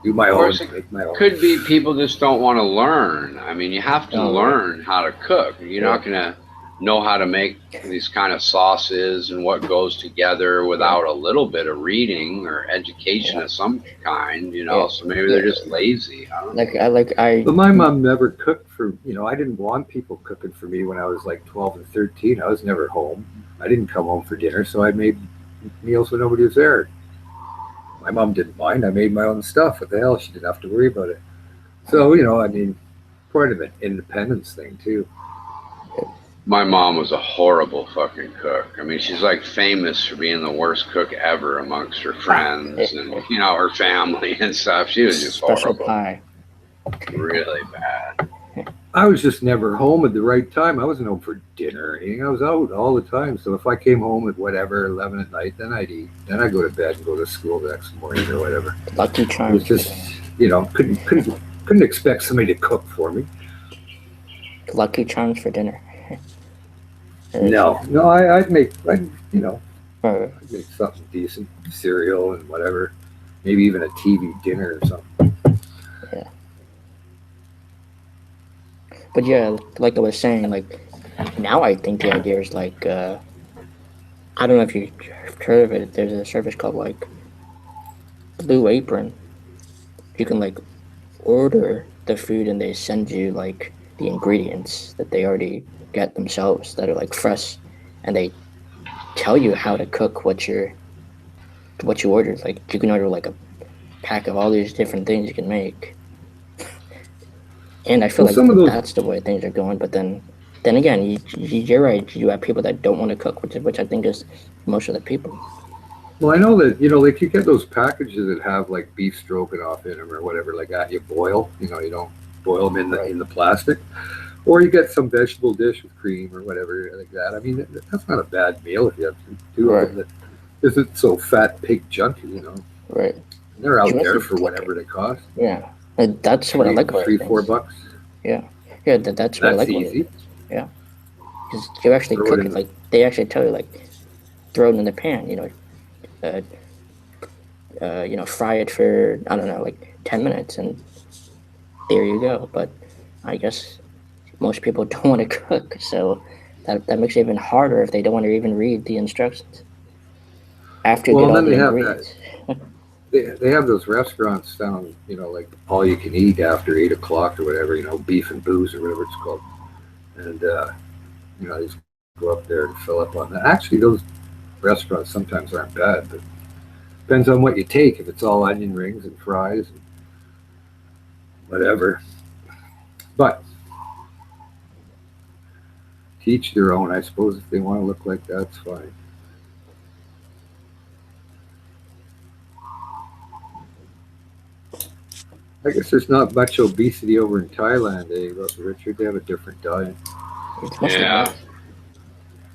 do my Of own. course, Make my own. could be people just don't want to learn. I mean, you have to Oh, learn how to cook. You're not going to know how to make these kind of sauces and what goes together without a little bit of reading or education of some kind, you know. So maybe they're just lazy. I don't know. But my mom never cooked for, I didn't want people cooking for me when I was like 12 and 13. I was never home. I didn't come home for dinner, so I made meals when nobody was there. My mom didn't mind. I made my own stuff. What the hell? She didn't have to worry about it. So, I mean, part of an independence thing, too. My mom was a horrible fucking cook. I mean, she's like famous for being the worst cook ever amongst her friends and, her family and stuff. She was just Special horrible. pie. Really bad. I was just never home at the right time. I wasn't home for dinner or anything. I was out all the time. So if I came home at whatever, 11 at night, then I'd eat. Then I'd go to bed and go to school the next morning or whatever. Lucky Charms. It was just, couldn't expect somebody to cook for me. Lucky Charms for dinner. No, I'd make something decent, cereal and whatever, maybe even a TV dinner or something. Yeah. But yeah, like I was saying, like now I think the idea is like, I don't know if you've heard of it. There's a service called like Blue Apron. You can like order the food and they send you like the ingredients that they already get themselves that are like fresh, and they tell you how to cook what you ordered. Like you can order like a pack of all these different things you can make, and I feel that's the way things are going. But then again, you're right. You have people that don't want to cook, which I think is most of the people. Well, I know that like you get those packages that have like beef stroganoff in them or whatever like that. You boil, you don't boil them in the plastic. Or you get some vegetable dish with cream or whatever like that. I mean, that's not a bad meal if you have two of them that isn't so fat pig junky, Right. They're out there for whatever they cost. Yeah, and that's what I like about it. $3-4. Yeah, that's what I like about it. Yeah, because you actually cook it. Like they actually tell you, like throw it in the pan. Fry it for I don't know, like 10 minutes, and there you go. But I guess most people don't want to cook, so that makes it even harder if they don't want to even read the instructions. After you get all the ingredients. They have those restaurants down, like all you can eat after 8 o'clock or whatever, beef and booze or whatever it's called. And, they just go up there and fill up on that. Actually, those restaurants sometimes aren't bad, but depends on what you take. If it's all onion rings and fries and whatever. But to each their own, I suppose. If they want to look like that, it's fine. I guess there's not much obesity over in Thailand, Richard? They have a different diet. Yeah.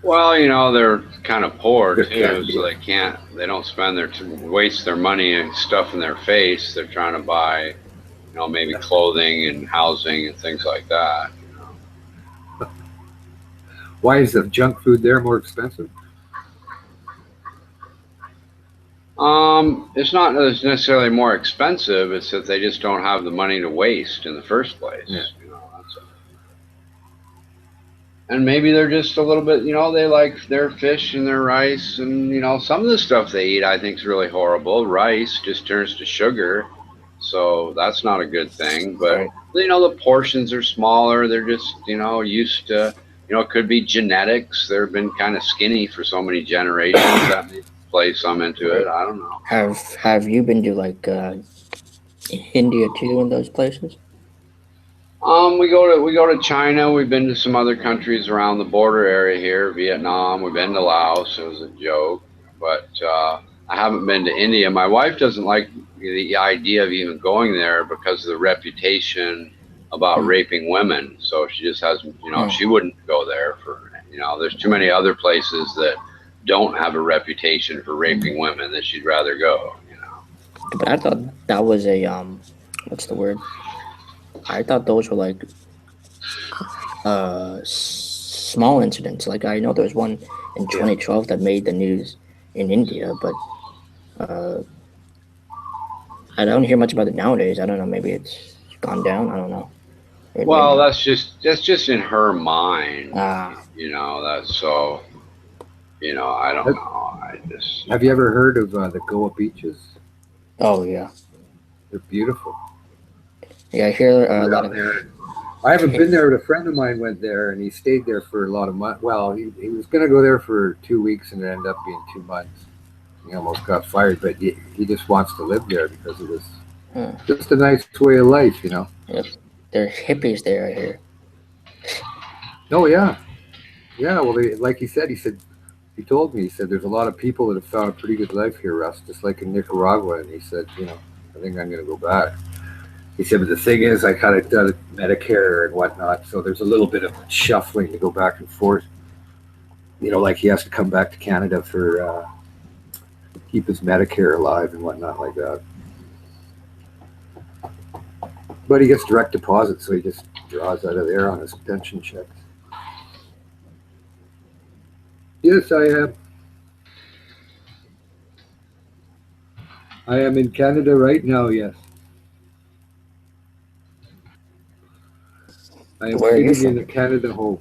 Well, they're kind of poor too, so they don't waste their money and stuff in their face. They're trying to buy, maybe clothing and housing and things like that. Why is the junk food there more expensive? It's not necessarily more expensive. It's that they just don't have the money to waste in the first place. Yeah. And maybe they're just a little bit, they like their fish and their rice, and some of the stuff they eat I think is really horrible. Rice just turns to sugar, so that's not a good thing. But the portions are smaller. They're just used to. It could be genetics. They've been kind of skinny for so many generations. That may play some into it. I don't know. Have you been to like India too in those places? We go to China. We've been to some other countries around the border area here. Vietnam. We've been to Laos. It was a joke, but I haven't been to India. My wife doesn't like the idea of even going there because of the reputation about raping women. So she just hasn't. She wouldn't go there for. There's too many other places that don't have a reputation for raping women that she'd rather go. But I thought that was a what's the word? I thought those were like small incidents. Like I know there was one in 2012 that made the news in India, but I don't hear much about it nowadays. I don't know. Maybe it's gone down. I don't know. Well, that's just in her mind. Ah. You know, that's so. You know, I don't know. Have you ever heard of the Goa beaches? Oh yeah. They're beautiful. Yeah, I hear a lot of. I haven't been there, but a friend of mine went there, and he stayed there for a lot of months. Well, he was going to go there for 2 weeks, and it ended up being 2 months. He almost got fired, but he just wants to live there because it was just a nice way of life, you know. Yep. There are hippies there, I hear. Oh yeah, yeah. Well, like he said, he told me, he said there's a lot of people that have found a pretty good life here, Russ, just like in Nicaragua. And he said, you know, I think I'm going to go back. He said, but the thing is, I kind of done Medicare and whatnot, so there's a little bit of shuffling to go back and forth. You know, like he has to come back to Canada for keep his Medicare alive and whatnot like that. But he gets direct deposit, so he just draws out of there on his pension checks. Yes, I am. I am in Canada right now, yes. I am Where are you sitting in from? a Canada home.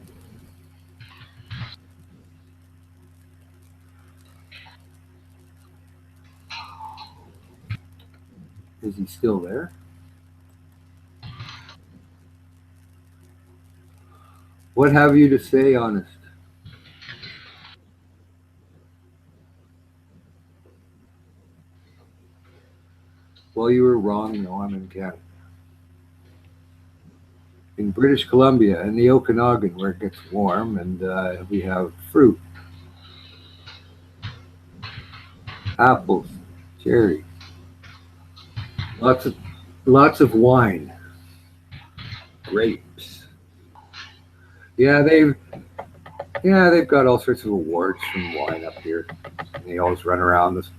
Is he still there? What have you to say, honest? Well, you were wrong. No, I'm in Canada. In British Columbia, in the Okanagan, where it gets warm, and we have fruit, apples, cherries, lots of wine, grapes. Yeah, they've got all sorts of awards from wine up here. And they always run around this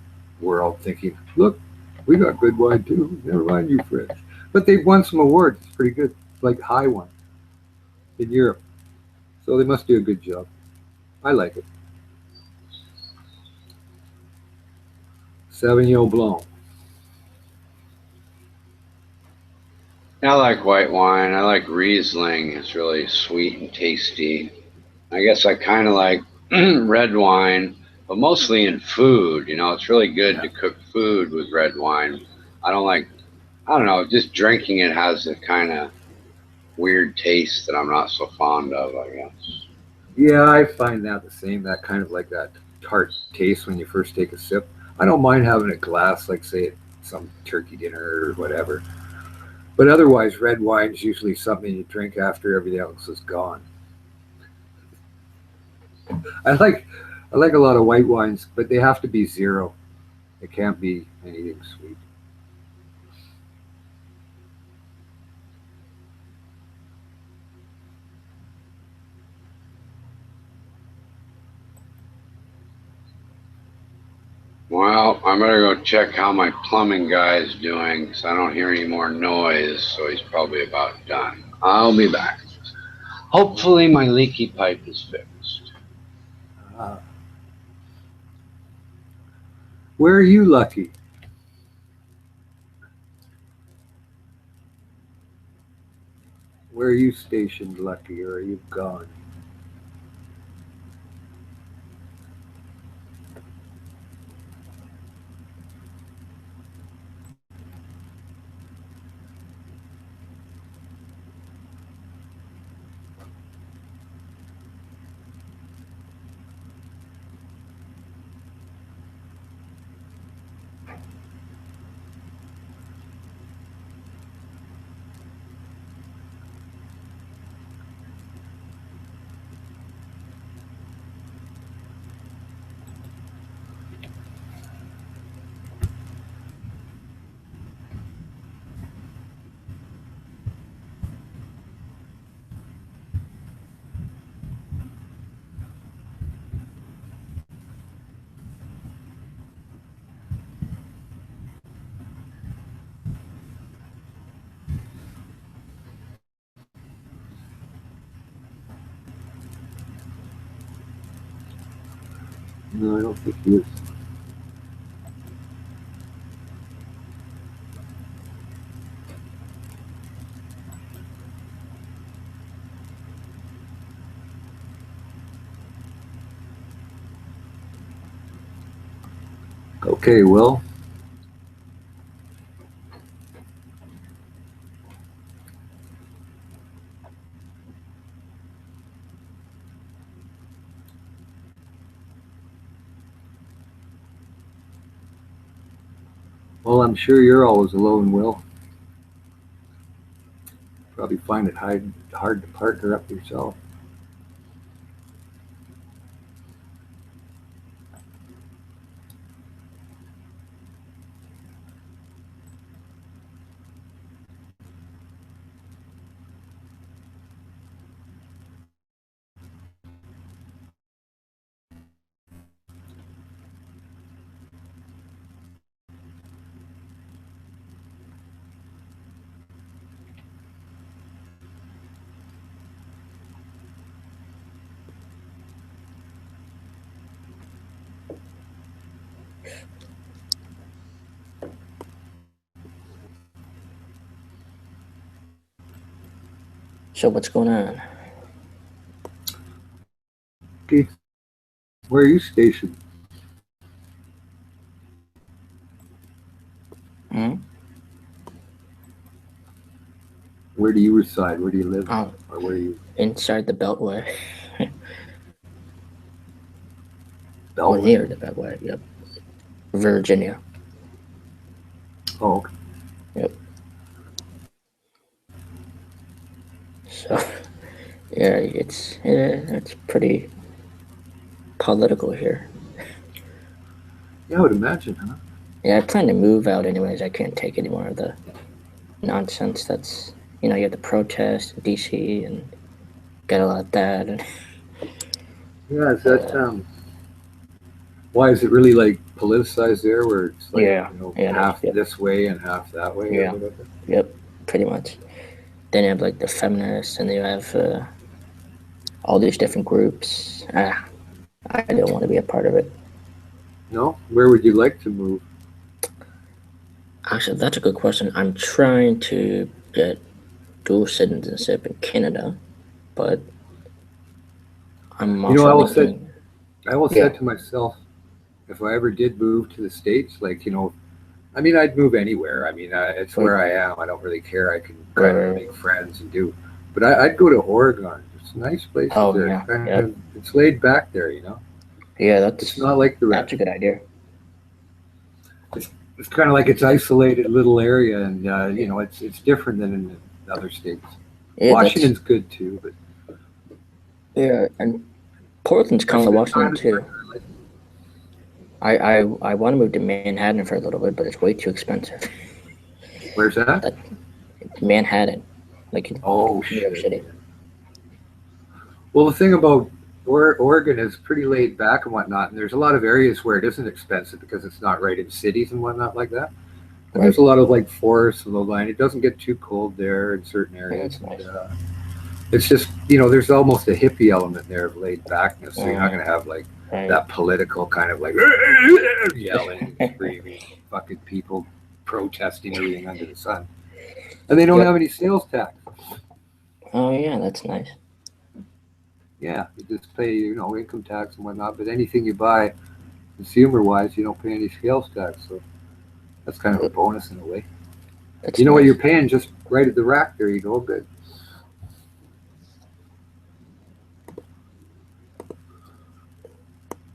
world thinking, look, we got good wine too. Never mind you, French. But they've won some awards. It's pretty good, like high ones in Europe. So they must do a good job. I like it. Sauvignon Blanc. I like white wine. I like Riesling. It's really sweet and tasty. I guess I kind of like red wine, but mostly in food. You know, it's really good to cook food with red wine. I don't know, just drinking it has a kind of weird taste that I'm not so fond of, I guess. Yeah, I find that the same. That kind of like that tart taste when you first take a sip. I don't mind having a glass, like say at some turkey dinner or whatever. But otherwise, red wine's usually something you drink after everything else is gone. I like a lot of white wines, but they have to be zero. They can't be anything sweet. Well, I better go check how my plumbing guy is doing because I don't hear any more noise, so he's probably about done. I'll be back. Hopefully my leaky pipe is fixed. Where are you lucky? Where are you stationed, Lucky, or are you gone? No, I don't think he is. Okay, Will. Well, I'm sure you're always alone, Will. Probably find it hard to partner up yourself. So what's going on? Okay. Where are you stationed? Hmm? Where do you reside? Where do you live? Oh, or where are you? inside the Beltway. Beltway? Or near the Beltway, yep. Virginia. Oh, okay. Yep. So, yeah, it's pretty political here. Yeah, I would imagine, huh? Yeah, I plan to move out anyways. I can't take any more of the nonsense that's, you have the protest in DC and get a lot of that. And, Yeah, is that why is it really like politicized there, where it's like yeah, half yep. this way and half that way? Yeah, or whatever? yep, pretty much. Then you have like the feminists, and you have all these different groups. I don't want to be a part of it. No, where would you like to move? Actually, that's a good question. I'm trying to get dual citizenship in Canada, but I'm You know, also I always thinking. said to myself, if I ever did move to the States, like, I mean, I'd move anywhere. I mean, it's where I am. I don't really care. I can kind of make friends and do. But I'd go to Oregon. It's nice places there. Yeah. It's laid back there, Yeah, It's not like the rest. That's a good idea. It's kind of like it's isolated little area, and it's different than in the other states. Yeah, Washington's good too, but yeah, and Portland's kind of Washington too. I want to move to Manhattan for a little bit, but it's way too expensive. Where's that? Manhattan, like in New shit. York City. Well, the thing about Oregon is pretty laid back and whatnot, and there's a lot of areas where it isn't expensive because it's not right in cities and whatnot like that. And there's a lot of like forests and low line. It doesn't get too cold there in certain areas. Yeah, that's nice. It's just there's almost a hippie element there of laid backness, so you're not going to have like that political kind of like yelling, and screaming, fucking people protesting everything under the sun. And they don't have any sales tax. Oh yeah, that's nice. Yeah, you just pay income tax and whatnot, but anything you buy, consumer-wise, you don't pay any sales tax. So that's kind of a bonus in a way. That's what you're paying just right at the rack. There you go. Good.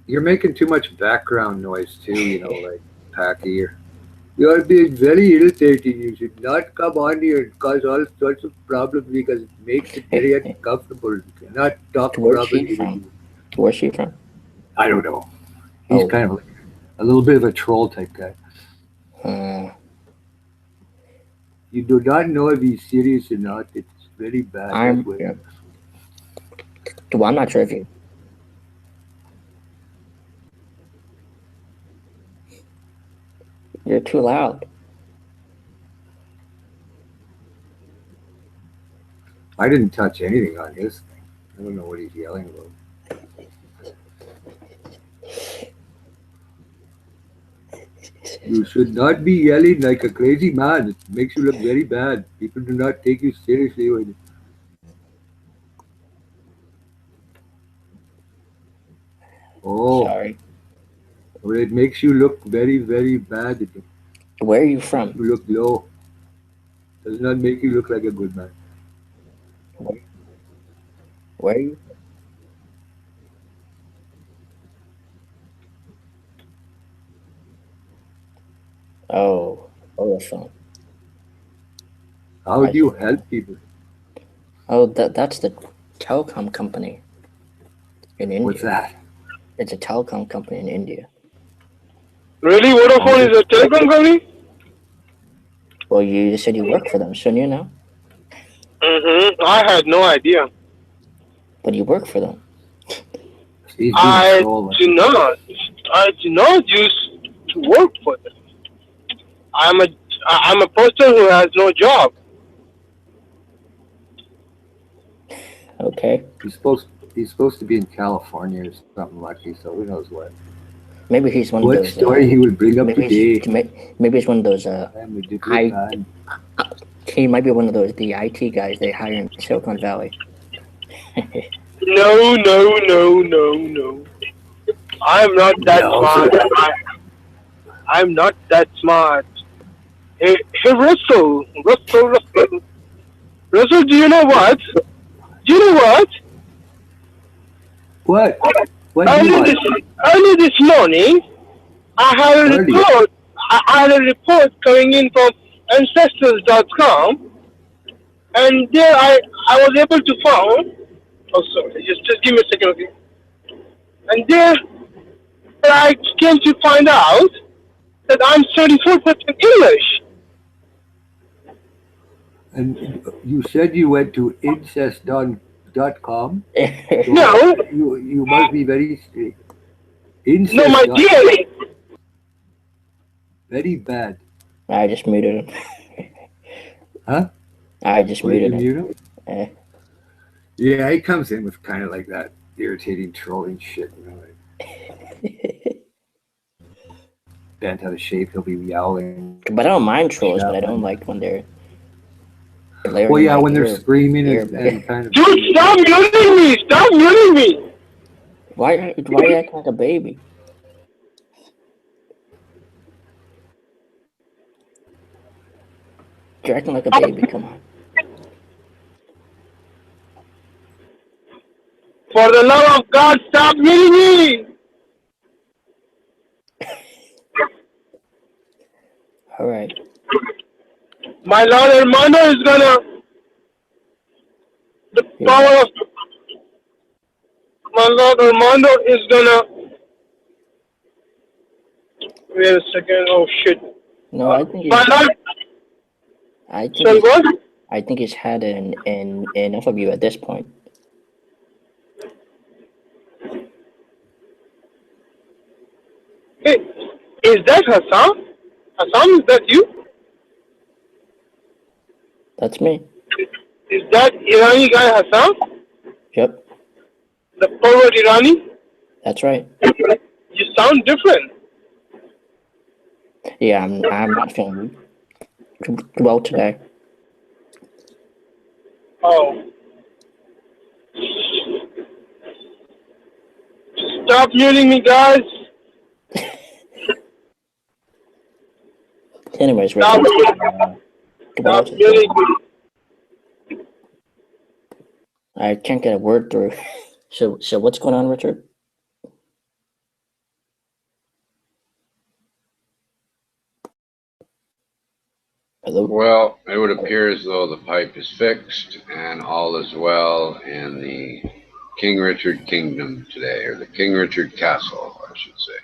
You're making too much background noise too, like Packy. You're being very irritating. You should not come on here and cause all sorts of problems because it makes it very uncomfortable. You cannot talk properly. Where's she from? I don't know. He's kind of like a little bit of a troll type guy. You do not know if he's serious or not. It's very bad. Well, I'm not sure if you. You're too loud. I didn't touch anything on his thing. I don't know what he's yelling about. You should not be yelling like a crazy man. It makes you look very bad. People do not take you seriously when you... Oh. Sorry. Or it makes you look very, very bad. Where are you from? You look low. Does not make you look like a good man. Where are you? Oh, Vodafone. How do you help people? Oh, that's the telecom company in India. What's that? It's a telecom company in India. Really? Vodafone is a telecom company? Well, you just said you work for them, shouldn't you know? I had no idea. But you work for them. I do not. I do not use to work for them. I'm a person who has no job. Okay. He's supposed to be in California or something lucky, so who knows what. Maybe he's one What of those. story he would bring up today? Maybe it's one of those. He might be one of those the IT guys they hire in Silicon Valley. No. I'm not that smart. I'm not that smart. Hey, Russell, do you know what? What? Early this morning, I had a report. I had a report coming in from ancestors.com, and there I was able to find. Oh, sorry. Just give me a second, okay? And there I came to find out that I'm 34% English. And you said you went to incest.com? No. You must be very strict. Incest. No, my dear. Very bad. I just muted him. Huh? I just muted him. Mute him? Yeah, he comes in with kind of like that irritating trolling shit. You know, like bent out of shape, he'll be yowling. But I don't mind trolls, but I don't like when they're. Well, yeah, when they're screaming and kind of. Dude, stop muting me! Stop muting me! Why are you acting like a baby? You're acting like a baby. Come on. For the love of God, stop muting me! All right. My Lord Armando is gonna. The power of my Lord Armando is gonna. Wait a second. Oh shit. No, I think. I think he's had enough of you at this point. Hey, is that Hassan? Hassan, is that you? That's me. Is that Irani guy Hassan? Yep. The pervert Irani? That's right. You sound different. Yeah, I'm not feeling well today. Oh. Stop muting me, guys. Anyways, Stop muting me. I can't get a word through. So what's going on, Richard? Hello? Well, it would appear as though the pipe is fixed and all is well in the King Richard Kingdom today, or the King Richard Castle, I should say.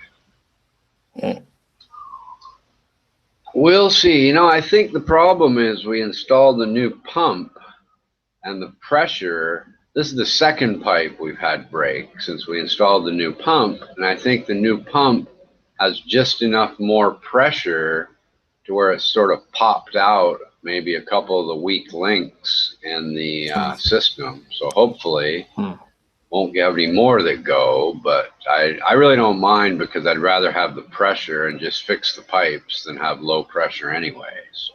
Yeah. We'll see. You know, I think the problem is we installed the new pump and the pressure. This is the second pipe we've had break since we installed the new pump, and I think the new pump has just enough more pressure to where it sort of popped out maybe a couple of the weak links in the system. So hopefully won't have any more that go, but I really don't mind because I'd rather have the pressure and just fix the pipes than have low pressure anyway. So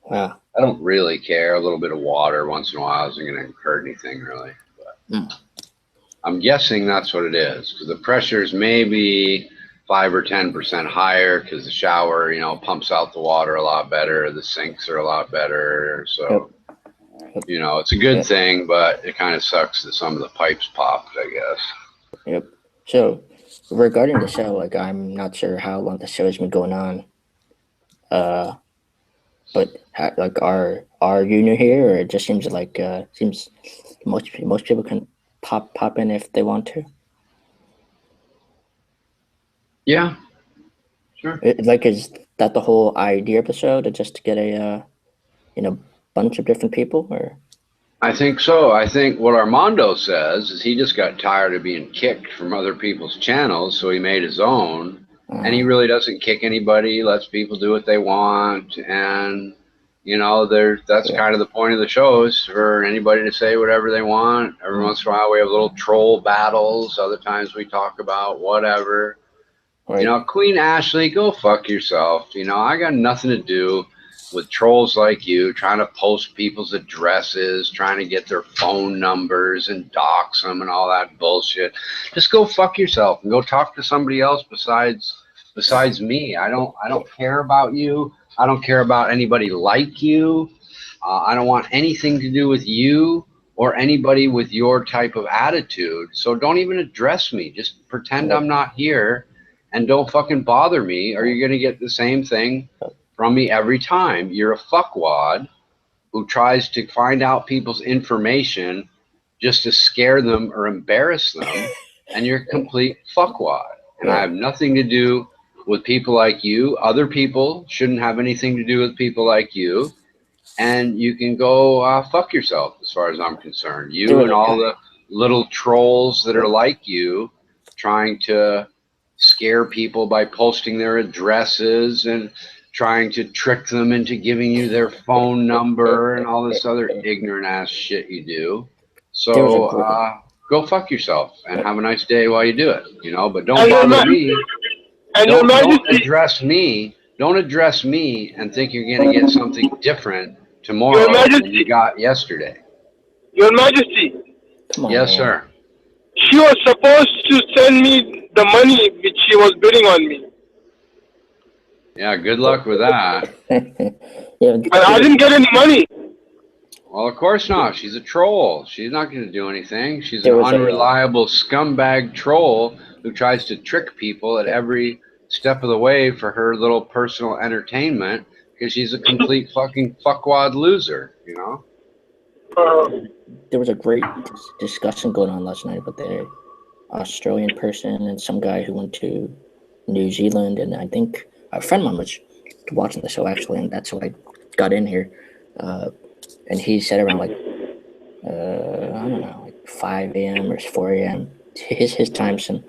wow. I don't really care. A little bit of water once in a while isn't going to hurt anything really. But I'm guessing that's what it is, because the pressure is maybe 5 or 10% higher because the shower, you know, pumps out the water a lot better. The sinks are a lot better. So, you know, it's a good thing, but it kind of sucks that some of the pipes popped, I guess. Yep. So, regarding the show, like, I'm not sure how long the show has been going on. But like, are you new here, or it just seems like seems most people can pop in if they want to? Yeah. Sure. Like, is that the whole idea of the show, to just get a bunch of different people, or? I think so. I think what Armando says is he just got tired of being kicked from other people's channels, so he made his own. And he really doesn't kick anybody. He lets people do what they want, and you know, that's kind of the point of the show, is for anybody to say whatever they want. Every once in a while, we have little troll battles. Other times, we talk about whatever. Right. You know, Queen Ashley, go fuck yourself. You know, I got nothing to do with trolls like you trying to post people's addresses, trying to get their phone numbers and dox them and all that bullshit. Just go fuck yourself and go talk to somebody else besides me. I don't care about you. I don't care about anybody like you. I don't want anything to do with you or anybody with your type of attitude. So don't even address me. Just pretend I'm not here and don't fucking bother me, or you're going to get the same thing from me every time. You're a fuckwad who tries to find out people's information just to scare them or embarrass them, and you're a complete fuckwad. And I have nothing to do with people like you. Other people shouldn't have anything to do with people like you. And you can go fuck yourself, as far as I'm concerned. You and all the little trolls that are like you, trying to scare people by posting their addresses and trying to trick them into giving you their phone number and all this other ignorant ass shit you do. So go fuck yourself and have a nice day while you do it, you know, but don't bother me. Don't address me. Don't address me and think you're going to get something different tomorrow than you got yesterday. Your Majesty. Yes, sir. She was supposed to send me the money which she was bidding on me. Yeah, good luck with that. But I didn't get any money. Well, of course not. She's a troll. She's not going to do anything. She's an unreliable scumbag troll who tries to trick people at every step of the way for her little personal entertainment, because she's a complete fucking fuckwad loser, you know? There was a great discussion going on last night with the Australian person and some guy who went to New Zealand, and I think a friend of mine was watching the show, actually, and that's how I got in here. And he said around like I don't know, like 5 a.m. or 4 a.m. his time, some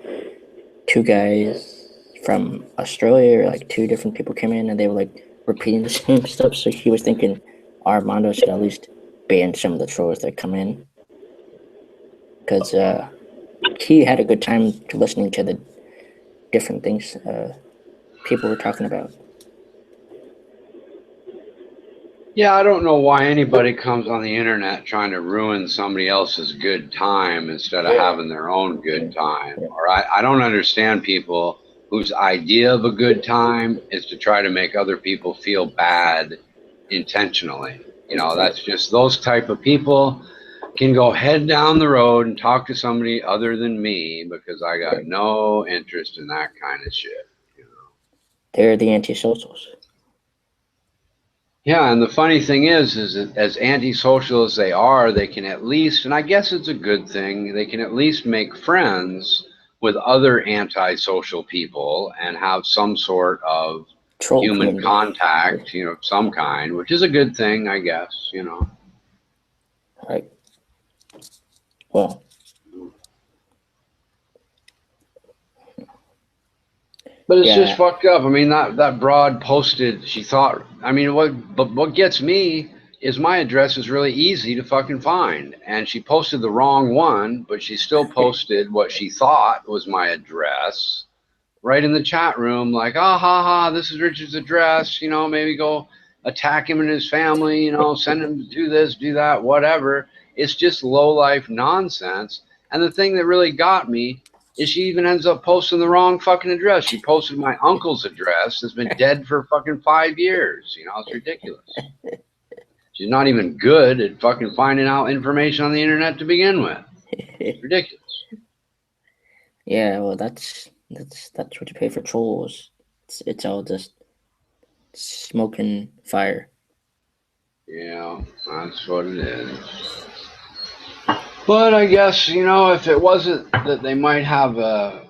two guys from Australia, or like two different people came in, and they were like repeating the same stuff. So he was thinking Armando should at least ban some of the trolls that come in, because he had a good time listening to the different things people were talking about. Yeah, I don't know why anybody comes on the internet trying to ruin somebody else's good time instead of having their own good time. Or I don't understand people whose idea of a good time is to try to make other people feel bad intentionally. You know, that's just, those type of people can go head down the road and talk to somebody other than me, because I got no interest in that kind of shit. You know? They're the antisocials. Yeah, and the funny thing is that as antisocial as they are, they can at least, and I guess it's a good thing, they can at least make friends with other antisocial people and have some sort of human contact, you know, of some kind, which is a good thing, I guess, you know. Right. Well, but it's just fucked up. I mean, that broad posted, she thought, I mean, what gets me is my address is really easy to fucking find. And she posted the wrong one, but she still posted what she thought was my address right in the chat room, like, ah, ha, ha, this is Richard's address, you know, maybe go attack him and his family, you know, send him to do this, do that, whatever. It's just low-life nonsense. And the thing that really got me she even ends up posting the wrong fucking address. She posted my uncle's address that's been dead for fucking 5 years. You know, it's ridiculous. She's not even good at fucking finding out information on the internet to begin with. It's ridiculous. Yeah, well, that's what you pay for trolls. It's all just smoke and fire. Yeah, that's what it is. But I guess, you know, if it wasn't that they might have a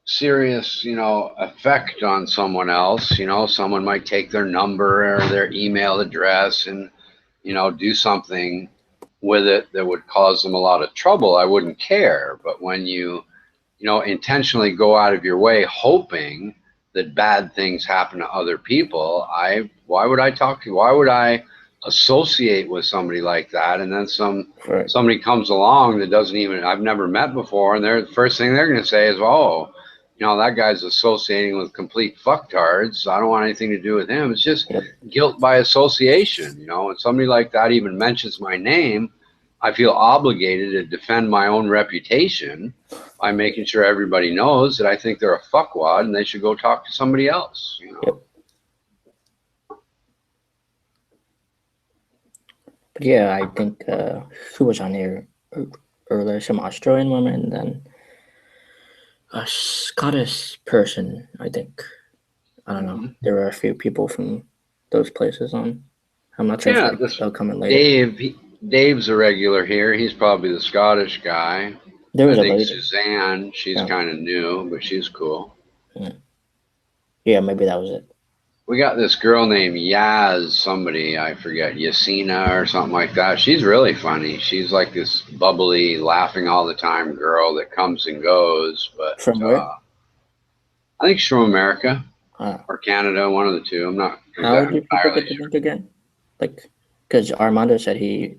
serious, you know, effect on someone else, you know, someone might take their number or their email address and, you know, do something with it that would cause them a lot of trouble, I wouldn't care. But when you know, intentionally go out of your way hoping that bad things happen to other people, why would I talk to you? Why would I associate with somebody like that? And then somebody comes along that I've never met before, and the first thing they're going to say is, oh, you know, that guy's associating with complete fucktards, so I don't want anything to do with him. It's just guilt by association, you know. And somebody like that even mentions my name, I feel obligated to defend my own reputation by making sure everybody knows that I think they're a fuckwad and they should go talk to somebody else, you know. But yeah, I think who was on here earlier? Some Australian woman, then a Scottish person, I think. I don't know. There were a few people from those places on. I'm not sure if they'll come in later. Dave's a regular here. He's probably the Scottish guy. There was I a think lady. Suzanne, she's kind of new, but she's cool. Yeah, maybe that was it. We got this girl named Yaz, somebody, I forget, Yasina or something like that. She's really funny. She's like this bubbly, laughing all the time girl that comes and goes. But from where? I think she's from America or Canada, one of the two. I'm not How do people get the link again? Like, because Armando said he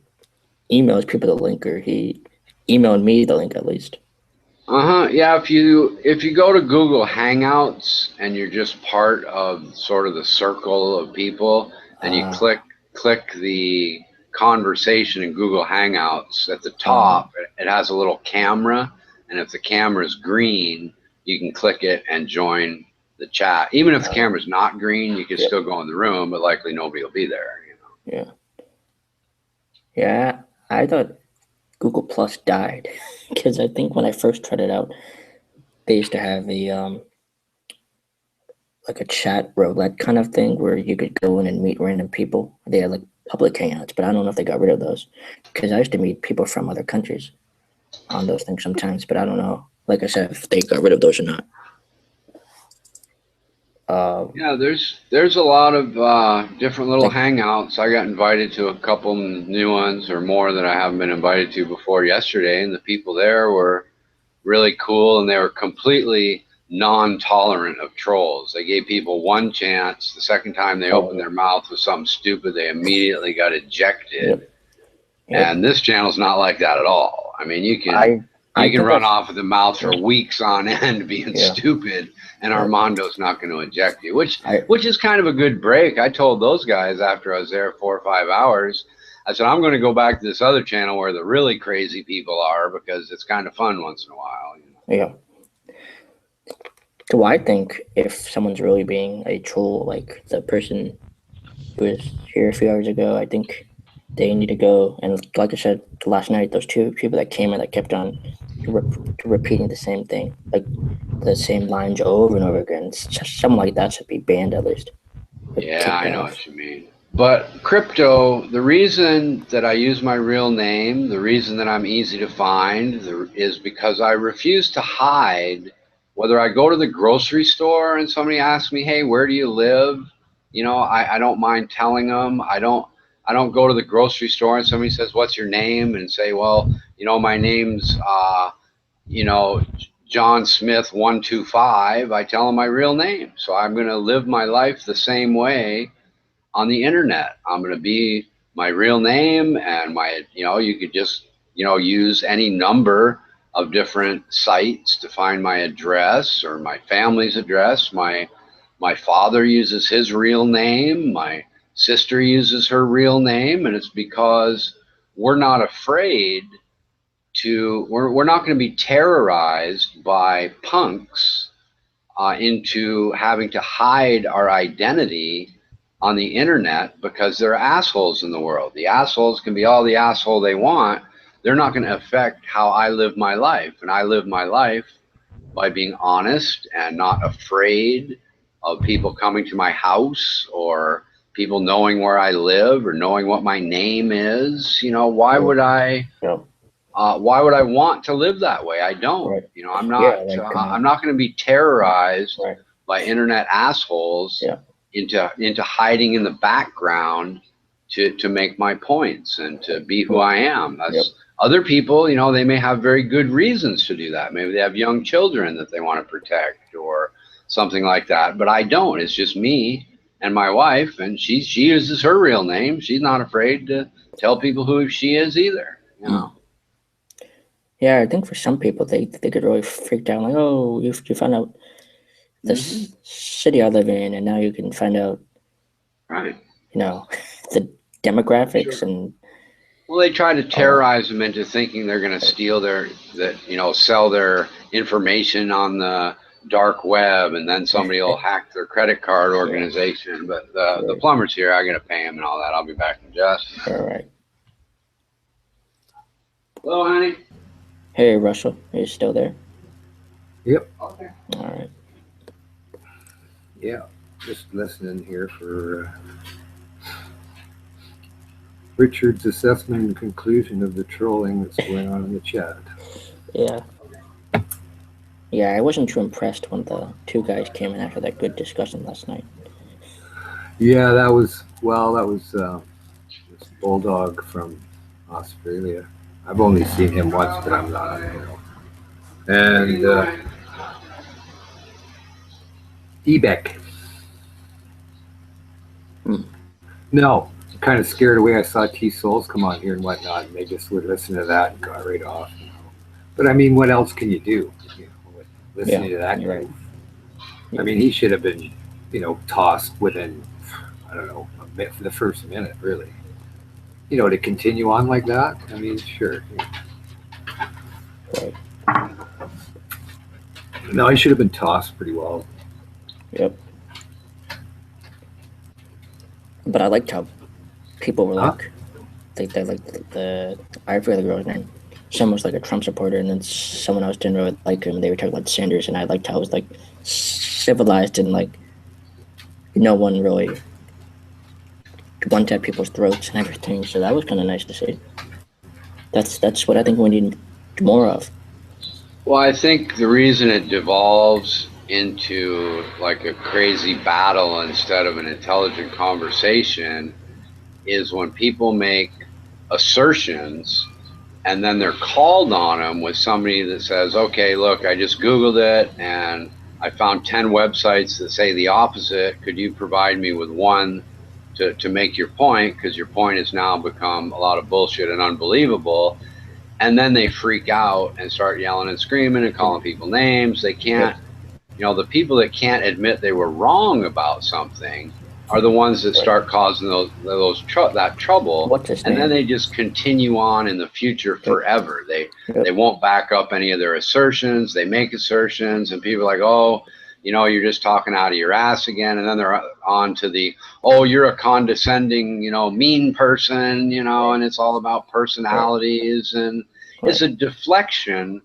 emails people the link, or he emailed me the link at least. Yeah, if you go to Google Hangouts and you're just part of sort of the circle of people, and you click the conversation in Google Hangouts at the top, it has a little camera, and if the camera is green, you can click it and join the chat. Even if the camera's not green, you can still go in the room, but likely nobody will be there, you know. Yeah, I thought Google Plus died because I think when I first tried it out, they used to have a like a chat roulette kind of thing where you could go in and meet random people. They had like public hangouts, but I don't know if they got rid of those because I used to meet people from other countries on those things sometimes, but I don't know, like I said, if they got rid of those or not. Yeah, there's a lot of different little hangouts. I got invited to a couple new ones or more that I haven't been invited to before yesterday, and the people there were really cool, and they were completely non-tolerant of trolls. They gave people one chance. The second time they opened their mouth with something stupid, they immediately got ejected. And this channel's not like that at all. I mean, you can run off with the mouth for weeks on end being stupid, and Armando's not going to eject you, which is kind of a good break. I told those guys after I was there 4 or 5 hours, I said, I'm going to go back to this other channel where the really crazy people are, because it's kind of fun once in a while. You know? Yeah. So I think if someone's really being a troll, like the person who was here a few hours ago, I think they need to go. And like I said last night, those two people that came in that kept on repeating the same thing, like the same lines over and over again. Something like that should be banned at least. Yeah, I know what you mean. But crypto, the reason that I use my real name, the reason that I'm easy to find is because I refuse to hide. Whether I go to the grocery store and somebody asks me, hey, where do you live? You know, I don't mind telling them. I don't go to the grocery store and somebody says, what's your name? And say, well, you know, my name's, you know, John Smith 125. I tell them my real name. So I'm going to live my life the same way on the internet. I'm going to be my real name, and you know, you could just, you know, use any number of different sites to find my address or my family's address. My father uses his real name. My sister uses her real name, and it's because we're not afraid we're not going to be terrorized by punks into having to hide our identity on the internet because there are assholes in the world. The assholes can be all the asshole they want. They're not going to affect how I live my life. And I live my life by being honest and not afraid of people coming to my house or people knowing where I live or knowing what my name is. You know, why would I want to live that way? I don't. You know, I'm not. I'm not going to be terrorized by internet assholes into hiding in the background to make my points and to be who I am. That's other people. You know, they may have very good reasons to do that. Maybe they have young children that they want to protect or something like that. But I don't. It's just me and my wife, and she uses her real name. She's not afraid to tell people who she is either. You know. Yeah, I think for some people they get really freaked out, like, oh, you found out this city I live in, and now you can find out, right? You know, the demographics and. Well, they try to terrorize them into thinking they're going to steal sell their information on the dark web, and then somebody will hack their credit card organization. But the plumber's here. I got to pay him and all that. I'll be back in just. All right. Hello, honey. Hey, Russell, are you still there? Yep. Okay. All right. Yeah, just listening here for Richard's assessment and conclusion of the trolling that's going on in the chat. Yeah. Yeah, I wasn't too impressed when the two guys came in after that good discussion last night. Yeah, that was this bulldog from Australia. I've only seen him once, but I'm not, you know. And Ebek. No, kind of scared away. I saw T-Souls come on here and whatnot, and they just would listen to that and got right off. You know. But I mean, what else can you do? You know, with listening to that guy. I mean, he should have been, you know, tossed within, I don't know, for the first minute, really. You know, to continue on like that. I mean, sure. Right. No, he should have been tossed pretty well. Yep. But I liked how people were like, they like I forget the girl's name. Someone was like a Trump supporter, and then someone else didn't really like him. They were talking about Sanders, and I liked how it was like civilized and like no one really went at people's throats and everything. So that was kind of nice to see. That's what I think we need more of. Well, I think the reason it devolves into like a crazy battle instead of an intelligent conversation is when people make assertions and then they're called on them with somebody that says, okay, look, I just Googled it and I found 10 websites that say the opposite. Could you provide me with one to make your point? Because your point has now become a lot of bullshit and unbelievable. And then they freak out and start yelling and screaming and calling people names. They can't, you know, the people that can't admit they were wrong about something are the ones that start causing that trouble. And then they just continue on in the future forever. They won't back up any of their assertions. They make assertions and people are like, oh, you know, you're just talking out of your ass again. And then they're on to the, oh, you're a condescending, you know, mean person, you know, and it's all about personalities. And it's a deflection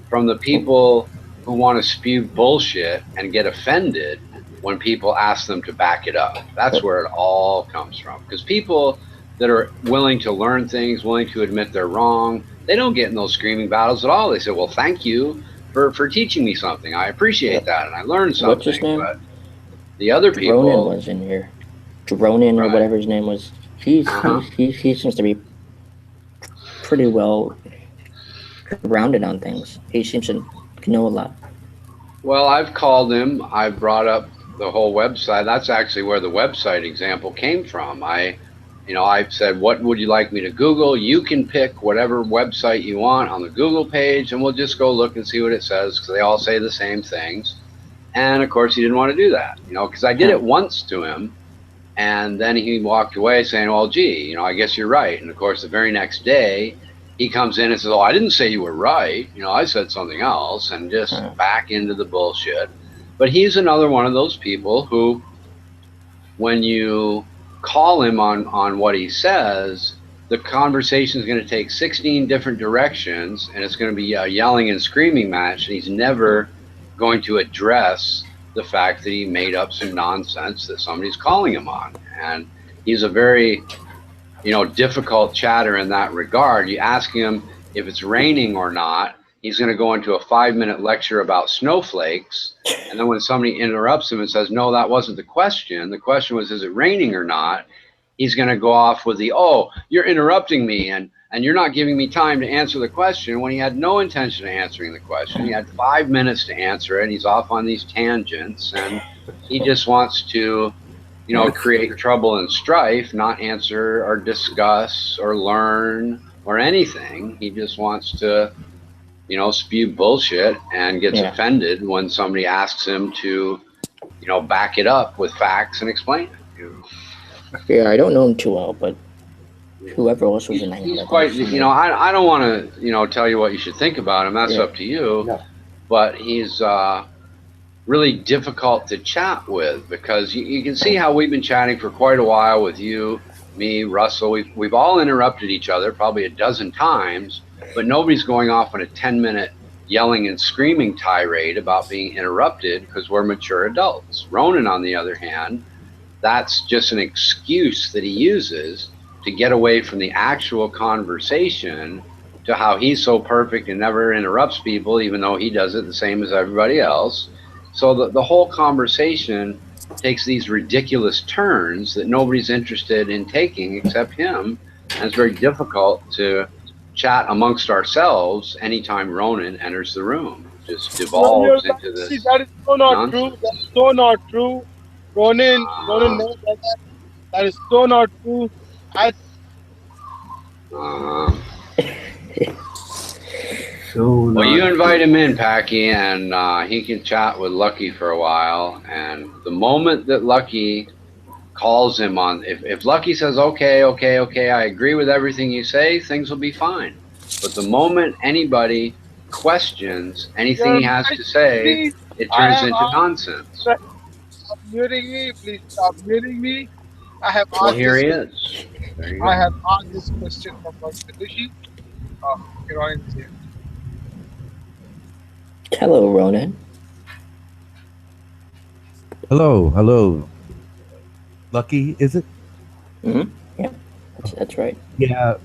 from the people who want to spew bullshit and get offended when people ask them to back it up. That's where it all comes from. Because people that are willing to learn things, willing to admit they're wrong, they don't get in those screaming battles at all. They say, well, thank you for teaching me something. I appreciate that, and I learned something. What's his name? But the other people... Ronan was in here. Ronan or whatever his name was. He seems to be pretty well rounded on things. He seems to know a lot. Well, I've called him. I've brought up the whole website. That's actually where the website example came from. I've said, what would you like me to Google? You can pick whatever website you want on the Google page, and we'll just go look and see what it says, because they all say the same things. And of course, he didn't want to do that, you know, because I did it once to him, and then he walked away saying, well, gee, you know, I guess you're right. And of course, the very next day, he comes in and says, "Oh, I didn't say you were right. You know, I said something else," and just back into the bullshit. But he's another one of those people who, when you call him on what he says, the conversation is going to take 16 different directions, and it's going to be a yelling and screaming match, and he's never going to address the fact that he made up some nonsense that somebody's calling him on. And he's a very, difficult chatter in that regard. You ask him if it's raining or not, he's going to go into a 5-minute lecture about snowflakes. And then when somebody interrupts him and says, "No, that wasn't the question. The question was, is it raining or not?" He's going to go off with the, "Oh, you're interrupting me and you're not giving me time to answer the question," when he had no intention of answering the question. He had 5 minutes to answer it. He's off on these tangents, and he just wants to, create trouble and strife, not answer or discuss or learn or anything. He just wants to, spew bullshit and gets offended when somebody asks him to, back it up with facts and explain it. Yeah, I don't know him too well, but whoever else was in he's quite, I don't want to, tell you what you should think about him. That's up to you. Yeah. But he's really difficult to chat with, because you can see how we've been chatting for quite a while with you, me, Russell. We've all interrupted each other probably a dozen times, but nobody's going off on a 10-minute yelling and screaming tirade about being interrupted because we're mature adults. Ronan, on the other hand, that's just an excuse that he uses to get away from the actual conversation, to how he's so perfect and never interrupts people, even though he does it the same as everybody else. So the whole conversation takes these ridiculous turns that nobody's interested in taking except him, and it's very difficult to chat amongst ourselves anytime Ronan enters the room. It just devolves into this. See, that is so not nonsense. true. That's so not true. Ronan knows that. That is so not true. Well, you invite him in, Packy, and he can chat with Lucky for a while. And the moment that Lucky calls him on, if Lucky says, okay, I agree with everything you say, things will be fine. But the moment anybody questions anything he has to say, it turns into nonsense. Stop muting me. Please stop muting me. I have Well, asked here this he question. is. There you I go. have asked this question from Mitsubishi. Ronan here. Hello, Ronan. Hello. Lucky, is it? Mm-hmm. Yeah, that's right. Yeah,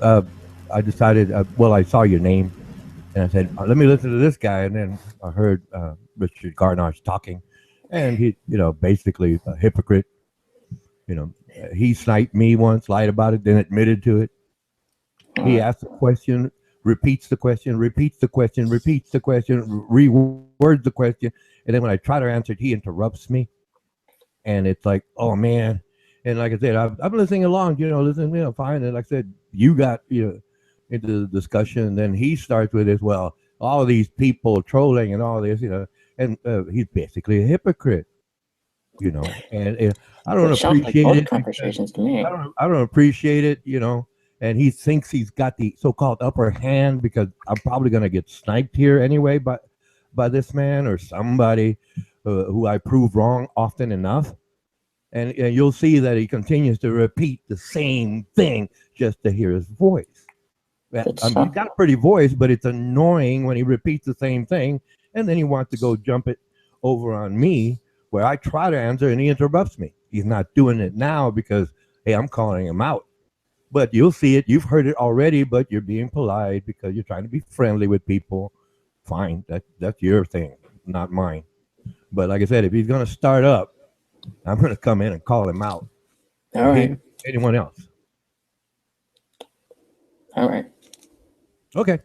I decided, I saw your name, and I said, let me listen to this guy. And then I heard Richard Garnash talking, and he, basically a hypocrite. He sniped me once, lied about it, then admitted to it. He asked a question, repeats the question, repeats the question, repeats the question, rewords the question, and then when I try to answer it, he interrupts me, and it's like, oh man. And like I said, I've been listening along, listening, fine. And like I said, you got, into the discussion, and then he starts with this, well, all of these people trolling and all this, and he's basically a hypocrite, and I don't appreciate like it. Conversations to me. I don't appreciate it, and he thinks he's got the so-called upper hand because I'm probably going to get sniped here anyway by this man or somebody who I prove wrong often enough. And you'll see that he continues to repeat the same thing just to hear his voice. He's got a pretty voice, but it's annoying when he repeats the same thing, and then he wants to go jump it over on me, where I try to answer and he interrupts me. He's not doing it now because, hey, I'm calling him out. But you'll see it. You've heard it already, but you're being polite because you're trying to be friendly with people. Fine, that's your thing, not mine. But like I said, if he's going to start up, I'm going to come in and call him out. All right. Anyone else? All right. Okay.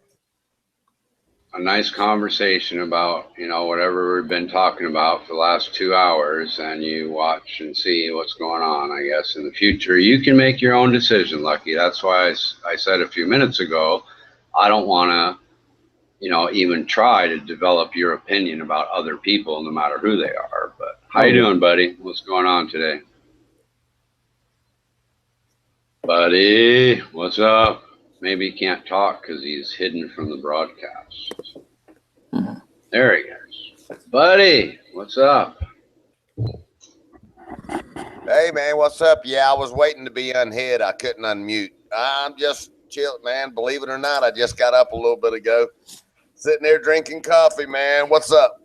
A nice conversation about, whatever we've been talking about for the last 2 hours, and you watch and see what's going on, I guess, in the future. You can make your own decision, Lucky. That's why I said a few minutes ago, I don't want to, even try to develop your opinion about other people, no matter who they are. But how you doing, buddy? What's going on today? Buddy, what's up? Maybe he can't talk because he's hidden from the broadcast. There he is. Buddy, what's up? Hey, man, what's up? Yeah, I was waiting to be unhid. I couldn't unmute. I'm just chill, man. Believe it or not, I just got up a little bit ago. Sitting there drinking coffee, man. What's up?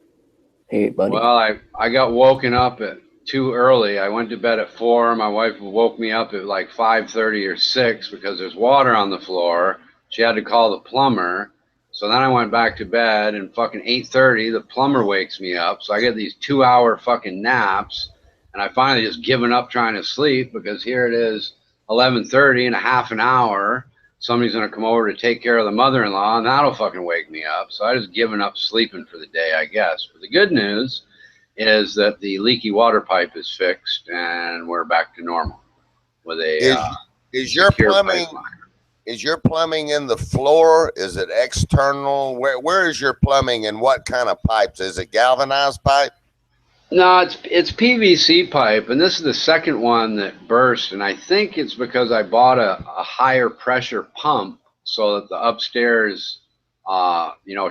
Hey, buddy. Well, I got woken up at too early. I went to bed at 4. My wife woke me up at like 5:30 or 6 because there's water on the floor. She had to call the plumber. So then I went back to bed, and fucking 8:30, the plumber wakes me up. So I get these 2-hour fucking naps, and I finally just given up trying to sleep because here it is, 11:30 in a half an hour. Somebody's gonna come over to take care of the mother-in-law, and that'll fucking wake me up. So I just given up sleeping for the day, I guess. But the good news is that the leaky water pipe is fixed, and we're back to normal with a is your plumbing pipeline. Is your plumbing in the floor? Is it external? Where is your plumbing, and what kind of pipes? Is it galvanized pipe? No, it's PVC pipe, and this is the second one that burst, and I think it's because I bought a higher pressure pump so that the upstairs,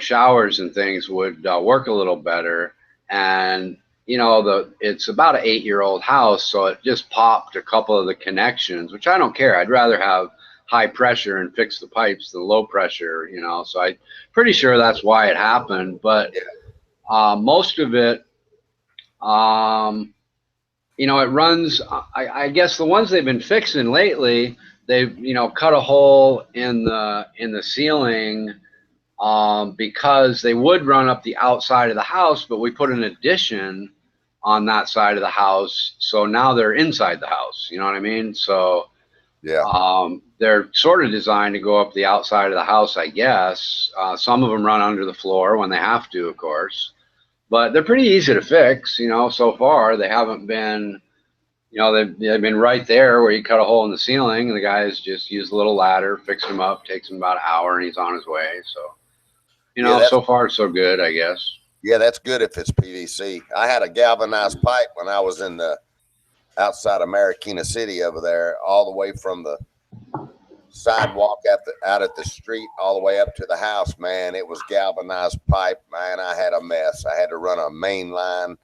showers and things would work a little better. And it's about an 8-year-old house, so it just popped a couple of the connections, which I don't care. I'd rather have high pressure and fix the pipes than low pressure, So I'm pretty sure that's why it happened, but most of it. It runs, I guess the ones they've been fixing lately, they've, cut a hole in the ceiling because they would run up the outside of the house, but we put an addition on that side of the house. So now they're inside the house. You know what I mean? So yeah, they're sort of designed to go up the outside of the house, I guess. Some of them run under the floor when they have to, of course. But they're pretty easy to fix, so far. They haven't been, they've been right there where you cut a hole in the ceiling, and the guys just use a little ladder, fix them up, takes him about an hour, and he's on his way. So, so far so good, I guess. Yeah, that's good if it's PVC. I had a galvanized pipe when I was in the outside of Marikina City over there, all the way from the sidewalk out at the street all the way up to the house, man. It was galvanized pipe, man. I had a mess. I had to run a main line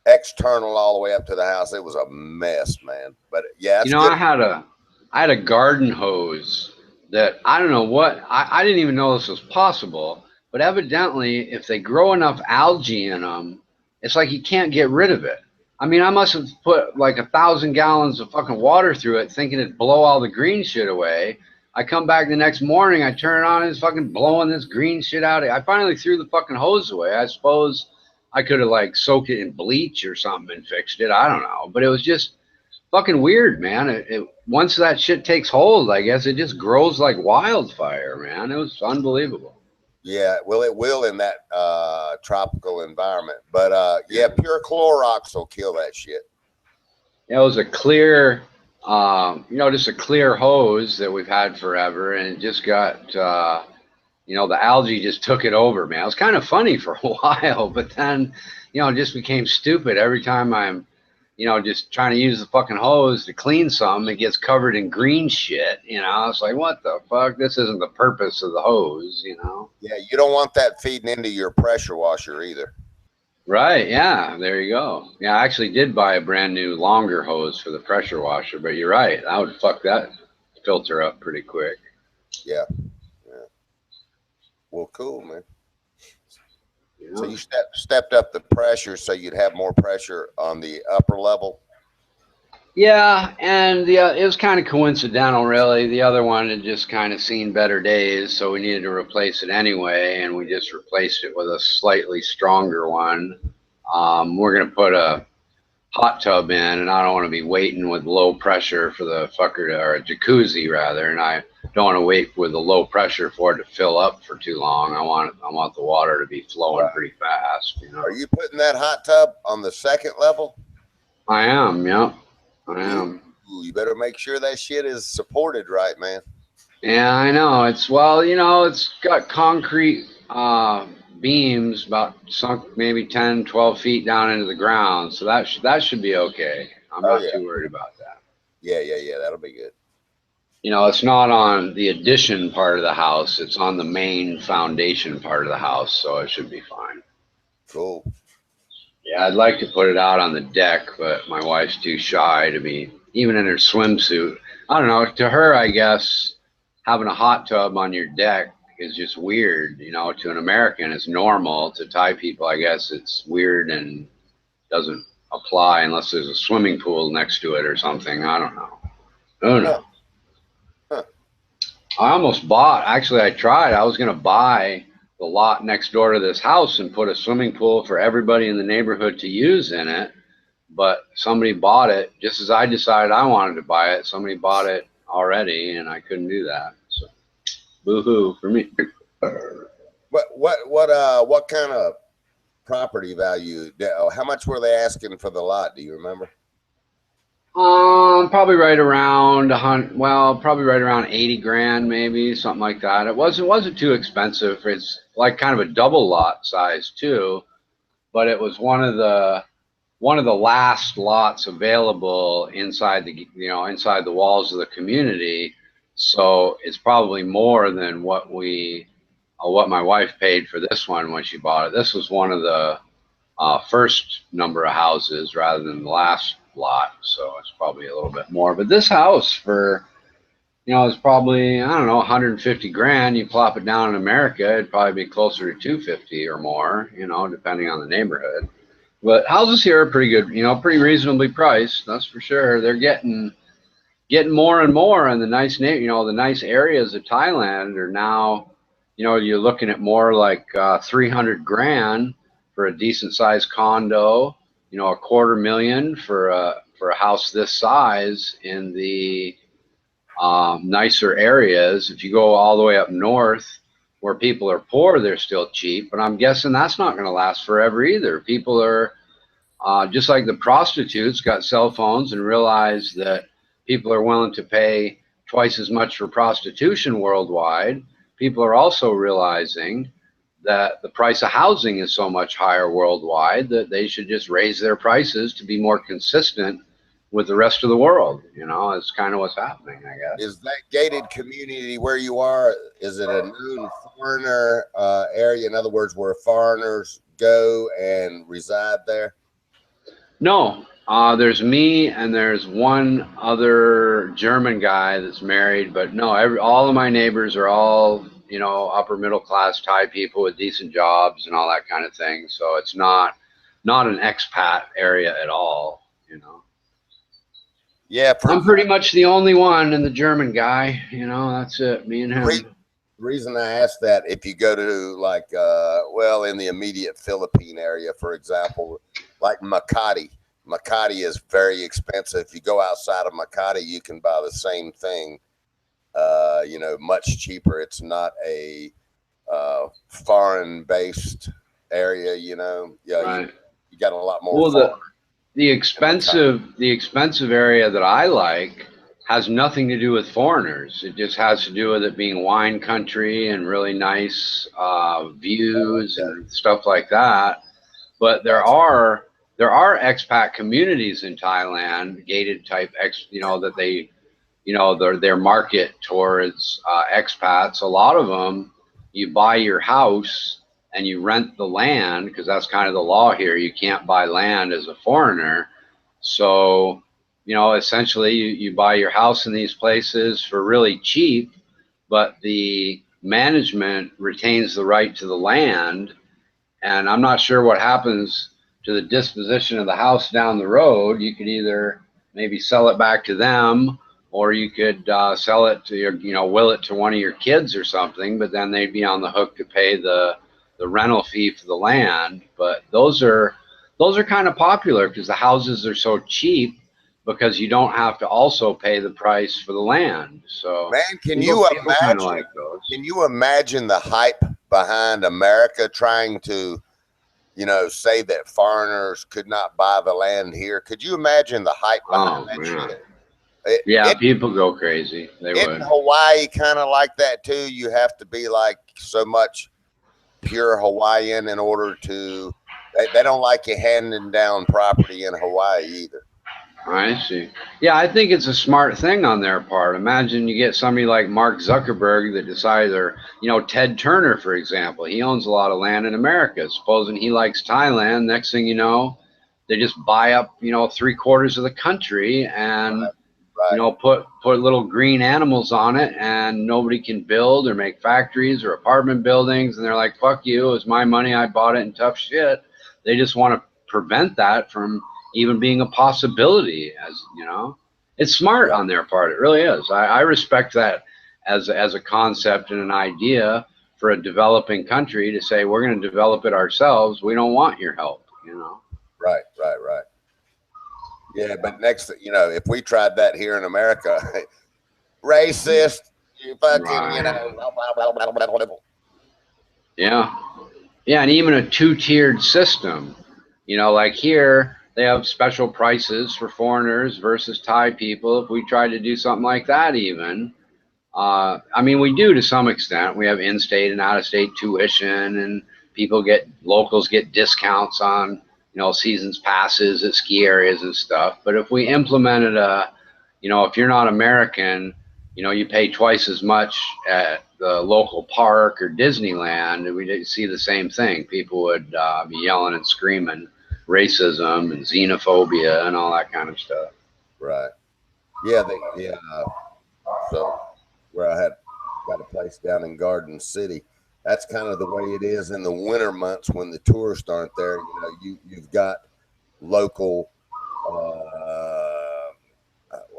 external all the way up to the house. It was a mess, man. But yeah, it's good. I had a garden hose that I don't know what, I didn't even know this was possible, but evidently if they grow enough algae in them, it's like you can't get rid of it. I mean, I must have put like 1,000 gallons of fucking water through it thinking it'd blow all the green shit away. I come back the next morning, I turn it on, and it's fucking blowing this green shit out. I finally threw the fucking hose away. I suppose I could have like soaked it in bleach or something and fixed it. I don't know. But it was just fucking weird, man. Once that shit takes hold, I guess it just grows like wildfire, man. It was unbelievable. Yeah, well, it will in that tropical environment. But yeah, pure Clorox will kill that shit. It was a clear, just a clear hose that we've had forever, and it just got, the algae just took it over, man. It was kind of funny for a while, but then, it just became stupid. Every time I'm, just trying to use the fucking hose to clean something, it gets covered in green shit, It's like, what the fuck? This isn't the purpose of the hose, Yeah, you don't want that feeding into your pressure washer either. Right, yeah, there you go. Yeah, I actually did buy a brand new longer hose for the pressure washer, but you're right. I would fuck that filter up pretty quick. Yeah. Well, cool, man. Yeah. So you stepped up the pressure so you'd have more pressure on the upper level? Yeah, and it was kind of coincidental, really. The other one had just kind of seen better days, so we needed to replace it anyway, and we just replaced it with a slightly stronger one. We're going to put a hot tub in, and I don't want to be waiting with low pressure for the fucker, or a jacuzzi rather, and I don't want to wait with the low pressure for it to fill up for too long. I want the water to be flowing pretty fast. Are you putting that hot tub on the second level? I am, yeah. I am. Ooh, you better make sure that shit is supported right, man. Yeah, I know. It's got concrete beams about sunk maybe 10, 12 feet down into the ground. So that should be okay. I'm not too worried about that. Yeah, that'll be good. it's not on the addition part of the house. It's on the main foundation part of the house, so it should be fine. Cool. Yeah, I'd like to put it out on the deck, but my wife's too shy to be, even in her swimsuit. I don't know. To her, I guess having a hot tub on your deck is just weird. To an American, it's normal. To Thai people, I guess it's weird and doesn't apply unless there's a swimming pool next to it or something. I don't know. I almost bought, actually, I tried. I was going to buy the lot next door to this house and put a swimming pool for everybody in the neighborhood to use in it. But somebody bought it just as I decided I wanted to buy it. Somebody bought it already, and I couldn't do that. So, boo-hoo for me. What kind of property value? How much were they asking for the lot? Do you remember? Probably right around probably right around 80 grand, maybe something like that. It wasn't too expensive. It's like kind of a double lot size too, but it was one of the last lots available inside inside the walls of the community. So it's probably more than what my wife paid for this one when she bought it. This was one of the first number of houses rather than the last lot, so it's probably a little bit more. But this house for it's probably, I don't know, 150 grand. You plop it down in America, it'd probably be closer to 250 or more, depending on the neighborhood. But houses here are pretty good, pretty reasonably priced, that's for sure. They're getting more and more in the nice the nice areas of Thailand are now, you're looking at more like 300 grand for a decent sized condo, $250,000 for a house this size in the nicer areas. If you go all the way up north where people are poor, they're still cheap, but I'm guessing that's not going to last forever either. People are just like the prostitutes got cell phones and realized that people are willing to pay twice as much for prostitution worldwide. People are also realizing that the price of housing is so much higher worldwide that they should just raise their prices to be more consistent with the rest of the world. It's kind of what's happening, I guess. Is that gated community where you are, is it a known foreigner area? In other words, where foreigners go and reside there? No, there's me and there's one other German guy that's married, but no, all of my neighbors are all, upper middle class Thai people with decent jobs and all that kind of thing. So it's not an expat area at all, Yeah, I'm pretty much the only one and the German guy, that's it, me and him. The reason I ask that, if you go to like, in the immediate Philippine area, for example, like Makati is very expensive. If you go outside of Makati, you can buy the same thing, much cheaper. It's not a foreign-based area, Right. You got a lot more. Well, the expensive area that I like has nothing to do with foreigners. It just has to do with it being wine country and really nice views and stuff like that. But there are expat communities in Thailand, gated type that they, their market towards expats. A lot of them, you buy your house and you rent the land, because that's kind of the law here. You can't buy land as a foreigner. So, essentially you buy your house in these places for really cheap, but the management retains the right to the land. And I'm not sure what happens to the disposition of the house down the road. You could either maybe sell it back to them, or you could sell it to will it to one of your kids or something, but then they'd be on the hook to pay the rental fee for the land. But those are kind of popular because the houses are so cheap, because you don't have to also pay the price for the land. So man, can you imagine the hype behind America trying to, say that foreigners could not buy the land here? Could you imagine the hype behind that shit? People go crazy. Isn't Hawaii kind of like that too? You have to be like so much pure Hawaiian in order to. They don't like you handing down property in Hawaii either. I see. Yeah, I think it's a smart thing on their part. Imagine you get somebody like Mark Zuckerberg that decides, or Ted Turner, for example. He owns a lot of land in America. Supposing he likes Thailand, next thing you know, they just buy up 3/4 of the country and put little green animals on it, and nobody can build or make factories or apartment buildings. And they're like, "Fuck you! It was my money. I bought it." And tough shit. They just want to prevent that from even being a possibility. It's smart on their part. It really is. I respect that as a concept and an idea for a developing country to say we're going to develop it ourselves. We don't want your help. Right. Yeah, but next, if we tried that here in America, racist, you fucking, Yeah. Yeah, and even a two-tiered system. Like here, they have special prices for foreigners versus Thai people. If we tried to do something like that even, we do to some extent. We have in-state and out-of-state tuition, and locals get discounts on, seasons passes at ski areas and stuff. But if we implemented if you're not American, you pay twice as much at the local park or Disneyland, and we'd see the same thing. People would be yelling and screaming racism and xenophobia and all that kind of stuff. Right. Yeah. So where I had got a place down in Garden City, that's kind of the way it is in the winter months when the tourists aren't there. You've got local.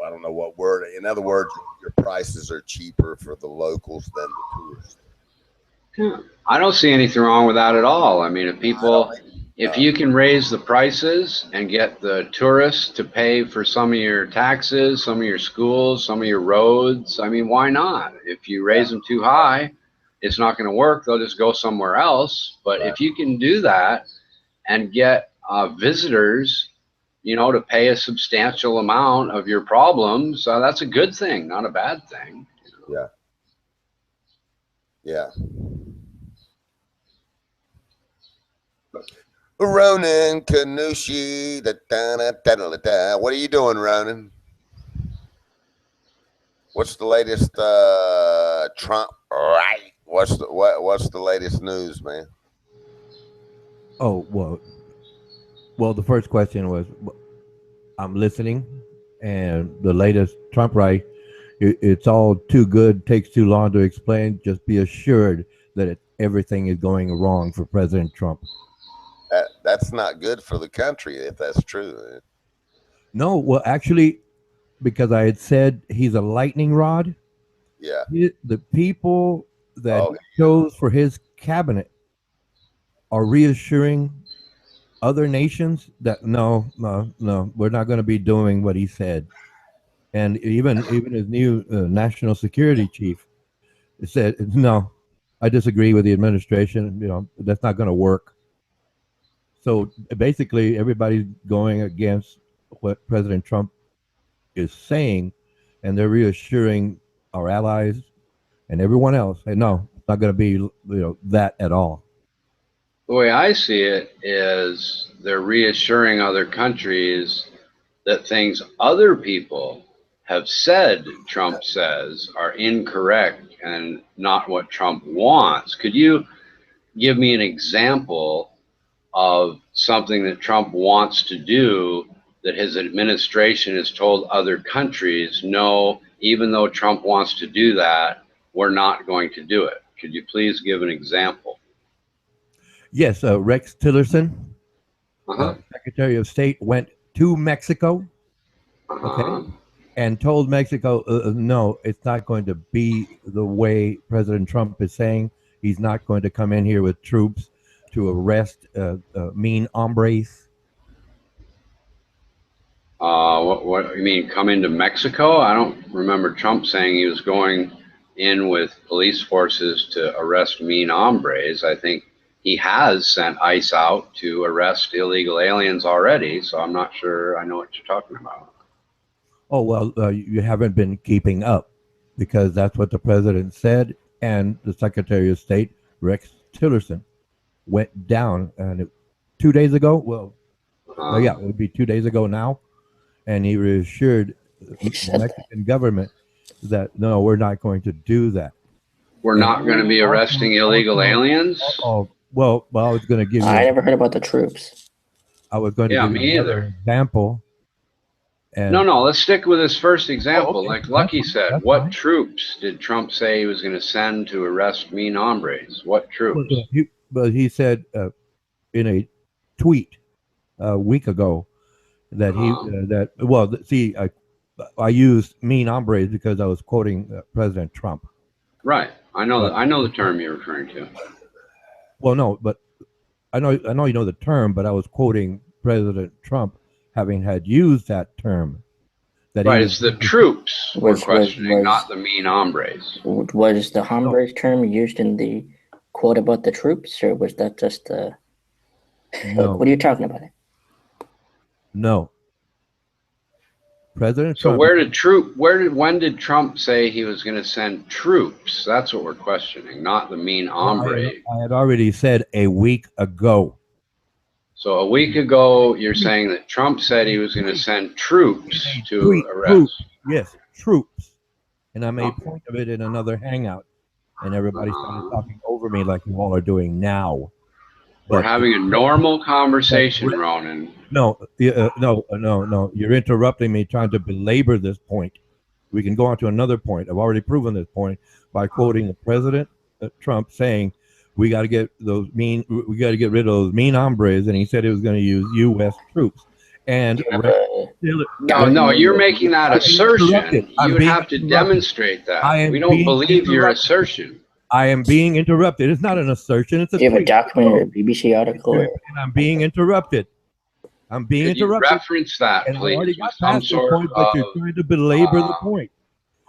I don't know what word. In other words, your prices are cheaper for the locals than the tourists. Yeah. I don't see anything wrong with that at all. If you can raise the prices and get the tourists to pay for some of your taxes, some of your schools, some of your roads, why not? If you raise them too high, it's not going to work. They'll just go somewhere else. But if you can do that and get visitors, to pay a substantial amount of your problems, that's a good thing, not a bad thing. Yeah. Yeah. Ronan Kanushi. What are you doing, Ronan? What's the latest Trump? Right. What's the latest news, man? Oh, well, the first question was, I'm listening, and the latest Trump right, it's all too good, takes too long to explain. Just be assured that everything is going wrong for President Trump. That's not good for the country if that's true. No, well, actually, because I had said he's a lightning rod. Yeah. The people that he chose for his cabinet are reassuring other nations that no, we're not going to be doing what he said. And even his new national security chief said, no, I disagree with the administration. That's not going to work. So basically, everybody's going against what President Trump is saying, and they're reassuring our allies and everyone else. Hey, no, it's not going to be that at all. The way I see it is they're reassuring other countries that things other people have said Trump says are incorrect and not what Trump wants. Could you give me an example of something that Trump wants to do that his administration has told other countries, no, even though Trump wants to do that, we're not going to do it? Could you please give an example? Yes, Rex Tillerson, Secretary of State, went to Mexico, and told Mexico, no, it's not going to be the way President Trump is saying. He's not going to come in here with troops to arrest mean hombres. What you mean, come into Mexico? I don't remember Trump saying he was going in with police forces to arrest mean hombres. I think he has sent ICE out to arrest illegal aliens already, so I'm not sure I know what you're talking about. Oh, well, you haven't been keeping up, because that's what the president said, and the Secretary of State, Rex Tillerson, went down, and 2 days ago, yeah, it would be 2 days ago now, and he reassured the Mexican government that no, we're not going to do that. We're not going to be arresting illegal aliens? Well, I was going to give you. I never heard about the troops. I was going to give you another example. And No, let's stick with this first example. Okay. Like Lucky said, what troops did Trump say he was going to send to arrest mean hombres? What troops? But he said in a tweet a week ago that I used mean hombres because I was quoting President Trump. Right. I know the term you're referring to. Well, no, but I know you know the term, but I was quoting President Trump having had used that term. Right, it's the troops we're questioning, not the mean hombres. Was the hombres term used in the quote about the troops, or was that just no. What are you talking about? No. President So Trump. when did Trump say he was going to send troops? That's what we're questioning, not the mean hombre. I had already said a week ago. So a week ago, you're saying that Trump said he was going to send troops to arrest. Yes, troops. And I made point of it in another hangout, and everybody started talking over me like you all are doing now. We're having a normal conversation, Ronan. No. You're interrupting me trying to belabor this point. We can go on to another point. I've already proven this point by quoting the President Trump saying, we got to get rid of those mean hombres, and he said he was going to use U.S. troops. And no, you're making that assertion. You would have to demonstrate that. We don't believe your assertion. I am being interrupted. It's not an assertion. It's a. Do you have a document or a BBC article? And I'm being interrupted. Could you reference that, and please? I already got past the point, but you're trying to belabor the point.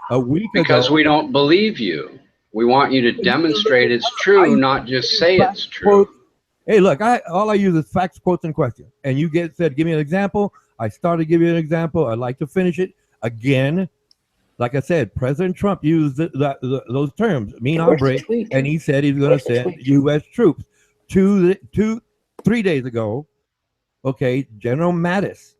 A week ago. Because we don't believe you. We want you to demonstrate it's true, not just say it's true. Hey, look, all I use is facts, quotes, and questions. And you said, give me an example. I started giving you an example. I'd like to finish it again. Like I said, President Trump used those terms, mean hombre, and he said he's going to send U.S. troops. 3 days ago, okay, General Mattis,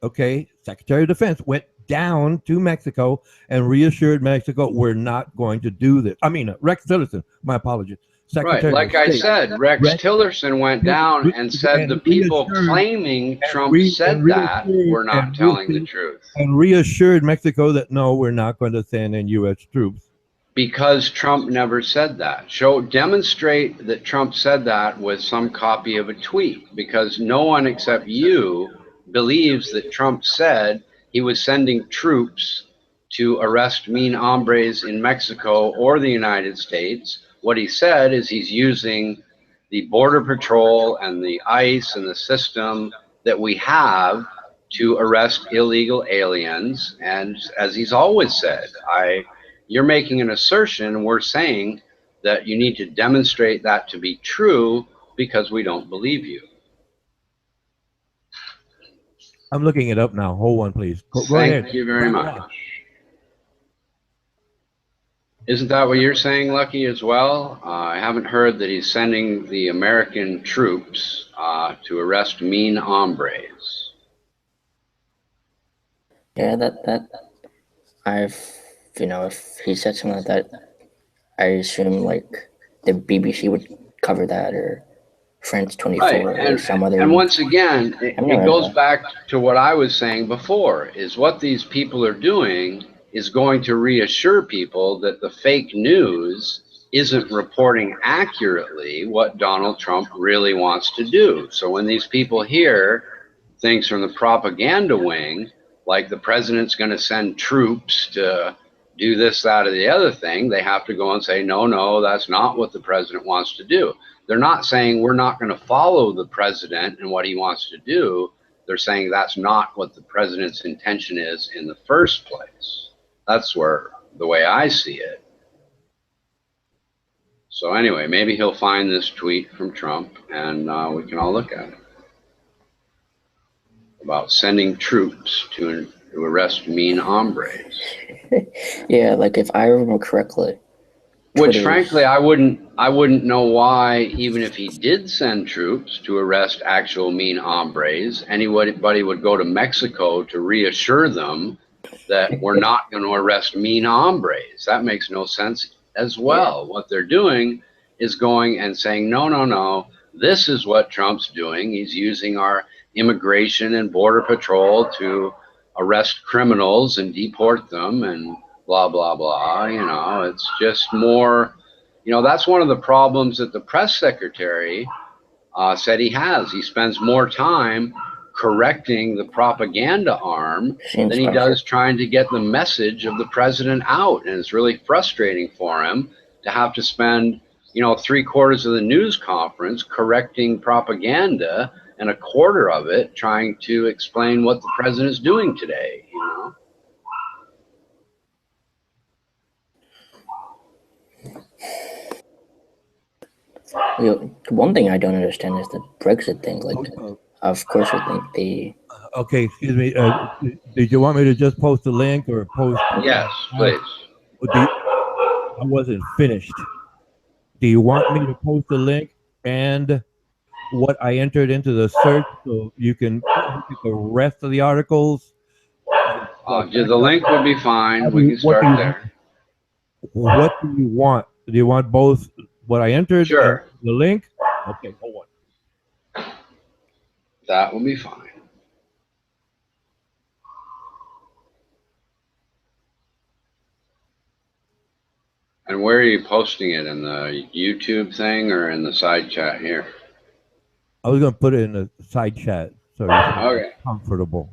okay, Secretary of Defense, went down to Mexico and reassured Mexico we're not going to do this. I mean, Rex Tillerson, my apologies. Secretary right, like I said, Rex Tillerson went down and said the people claiming Trump said that were not telling the truth. And reassured Mexico that no, we're not going to send in U.S. troops. Because Trump never said that. Demonstrate that Trump said that with some copy of a tweet, because no one except you believes that Trump said he was sending troops to arrest mean hombres in Mexico or the United States. What he said is he's using the Border Patrol and the ICE and the system that we have to arrest illegal aliens. And as he's always said, you're making an assertion. We're saying that you need to demonstrate that to be true because we don't believe you. I'm looking it up now. Hold on, please. Go ahead. Thank you very much. Isn't that what you're saying, Lucky, as well? I haven't heard that he's sending the American troops to arrest mean hombres. Yeah, if he said something like that, I assume like the BBC would cover that, or France 24 right. or some other. And once again, it goes back to what I was saying before, is what these people are doing is going to reassure people that the fake news isn't reporting accurately what Donald Trump really wants to do. So when these people hear things from the propaganda wing, like the president's going to send troops to do this, that, or the other thing, they have to go and say, no, that's not what the president wants to do. They're not saying we're not going to follow the president and what he wants to do. They're saying that's not what the president's intention is in the first place. That's the way I see it. So anyway, maybe he'll find this tweet from Trump and we can all look at it. About sending troops to arrest mean hombres. Yeah, like if I remember correctly. Which frankly, I wouldn't I wouldn't know why, even if he did send troops to arrest actual mean hombres, anybody would go to Mexico to reassure them that we're not going to arrest mean hombres. That makes no sense as well. Yeah. What they're doing is going and saying, no, no, no, this is what Trump's doing. He's using our immigration and border patrol to arrest criminals and deport them and blah, blah, blah. You know, it's just more, you know, that's one of the problems that the press secretary said he has. He spends more time correcting the propaganda arm than he does trying to get the message of the president out. And it's really frustrating for him to have to spend, you know, 3/4 of the news conference correcting propaganda and 1/4 of it trying to explain what the president is doing today, you know? You know, one thing I don't understand is the Brexit thing. Like, of course, I think the. Okay, excuse me. Did you want me to just post a link or post? Yes, please. I wasn't finished. Do you want me to post a link and what I entered into the search so you can look at the rest of the articles? The link would be fine. We can start there. What do you want? Do you want both what I entered and the link? Okay, hold on. That will be fine. And where are you posting it? In the YouTube thing or in the side chat here? I was going to put it in the side chat so you're comfortable.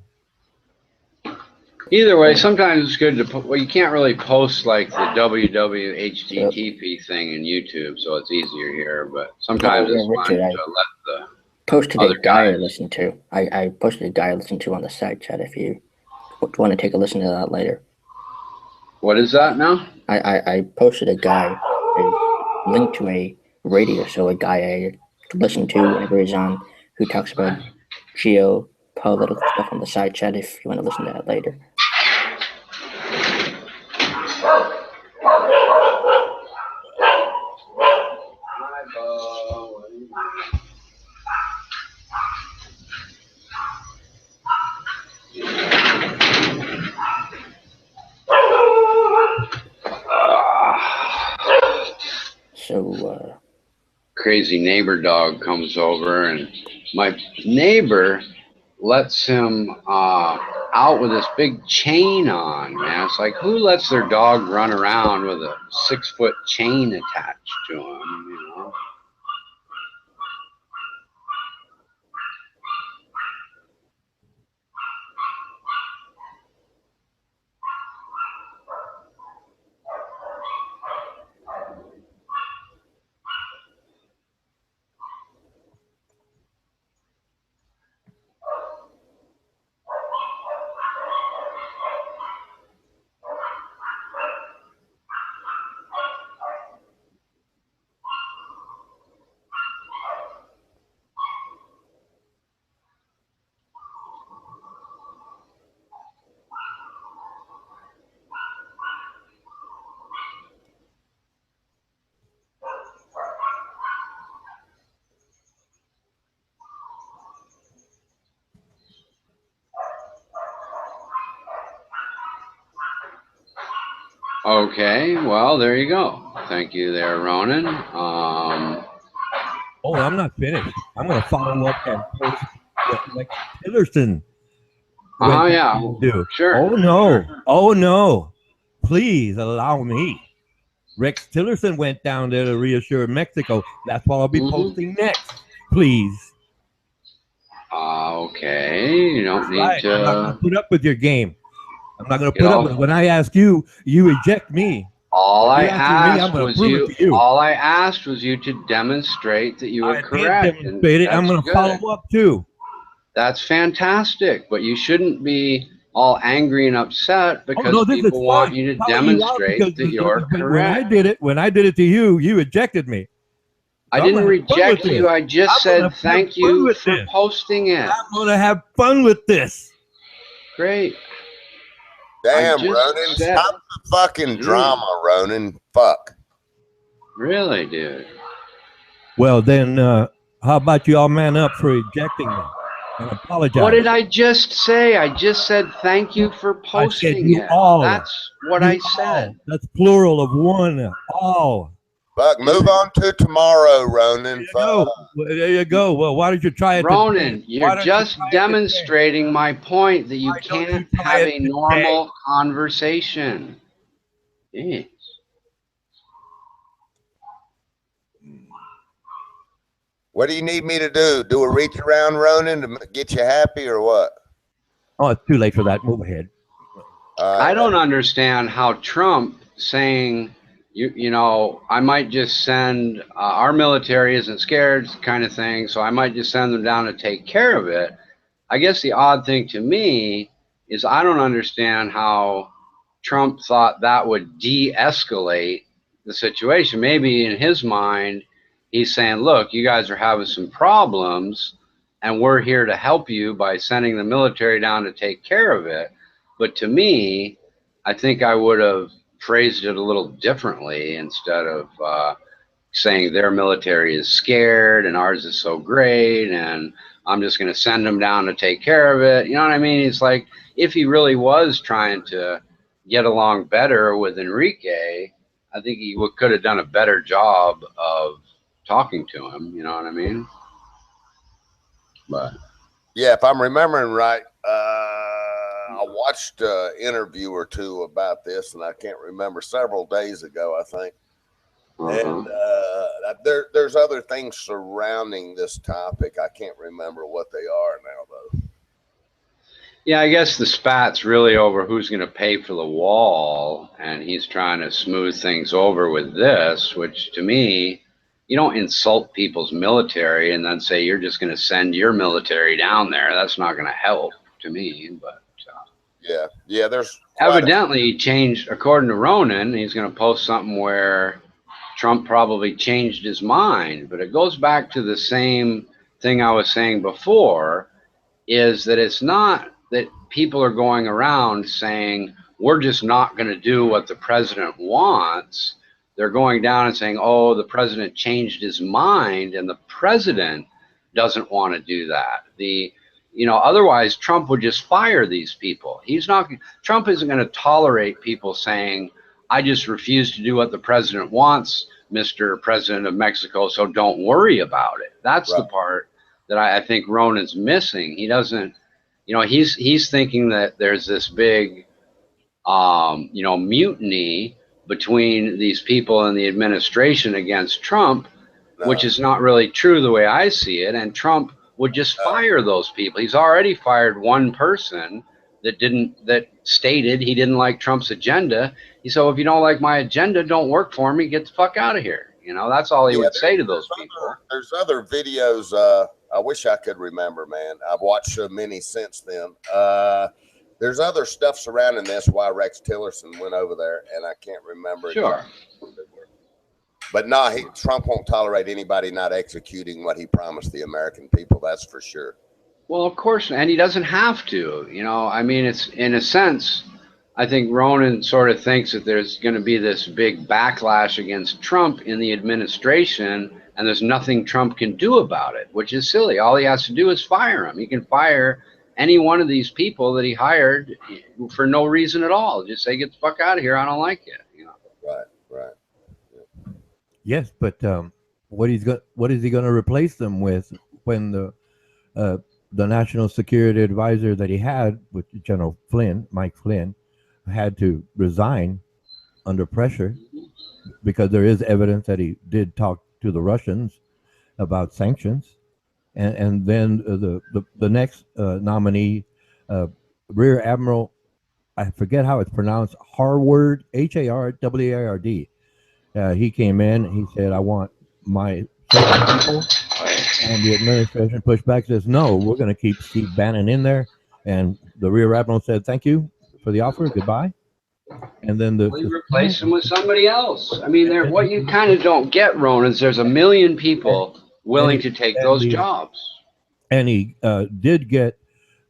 Either way, sometimes it's good to put, well, you can't really post like the www.http thing in YouTube, so it's easier here, but sometimes it's fun to let the posted a guy I listened to. I posted a guy I listened to on the side chat if you want to take a listen to that later. What is that now? I posted a link to a radio show, a guy I listen to whenever he's on, who talks about geopolitical stuff on the side chat if you want to listen to that later. So crazy neighbor dog comes over and my neighbor lets him out with this big chain on, man. It's like, who lets their dog run around with a 6-foot chain attached to him, you know? Okay, well, there you go. Thank you there, Ronan. Oh, I'm not finished. I'm going to follow up and post what Lex Tillerson do. Sure. Oh, no. Oh, no. Please allow me. Rex Tillerson went down there to reassure Mexico. That's what I'll be posting next. Please. Okay, you don't need to... I'm not going to put up with your game. I'm not going to put up with it. When I ask you, you reject me. All I asked was you to demonstrate that you were correct. I'm going to follow up too. That's fantastic, but you shouldn't be all angry and upset because people want you to demonstrate that you're correct. When I did it to you, you rejected me. I didn't reject you. I just said thank you for posting it. I'm going to have fun with this. Great. Damn, Ronan, stop the fucking drama, Ronan. Fuck. Really, dude? Well, then, how about you all man up for ejecting me and apologize? What did I just say? I just said thank you for I said posting you it. all. That's what You I all. said. That's plural of one. All. Fuck, move on to tomorrow, Ronan. No, there you go. Well, why don't you try it today? Ronan, you're just demonstrating my point that you can't have a normal conversation. Jeez. What do you need me to do? Do a reach around, Ronan, to get you happy, or what? Oh, it's too late for that. Move ahead. I don't understand how Trump saying, you know, I might just send our military isn't scared kind of thing, so I might just send them down to take care of it. I guess the odd thing to me is I don't understand how Trump thought that would de-escalate the situation. Maybe in his mind, he's saying, look, you guys are having some problems and we're here to help you by sending the military down to take care of it. But to me, I think I would have phrased it a little differently instead of saying their military is scared and ours is so great and I'm just going to send them down to take care of it. You know what I mean? It's like if he really was trying to get along better with Enrique, I think he could have done a better job of talking to him. You know what I mean? But yeah, if I'm remembering right, I watched an interview or two about this, and I can't remember, several days ago, I think. And there's other things surrounding this topic. I can't remember what they are now, though. yeah, I guess the spat's really over who's going to pay for the wall, and he's trying to smooth things over with this, which to me, you don't insult people's military and then say you're just going to send your military down there. That's not going to help to me. But yeah, there's evidently he changed, according to Ronan, he's going to post something where Trump probably changed his mind. But it goes back to the same thing I was saying before, is that it's not that people are going around saying, we're just not going to do what the president wants. They're going down and saying, oh, the president changed his mind and the president doesn't want to do that. Otherwise Trump would just fire these people. Trump isn't going to tolerate people saying, I just refuse to do what the president wants, Mr. President of Mexico, so don't worry about it. That's the part that I think Ronan's missing. He doesn't, he's thinking that there's this big, mutiny between these people in the administration against Trump, which is not really true the way I see it. And Trump would just fire those people. He's already fired one person that stated he didn't like Trump's agenda. He said, well, if you don't like my agenda, don't work for me. Get the fuck out of here. That's all he would say to those people. There's other videos. I wish I could remember, man. I've watched so many since then. There's other stuff surrounding this, why Rex Tillerson went over there, and I can't remember. Sure. But no, Trump won't tolerate anybody not executing what he promised the American people. That's for sure. Well, of course, and he doesn't have to. It's in a sense, I think Ronan sort of thinks that there's going to be this big backlash against Trump in the administration, and there's nothing Trump can do about it, which is silly. All he has to do is fire him. He can fire any one of these people that he hired for no reason at all. Just say, get the fuck out of here. I don't like it. Right. Yes, but what is he going to replace them with when the national security advisor that he had, with General Flynn, Mike Flynn, had to resign under pressure because there is evidence that he did talk to the Russians about sanctions, and then the next nominee, Rear Admiral, I forget how it's pronounced, Harward, Harward. He came in. He said, "I want my people," and the administration pushed back. Says, "No, we're going to keep Steve Bannon in there." And the Rear Admiral said, "Thank you for the offer. Goodbye." And then we replace him with somebody else. I mean, what you kind of don't get, Ronan, is there's a million people willing to take those jobs. And he did get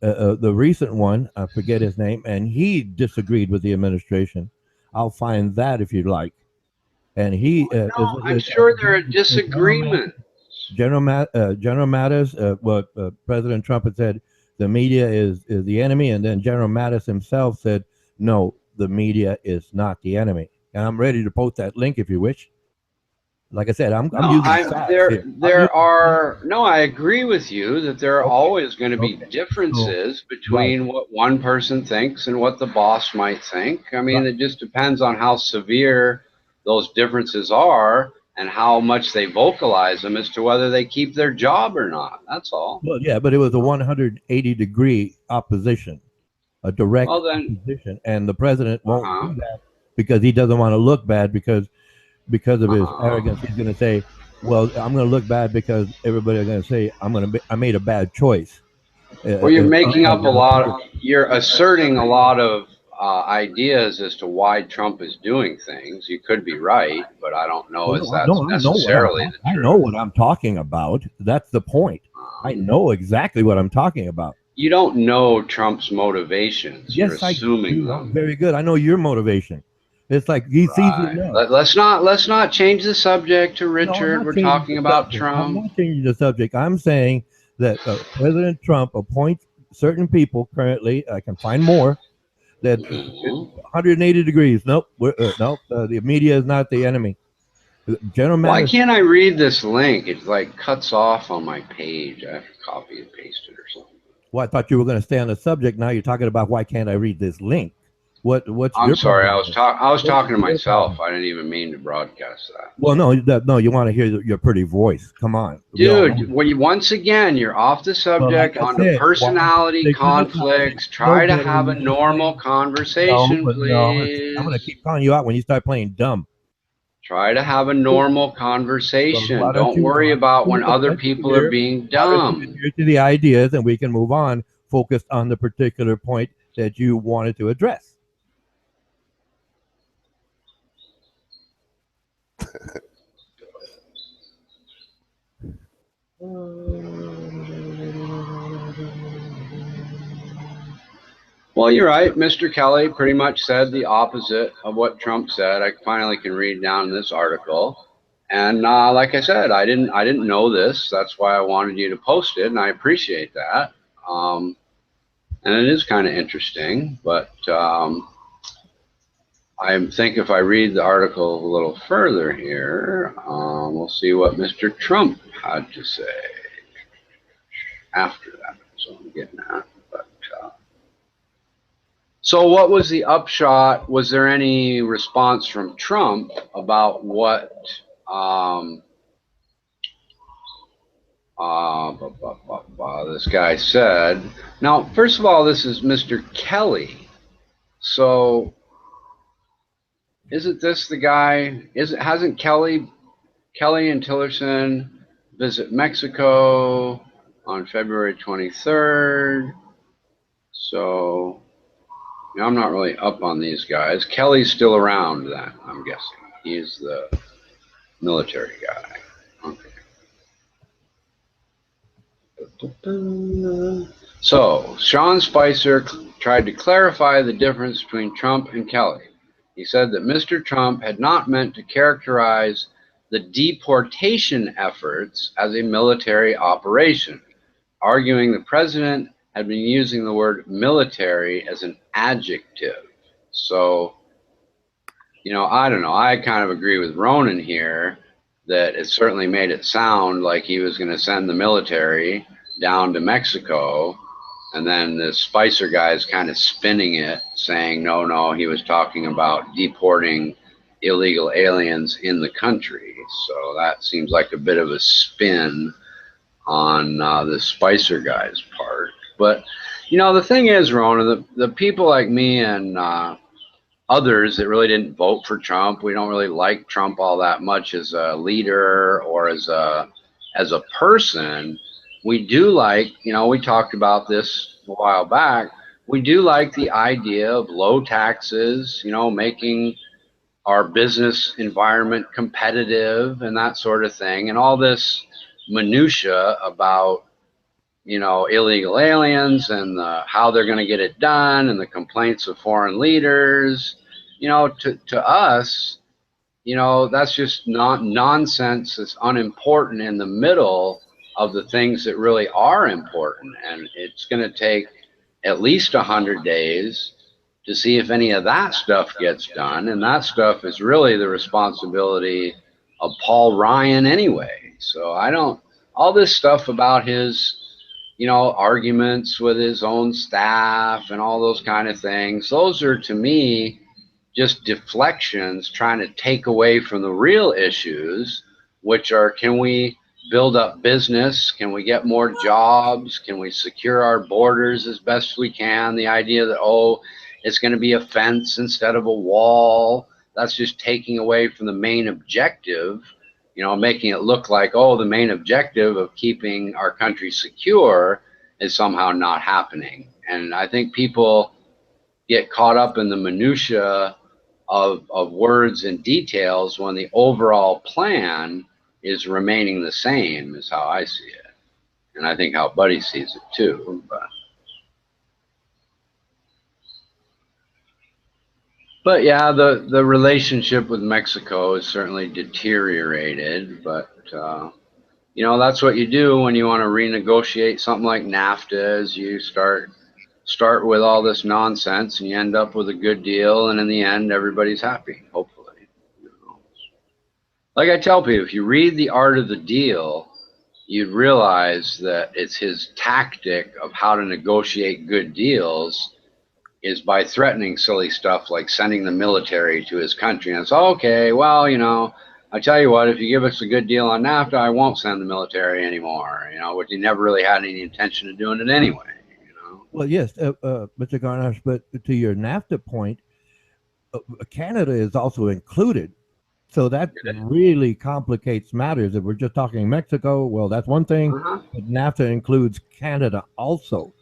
the recent one. I forget his name, and he disagreed with the administration. I'll find that if you'd like. and he I'm sure there are disagreements. General Mattis, what President Trump had said, the media is the enemy, and then General Mattis himself said, no, the media is not the enemy. And I'm ready to post that link if you wish. Like I said, I'm using facts here. I agree with you that there are always going to be differences between what one person thinks and what the boss might think. I mean, it just depends on how severe those differences are and how much they vocalize them as to whether they keep their job or not. That's all. Well, yeah, but it was a 180-degree opposition, a direct opposition, and the president won't do that because he doesn't want to look bad because of his arrogance. He's going to say, well, I'm going to look bad because everybody's going to say I made a bad choice. Well, you're making up you're asserting a lot of ideas as to why Trump is doing things. You could be right, but I don't know if that's necessarily the truth. I know what I'm talking about. That's the point. I know exactly what I'm talking about. You don't know Trump's motivations. Yes, you're assuming them. Very good. I know your motivation. It's like he sees it now. Let's not change the subject to Richard. We're talking about Trump. I'm not changing the subject. I'm saying that President Trump appoints certain people currently. I can find more. That 180 degrees. Nope. The media is not the enemy. General Mattis. Why can't I read this link? It like cuts off on my page. I have to copy and paste it or something. Well, I thought you were going to stay on the subject. Now you're talking about why can't I read this link? What's I'm your sorry. problem? I was talking to myself. I didn't even mean to broadcast that. Well, no. You want to hear your pretty voice. Come on, dude. Once again, you're off the subject on the personality conflicts. Try to have a normal conversation, please. I'm going to keep calling you out when you start playing dumb. Try to have a normal conversation. Don't worry about when other people are being dumb. To the ideas, and we can move on, focused on the particular point that you wanted to address. Well, you're right. Mr. Kelly pretty much said the opposite of what Trump said. I finally can read down this article. And like I said, I didn't know this. That's why I wanted you to post it, and I appreciate that. And it is kind of interesting, but I think if I read the article a little further here, we'll see what Mr. Trump had to say after that. That's what I'm getting at. But so what was the upshot? Was there any response from Trump about what this guy said? Now, first of all, this is Mr. Kelly. So isn't this the guy? Hasn't Kelly and Tillerson visit Mexico on February 23rd? So I'm not really up on these guys. Kelly's still around then, I'm guessing. He's the military guy. Okay. So Sean Spicer tried to clarify the difference between Trump and Kelly. He said that Mr. Trump had not meant to characterize the deportation efforts as a military operation, arguing the president had been using the word military as an adjective. So, I don't know. I kind of agree with Ronan here that it certainly made it sound like he was going to send the military down to Mexico. And then the Spicer guy is kind of spinning it, saying, no, he was talking about deporting illegal aliens in the country. So that seems like a bit of a spin on the Spicer guy's part. But, the thing is, Rona, the people like me and others that really didn't vote for Trump, we don't really like Trump all that much as a leader or as a person. We do like, we talked about this a while back, we do like the idea of low taxes, making our business environment competitive and that sort of thing, and all this minutia about illegal aliens and how they're going to get it done and the complaints of foreign leaders. To us, you know, that's just not nonsense. It's unimportant in the middle of the things that really are important. And it's going to take at least 100 days to see if any of that stuff gets done. And that stuff is really the responsibility of Paul Ryan anyway. So I don't, all this stuff about his, you know, arguments with his own staff and all those kind of things, those are to me just deflections trying to take away from the real issues, which are, can we build up business? Can we get more jobs? Can we secure our borders as best we can? The idea that, oh, it's going to be a fence instead of a wall, that's just taking away from the main objective, you know, making it look like, oh, the main objective of keeping our country secure is somehow not happening. And I think people get caught up in the minutia of words and details when the overall plan is remaining the same, is how I see it. And I think how Buddy sees it too. But yeah, the relationship with Mexico is certainly deteriorated, but you know, that's what you do when you want to renegotiate something like NAFTA, is you start with all this nonsense and you end up with a good deal, and in the end everybody's happy, hopefully. You know. Like I tell people, if you read The Art of the Deal, you'd realize that it's his tactic of how to negotiate good deals is by threatening silly stuff like sending the military to his country. And it's okay, well, you know, I tell you what, if you give us a good deal on NAFTA, I won't send the military anymore, you know, which he never really had any intention of doing it anyway. Well, yes, Mr. Garnash, but to your NAFTA point, Canada is also included. So that really complicates matters. If we're just talking Mexico, well, that's one thing, but NAFTA includes Canada also.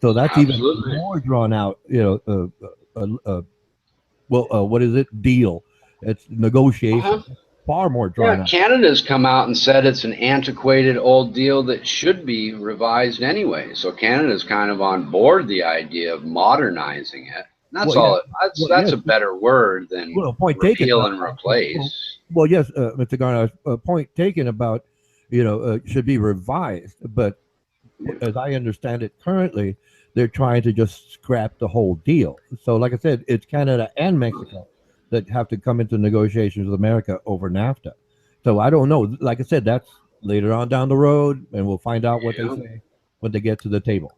So that's Absolutely. even more drawn out, you know, what is it? Deal. It's negotiation. Far more drawn out. Canada's come out and said it's an antiquated old deal that should be revised anyway. So Canada's kind of on board the idea of modernizing it. That's that's a better word than repeal and replace. Well, yes, Mr. Garnash, point taken about, you know, should be revised. But as I understand it currently, they're trying to just scrap the whole deal. So like I said, it's Canada and Mexico that have to come into negotiations with America over NAFTA. So I don't know. Like I said, that's later on down the road, and we'll find out what they say when they get to the table.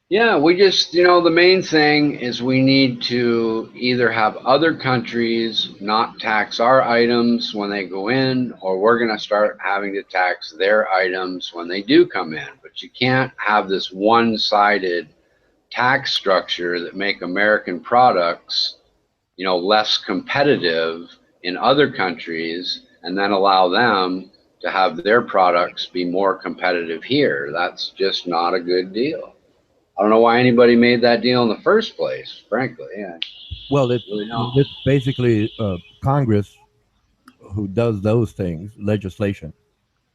Yeah, we just, you know, the main thing is we need to either have other countries not tax our items when they go in, or we're going to start having to tax their items when they do come in. But you can't have this one-sided tax structure that make American products, you know, less competitive in other countries, and then allow them to have their products be more competitive here. That's just not a good deal. I don't know why anybody made that deal in the first place, frankly. Yeah. Well, it's basically Congress who does those things, legislation,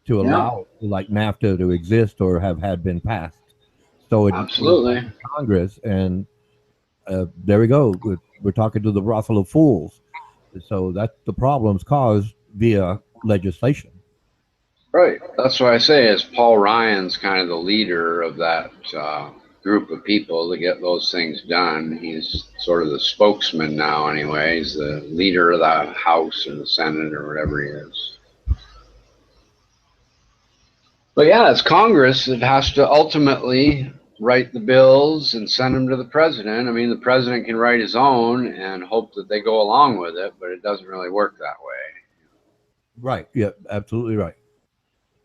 to allow like NAFTA to exist or have had been passed. So absolutely Congress, and there we go. We're talking to the brothel of fools. So that's the problems caused via legislation. Right. That's what I say is Paul Ryan's kind of the leader of that group of people to get those things done. He's sort of the spokesman now anyway. He's the leader of the House or the Senate or whatever he is. But yeah, it's Congress that has to ultimately write the bills and send them to the president. I mean, the president can write his own and hope that they go along with it, but it doesn't really work that way. Right. Yeah, absolutely right.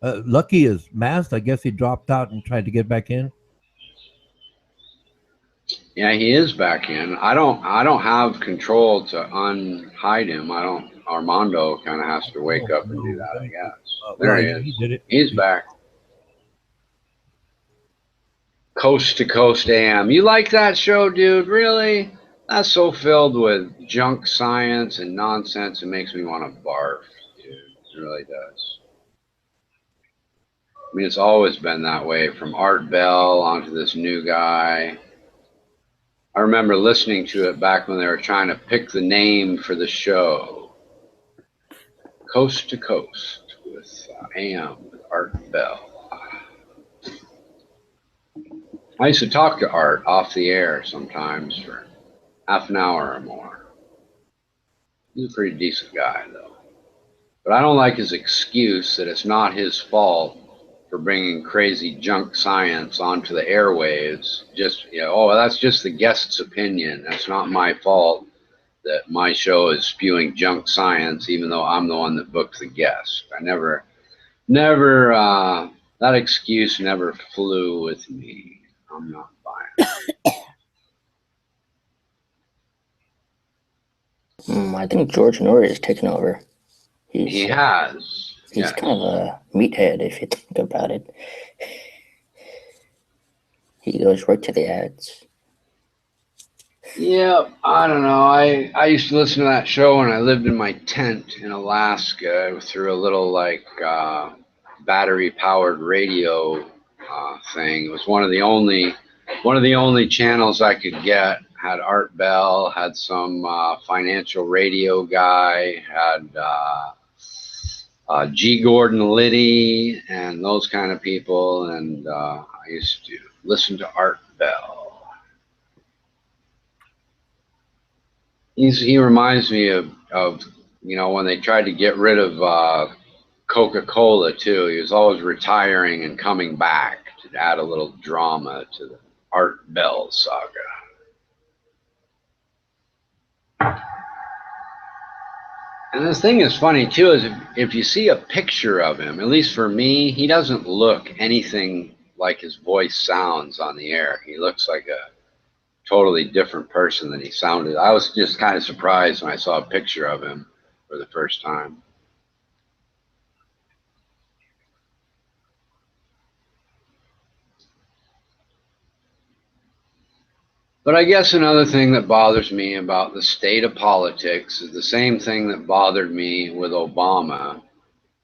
Lucky is masked. I guess he dropped out and tried to get back in. Yeah, he is back in. I don't have control to unhide him. Armando kind of has to wake up and do that, I guess. There he is. He did it. He's back. Coast to Coast AM. You like that show, dude? Really? That's so filled with junk science and nonsense. It makes me want to barf, dude. It really does. I mean, it's always been that way, from Art Bell onto this new guy. I remember listening to it back when they were trying to pick the name for the show. Coast to Coast with AM with Art Bell. I used to talk to Art off the air sometimes for half an hour or more. He's a pretty decent guy, though. But I don't like his excuse that it's not his fault for bringing crazy junk science onto the airwaves. Just, oh, that's just the guest's opinion. That's not my fault that my show is spewing junk science, even though I'm the one that booked the guest. I never, that excuse never flew with me. I'm not buying it. I think George Norrie has taken over. He has. He's yes. kind of a meathead if you think about it. He goes right to the ads. Yeah, I don't know. I used to listen to that show when I lived in my tent in Alaska through a little battery powered radio thing. It was one of the only channels I could get. Had Art Bell, had some financial radio guy, had G. Gordon Liddy, and those kind of people. And I used to listen to Art Bell. He reminds me of when they tried to get rid of Coca-Cola too. He was always retiring and coming back to add a little drama to the Art Bell saga. And this thing is funny too, is if you see a picture of him, at least for me, he doesn't look anything like his voice sounds on the air. He looks like a totally different person than he sounded. I was just kind of surprised when I saw a picture of him for the first time. But I guess another thing that bothers me about the state of politics is the same thing that bothered me with Obama,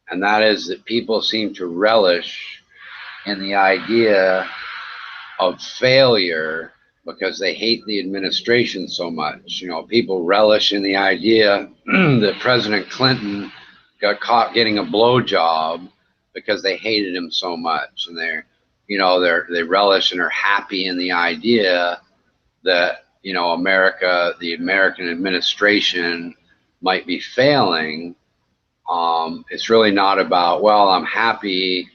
and that is that people seem to relish in the idea of failure because they hate the administration so much. People relish in the idea that President Clinton got caught getting a blowjob because they hated him so much, and they relish and are happy in the idea that America, the American administration, might be failing. It's really not about, well, I'm happy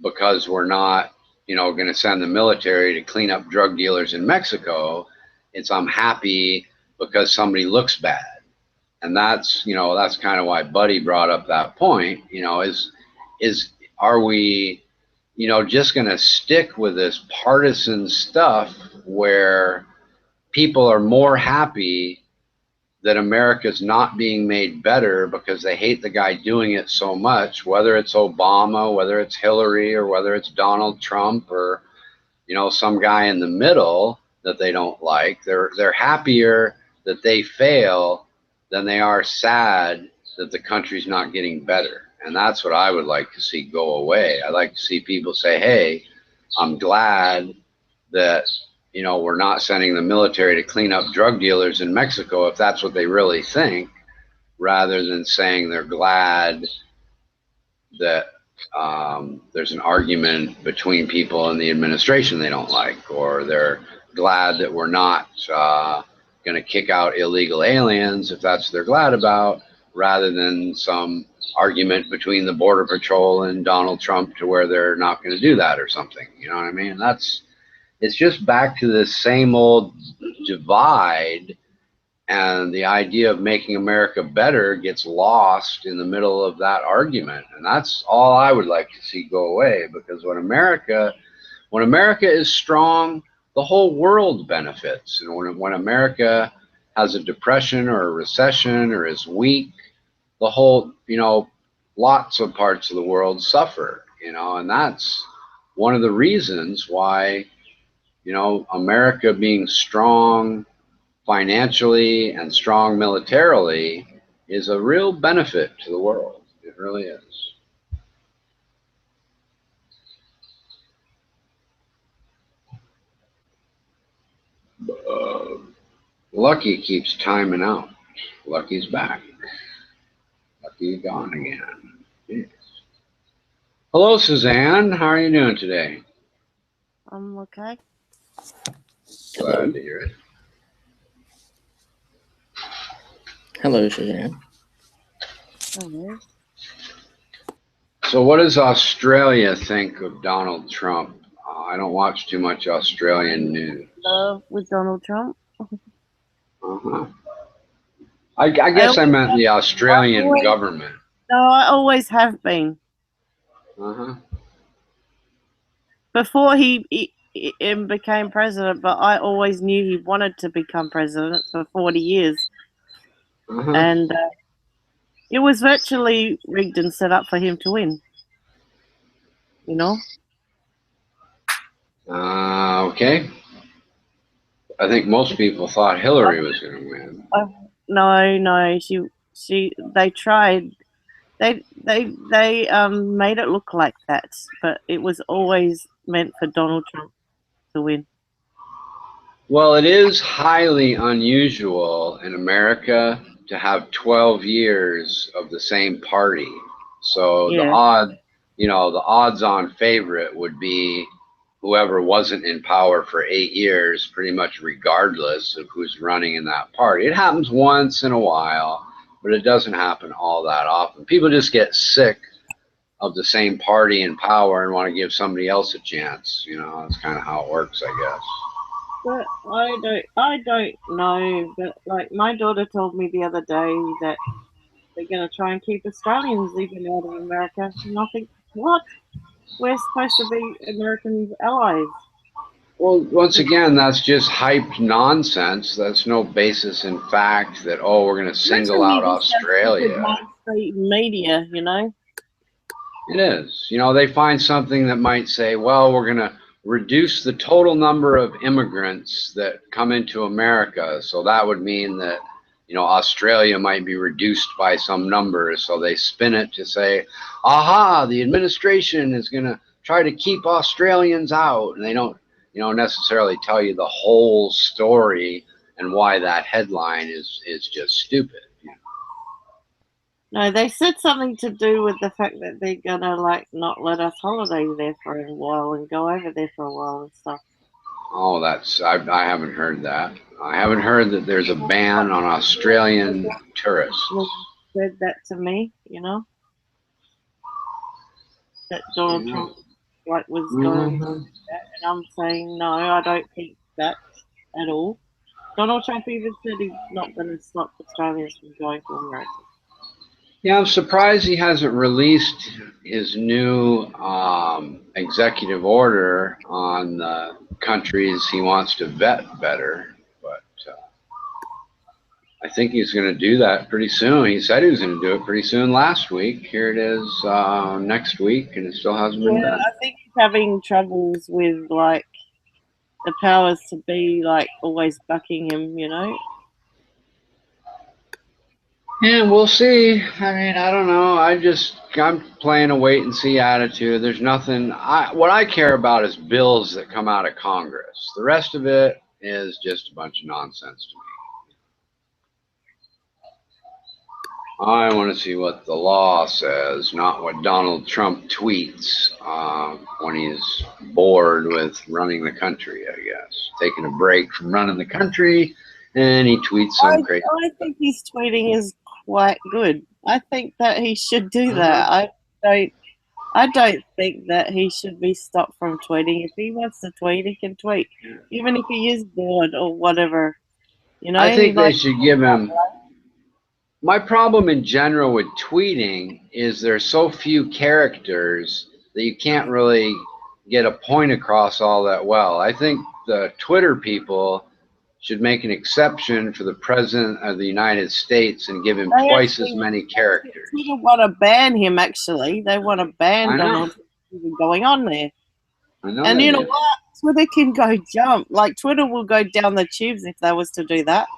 because we're not going to send the military to clean up drug dealers in Mexico. It's I'm happy because somebody looks bad. And that's kind of why Buddy brought up that point, are we, just going to stick with this partisan stuff where people are more happy that America's not being made better because they hate the guy doing it so much, whether it's Obama, whether it's Hillary, or whether it's Donald Trump, or some guy in the middle that they don't like. They're happier that they fail than they are sad that the country's not getting better. And that's what I would like to see go away. I'd like to see people say, hey, I'm glad that we're not sending the military to clean up drug dealers in Mexico, if that's what they really think, rather than saying they're glad that there's an argument between people in the administration they don't like, or they're glad that we're not going to kick out illegal aliens, if that's what they're glad about, rather than some argument between the Border Patrol and Donald Trump to where they're not going to do that or something. You know what I mean? It's just back to this same old divide, and the idea of making America better gets lost in the middle of that argument. And that's all I would like to see go away, because when America is strong, the whole world benefits. And when America has a depression or a recession or is weak, the whole, lots of parts of the world suffer, and that's one of the reasons why America being strong financially and strong militarily is a real benefit to the world. It really is. Lucky keeps timing out. Lucky's back. He gone again. Jeez. Hello, Suzanne. How are you doing today? I'm okay. Glad to hear it. Hello, Suzanne. Hello. So what does Australia think of Donald Trump? I don't watch too much Australian news. Love with Donald Trump. Uh-huh. I guess I meant the Australian government. No, I always have been. Uh-huh. Before he became president, but I always knew he wanted to become president for 40 years. Uh-huh. And it was virtually rigged and set up for him to win. You know? Okay. I think most people thought Hillary was going to win. No, they tried. They made it look like that, but it was always meant for Donald Trump to win. Well, it is highly unusual in America to have 12 years of the same party. So Yeah. the odds-on favorite would be whoever wasn't in power for 8 years, pretty much regardless of who's running in that party. It happens once in a while, but it doesn't happen all that often. People just get sick of the same party in power and want to give somebody else a chance. That's kind of how it works, I guess. But I don't know. But like my daughter told me the other day that they're going to try and keep Australians even out of America. And I think, what? We're supposed to be Americans' allies. Well, once again, that's just hyped nonsense. That's no basis in fact that, we're going to single out Australia. Mainstream media, It is. They find something that might say, well, we're going to reduce the total number of immigrants that come into America. So that would mean that, Australia might be reduced by some number. So they spin it to say, aha, the administration is going to try to keep Australians out. And they don't, necessarily tell you the whole story and why that headline is just stupid. No, they said something to do with the fact that they're gonna not let us holiday there for a while and go over there for a while and stuff. Oh, I haven't heard that. I haven't heard that there's a ban on Australian tourists. Said that to me, that Donald Trump was going to do that, and I'm saying no, I don't think that at all. Donald Trump even said he's not going to stop Australians from going to America. Yeah, I'm surprised he hasn't released his new executive order on the countries he wants to vet better, but I think he's going to do that pretty soon. He said he was going to do it pretty soon last week. Here it is next week, and it still hasn't been done. I think he's having troubles with the powers to be always bucking him, Yeah, we'll see. I mean, I don't know. I'm playing a wait and see attitude. There's nothing. What I care about is bills that come out of Congress. The rest of it is just a bunch of nonsense to me. I want to see what the law says, not what Donald Trump tweets when he's bored with running the country, I guess. Taking a break from running the country, and he tweets some crazy. I think his tweeting is quite good. I think that he should do that. I don't think that he should be stopped from tweeting. If he wants to tweet, he can tweet, even if he is bored or whatever. I think they should give him. My problem in general with tweeting is there's so few characters that you can't really get a point across all that well. I think the Twitter people should make an exception for the President of the United States and give him twice as many characters. Twitter want to ban him, actually. They want to ban Donald Trump going on there. I know. And you know what? Twitter can go jump. Twitter will go down the tubes if they was to do that.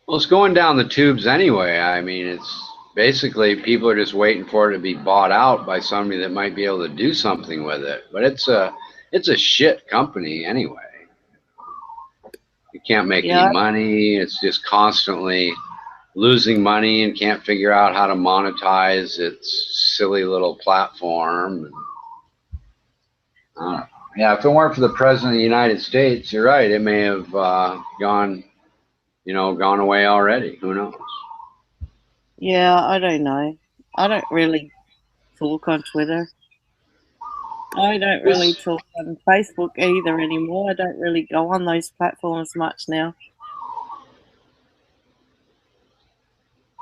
Well, it's going down the tubes anyway. I mean, it's basically people are just waiting for it to be bought out by somebody that might be able to do something with it. But it's a shit company anyway. You can't make any money. It's just constantly, losing money and can't figure out how to monetize its silly little platform. Yeah, if it weren't for the president of the United States, you're right. It may have gone away already. Who knows? Yeah, I don't know. I don't really talk on Twitter. I don't really talk on Facebook either anymore. I don't really go on those platforms much now.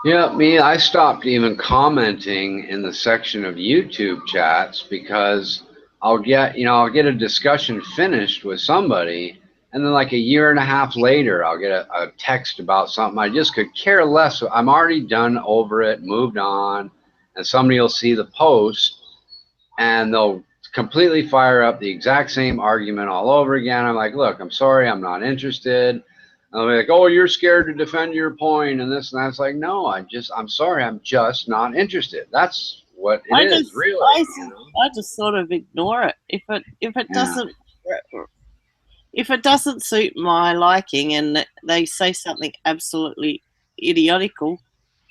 Yeah, I stopped even commenting in the section of YouTube chats because I'll get a discussion finished with somebody, and then like a year and a half later, I'll get a text about something I just could care less. I'm already done over it, moved on, and somebody will see the post and they'll completely fire up the exact same argument all over again. I'm like, look, I'm sorry, I'm not interested. I'll be like, oh, you're scared to defend your point and this and that. It's like, no, I'm sorry, I'm just not interested. That's what it is, really. I just sort of ignore it. If it doesn't suit my liking and they say something absolutely idiotical,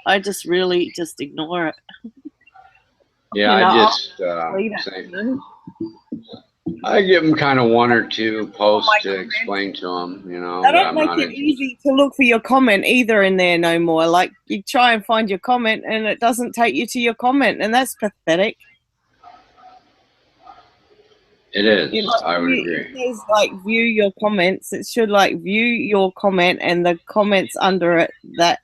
I just really just ignore it. Yeah, I give them kind of one or two posts to explain to them, They don't make it easy to look for your comment either in there no more. Like, you try and find your comment and it doesn't take you to your comment, and that's pathetic. It is. I would agree. It says, like, view your comments. It should, like, view your comment and the comments under it, that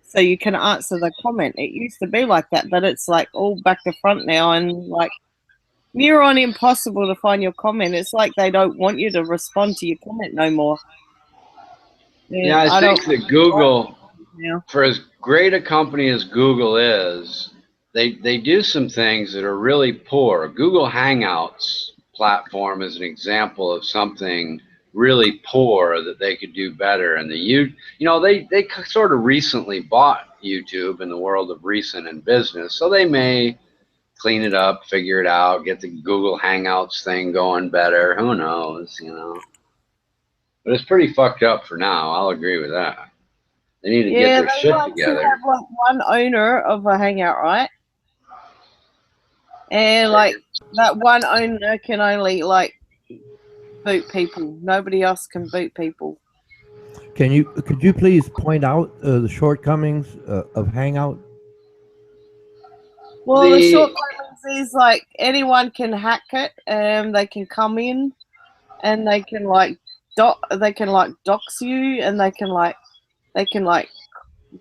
so you can answer the comment. It used to be like that, but it's like all back to front now, and like near on impossible to find your comment. It's like they don't want you to respond to your comment no more. Yeah, I think that Google, for as great a company as Google is, they do some things that are really poor. Google Hangouts platform is an example of something really poor that they could do better. And they sort of recently bought YouTube in the world of recent in business, so they may clean it up, figure it out, get the Google Hangouts thing going better. Who knows, But it's pretty fucked up for now. I'll agree with that. They need to get their shit together. They have like one owner of a Hangout, right? And like that one owner can only like boot people. Nobody else can boot people. Could you please point out the shortcomings of Hangout? Well, the shortcomings is like anyone can hack it, and they can come in, and they can dox you, and they can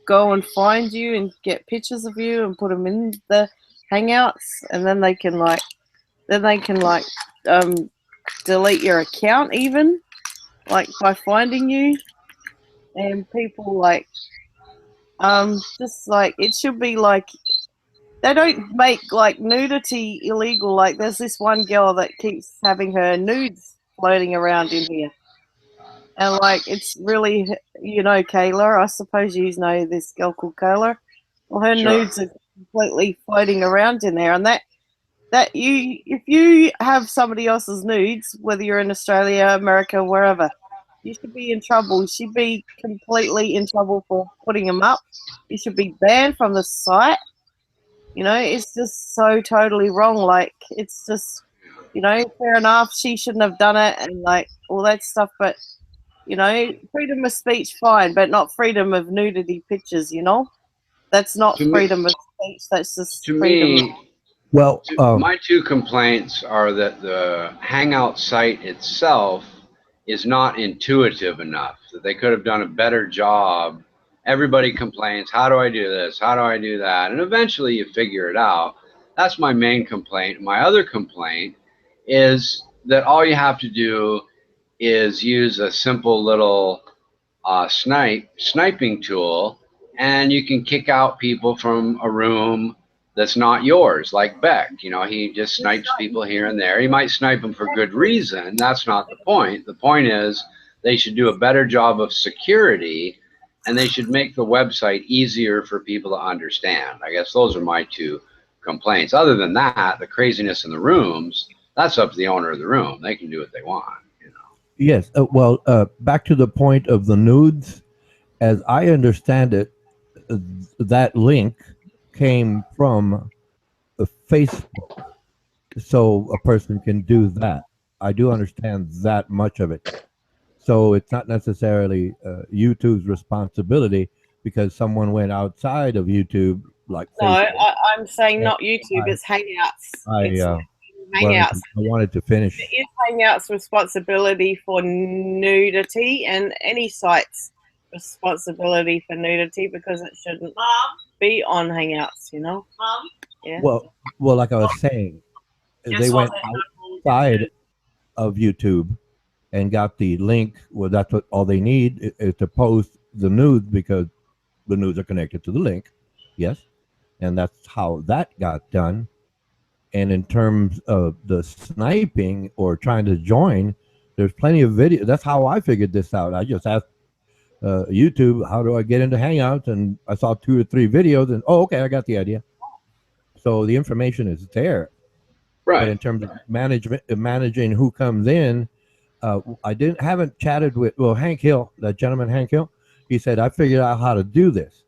go and find you and get pictures of you and put them in the Hangouts, and then they can delete your account even, like by finding you. And people just like, it should be like, they don't make like nudity illegal. Like there's this one girl that keeps having her nudes floating around in here. And like, it's really, Kayla, I suppose you know this girl called Kayla. Well, her nudes are completely floating around in there. And if you have somebody else's nudes, whether you're in Australia, America, wherever, you should be in trouble. You should be completely in trouble for putting them up. You should be banned from the site. It's just so totally wrong. Like, it's just, fair enough, she shouldn't have done it and like all that stuff. But, freedom of speech, fine, but not freedom of nudity pictures, That's not freedom of speech. That's just freedom. My two complaints are that the Hangout site itself is not intuitive enough, that they could have done a better job. Everybody complains, how do I do this? How do I do that? And eventually you figure it out. That's my main complaint. My other complaint is that all you have to do is use a simple little sniping tool, and you can kick out people from a room that's not yours, like Beck. He just snipes people here and there. He might snipe them for good reason. That's not the point. The point is they should do a better job of security, and they should make the website easier for people to understand. I guess those are my two complaints. Other than that, the craziness in the rooms, that's up to the owner of the room. They can do what they want. Yes. Back to the point of the nudes. As I understand it, that link came from Facebook, so a person can do that. I do understand that much of it. So it's not necessarily YouTube's responsibility because someone went outside of YouTube, like No, Facebook. I'm saying And not YouTube. It's Hangouts. I It's wanted Hangouts. to finish. It is Hangouts' responsibility for nudity, and any site's responsibility for nudity, because it shouldn't be on Hangouts. You know. Yeah. Well, like I was saying, they went outside of YouTube and got the link. Well, that's what all they need is to post the nudes because the nudes are connected to the link. Yes, and that's how that got done. And in terms of the sniping or trying to join, there's plenty of video. That's how I figured this out. I just asked YouTube, how do I get into Hangouts? And I saw 2 or 3 videos, and okay, I got the idea. So the information is there. Right. But in terms of managing who comes in, I haven't chatted with Hank Hill, that gentleman Hank Hill. He said I figured out how to do this,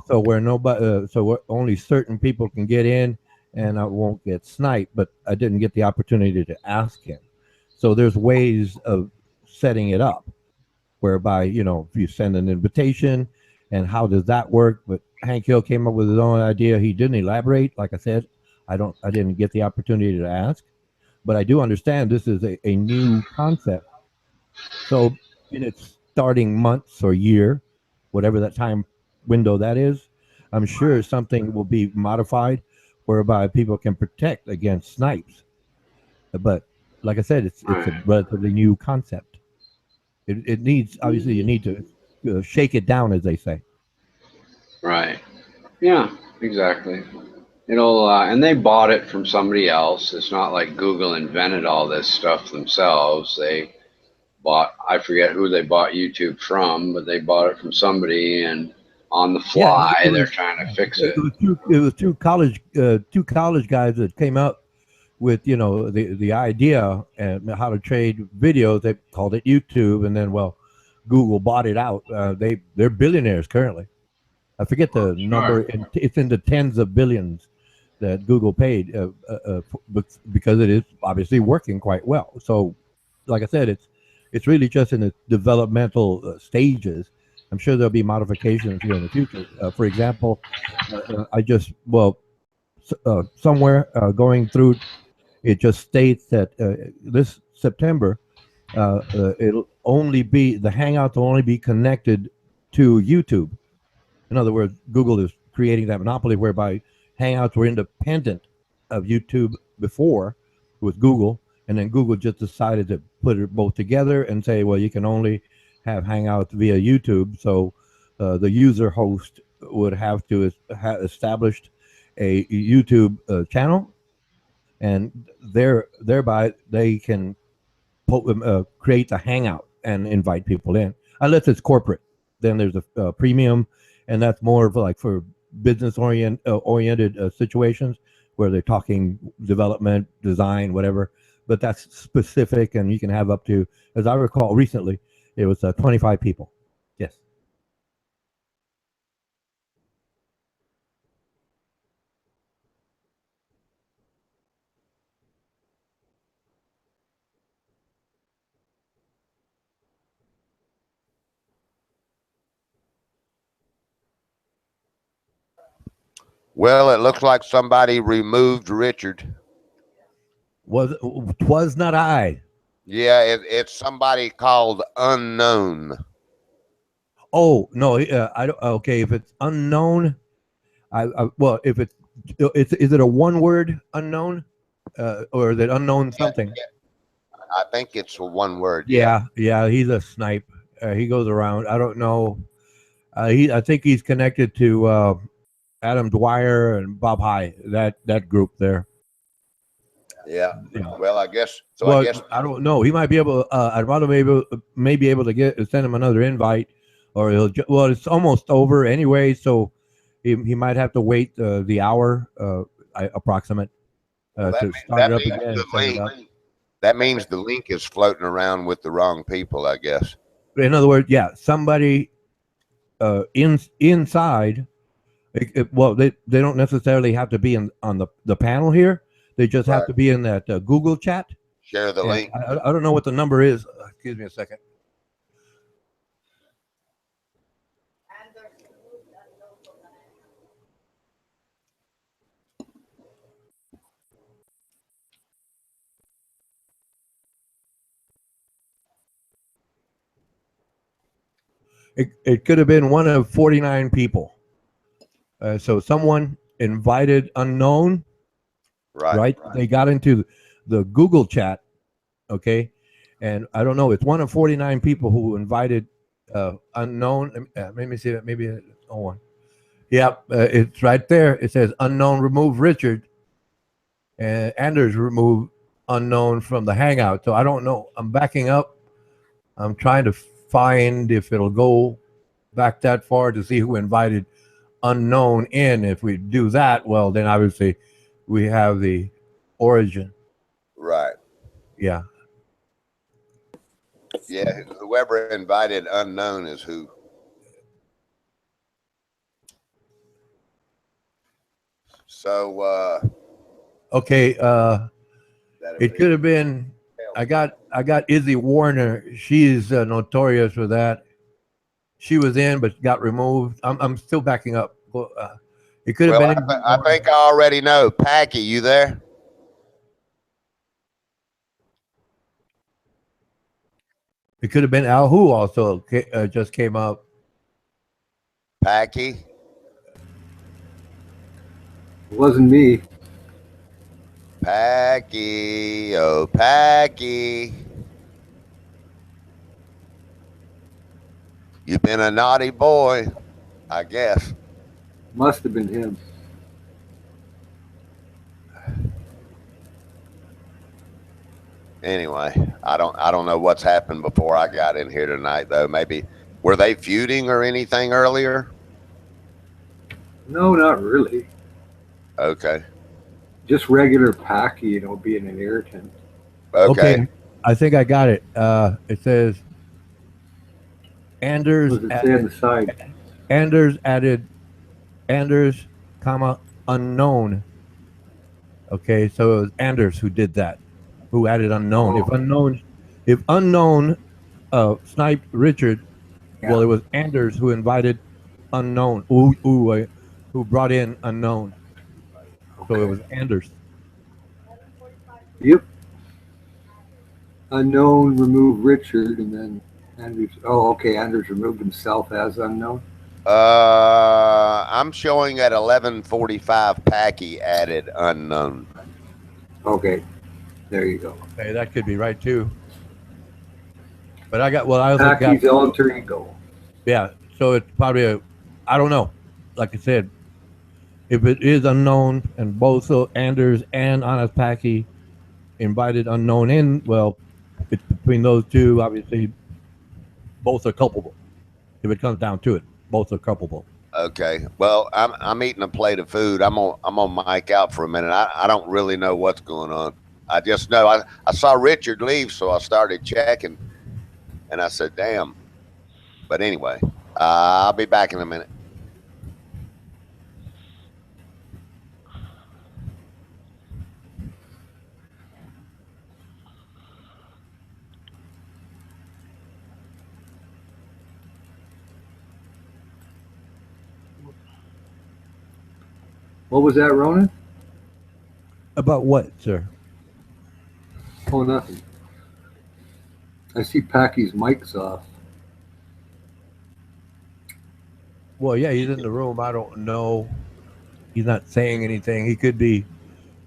so where only certain people can get in, and I won't get sniped. But I didn't get the opportunity to ask him. So there's ways of setting it up, whereby if you send an invitation, and how does that work? But Hank Hill came up with his own idea. He didn't elaborate. Like I said, I didn't get the opportunity to ask. But I do understand this is a new concept. So in its starting months or year, whatever that time window that is, I'm sure something will be modified whereby people can protect against snipes. But like I said, it's a relatively new concept. It needs, obviously, you need to shake it down, as they say. Right. Yeah, exactly. It'll and they bought it from somebody else. It's not like Google invented all this stuff themselves. They bought, I forget who they bought YouTube from, but they bought it from somebody, and on the fly they're trying to fix it. It was two college guys that came up with the idea and how to trade videos. They called it YouTube, and then Google bought it out. They're billionaires currently. I forget the number. It's in the tens of billions that Google paid because it is obviously working quite well. So, like I said, it's really just in the developmental stages. I'm sure there'll be modifications here in the future. For example, I just somewhere going through, it just states that this September it'll only be the Hangouts will only be connected to YouTube. In other words, Google is creating that monopoly whereby Hangouts were independent of YouTube before with Google, and then Google just decided to put it both together and say, well, you can only have Hangouts via YouTube. So the user host would have to have established a YouTube channel, and thereby they can create a Hangout and invite people in, unless it's corporate. Then there's a premium, and that's more of like for business oriented situations where they're talking development, design, whatever. But that's specific, and you can have up to, as I recall recently, it was 25 people. Yes. Well, it looks like somebody removed Richard. Was not I? Yeah, it's somebody called Unknown. Oh no, I don't. Okay, if it's unknown, well, if is it a one word unknown, or is it unknown something? Yeah. I think it's one word. Yeah, he's a snipe. He goes around. I don't know. I think he's connected to Adam Dwyer and Bob High. That group there. Yeah. Well, I guess. So well, I guess I don't know. He might be able. I'd rather may be able to send him another invite, or well, it's almost over anyway. So he might have to wait the hour approximate to start it up again. That means the link is floating around with the wrong people, I guess. In other words, yeah, somebody inside Well, they don't necessarily have to be on the panel here. They just have Right. to be in that Google chat. Share the And link. I don't know what the number is. Excuse me a second. It could have been one of 49 people. So someone invited unknown. Right. They got into the Google chat. Okay. And I don't know. It's one of 49 people who invited unknown. Let me see that. Maybe one. Yep. It's right there. It says unknown remove Richard. And Anders remove unknown from the Hangout. So I don't know. I'm backing up. I'm trying to find if it'll go back that far to see who invited unknown in. If we do that, well, then obviously we have the origin. Right. Yeah. Yeah. Whoever invited unknown is who. So. Okay. It could have been. I got Izzy Warner. She's notorious for that. She was in, but got removed. I'm still backing up. It could have Well, been. I think I already know. Packy, you there? It could have been Al Who also just came up. Packy? It wasn't me. Packy, oh Packy. You've been a naughty boy, I guess. Must have been him. Anyway, I don't know what's happened before I got in here tonight, though. Maybe were they feuding or anything earlier? No, not really. Okay. Just regular Packy, being an irritant. Okay. I think I got it. It says Anders. What does it say on the side? Anders, comma unknown. Okay, so it was Anders who did that, who added unknown. If unknown sniped Richard, well, it was Anders who invited unknown. Who brought in unknown. So it was Anders. Yep. Unknown removed Richard, and then Anders. Oh, okay. Anders removed himself as unknown. I'm showing at 11:45. Packy added unknown. Okay, there you go. Okay, that could be right too. But I also Packy's got alter ego. Yeah, so it's probably I don't know. Like I said, if it is unknown and both Anders and Honest Packy invited unknown in, well, it's between those two. Obviously, both are culpable. If it comes down to it, both are culpable. Okay. Well, I'm eating a plate of food. I'm on mic out for a minute. I don't really know what's going on. I just know I saw Richard leave, so I started checking, and I said, "Damn." But anyway, I'll be back in a minute. What was that, Ronan? About what, sir? Oh, nothing. I see Packy's mic's off. Well, yeah, he's in the room. I don't know. He's not saying anything. He could be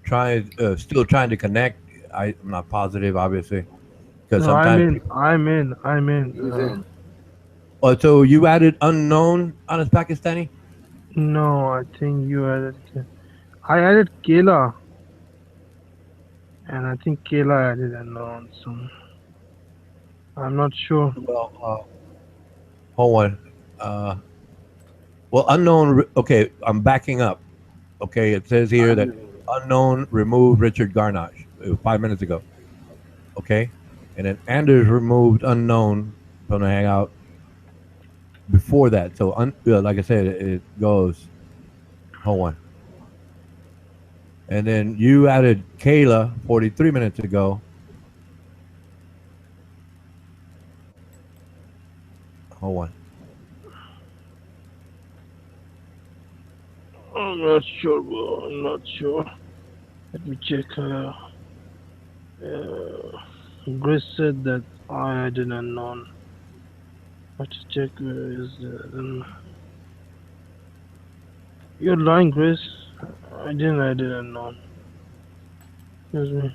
still trying to connect. I'm not positive, obviously, because No, sometimes. I'm in. Oh, so you added unknown on his Pakistani? No, I think you added. I added Kayla, and I think Kayla added unknown. So I'm not sure. Well, hold on. Well, unknown. Okay, I'm backing up. Okay, it says here that unknown removed Richard Garnash 5 minutes ago. Okay, and then Anders removed unknown from the Hangout before that. So, like I said, it goes. Hold on. And then you added Kayla 43 minutes ago. Hold on. I'm not sure, bro. I'm not sure. Let me check. Grace said that I didn't know. Have to check where is you're lying, Grace. I didn't know. Excuse me.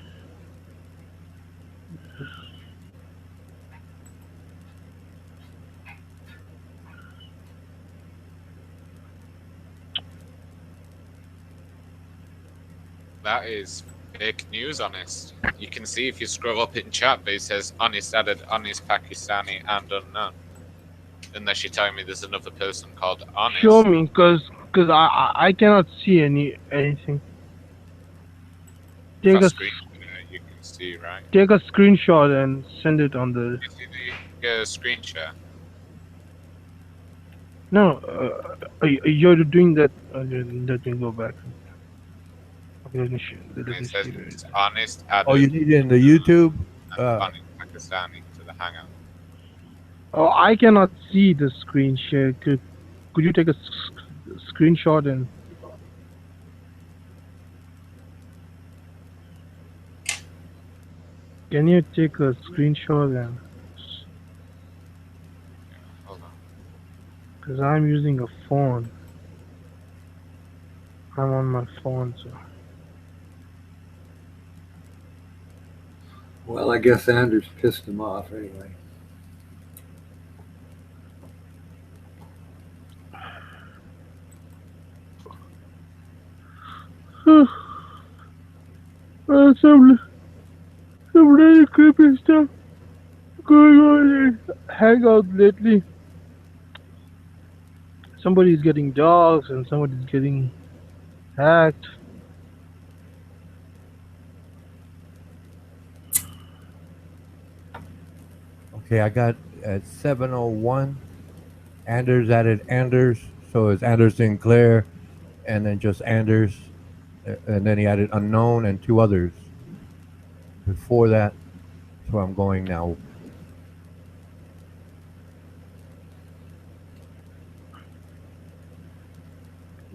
That is fake news, Honest. You can see if you scroll up in chat, but it says Honest added Honest Pakistani and unknown. Unless you're telling me there's another person called Honest. Show me, cause I cannot see anything. If Take I a screen you can see, right? take a screenshot and send it on the. You see the screen share. No, you're doing that. Let me go back. Okay, let me It see says where it is. Honest added Oh, you need it in the YouTube? Honest Pakistani to the Hangout. Oh, I cannot see the screen share. Could you take a screenshot and? Can you take a screenshot and? Hold on. Because I'm using a phone. I'm on my phone, so. Well, I guess Anders pissed him off anyway. Some really creepy stuff going on in Hangout lately. Somebody's getting dogs and somebody's getting hacked. Okay, I got at 7:01. Anders added Anders, so it's Anders Sinclair, and then just Anders, and then he added unknown and two others. Before that, that's where I'm going now.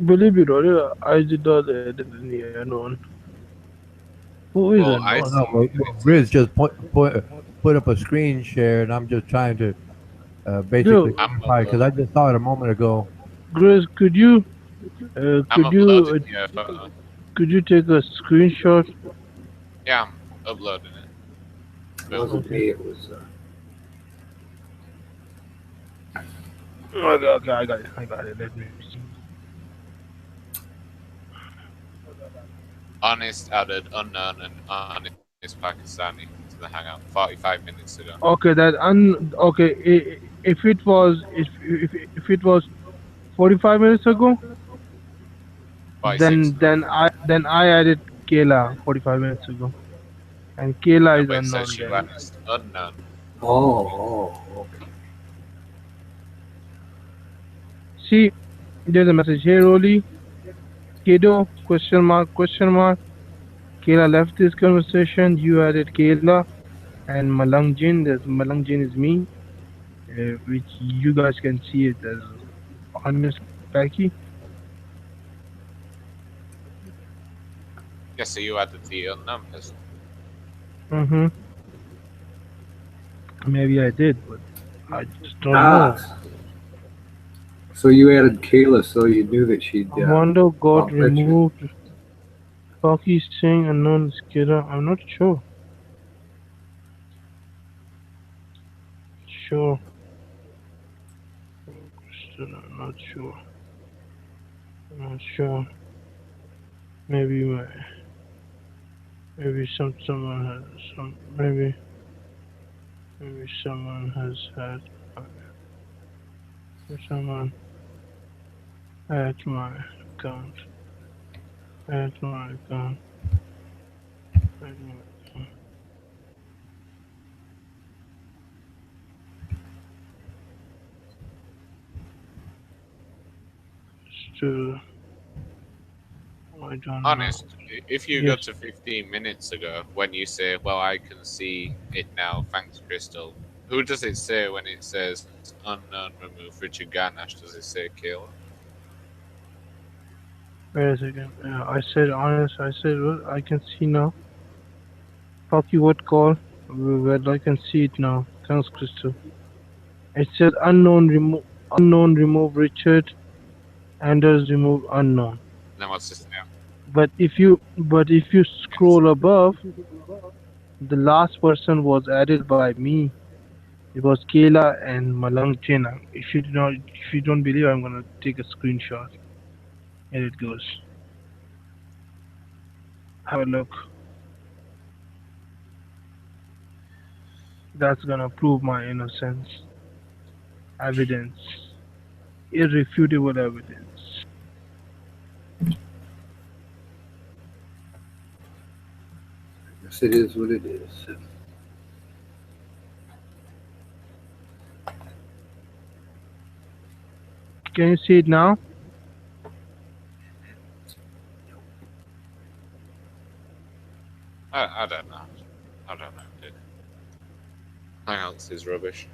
Believe it or not, I did not edit any unknown. Who is Well, unknown? No, Grizz just put up a screen share, and I'm just trying to basically clarify because I just saw it a moment ago. Grace, could you I'm uploading your photo. could you take a screenshot? Yeah, I'm uploading it. It wasn't me, it was. Okay, I got it. Let me see. Honest added unknown and Honest Pakistani to the Hangout 45 minutes ago. Okay, if it was 45 minutes ago, 46 then I added Kayla 45 minutes ago, and Kayla is but it unknown. says you Then Honest unknown. Okay. see, there's a message here, Oli. Kiddo, question mark. Kayla left this conversation. You added Kayla and Malangjin. There's Malangjin is me, which you guys can see it as Honest Packy. Yeah, so you added the unknown person. Mm-hmm. Maybe I did, but I just don't know. So you added Kayla so you knew that she'd. Wando got bump at you. removed. Packy saying unknown Skira. I'm not sure. Still, I'm not sure. Maybe someone has maybe someone has had someone at my account. Still, I don't Honest, if you go Yes. to 15 minutes ago, when you say, well, I can see it now, thanks, Crystal, who does it say when it says unknown remove Richard Garnash? Does it say Kayla? Wait a second. I said honest. I said what? I can see now. Fuck you, what call? Well, I can see it now. Thanks, Crystal. It said unknown remove Richard, Anders remove unknown. Then what's this now? But if you scroll above, the last person was added by me. It was Kayla and Malang Chena. If you don't believe, I'm gonna take a screenshot. Here it goes. Have a look. That's gonna prove my innocence. Evidence. Irrefutable evidence. Yes, it is what it is. Can you see it now? I don't know. I don't know, dude. Hangouts is rubbish.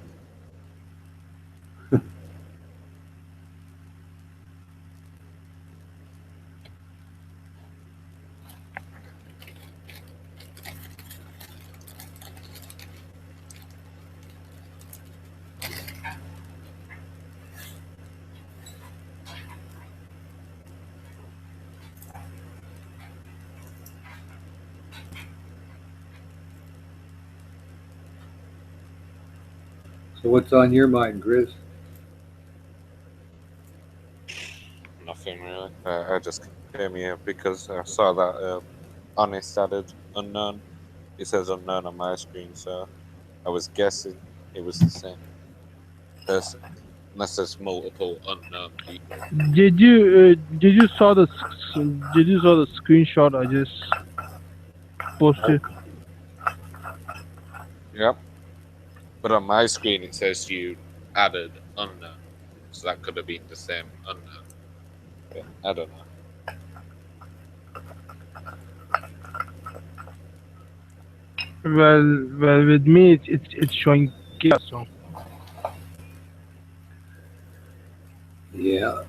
So what's on your mind, Grizz? Nothing really. I just came here because I saw that Honest added unknown. It says unknown on my screen, so I was guessing it was the same person. Unless there's multiple unknown people. Did you saw the screenshot I just posted? Yep. But on my screen it says you added unknown. So that could have been the same unknown. But I don't know. Well, with me it's showing chaos. So. Yeah.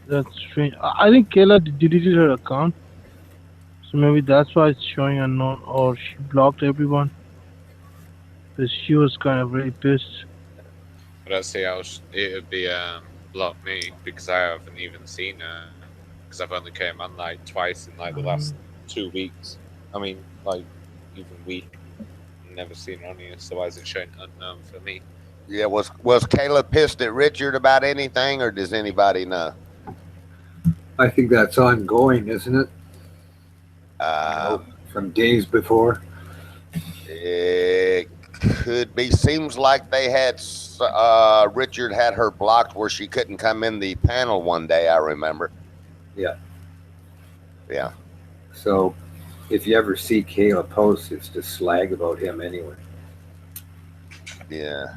That's strange. I think Kayla deleted her account, so maybe that's why it's showing unknown, or she blocked everyone. Because she was kind of very pissed. I don't see how it would be blocked me because I haven't even seen her. Because I've only came on like twice in like the last 2 weeks. I mean, like even week. Never seen her on here, so why is it showing unknown for me? Yeah, was Kayla pissed at Richard about anything, or does anybody know? I think that's ongoing, isn't it? From days before. It could be. Seems like they had Richard had her blocked where she couldn't come in the panel one day. I remember. Yeah. Yeah. So, if you ever see Kayla post, it's to slag about him anyway. Yeah.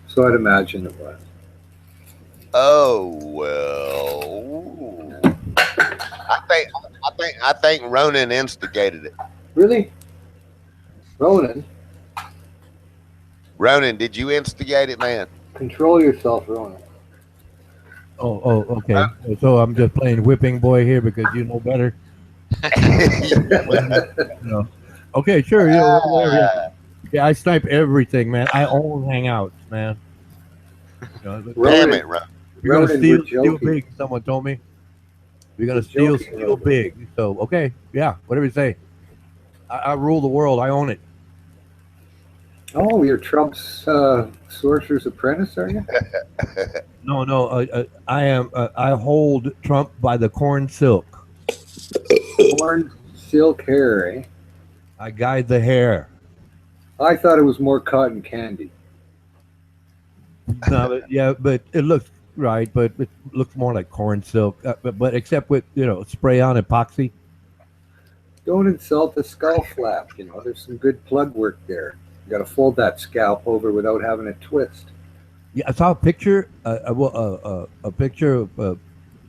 So I'd imagine it was. Oh well. I think Ronan instigated it. Really? Ronan? Ronan, did you instigate it, man? Control yourself, Ronan. Oh, okay. So I'm just playing whipping boy here because you know better. No. Okay, sure. Yeah, whatever. Yeah, I snipe everything, man. I own Hangouts, man. Damn it, Ronan. You're gonna Ronan, steal big. Someone told me. You're gonna steal big. So okay, yeah, whatever you say. I rule the world. I own it. Oh, you're Trump's sorcerer's apprentice, are you? No. I am. I hold Trump by the corn silk. Corn silk hair, eh? I guide the hair. I thought it was more cotton candy. No, but it looks right. But it looks more like corn silk. But except with spray on epoxy. Don't insult the skull flap. You know, there's some good plug work there. You got to fold that scalp over without having it twist. Yeah, I saw a picture, a picture of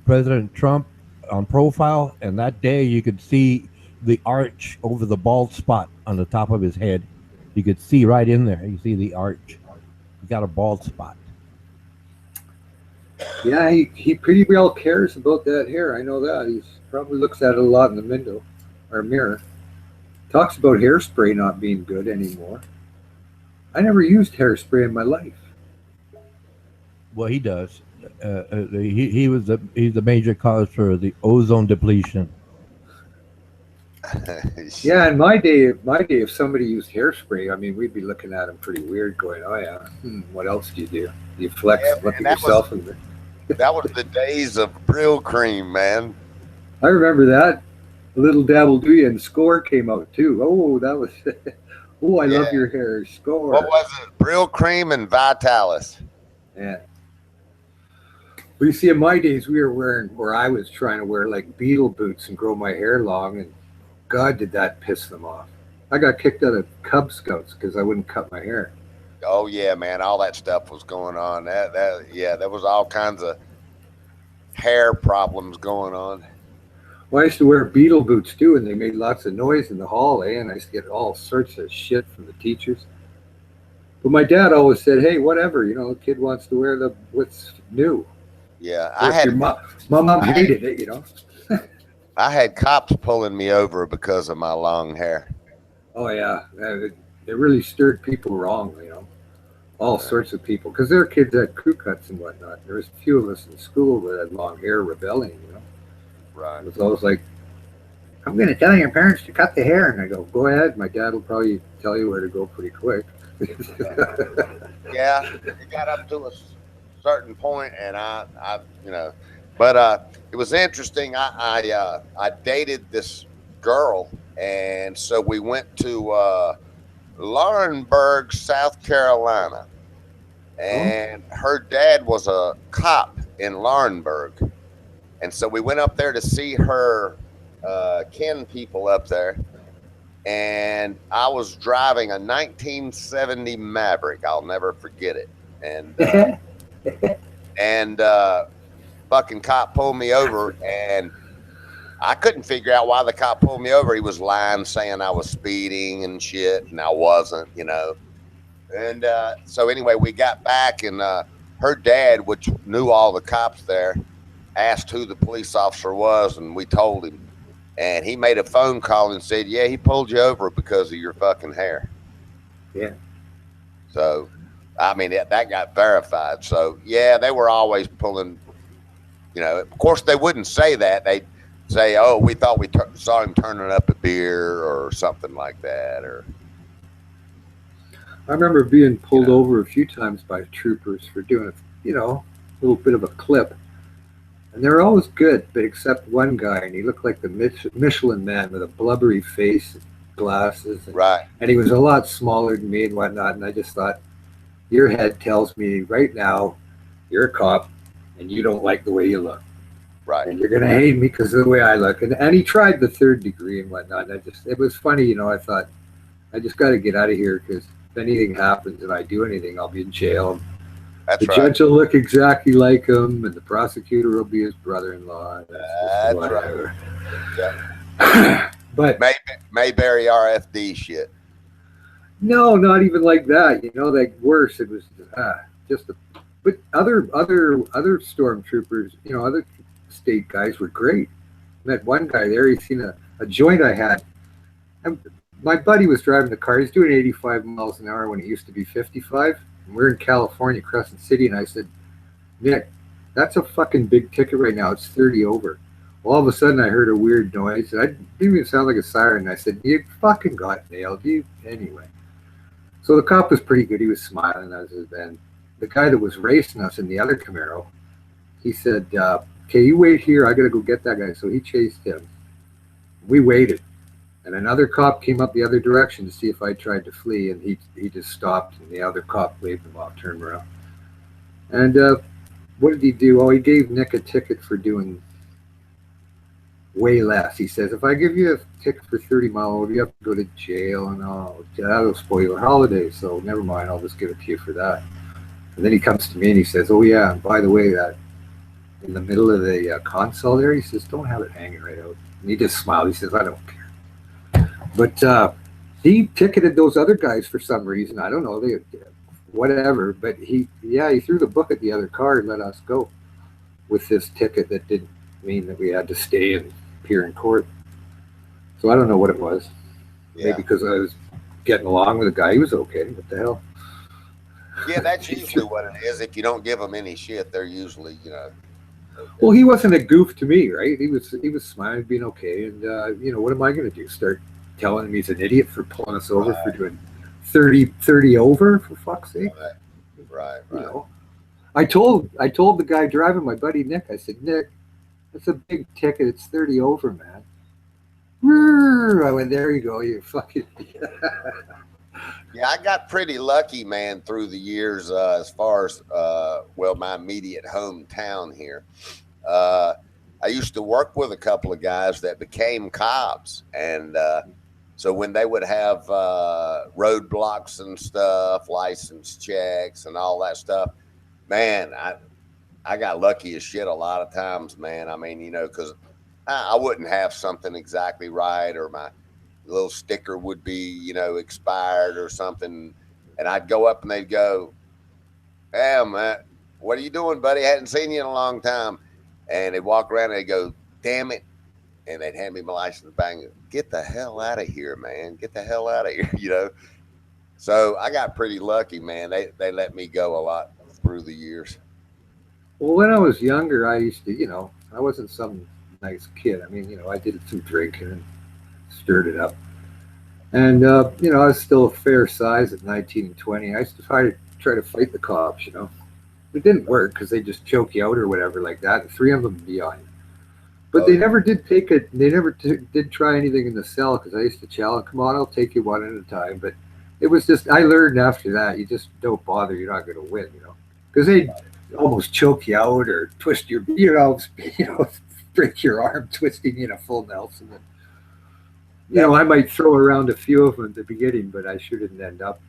President Trump on profile, and that day you could see the arch over the bald spot on the top of his head. You could see right in there. You see the arch. He got a bald spot. Yeah, he pretty well cares about that hair. I know that. He's probably looks at it a lot in the window or mirror. Talks about hairspray not being good anymore. I never used hairspray in my life. Well, he does. He's the major cause for the ozone depletion. Yeah, in my day, if somebody used hairspray, I mean, we'd be looking at him pretty weird, going, "Oh yeah, what else do you do? You flex, Yeah, look man, at yourself in the." That was the days of Brill Cream, man. I remember that. Little Dabble Do Ya and Score came out too. Oh, that was. Oh, I love your hair, Score. What was it? Brill Cream and Vitalis. Yeah. Well, you see, in my days, we were wearing, or I was trying to wear like beetle boots and grow my hair long, and God, did that piss them off. I got kicked out of Cub Scouts because I wouldn't cut my hair. Oh yeah, man, all that stuff was going on. There was all kinds of hair problems going on. Well, I used to wear beetle boots too, and they made lots of noise in the hallway, and I used to get all sorts of shit from the teachers. But my dad always said, "Hey, whatever, you know, the kid wants to wear what's new." Yeah, My mom hated it, you know. I had cops pulling me over because of my long hair. Oh yeah, it really stirred people wrong, you know. All sorts of people, because their kids had crew cuts and whatnot. There was a few of us in school that had long hair rebelling, you know. Right. It was always like, "I'm going to tell your parents to cut the hair," and I go, "Go ahead. My dad will probably tell you where to go pretty quick." Yeah, it got up to a certain point, and I but it was interesting. I dated this girl, and so we went to Laurinburg, South Carolina, and her dad was a cop in Laurinburg, and so we went up there to see her kin people up there. And I was driving a 1970 Maverick. I'll never forget it. And fucking cop pulled me over, and I couldn't figure out why the cop pulled me over. He was lying, saying I was speeding and shit, and I wasn't, you know. And so anyway, we got back, and her dad, which knew all the cops there, asked who the police officer was, and we told him. And he made a phone call and said, "Yeah, he pulled you over because of your fucking hair." Yeah. So, I mean, that got verified. So, yeah, they were always pulling, you know, of course they wouldn't say that. They'd say, "Oh, we thought we saw him turning up a beer," or something like that. Or I remember being pulled over a few times by troopers for doing, a little bit of a clip. And they were always good, but except one guy, and he looked like the Michelin Man with a blubbery face, and glasses, and he was a lot smaller than me and whatnot. And I just thought, your head tells me right now, you're a cop, and you don't like the way you look, right? And you're gonna hate me because of the way I look. And he tried the 3rd degree and whatnot. And it was funny, you know. I thought, I just got to get out of here because if anything happens and I do anything, I'll be in jail. That's the judge will look exactly like him, and the prosecutor will be his brother-in-law. That's right. Yeah. But Mayberry RFD shit. No, not even like that. You know, like worse. It was just. But other stormtroopers, you know, other state guys were great. Met one guy there. He's seen a joint I had. And my buddy was driving the car. He's doing 85 miles an hour when it used to be 55. We're in California, Crescent City, and I said, "Nick, that's a fucking big ticket right now. It's 30 over." Well, all of a sudden, I heard a weird noise. I didn't even sound like a siren. I said, "You fucking got nailed, you." Anyway, so the cop was pretty good. He was smiling as his band. The guy that was racing us in the other Camaro, he said, "Okay, you wait here. I got to go get that guy." So he chased him. We waited. And another cop came up the other direction to see if I tried to flee, and he just stopped, and the other cop waved him off, turned around. And what did he do? Oh, he gave Nick a ticket for doing way less. He says, if I give you a ticket for 30 miles, you have to go to jail, and that'll spoil your holiday. So never mind, I'll just give it to you for that. And then he comes to me and he says, oh yeah, and by the way, that in the middle of the console there, he says, don't have it hanging right out. And he just smiled. He says, I don't care. But he ticketed those other guys for some reason. I don't know, whatever. But he threw the book at the other car and let us go with this ticket that didn't mean that we had to stay and appear in court. So I don't know what it was. Yeah. Maybe because I was getting along with the guy. He was okay. What the hell? Yeah, that's usually what it is. If you don't give them any shit, they're usually, Well, he wasn't a goof to me, right? He was smiling, being okay, and what am I going to do? Start telling him he's an idiot for pulling us over for doing 30 over, for fuck's sake? Right. You know? I told the guy driving, my buddy Nick, I said, Nick, that's a big ticket. It's 30 over, man. I went, there you go, you fucking. Yeah, I got pretty lucky, man, through the years as far as, my immediate hometown here. I used to work with a couple of guys that became cops. And so when they would have roadblocks and stuff, license checks and all that stuff, man, I got lucky as shit a lot of times, man. I mean, because I wouldn't have something exactly right, or my little sticker would be, expired or something. And I'd go up and they'd go, hey, man, what are you doing, buddy? I hadn't seen you in a long time. And they'd walk around and they'd go, damn it. And they'd hand me my license back and go, get the hell out of here, man. Get the hell out of here, So I got pretty lucky, man. They let me go a lot through the years. Well, when I was younger, I used to, I wasn't some nice kid. I mean, I did some drinking and stirred it up. And, I was still a fair size at 19 and 20. I used to try to fight the cops, It didn't work because they just choke you out or whatever like that. 3 of them would be on you. But they never did take it. They never did try anything in the cell because I used to challenge, come on, I'll take you one at a time. But it was just, I learned after that, you just don't bother. You're not going to win, because they almost choke you out or twist your, break your arm, twisting you in a full Nelson. And, I might throw around a few of them at the beginning, but I shouldn't end up,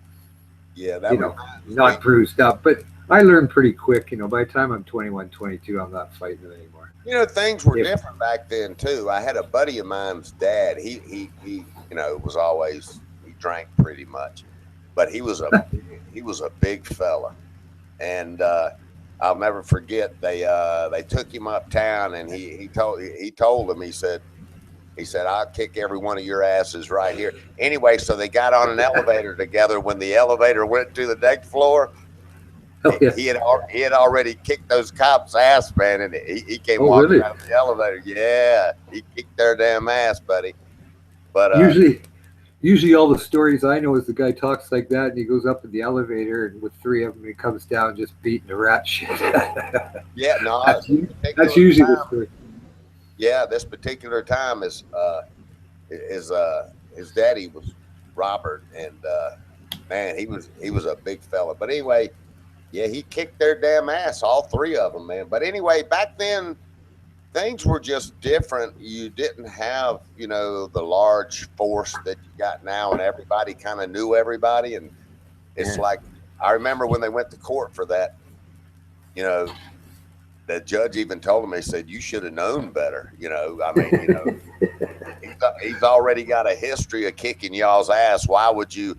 yeah, that not bruised up. But I learned pretty quick, by the time I'm 21, 22, I'm not fighting it anymore. Things were different back then too. I had a buddy of mine's dad. He was always, he drank pretty much, but he was a big fella. And I'll never forget, they took him uptown and he told him, he said, I'll kick every one of your asses right here. Anyway, so they got on an elevator together. When the elevator went to the next floor, he had already kicked those cops' ass, man, and he came walking out of the elevator. Yeah, he kicked their damn ass, buddy. But usually all the stories I know is the guy talks like that, and he goes up in the elevator, and with 3 of them, he comes down just beating the rat shit. Yeah, no, that's usually the story. Yeah, this particular time is his daddy was Robert, and man, he was a big fella. But anyway, yeah, he kicked their damn ass, all 3 of them, man. But anyway, back then things were just different. You didn't have, the large force that you got now, and everybody kind of knew everybody. And it's like, I remember when they went to court for that, the judge even told him, he said, you should have known better. I mean, he's already got a history of kicking y'all's ass. Why would you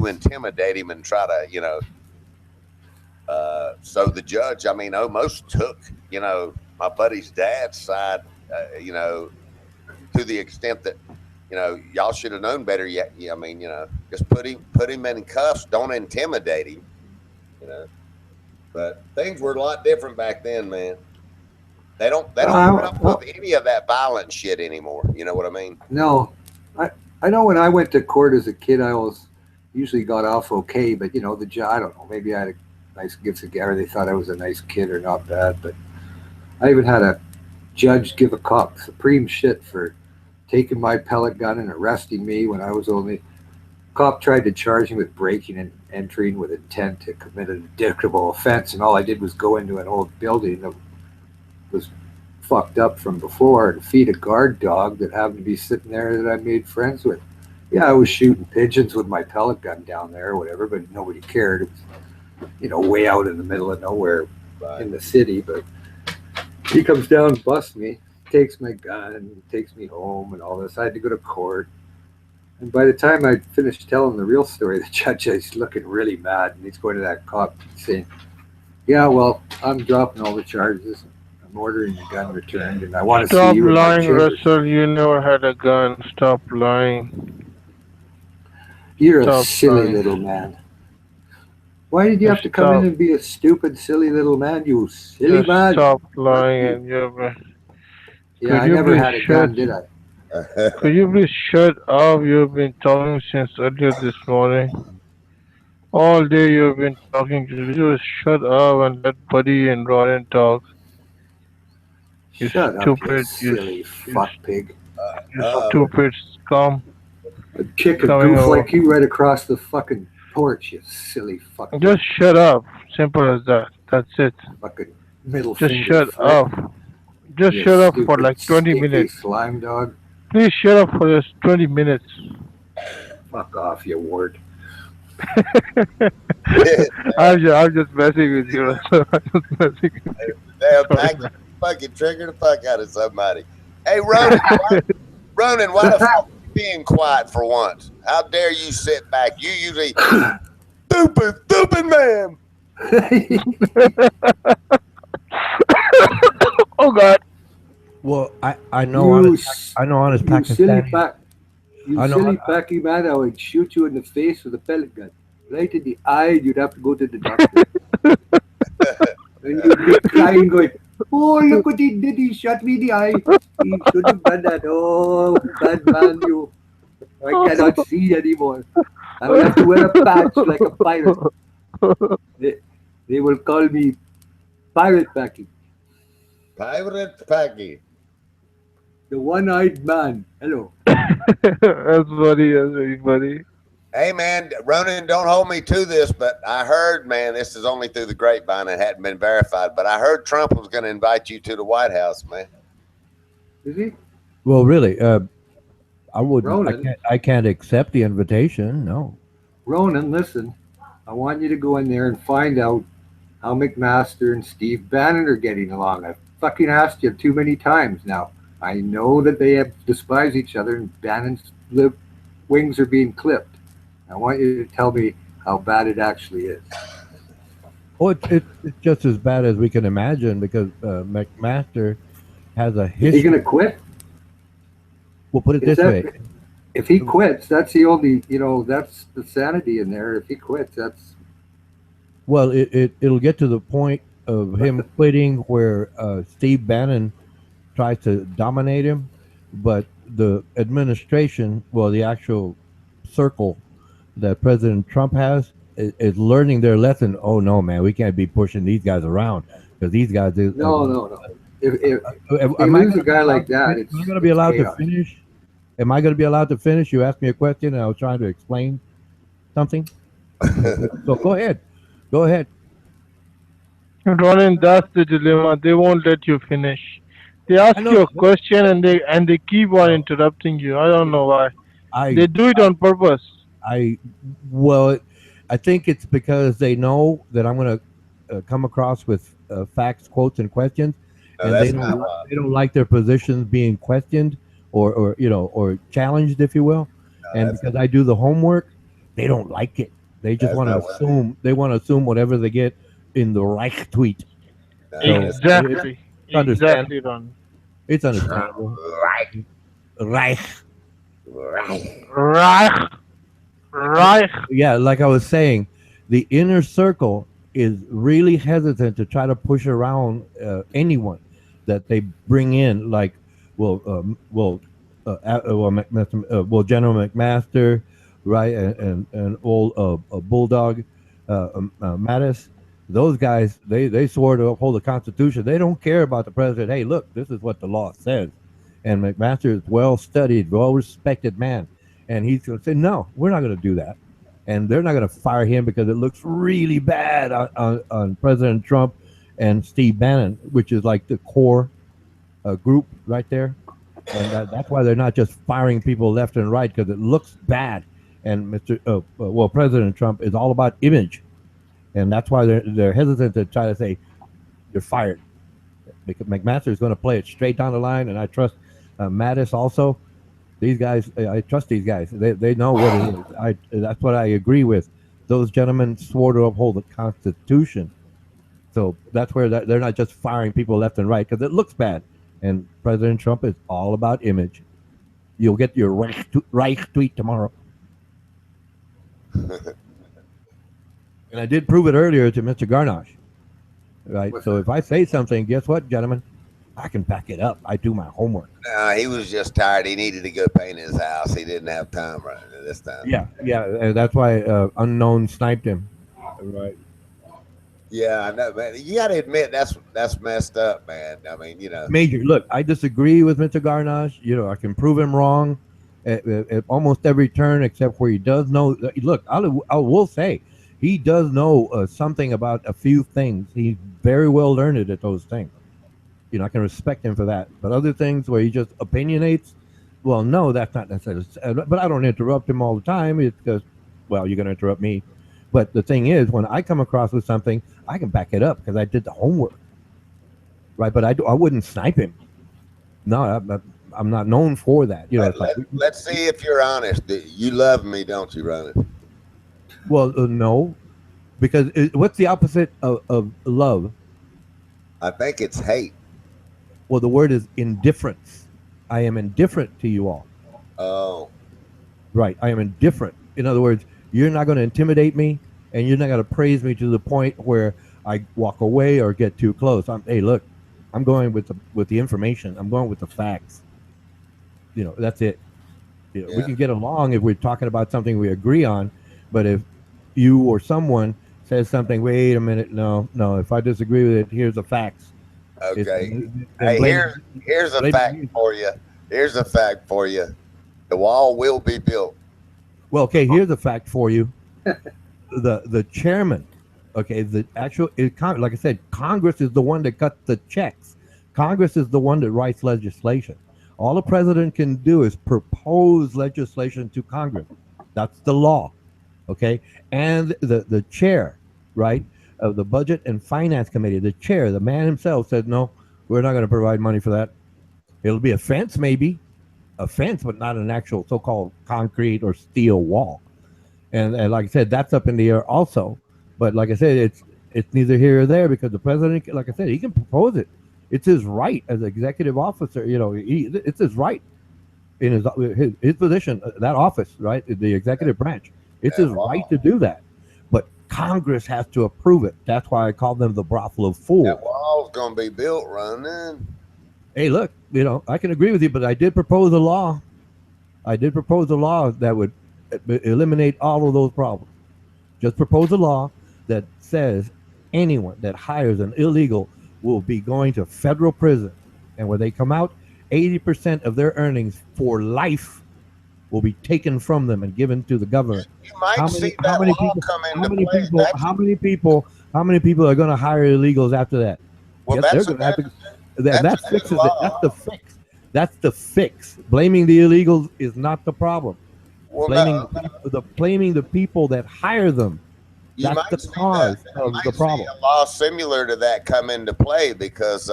intimidate him and try to, so the judge, I mean, almost took, my buddy's dad's side, to the extent that, y'all should have known better. Yet, I mean, just put him in cuffs. Don't intimidate him, But things were a lot different back then, man. They don't put up with any of that violent shit anymore. You know what I mean? No, I know when I went to court as a kid, I usually got off okay, but the judge, I don't know, maybe I had a nice gift of gab, or they thought I was a nice kid or not bad, but I even had a judge give a cop supreme shit for taking my pellet gun and arresting me when I was only. Cop tried to charge me with breaking and entering with intent to commit an indictable offense, and all I did was go into an old building that was fucked up from before and feed a guard dog that happened to be sitting there that I made friends with. Yeah, I was shooting pigeons with my pellet gun down there or whatever, but nobody cared. It was, way out in the middle of nowhere in the city. But he comes down and busts me, takes my gun, takes me home and all this. I had to go to court. And by the time I finished telling the real story, the judge is looking really mad, and he's going to that cop saying, "Yeah, well, I'm dropping all the charges. I'm ordering the gun returned, and I want to see Stop you in my lying, chambers." Russell. You never had a gun. Stop lying. You're a Stop silly lying. little man. Why did you have to come in and be a stupid, silly little man? You silly Just man. stop Fuck lying you. and you're. Yeah, I never had a gun, did I? Could you please shut up? You've been talking since earlier this morning. All day you've been talking. Just shut up and let Buddy and Ronan talk. You Shut up, you stupid, silly fuck pig. you stupid scum. I'd kick a Coming goof over. like you right across the fucking porch, you silly fuck. Just shut up. Simple as that. That's it. Fucking middle Just finger shut flick. up. Just You shut up for stupid, like 20 stinky minutes. slime dog. Please shut up for just 20 minutes. Fuck off, you wart. I'm just messing with you. I'm just messing with you. Damn, Packy, fucking trigger the fuck out of somebody. Hey, Ronan, why the fuck are you being quiet for once? How dare you sit back? You usually stupid man. Oh God. Well, I know honest You silly Pakistani. back. You I know- silly backy man, I would shoot you in the face with a pellet gun. Right in the eye, you'd have to go to the doctor. And you'd be crying, going, "Oh, look what he did. He shot me in the eye. He shouldn't have done that. Oh, bad man, you. I cannot see anymore. I will have to wear a patch like a pirate. They will call me Pirate Packy. Pirate Packy. The one-eyed man. Hello." That's funny. That's very funny. Hey, man, Ronan, don't hold me to this, but I heard, man, this is only through the grapevine. It hadn't been verified, but I heard Trump was going to invite you to the White House, man. Is he? Well, really, I wouldn't. Ronan. I can't accept the invitation. No. Ronan, listen. I want you to go in there and find out how McMaster and Steve Bannon are getting along. I've fucking asked you too many times now. I know that they have despise each other and Bannon's wings are being clipped. I want you to tell me how bad it actually is. Oh, it's just as bad as we can imagine because McMaster has a Is history. he going to quit? We'll put it Is this that- way. If he quits, that's the only, that's the sanity in there. If he quits, that's Well, it'll get to the point of him quitting where Steve Bannon tries to dominate him, but the administration, well, the actual circle that President Trump has is learning their lesson. Oh no, man, we can't be pushing these guys around because these guys. no. If Am they I lose gonna a guy be like allowed that, to- it's Am I going to be allowed to chaos. finish? Am I going to be allowed to finish? You asked me a question, and I was trying to explain something. So go ahead. Go ahead. Ronan, that's the dilemma. They won't let you finish. They ask you a question and they keep on interrupting you. I don't know why. They do it on purpose. Well, I think it's because they know that I'm going to come across with facts, quotes, and questions, and that's they don't like their positions being questioned or challenged, if you will. And because I do the homework, they don't like it. They just want to assume. They want to assume whatever they get in the Reich tweet. Exactly. It's understandable. Exactly, Ron. It's understandable. Reich. Right. Yeah, like I was saying, the inner circle is really hesitant to try to push around anyone that they bring in. Like, General McMaster, right, and old Bulldog Mattis. Those guys, they swore to uphold the Constitution. They don't care about the president. Hey, look, this is what the law says. And McMaster is well-studied, well-respected man. And he's going to say, no, we're not going to do that. And they're not going to fire him because it looks really bad on President Trump and Steve Bannon, which is like the core group right there, and that's why they're not just firing people left and right because it looks bad. And President Trump is all about image, and that's why they're hesitant to try to say you're fired, because McMaster is going to play it straight down the line, and I trust Mattis also. These guys, I trust these guys. They know what it is. That's what I agree with. Those gentlemen swore to uphold the Constitution. So that's where they're not just firing people left and right because it looks bad. And President Trump is all about image. You'll get your Reich tweet tomorrow. And I did prove it earlier to Mr. Garnosh. Right? So if I say something, guess what, gentlemen? I can back it up. I do my homework. He was just tired. He needed to go paint his house. He didn't have time right this time. Yeah. And that's why Unknown sniped him. Right. Yeah, I know, man. You got to admit that's messed up, man. I mean, Major, look, I disagree with Mr. Garnosh. I can prove him wrong at almost every turn, except where he does know. Look, I will say he does know something about a few things. He's very well learned at those things. I can respect him for that. But other things where he just opinionates, well, no, that's not necessarily. But I don't interrupt him all the time. It's because, well, you're going to interrupt me. But the thing is, when I come across with something, I can back it up because I did the homework, right? But I wouldn't snipe him. No, I'm not known for that. Let's see if you're honest. You love me, don't you, Ronnie? Well, no, because what's the opposite of love? I think it's hate. Well, the word is indifference. I am indifferent to you all. Oh. Right. I am indifferent. In other words, you're not going to intimidate me, and you're not going to praise me to the point where I walk away or get too close. Hey, look, I'm going with the information. I'm going with the facts. That's it. We can get along if we're talking about something we agree on, but if you or someone says something, wait a minute, no. If I disagree with it, here's the facts. Okay. Hey, here's a fact for you. Here's a fact for you. The wall will be built. Well, okay, here's a fact for you. The chairman, okay, the actual, like I said, Congress is the one that cuts the checks. Congress is the one that writes legislation. All the president can do is propose legislation to Congress. That's the law, okay? And the chair, right, of the Budget and Finance Committee, the chair, the man himself said, no, we're not going to provide money for that. It'll be a fence, maybe. A fence, but not an actual so-called concrete or steel wall. And like I said, that's up in the air also. But like I said, it's neither here or there because the president, like I said, he can propose it. It's his right as executive officer. It's his right in his position, that office, right, the executive branch. It's his right to do that. But Congress has to approve it. That's why I call them the brothel of fools. That wall's going to be built, running. Hey, look, I can agree with you, but I did propose a law. That would eliminate all of those problems. Just propose a law that says anyone that hires an illegal will be going to federal prison. And when they come out, 80% of their earnings for life will be taken from them and given to the government. You might see that law come into play. How many people are going to hire illegals after that? Well, Yes, they're gonna have to. That fixes it. That's the fix. That's the fix. Blaming the illegals is not the problem. Well, blaming the people that hire them. You That's might the see cause that. of the problem. A law similar to that come into play because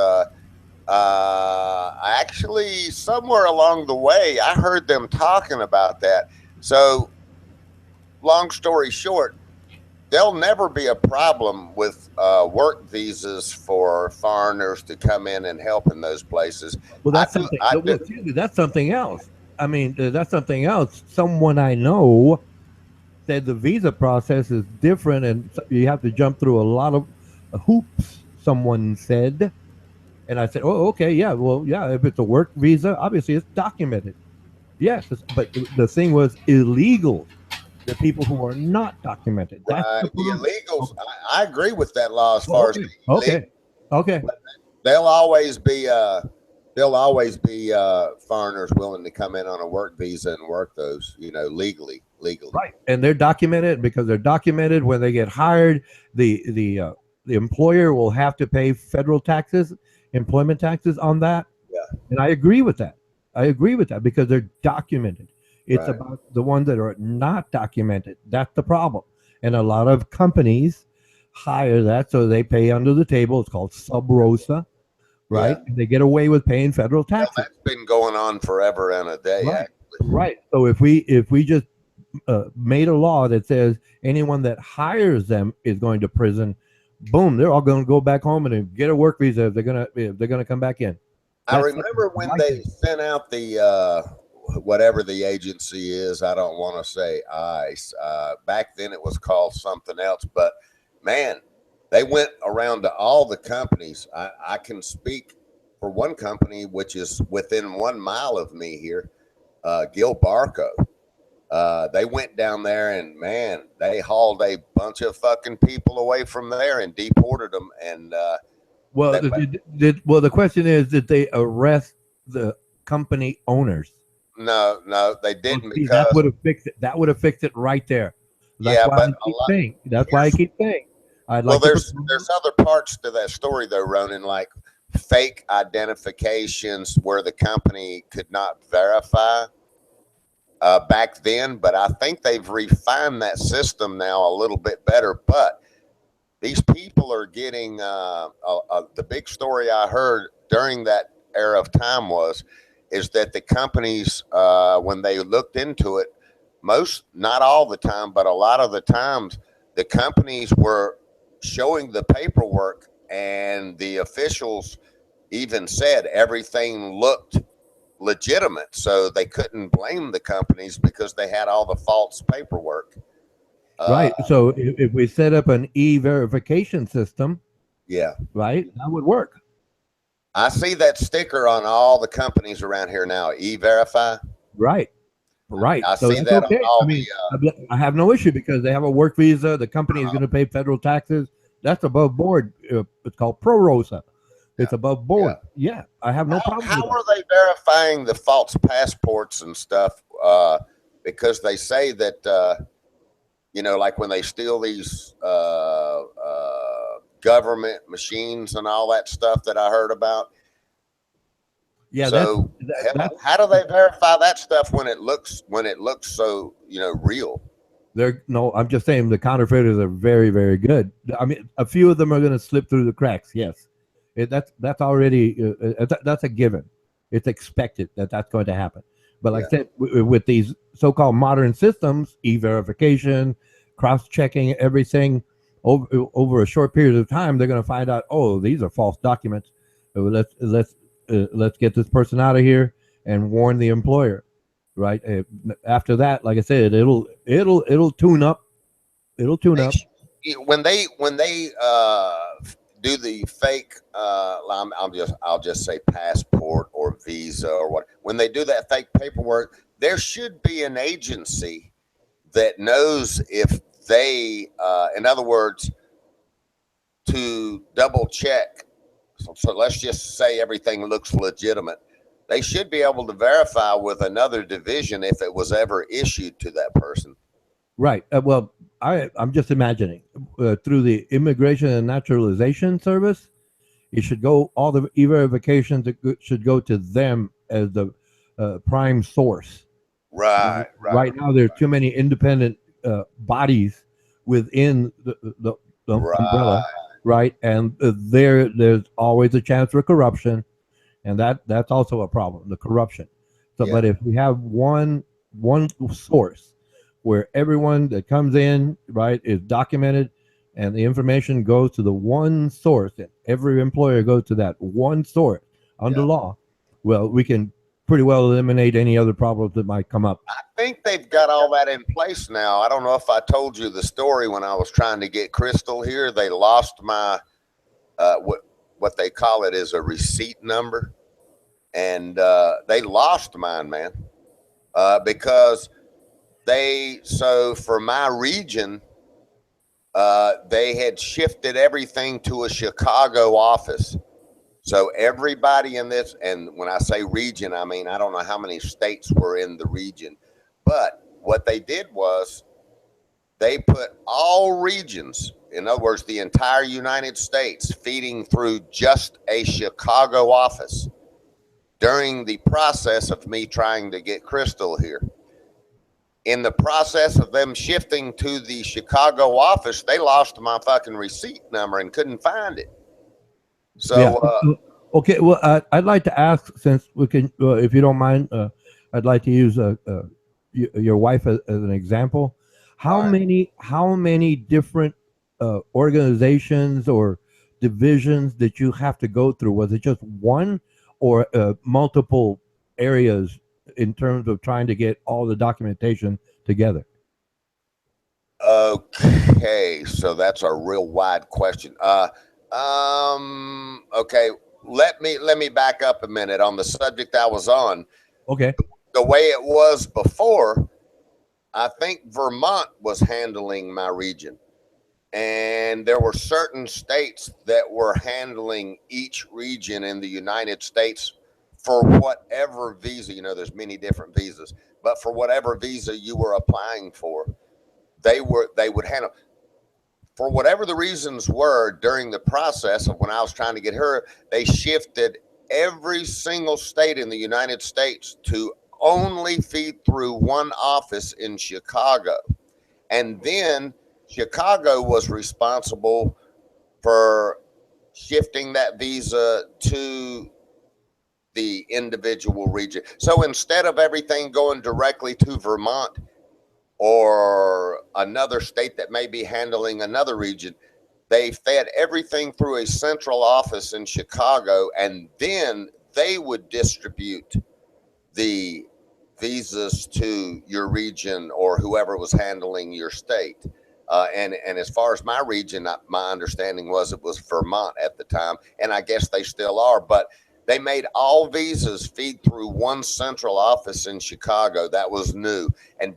actually somewhere along the way I heard them talking about that. So long story short, there'll never be a problem with work visas for foreigners to come in and help in those places. Well, that's something. That's something else. I mean, that's something else. Someone I know said the visa process is different, and you have to jump through a lot of hoops. Someone said, and I said, "Oh, okay, yeah. Well, yeah. If it's a work visa, obviously it's documented. Yes, but the thing was illegal." The people who are not documented. That's the illegals. I agree with that law as far as okay. But there'll always be foreigners willing to come in on a work visa and work those, legally. Right, and they're documented because they're documented. When they get hired, the employer will have to pay federal taxes, employment taxes on that. Yeah. And I agree with that. I agree with that because they're documented. It's Right. about the ones that are not documented. That's the problem. And a lot of companies hire that so they pay under the table. It's called sub rosa, right? And they get away with paying federal Well, taxes. that's been going on forever and a day. Right. Right. So if we just made a law that says anyone that hires them is going to prison, boom, they're all going to go back home and get a work visa if they're gonna come back in. I remember when they sent out the whatever the agency is. I don't want to say ICE. Back then it was called something else. But man, they went around to all the companies. I can speak for one company which is within 1 mile of me here, Gil Barco. They went down there and man, they hauled a bunch of fucking people away from there and deported them. And well, the question is, did they arrest the company owners? No, they didn't See, because that would have fixed it. That would have fixed it right there. That's yeah, why but I keep saying. That's why I keep saying. I'd well, like to there's other parts to that story though, Ronan, like fake identifications where the company could not verify back then. But I think they've refined that system now a little bit better. But these people are getting the big story I heard during that era of time is that the companies when they looked into it, not all the time, but a lot of the times, the companies were showing the paperwork and the officials even said everything looked legitimate. So they couldn't blame the companies because they had all the false paperwork. Right. So if we set up an e-verification system, yeah, right, that would work. I see that sticker on all the companies around here now, E-Verify. Right. Right. I so see that's that okay. on all I mean, I have no issue because they have a work visa. The company is going to pay federal taxes. That's above board. It's called pro rosa. It's above board. Yeah, I have no problem. How are they verifying the false passports and stuff? Because they say that, like when they steal these government machines and all that stuff that I heard about. Yeah. So how do they verify that stuff when it looks so real? I'm just saying the counterfeiters are very, very good. I mean, a few of them are going to slip through the cracks. Yes, that's already that's a given. It's expected that that's going to happen. But like I said, with these so-called modern systems, e-verification, cross-checking everything over a short period of time, they're going to find out, oh, these are false documents. Let's get this person out of here and warn the employer. Right. After that, like I said, it'll tune up. It'll tune up. When they do the fake, I'll just say passport or visa or what. When they do that fake paperwork, there should be an agency that knows if they, in other words, to double check. So let's just say everything looks legitimate. They should be able to verify with another division if it was ever issued to that person. Right. Well, I'm just imagining through the Immigration and Naturalization Service, it should go, all the e-verifications should go to them as the prime source. Right. Right now, there are too many independent bodies within the umbrella. Right. And there's always a chance for corruption. And that's also a problem, the corruption. So, but if we have one source where everyone that comes in, right, is documented, and the information goes to the one source, and every employer goes to that one source under law, well, we can pretty well eliminate any other problems that might come up. I think they've got all that in place now. I don't know if I told you the story when I was trying to get Crystal here. They lost my what they call it is a receipt number, and they lost mine, man, because for my region, they had shifted everything to a Chicago office. So everybody in this, and when I say region, I mean, I don't know how many states were in the region, but what they did was they put all regions, in other words, the entire United States, feeding through just a Chicago office. during the process of me trying to get Crystal here. In the process of them shifting to the Chicago office, they lost my fucking receipt number and couldn't find it. So, yeah. Okay. Well, I'd like to ask, since we can, if you don't mind, I'd like to use your wife as an example. How many different organizations or divisions did you have to go through? Was it just one or multiple areas in terms of trying to get all the documentation together? Okay, so that's a real wide question. Okay, let me back up a minute on the subject I was on. Okay. The way it was before, I think Vermont was handling my region, and there were certain states that were handling each region in the United States for whatever visa. You know, there's many different visas, but for whatever visa you were applying for, they would handle. For whatever the reasons were during the process of when I was trying to get her, they shifted every single state in the United States to only feed through one office in Chicago. And then Chicago was responsible for shifting that visa to the individual region. So instead of everything going directly to Vermont or another state that may be handling another region, they fed everything through a central office in Chicago, and then they would distribute the visas to your region or whoever was handling your state. And as far as my region, my understanding was it was Vermont at the time, and I guess they still are, but they made all visas feed through one central office in Chicago. That was new. And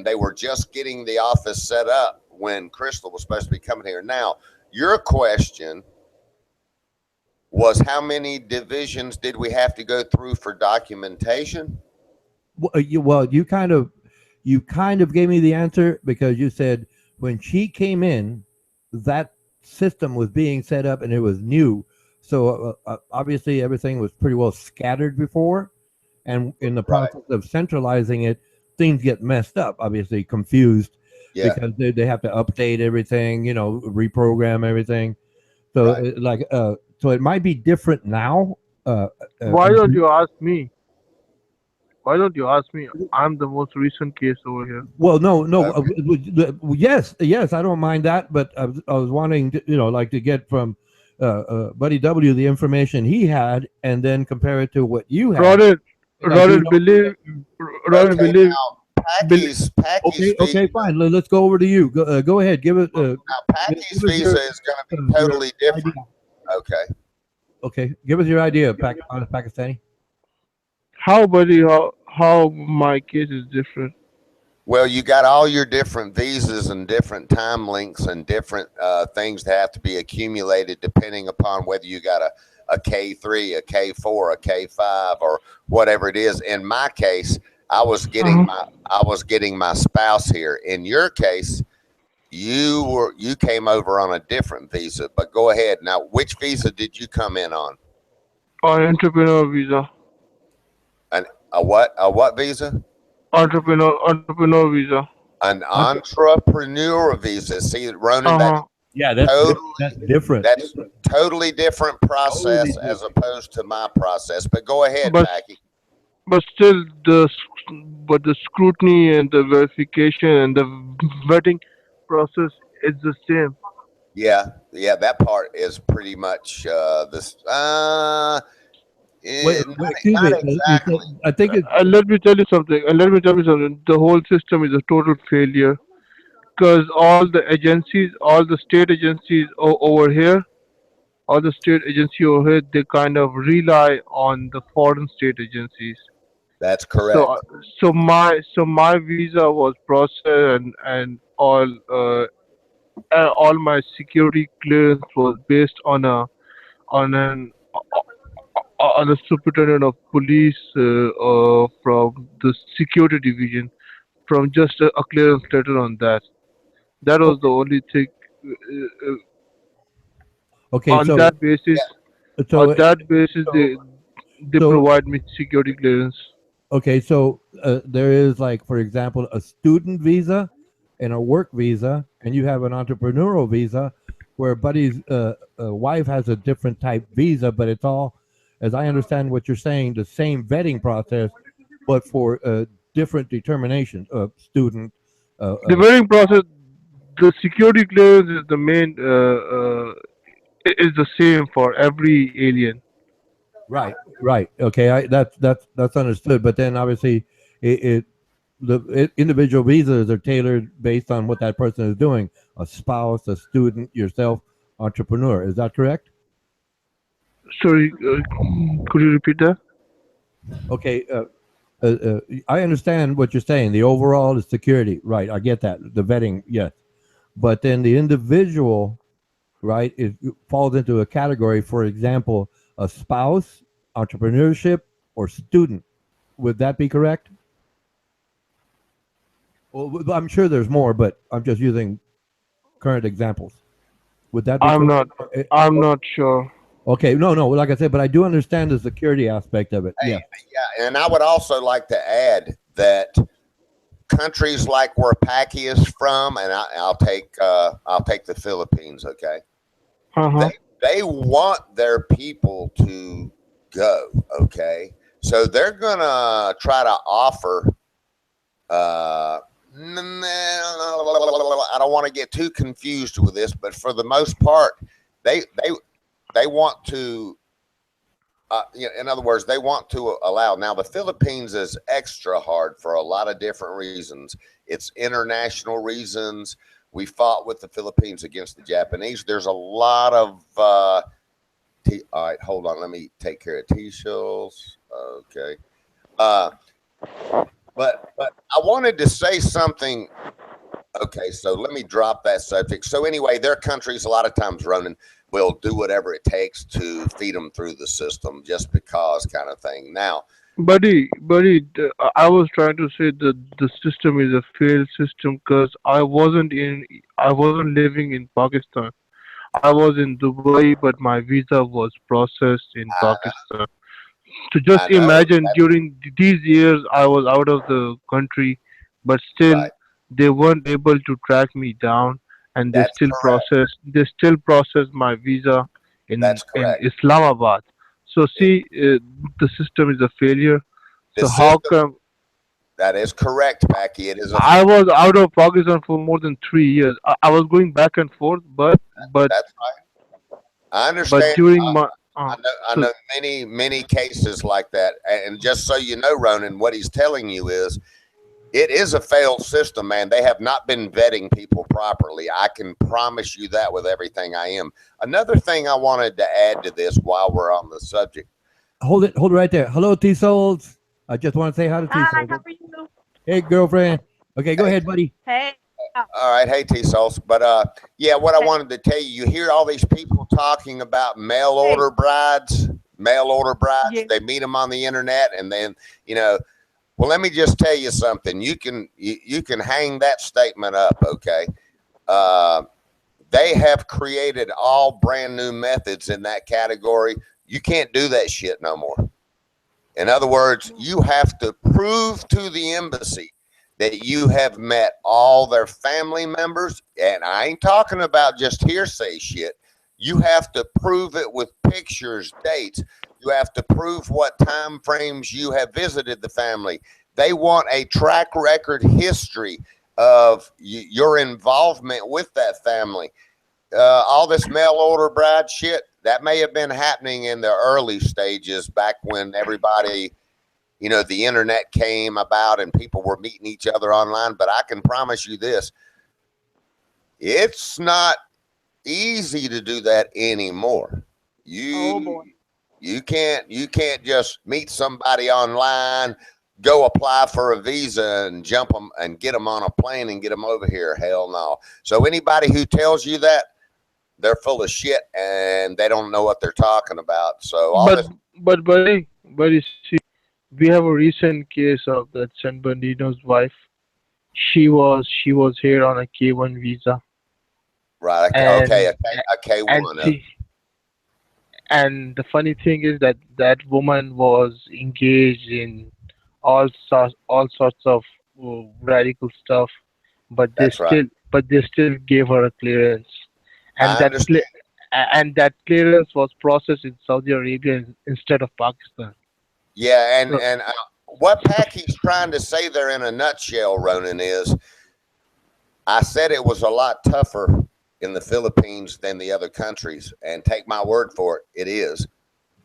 they were just getting the office set up when Crystal was supposed to be coming here. Now, your question was, how many divisions did we have to go through for documentation? Well, you kind of gave me the answer, because you said when she came in, that system was being set up and it was new. So obviously everything was pretty well scattered before, and in the process of centralizing it, things get messed up, obviously confused, because they have to update everything, you know, reprogram everything. So so it might be different now. Why don't you ask me? Why don't you ask me? I'm the most recent case over here. Well, no. Yes, I don't mind that, but I was wanting to, you know, like to get from Buddy W the information he had, and then compare it to what you had. Ronald, believe. Okay, fine. Let's go over to you. Go ahead. Give it. Now, Packy's visa is going to be totally different. Okay. Give us your idea, Pakistani. How, buddy? How my case is different? Well, you got all your different visas and different time links and different things that have to be accumulated depending upon whether you got a K3, a K4, a K5, or whatever it is. In my case, I was getting my spouse here. In your case, you came over on a different visa. But go ahead now. Which visa did you come in on? On entrepreneur visa. A what visa? Entrepreneur visa. An entrepreneur visa. See, Ronan, that's different. That's totally different process as opposed to my process. But go ahead, Packy. But still, the scrutiny and the verification and the vetting process is the same. Yeah, that part is pretty much this. Excuse me. Exactly. I think it's. Let me tell you something. The whole system is a total failure, because all the agencies, all the state agencies over here, they kind of rely on the foreign state agencies. That's correct. So my visa was processed, and all my security clearance was based on a superintendent of police from the security division, from just a clearance letter on that. That was the only thing. Okay, on so that basis, they provide me security clearance. Okay, so there is, like, for example, a student visa and a work visa, and you have an entrepreneurial visa, where Buddy's wife has a different type visa, but it's all, as I understand what you're saying, the same vetting process, but for different determinations of student. The vetting process, the security clearance is the main, is the same for every alien. Right, right. Okay, that's understood. But then obviously, individual visas are tailored based on what that person is doing. A spouse, a student, yourself, entrepreneur. Is that correct? Sorry, could you repeat that? Okay, I understand what you're saying. The overall is security, right? I get that. The vetting, yes, but then the individual, right, it falls into a category. For example, a spouse, entrepreneurship, or student. Would that be correct? Well, I'm sure there's more, but I'm just using current examples. Would that be correct? I'm not sure. Okay, no, like I said, but I do understand the security aspect of it. Yeah. Yeah, and I would also like to add that countries like where Packy is from, and I'll take the Philippines. Okay, they want their people to go. Okay, so they're gonna try to offer. I don't want to get too confused with this, but for the most part, they want to. In other words, they want to allow. Now, the Philippines is extra hard for a lot of different reasons. It's international reasons. We fought with the Philippines against the Japanese. There's a lot of. All right, hold on. Let me take care of T-shells. Okay. But I wanted to say something. Okay, so let me drop that subject. So anyway, their countries a lot of times, Ronan, will do whatever it takes to feed them through the system just because kind of thing. Now, Buddy, I was trying to say that the system is a failed system because I wasn't living in Pakistan. I was in Dubai, but my visa was processed in Pakistan. So just imagine during these years I was out of the country, but still they weren't able to track me down, and they still process my visa in Islamabad. So see, the system is a failure. So how come that is correct, Packy? It is. I was out of Pakistan for more than 3 years? I was going back and forth, but that's right. I understand. But during my I know many cases like that. And just so you know, Ronan, what he's telling you is it is a failed system, man. They have not been vetting people properly. I can promise you that with everything I am. Another thing I wanted to add to this while we're on the subject. Hold it right there. Hello, T-Souls. I just want to say hi to T-Souls. Hi, how are you? Hey, girlfriend. Okay, go ahead, buddy. Hey. All right, hey T-Sauce. But yeah, what I wanted to tell you, you hear all these people talking about mail order brides. Yeah. They meet them on the internet, and then well, let me just tell you something. You can hang that statement up, okay? They have created all brand new methods in that category. You can't do that shit no more. In other words, you have to prove to the embassy that you have met all their family members, and I ain't talking about just hearsay shit. You have to prove it with pictures, dates. You have to prove what time frames you have visited the family. They want a track record history of your involvement with that family. All this mail order bride shit, that may have been happening in the early stages back when everybody, the internet came about and people were meeting each other online. But I can promise you this, it's not easy to do that anymore. You can't just meet somebody online, go apply for a visa and jump them and get them on a plane and get them over here. Hell no. So anybody who tells you that, they're full of shit and they don't know what they're talking about. So but buddy, see, we have a recent case of that San Bernardino's wife. She was here on a K1 visa. Right. Okay. A K1. And the funny thing is that that woman was engaged in all sorts of radical stuff, but That's right. they still gave her a clearance, and I understand. and that clearance was processed in Saudi Arabia instead of Pakistan. Yeah, So, and what Packy's trying to say there in a nutshell, Ronan, is I said it was a lot tougher in the Philippines than the other countries, and take my word for it, it is.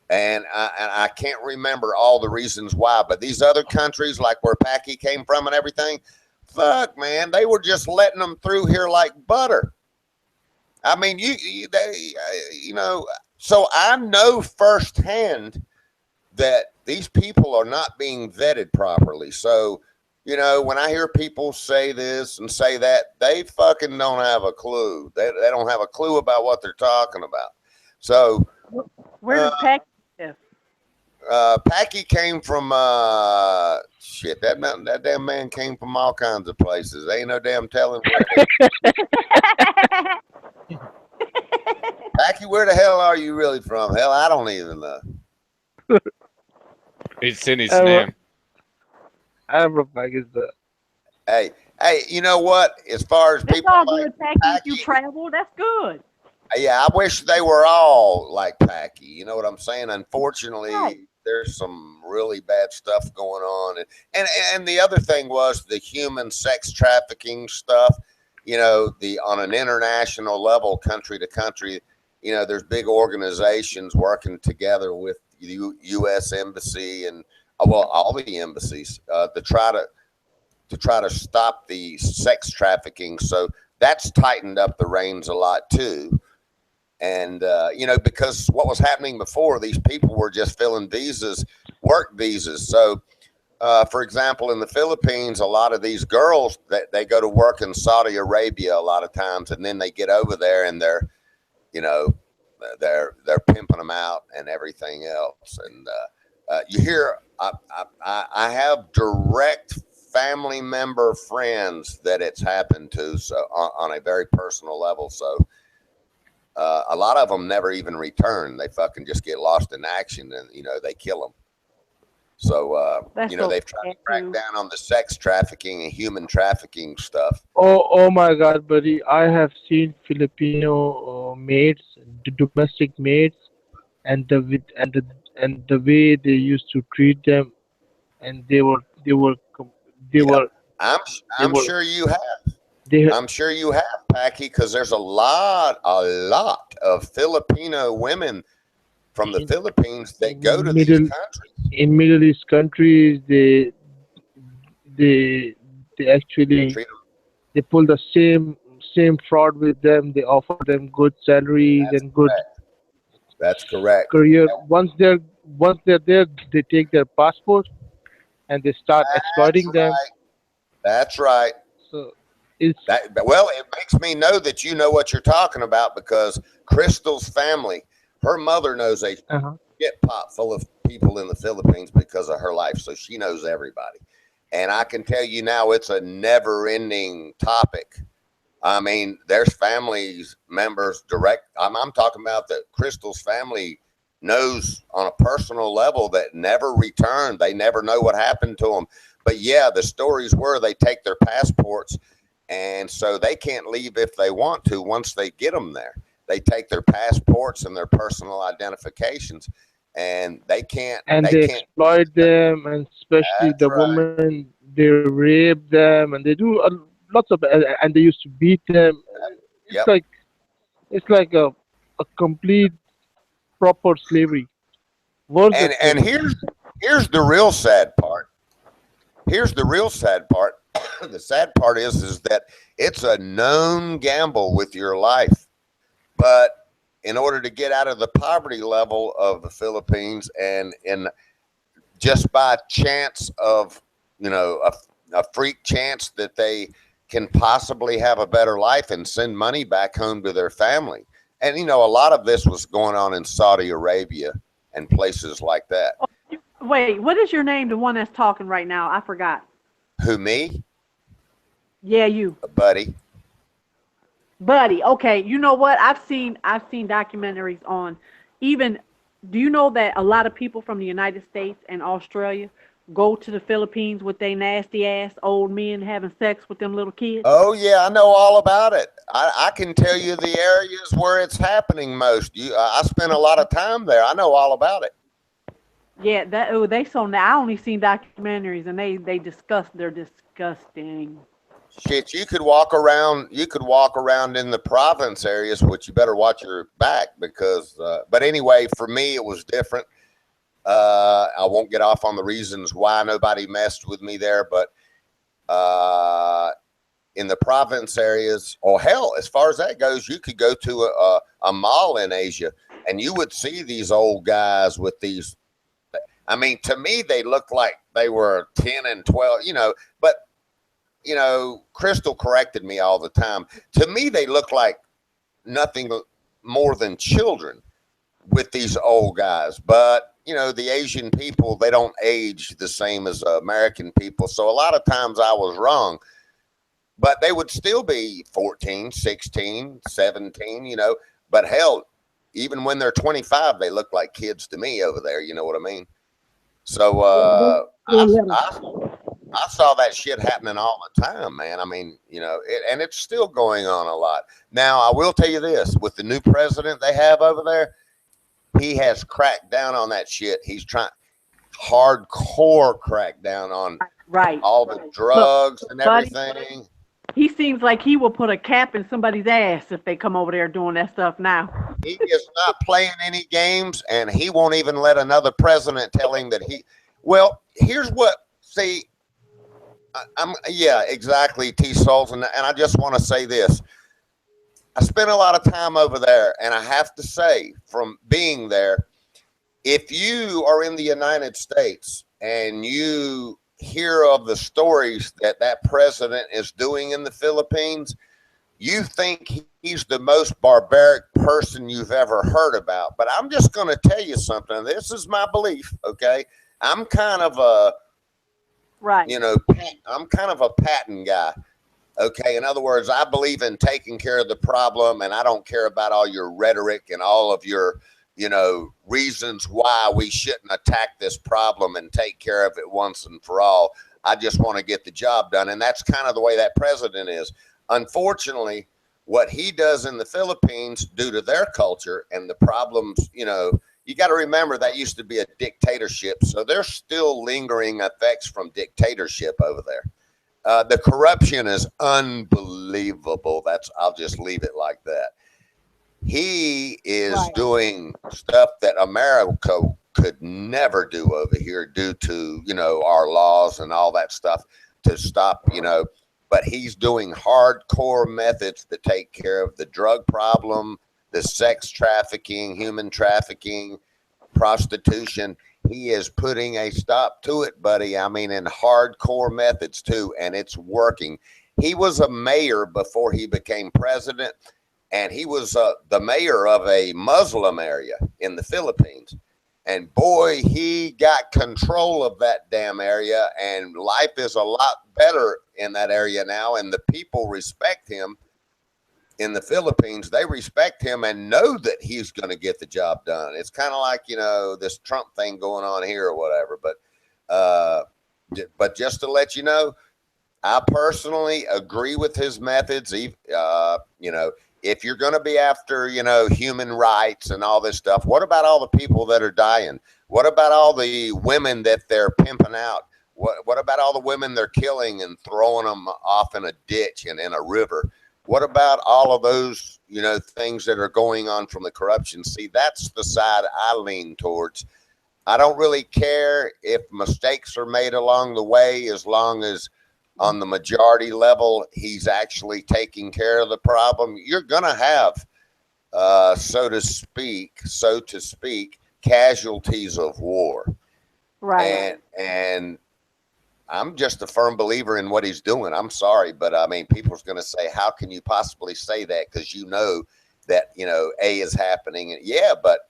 And I can't remember all the reasons why, but these other countries, like where Packy came from and everything, fuck, man, they were just letting them through here like butter. I mean, you know, so I know firsthand that these people are not being vetted properly. So, you know, when I hear people say this and say that, they fucking don't have a clue. They don't have a clue about what they're talking about. So, Where does Packy live? Packy came from shit. That damn man came from all kinds of places. There ain't no damn telling where. Packy, where the hell are you really from? Hell, I don't even know. It's in his name. I'm from Pakistan. Hey, you know what? As far as That's people all like good, Packy. Packy, You travel, that's good. yeah, I wish they were all like Packy. You know what I'm saying? Unfortunately, Right. there's some really bad stuff going on, and the other thing was the human sex trafficking stuff. You know, on an international level, country to country, you know, there's big organizations working together with the U.S. Embassy and well, all the embassies to try to stop the sex trafficking. So that's tightened up the reins a lot too. And, you know, because what was happening before, these people were just filling visas, work visas. So, for example, in the Philippines, a lot of these girls, they go to work in Saudi Arabia a lot of times, and then they get over there and they're, you know, they're pimping them out and everything else. And you hear, I have direct family member friends that it's happened to, so on a very personal level. So a lot of them never even return. They fucking just get lost in action, and you know they kill them. So you know they've tried to crack down on the sex trafficking and human trafficking stuff. Oh my God, buddy! I have seen Filipino maids, the domestic maids, and the way they used to treat them, and they were I'm sure you have. I'm sure you have, Packy, because there's a lot of Filipino women from the Philippines that go to these countries. In Middle East countries, they actually they pull the same fraud with them. They offer them good salaries and good. That's correct. Career. Once they're there, they take their passport and they start exploiting them. That's right. So it's well, it makes me know that you know what you're talking about, because Crystal's family, her mother knows a shit pot full of people in the Philippines because of her life, so she knows everybody. And I can tell you now, it's a never-ending topic. I mean, there's families members direct. I'm talking about that Crystal's family knows on a personal level that never returned. They never know what happened to them. But yeah, the stories were they take their passports, and so they can't leave if they want to once they get them there. They take their passports and their personal identifications, and they can't. And they exploit them, and especially the women. They rape them, and they do lots of, and they used to beat them. It's like a complete proper slavery. And here's the real sad part. Here's the real sad part. The sad part is that it's a known gamble with your life. But in order to get out of the poverty level of the Philippines, and just by chance of, you know, a freak chance that they can possibly have a better life and send money back home to their family. And, you know, a lot of this was going on in Saudi Arabia and places like that. Wait, what is your name? The one that's talking right now? I forgot. Who, me? Yeah, you. Buddy. Buddy. Okay. You know what? I've seen documentaries on even Do you know that a lot of people from the United States and Australia go to the Philippines with their nasty ass old men having sex with them little kids? Oh yeah, I know all about it. I can tell you the areas where it's happening most. I spent a lot of time there. I know all about it. Yeah, they so now I only seen documentaries and they discuss they're disgusting. Shit, you could walk around. You could walk around in the province areas, which you better watch your back because. But anyway, for me, it was different. I won't get off on the reasons why nobody messed with me there, but in the province areas, or hell, as far as that goes, you could go to a mall in Asia, and you would see these old guys with these. I mean, to me, they looked like they were 10 and 12, but. Crystal corrected me all the time. To me, they look like nothing more than children with these old guys. But, the Asian people, they don't age the same as American people. So a lot of times I was wrong. But they would still be 14, 16, 17, But hell, even when they're 25, they look like kids to me over there. You know what I mean? So I saw that shit happening all the time, man. I mean, and it's still going on a lot. Now, I will tell you this, with the new president they have over there, he has cracked down on that shit. He's trying hardcore crack down on all the drugs and everything. He seems like he will put a cap in somebody's ass if they come over there doing that stuff now. He is not playing any games, and he won't even let another president tell him that well, here's what, see, yeah, exactly, T-Souls, and I just want to say this. I spent a lot of time over there, and I have to say, from being there, if you are in the United States and you hear of the stories that president is doing in the Philippines, you think he's the most barbaric person you've ever heard about. But I'm just going to tell you something. This is my belief, okay? I'm kind of a I'm kind of a patent guy. Okay. In other words, I believe in taking care of the problem, and I don't care about all your rhetoric and all of your, reasons why we shouldn't attack this problem and take care of it once and for all. I just want to get the job done. And that's kind of the way that president is. Unfortunately, what he does in the Philippines, due to their culture and the problems, you got to remember that used to be a dictatorship. So there's still lingering effects from dictatorship over there. The corruption is unbelievable. I'll just leave it like that. He is doing stuff that America could never do over here due to, our laws and all that stuff to stop, but he's doing hardcore methods to take care of the drug problem, the sex trafficking, human trafficking, prostitution. He is putting a stop to it, buddy. I mean, in hardcore methods too, and it's working. He was a mayor before he became president, and he was the mayor of a Muslim area in the Philippines. And boy, he got control of that damn area, and life is a lot better in that area now, and the people respect him. In the Philippines, they respect him and know that he's going to get the job done. It's kind of like, this Trump thing going on here or whatever. But just to let you know, I personally agree with his methods. If you're going to be after, human rights and all this stuff, what about all the people that are dying? What about all the women that they're pimping out? What about all the women they're killing and throwing them off in a ditch and in a river? What about all of those, things that are going on from the corruption? See, that's the side I lean towards. I don't really care if mistakes are made along the way, as long as on the majority level, he's actually taking care of the problem. You're going to have, so to speak, casualties of war. Right. And I'm just a firm believer in what he's doing. I'm sorry, but I mean, people's going to say, how can you possibly say that? Because that, A is happening. And yeah, but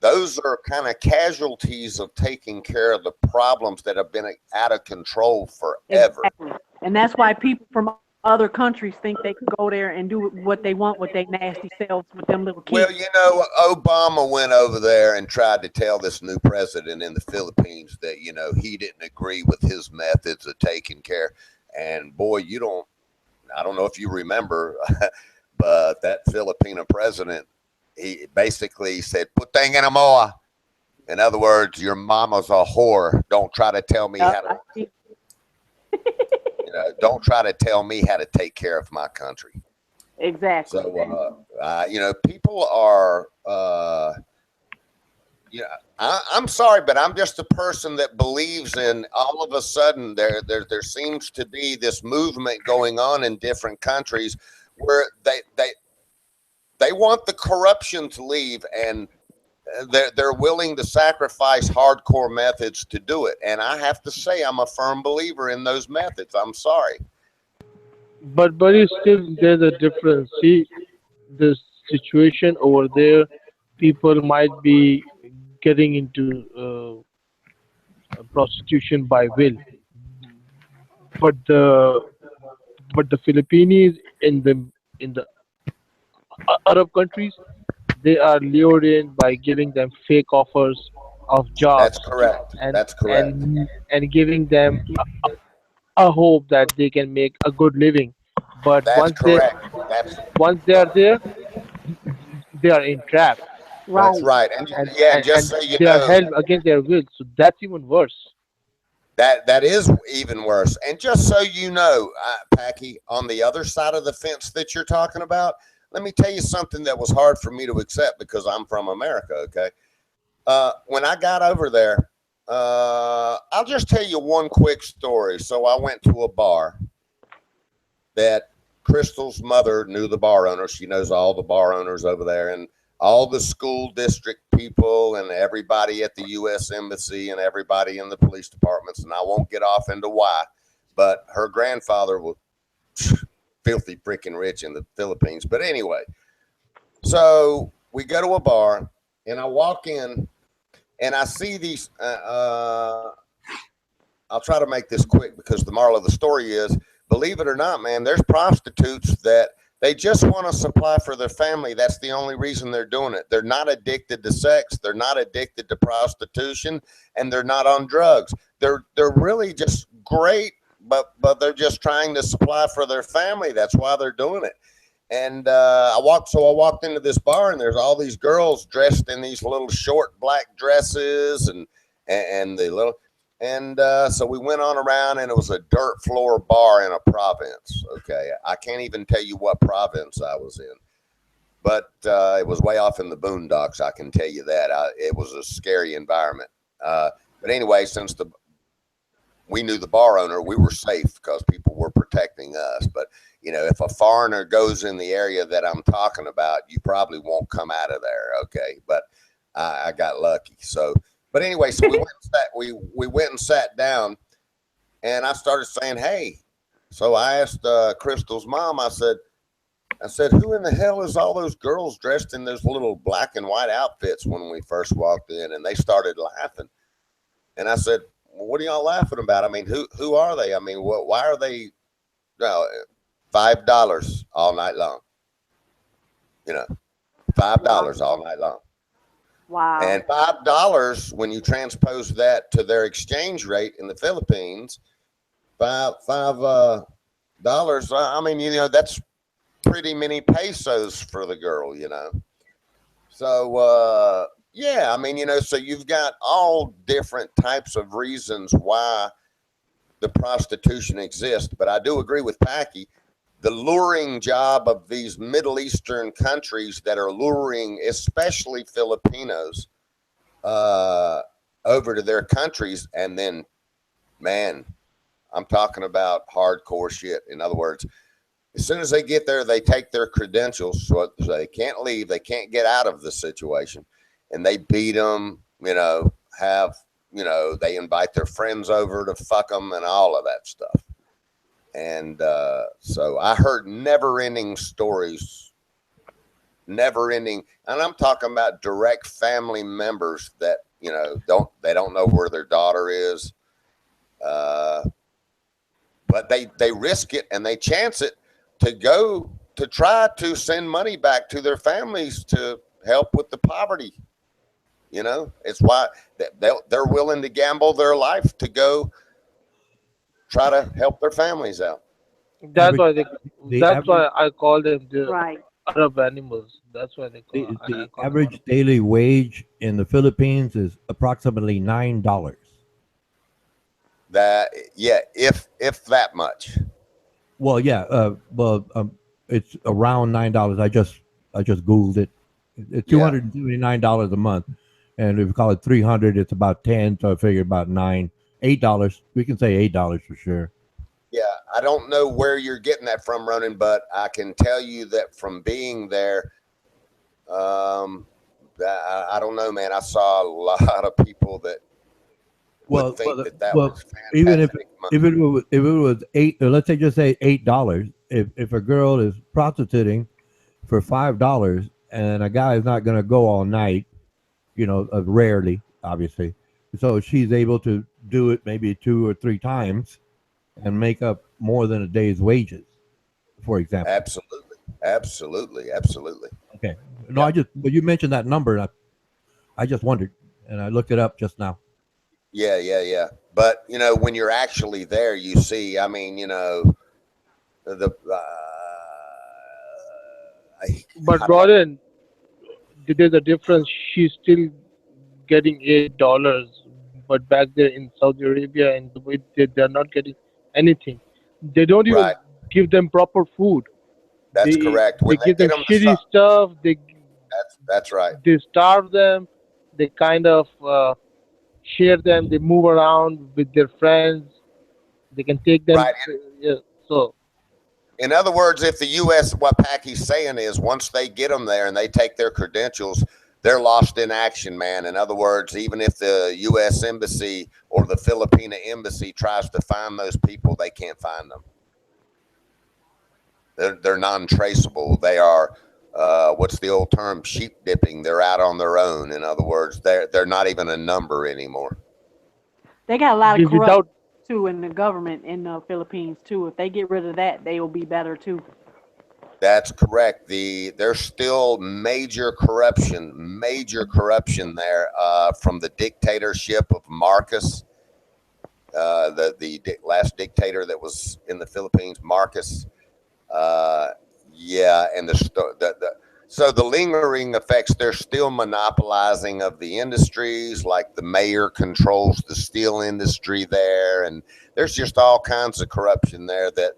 those are kind of casualties of taking care of the problems that have been out of control forever. Exactly. And that's why people from other countries think they can go there and do what they want with their nasty selves with them little kids. Well, you know, Obama went over there and tried to tell this new president in the Philippines that, you know, he didn't agree with his methods of taking care. And boy, I don't know if you remember, but that Filipino president, he basically said, "Putang ina mo." In other words, your mama's a whore. Don't try to tell me how to, don't try to tell me how to take care of my country. Exactly. So, you know, people are, you know, I'm sorry, but I'm just a person that believes in all of a sudden there seems to be this movement going on in different countries where they want the corruption to leave, and they're willing to sacrifice hardcore methods to do it. And I have to say, I'm a firm believer in those methods. I'm sorry. But it's still there's a difference. See, the situation over there, people might be getting into prostitution by will, but the Filipinos in the Arab countries, they are lured in by giving them fake offers of jobs. That's correct. and That's correct. and giving them a hope that they can make a good living. But That's correct. once they are there, they are entrapped. That's right. And yeah, just so you they are know, held against their will. So that's even worse. that is even worse. And just so you know, Packy, on the other side of the fence that you're talking about, let me tell you something that was hard for me to accept because I'm from America. Okay. When I got over there, I'll just tell you one quick story. So I went to a bar that Crystal's mother knew the bar owner. She knows all the bar owners over there and all the school district people and everybody at the U.S. Embassy and everybody in the police departments. And I won't get off into why, but her grandfather was filthy freaking rich in the Philippines. But anyway, so we go to a bar and I walk in and I see these, I'll try to make this quick because the moral of the story is, believe it or not, man, there's prostitutes that they just want to supply for their family. That's the only reason they're doing it. They're not addicted to sex. They're not addicted to prostitution, and they're not on drugs. They're really just great, but they're just trying to supply for their family. That's why they're doing it. And I walked into this bar, and there's all these girls dressed in these little short black dresses and the little. And so we went on around, and it was a dirt floor bar in a province. Okay, I can't even tell you what province I was in, but it was way off in the boondocks. I can tell you that. It was a scary environment. But anyway, since we knew the bar owner, we were safe because people were protecting us. But you know, if a foreigner goes in the area that I'm talking about, you probably won't come out of there. Okay, but I got lucky. So. But anyway, so we went and sat down, and I started saying, "Hey." So I asked Crystal's mom. I said, "Who in the hell is all those girls dressed in those little black and white outfits?" When we first walked in, and they started laughing. And I said, "Well, what are y'all laughing about? I mean, who are they? I mean, why are they? $5 all night long. You know, $5 all night long." Wow. And $5, when you transpose that to their exchange rate in the Philippines, $5. I mean, you know, that's pretty many pesos for the girl, you know. So yeah, I mean, you know, so you've got all different types of reasons why the prostitution exists. But I do agree with Packy. The luring job of these Middle Eastern countries that are luring, especially Filipinos, over to their countries. And then, man, I'm talking about hardcore shit. In other words, as soon as they get there, they take their credentials, so they can't leave. They can't get out of the situation. And they beat them, you know, they invite their friends over to fuck them and all of that stuff. And so I heard never-ending stories, and I'm talking about direct family members that, you know, don't know where their daughter is. But but they risk it and they chance it to go to try to send money back to their families to help with the poverty. You know, it's why they're willing to gamble their life to go try to help their families out. That's why the that's average why I call them the Right. Arab animals. That's why they call I the call them average daily wage in the Philippines is approximately $9. That if that much. Well, yeah, it's around $9. I just googled it. It's $279 a month, and if we call it 300, it's about 10. So I figure about $8. We can say $8 for sure. Yeah, I don't know where you're getting that from, Ronan, but I can tell you that from being there, I don't know, man. I saw a lot of people that would think that was even fantastic money. if it was eight, let's say just say $8. If a girl is prostituting for $5 and a guy is not going to go all night, you know, rarely, obviously, so she's able to do it maybe 2 or 3 times and make up more than a day's wages, for example. Absolutely. Okay. No, but you mentioned that number, and I just wondered, and I looked it up just now. Yeah. But you know, when you're actually there, you see. I mean, you know, But Roland, there's a difference. She's still getting $8, but back there in Saudi Arabia and the way they're not getting anything. They don't even give them proper food. That's correct. They When give them get 'em to shitty stuff. That's right. They starve them. They kind of share them. They move around with their friends. They can take them. Right. Yeah, so In other words, if the U.S. what Packy's saying is once they get them there and they take their credentials, they're lost in action, man. In other words, even if the U.S. Embassy or the Filipina Embassy tries to find those people, they can't find them. They're non-traceable. They are, what's the old term? Sheep dipping. They're out on their own. In other words, they're not even a number anymore. They got a lot of without corruption too in the government in the Philippines too. If they get rid of that, they will be better too. That's correct. There's still major corruption there from the dictatorship of Marcos, the last dictator that was in the Philippines, Marcos. And so the lingering effects, they're still monopolizing of the industries, like the mayor controls the steel industry there, and there's just all kinds of corruption there that,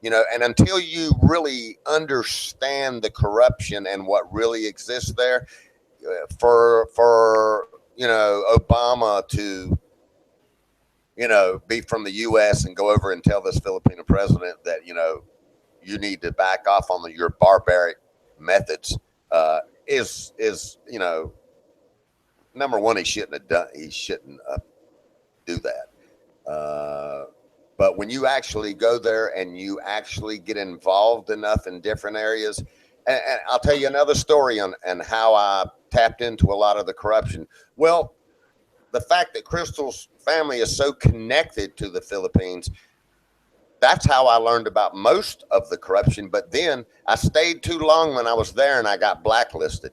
you know, and until you really understand the corruption and what really exists there, for you know, Obama to, you know, be from the U.S. and go over and tell this Filipino president that, you know, you need to back off on your barbaric methods, is you know, number one, he shouldn't do that. But when you actually go there and you actually get involved enough in different areas, and I'll tell you another story on how I tapped into a lot of the corruption. Well, the fact that Crystal's family is so connected to the Philippines, that's how I learned about most of the corruption. But then I stayed too long when I was there and I got blacklisted.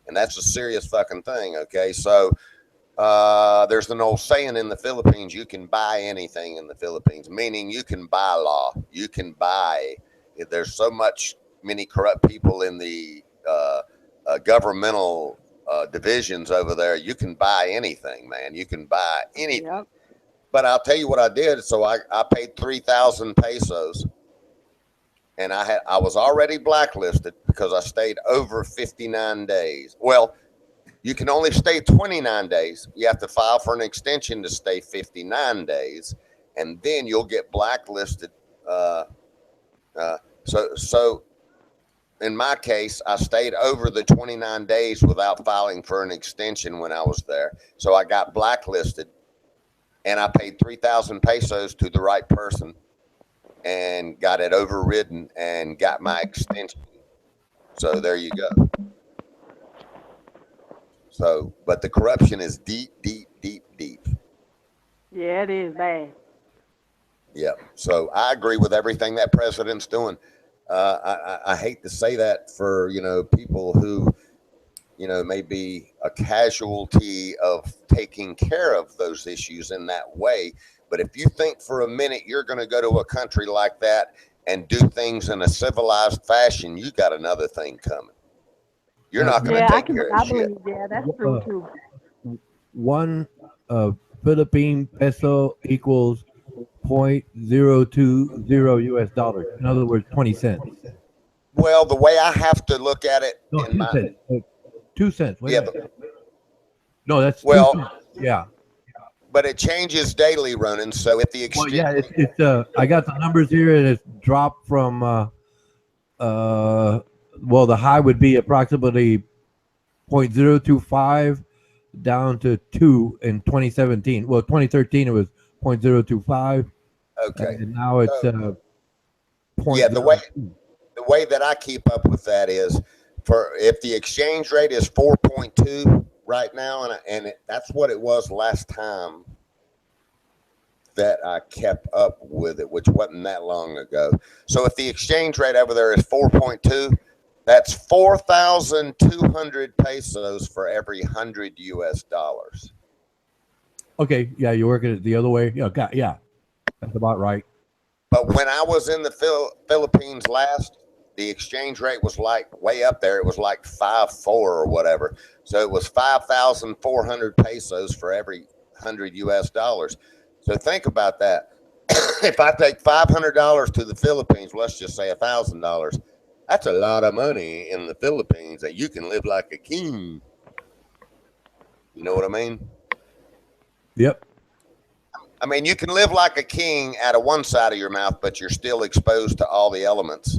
And that's a serious fucking thing, okay? So there's an old saying in the Philippines, you can buy anything in the Philippines, meaning you can buy law. You can buy, there's so many corrupt people in the governmental divisions over there. You can buy anything, man. You can buy anything. Yep. But I'll tell you what I did. So I paid 3,000 pesos, and I was already blacklisted because I stayed over 59 days. Well, you can only stay 29 days. You have to file for an extension to stay 59 days, and then you'll get blacklisted. So in my case, I stayed over the 29 days without filing for an extension when I was there. So I got blacklisted, and I paid 3,000 pesos to the right person and got it overridden and got my extension. So there you go. So, but the corruption is deep. Yeah, it is bad. Yeah. So I agree with everything that president's doing. I hate to say that for, people who, may be a casualty of taking care of those issues in that way. But if you think for a minute you're going to go to a country like that and do things in a civilized fashion, you got another thing coming. You're not going to take care of shit. Yeah, that's true too. One Philippine peso equals 0.020 US dollars. In other words, 20 cents. Well, the way I have to look at it, No, 2 cents. 2 cents. Wait yeah, a minute. No, that's 2 well, cents. Yeah. but it changes daily, Ronan. So if the exchange, Well, yeah, it's I got the numbers here, and it's dropped from well, the high would be approximately 0.025 down to 2 in 2017. Well, 2013 it was 0.025. Okay. And now it's yeah, the way that I keep up with that is if the exchange rate is 4.2 right now, and that's what it was last time that I kept up with it, which wasn't that long ago. So if the exchange rate over there is 4.2, that's 4,200 pesos for every 100 US dollars. Okay, yeah, you're working it the other way. Yeah, that's about right. But when I was in the Philippines last, the exchange rate was like way up there. It was like 5.4 or whatever. So it was 5,400 pesos for every 100 US dollars. So think about that. If I take $500 to the Philippines, let's just say $1,000, that's a lot of money in the Philippines that you can live like a king. You know what I mean? Yep. I mean, you can live like a king out of one side of your mouth, but you're still exposed to all the elements,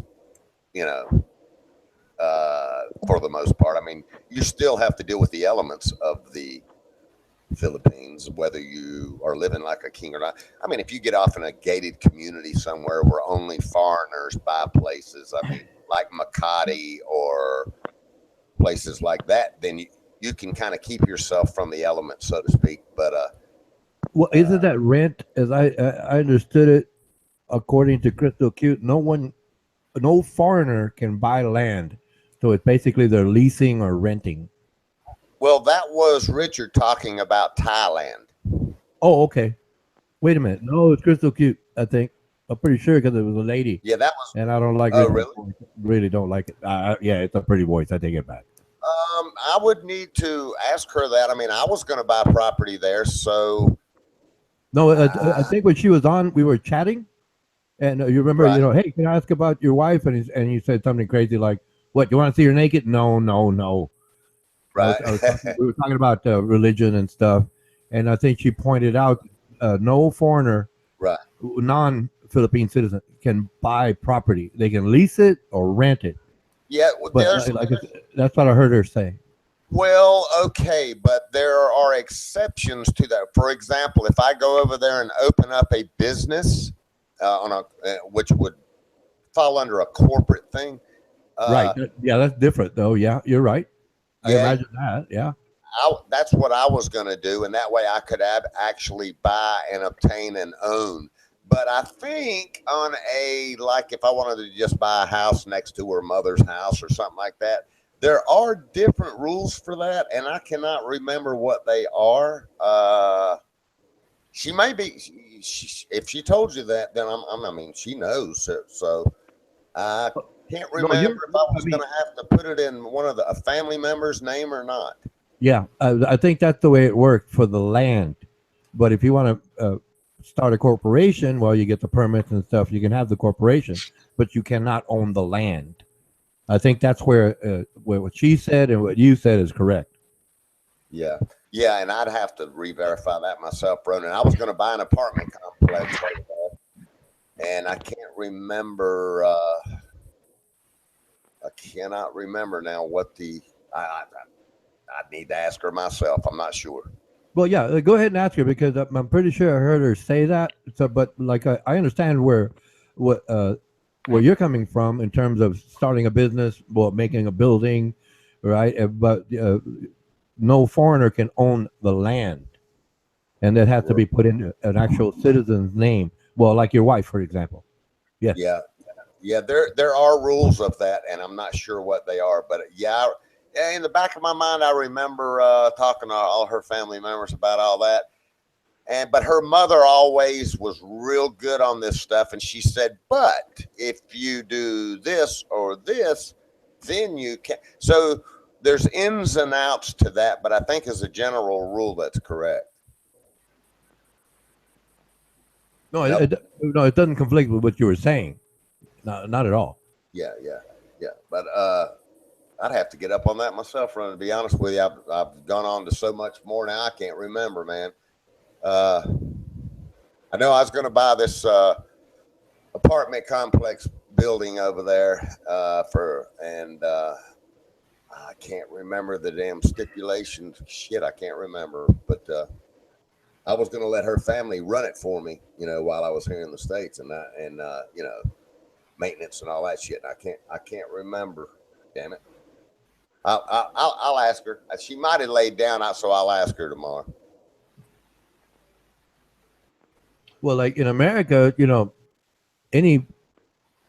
for the most part. I mean, you still have to deal with the elements of the Philippines, whether you are living like a king or not. I mean, if you get off in a gated community somewhere where only foreigners buy places, I mean, like Makati or places like that, then you can kind of keep yourself from the elements, so to speak. But well, isn't that rent? As I understood it, according to Crystal Cute, no foreigner can buy land, so it's basically they're leasing or renting. well, that was Richard talking about Thailand. Oh, okay. Wait a minute. No, it's Crystal Cute. I think I'm pretty sure because it was a lady. Yeah, that was. And I don't like. Oh, really? Really don't like it. Yeah, it's a pretty voice. I take it back. I would need to ask her that. I mean, I was going to buy property there, so. No, I think when she was on, we were chatting, and you remember, Right. hey, can I ask about your wife? And you said something crazy like, "What? You want to see her naked?" No. Right. We were talking about religion and stuff, and I think she pointed out no foreigner, right, non-Philippine citizen can buy property. They can lease it or rent it. Yeah, But that's what I heard her say. Well, okay, but there are exceptions to that. For example, if I go over there and open up a business which would fall under a corporate thing. Right. Yeah, that's different, though. Yeah, you're right. I imagine that. Yeah. That's what I was going to do, and that way I could actually buy and obtain and own. But I think if I wanted to just buy a house next to her mother's house or something like that, there are different rules for that, and I cannot remember what they are. She may be. If she told you that, then I mean, she knows. So I can't remember if I was going to have to put it in one of a family member's name or not. Yeah, I think that's the way it worked for the land. But if you want to start a corporation, well, you get the permits and stuff. You can have the corporation, but you cannot own the land. I think that's where what she said and what you said is correct. Yeah, and I'd have to re-verify that myself, Ronan. I was going to buy an apartment complex, and I can't remember. I cannot remember now what I need to ask her myself. I'm not sure. Well, yeah, go ahead and ask her because I'm pretty sure I heard her say that. So, but like I understand where you're coming from in terms of starting a business, well, making a building, right? But no foreigner can own the land, and that has to be put in an actual citizen's name. Well, like your wife, for example. Yes. Yeah, yeah. There are rules of that, and I'm not sure what they are, but yeah. In the back of my mind, I remember talking to all her family members about all that. But her mother always was real good on this stuff, and she said, "But if you do this or this, then you can." So there's ins and outs to that, but I think as a general rule, that's correct. No, no, it doesn't conflict with what you were saying. No, not at all. Yeah. But I'd have to get up on that myself, Ron, to be honest with you. I've gone on to so much more now, I can't remember, man. I know I was going to buy this apartment complex building over there I can't remember the damn stipulations. Shit, I can't remember. But I was going to let her family run it for me, while I was here in the States, and maintenance and all that shit. And I can't remember. Damn it. I'll ask her. She might have laid down, so I'll ask her tomorrow. Well, like in America, any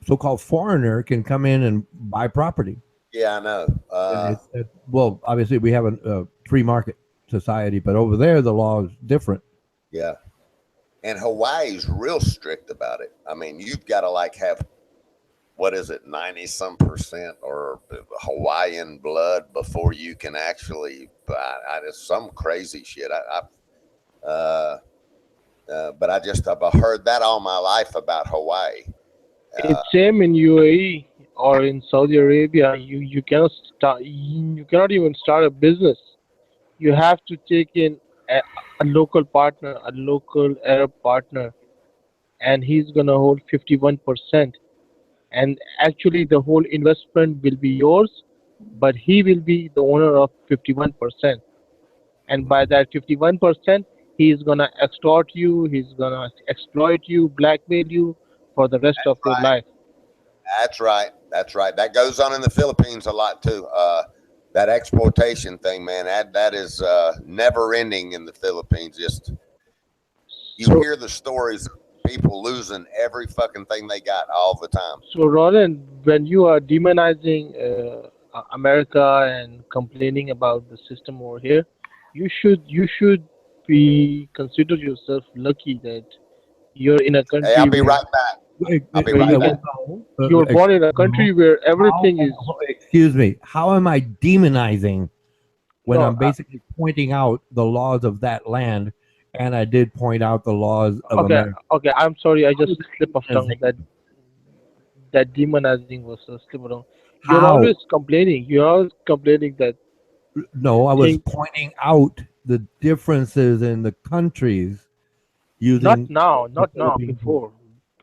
so-called foreigner can come in and buy property. Yeah, I know. Well, obviously we have a free market society, but over there the law is different. Yeah, and Hawaii's real strict about it. I mean, you've got to have, what is it, 90% or Hawaiian blood before you can actually buy. It's some crazy shit. But I've heard that all my life about Hawaii. It's same in UAE or in Saudi Arabia. You cannot start. You cannot even start a business. You have to take in a local partner, a local Arab partner, and he's gonna hold 51%. And actually, the whole investment will be yours, but he will be the owner of 51%. And by that 51%, he's gonna extort you. He's gonna exploit you, blackmail you for the rest of your life. That's right. That goes on in the Philippines a lot too. That exploitation thing, man, that is never ending in the Philippines. You hear the stories of people losing every fucking thing they got all the time. So, Roland, when you are demonizing America and complaining about the system over here, you should be consider yourself lucky that you're in a country. Hey, I'll be right back. I'll be right back. You're born in a country where everything is. Excuse me. How am I demonizing when I'm basically pointing out the laws of that land, and I did point out the laws of America? Okay, I'm sorry. I just slipped off tongue. That demonizing was a slip of tongue. You're always complaining. You're always complaining that. No, I was pointing out the differences in the countries using. Not now. Before.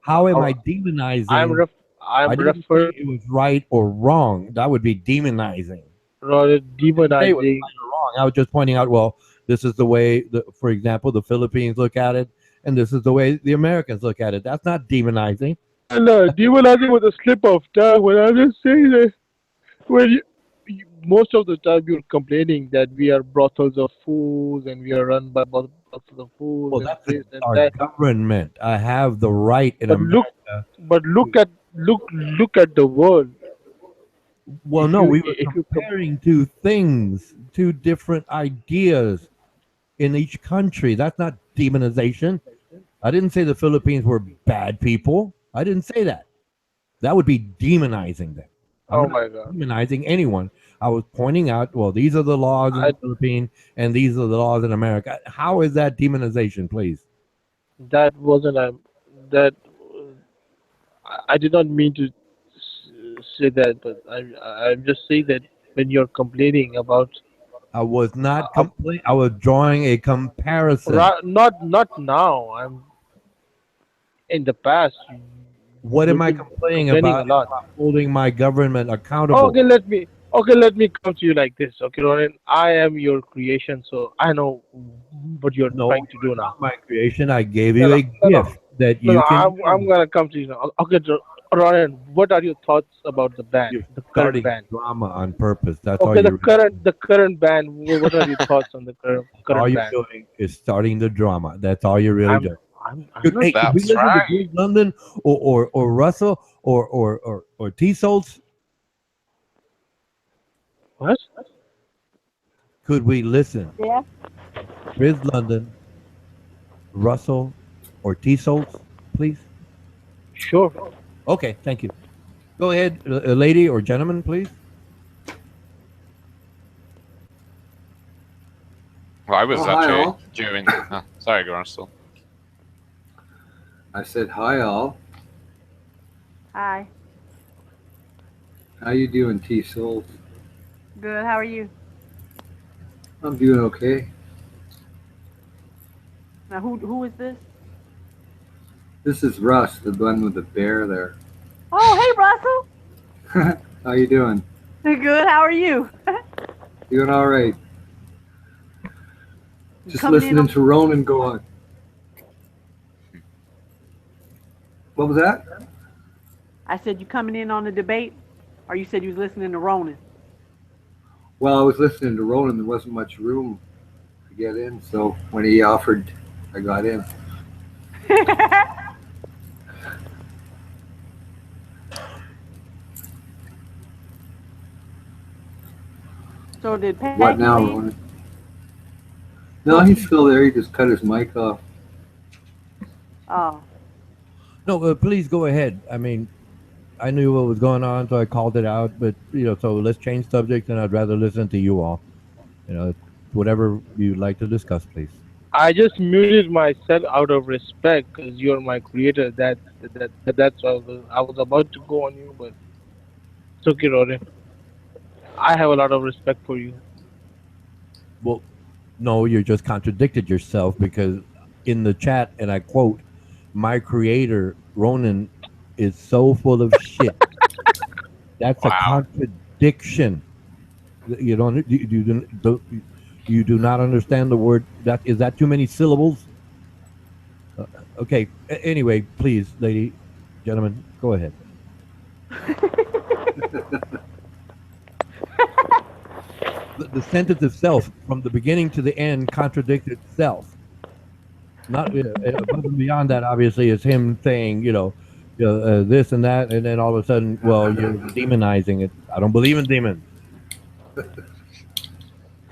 How am I demonizing? I'm referring. It was right or wrong. That would be demonizing. Demonizing. Wrong. I was just pointing out. Well, this is the way, for example, the Philippines look at it, and this is the way the Americans look at it. That's not demonizing. No, demonizing was a slip of tongue. When I just say that, most of the time you're complaining that we are brothels of fools and we are run by brothels of fools. Well, that's our government. I have the right in America. Look at the world. Well, we were comparing two things, two different ideas in each country. That's not demonization. I didn't say the Philippines were bad people. I didn't say that. That would be demonizing them. Oh my God. Demonizing anyone. I was pointing out, well, these are the laws in the Philippines and these are the laws in America. How is that demonization, please? That wasn't that. I did not mean to say that, but I'm just saying that when you're complaining about. I was not complaining. I was drawing a comparison. Not now. I'm in the past. What am I complaining about? Holding my government accountable. Okay, let me come to you like this. Okay, Ronan, I am your creation, so I know what you're trying to do now. Not my creation. I gave you a gift that you can. I'm gonna come to you now. Okay, Ronan, what are your thoughts about the band? The current band. Drama on purpose. That's okay. All the current band. What are your thoughts on the current all band? All you're doing is starting the drama. That's all you're really doing. Could we That's listen to right. Grizz London or Russell or T Souls? What? Could we listen? Yeah. Grizz London, Russell, or T Souls, please? Sure. Okay, thank you. Go ahead, lady or gentleman, please. Well, I was Oh, hi, actually all. during. Oh, sorry, Cornerstone. I said hi, all. Hi. How you doing, T Souls? Good. How are you? I'm doing okay. Now, who is this? This is Russ, the one with the bear there. Oh, hey, Russell. How you doing? Good. How are you? Doing all right. Just coming in listening on- to Ronan go on. What was that? I said you coming in on the debate, or you said you was listening to Ronan? Well, I was listening to Ronan. There wasn't much room to get in, so when he offered, I got in. So did Peggy What now, leave? Ronan? No, he's still there. He just cut his mic off. Oh. No, please go ahead. I mean, I knew what was going on, so I called it out. But so let's change subject, and I'd rather listen to you all. Whatever you'd like to discuss, please. I just muted myself out of respect because you're my creator. That's all. I was about to go on you, but it's okay, Rory. I have a lot of respect for you. Well, no, you just contradicted yourself because in the chat, and I quote, "My creator Ronan is so full of shit." That's a contradiction. You don't. You do not understand the word. Is that too many syllables? Okay. Anyway, please, lady, gentlemen, go ahead. The sentence itself, from the beginning to the end, contradicts itself. Not above and beyond that, obviously, is him saying, this and that, and then all of a sudden, well, you're demonizing it. I don't believe in demons.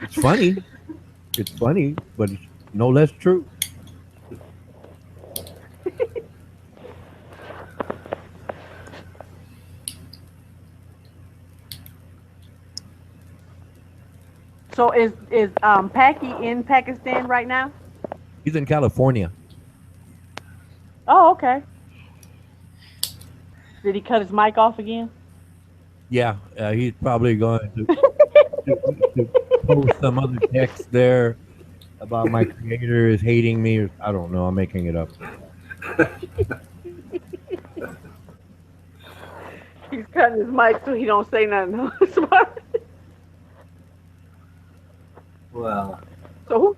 It's funny. It's funny, but it's no less true. So is Packy in Pakistan right now? He's in California. Oh, okay. Did he cut his mic off again? Yeah, he's probably going to post some other text there about my creator is hating me. I don't know. I'm making it up. He's cutting his mic so he don't say nothing. Well. So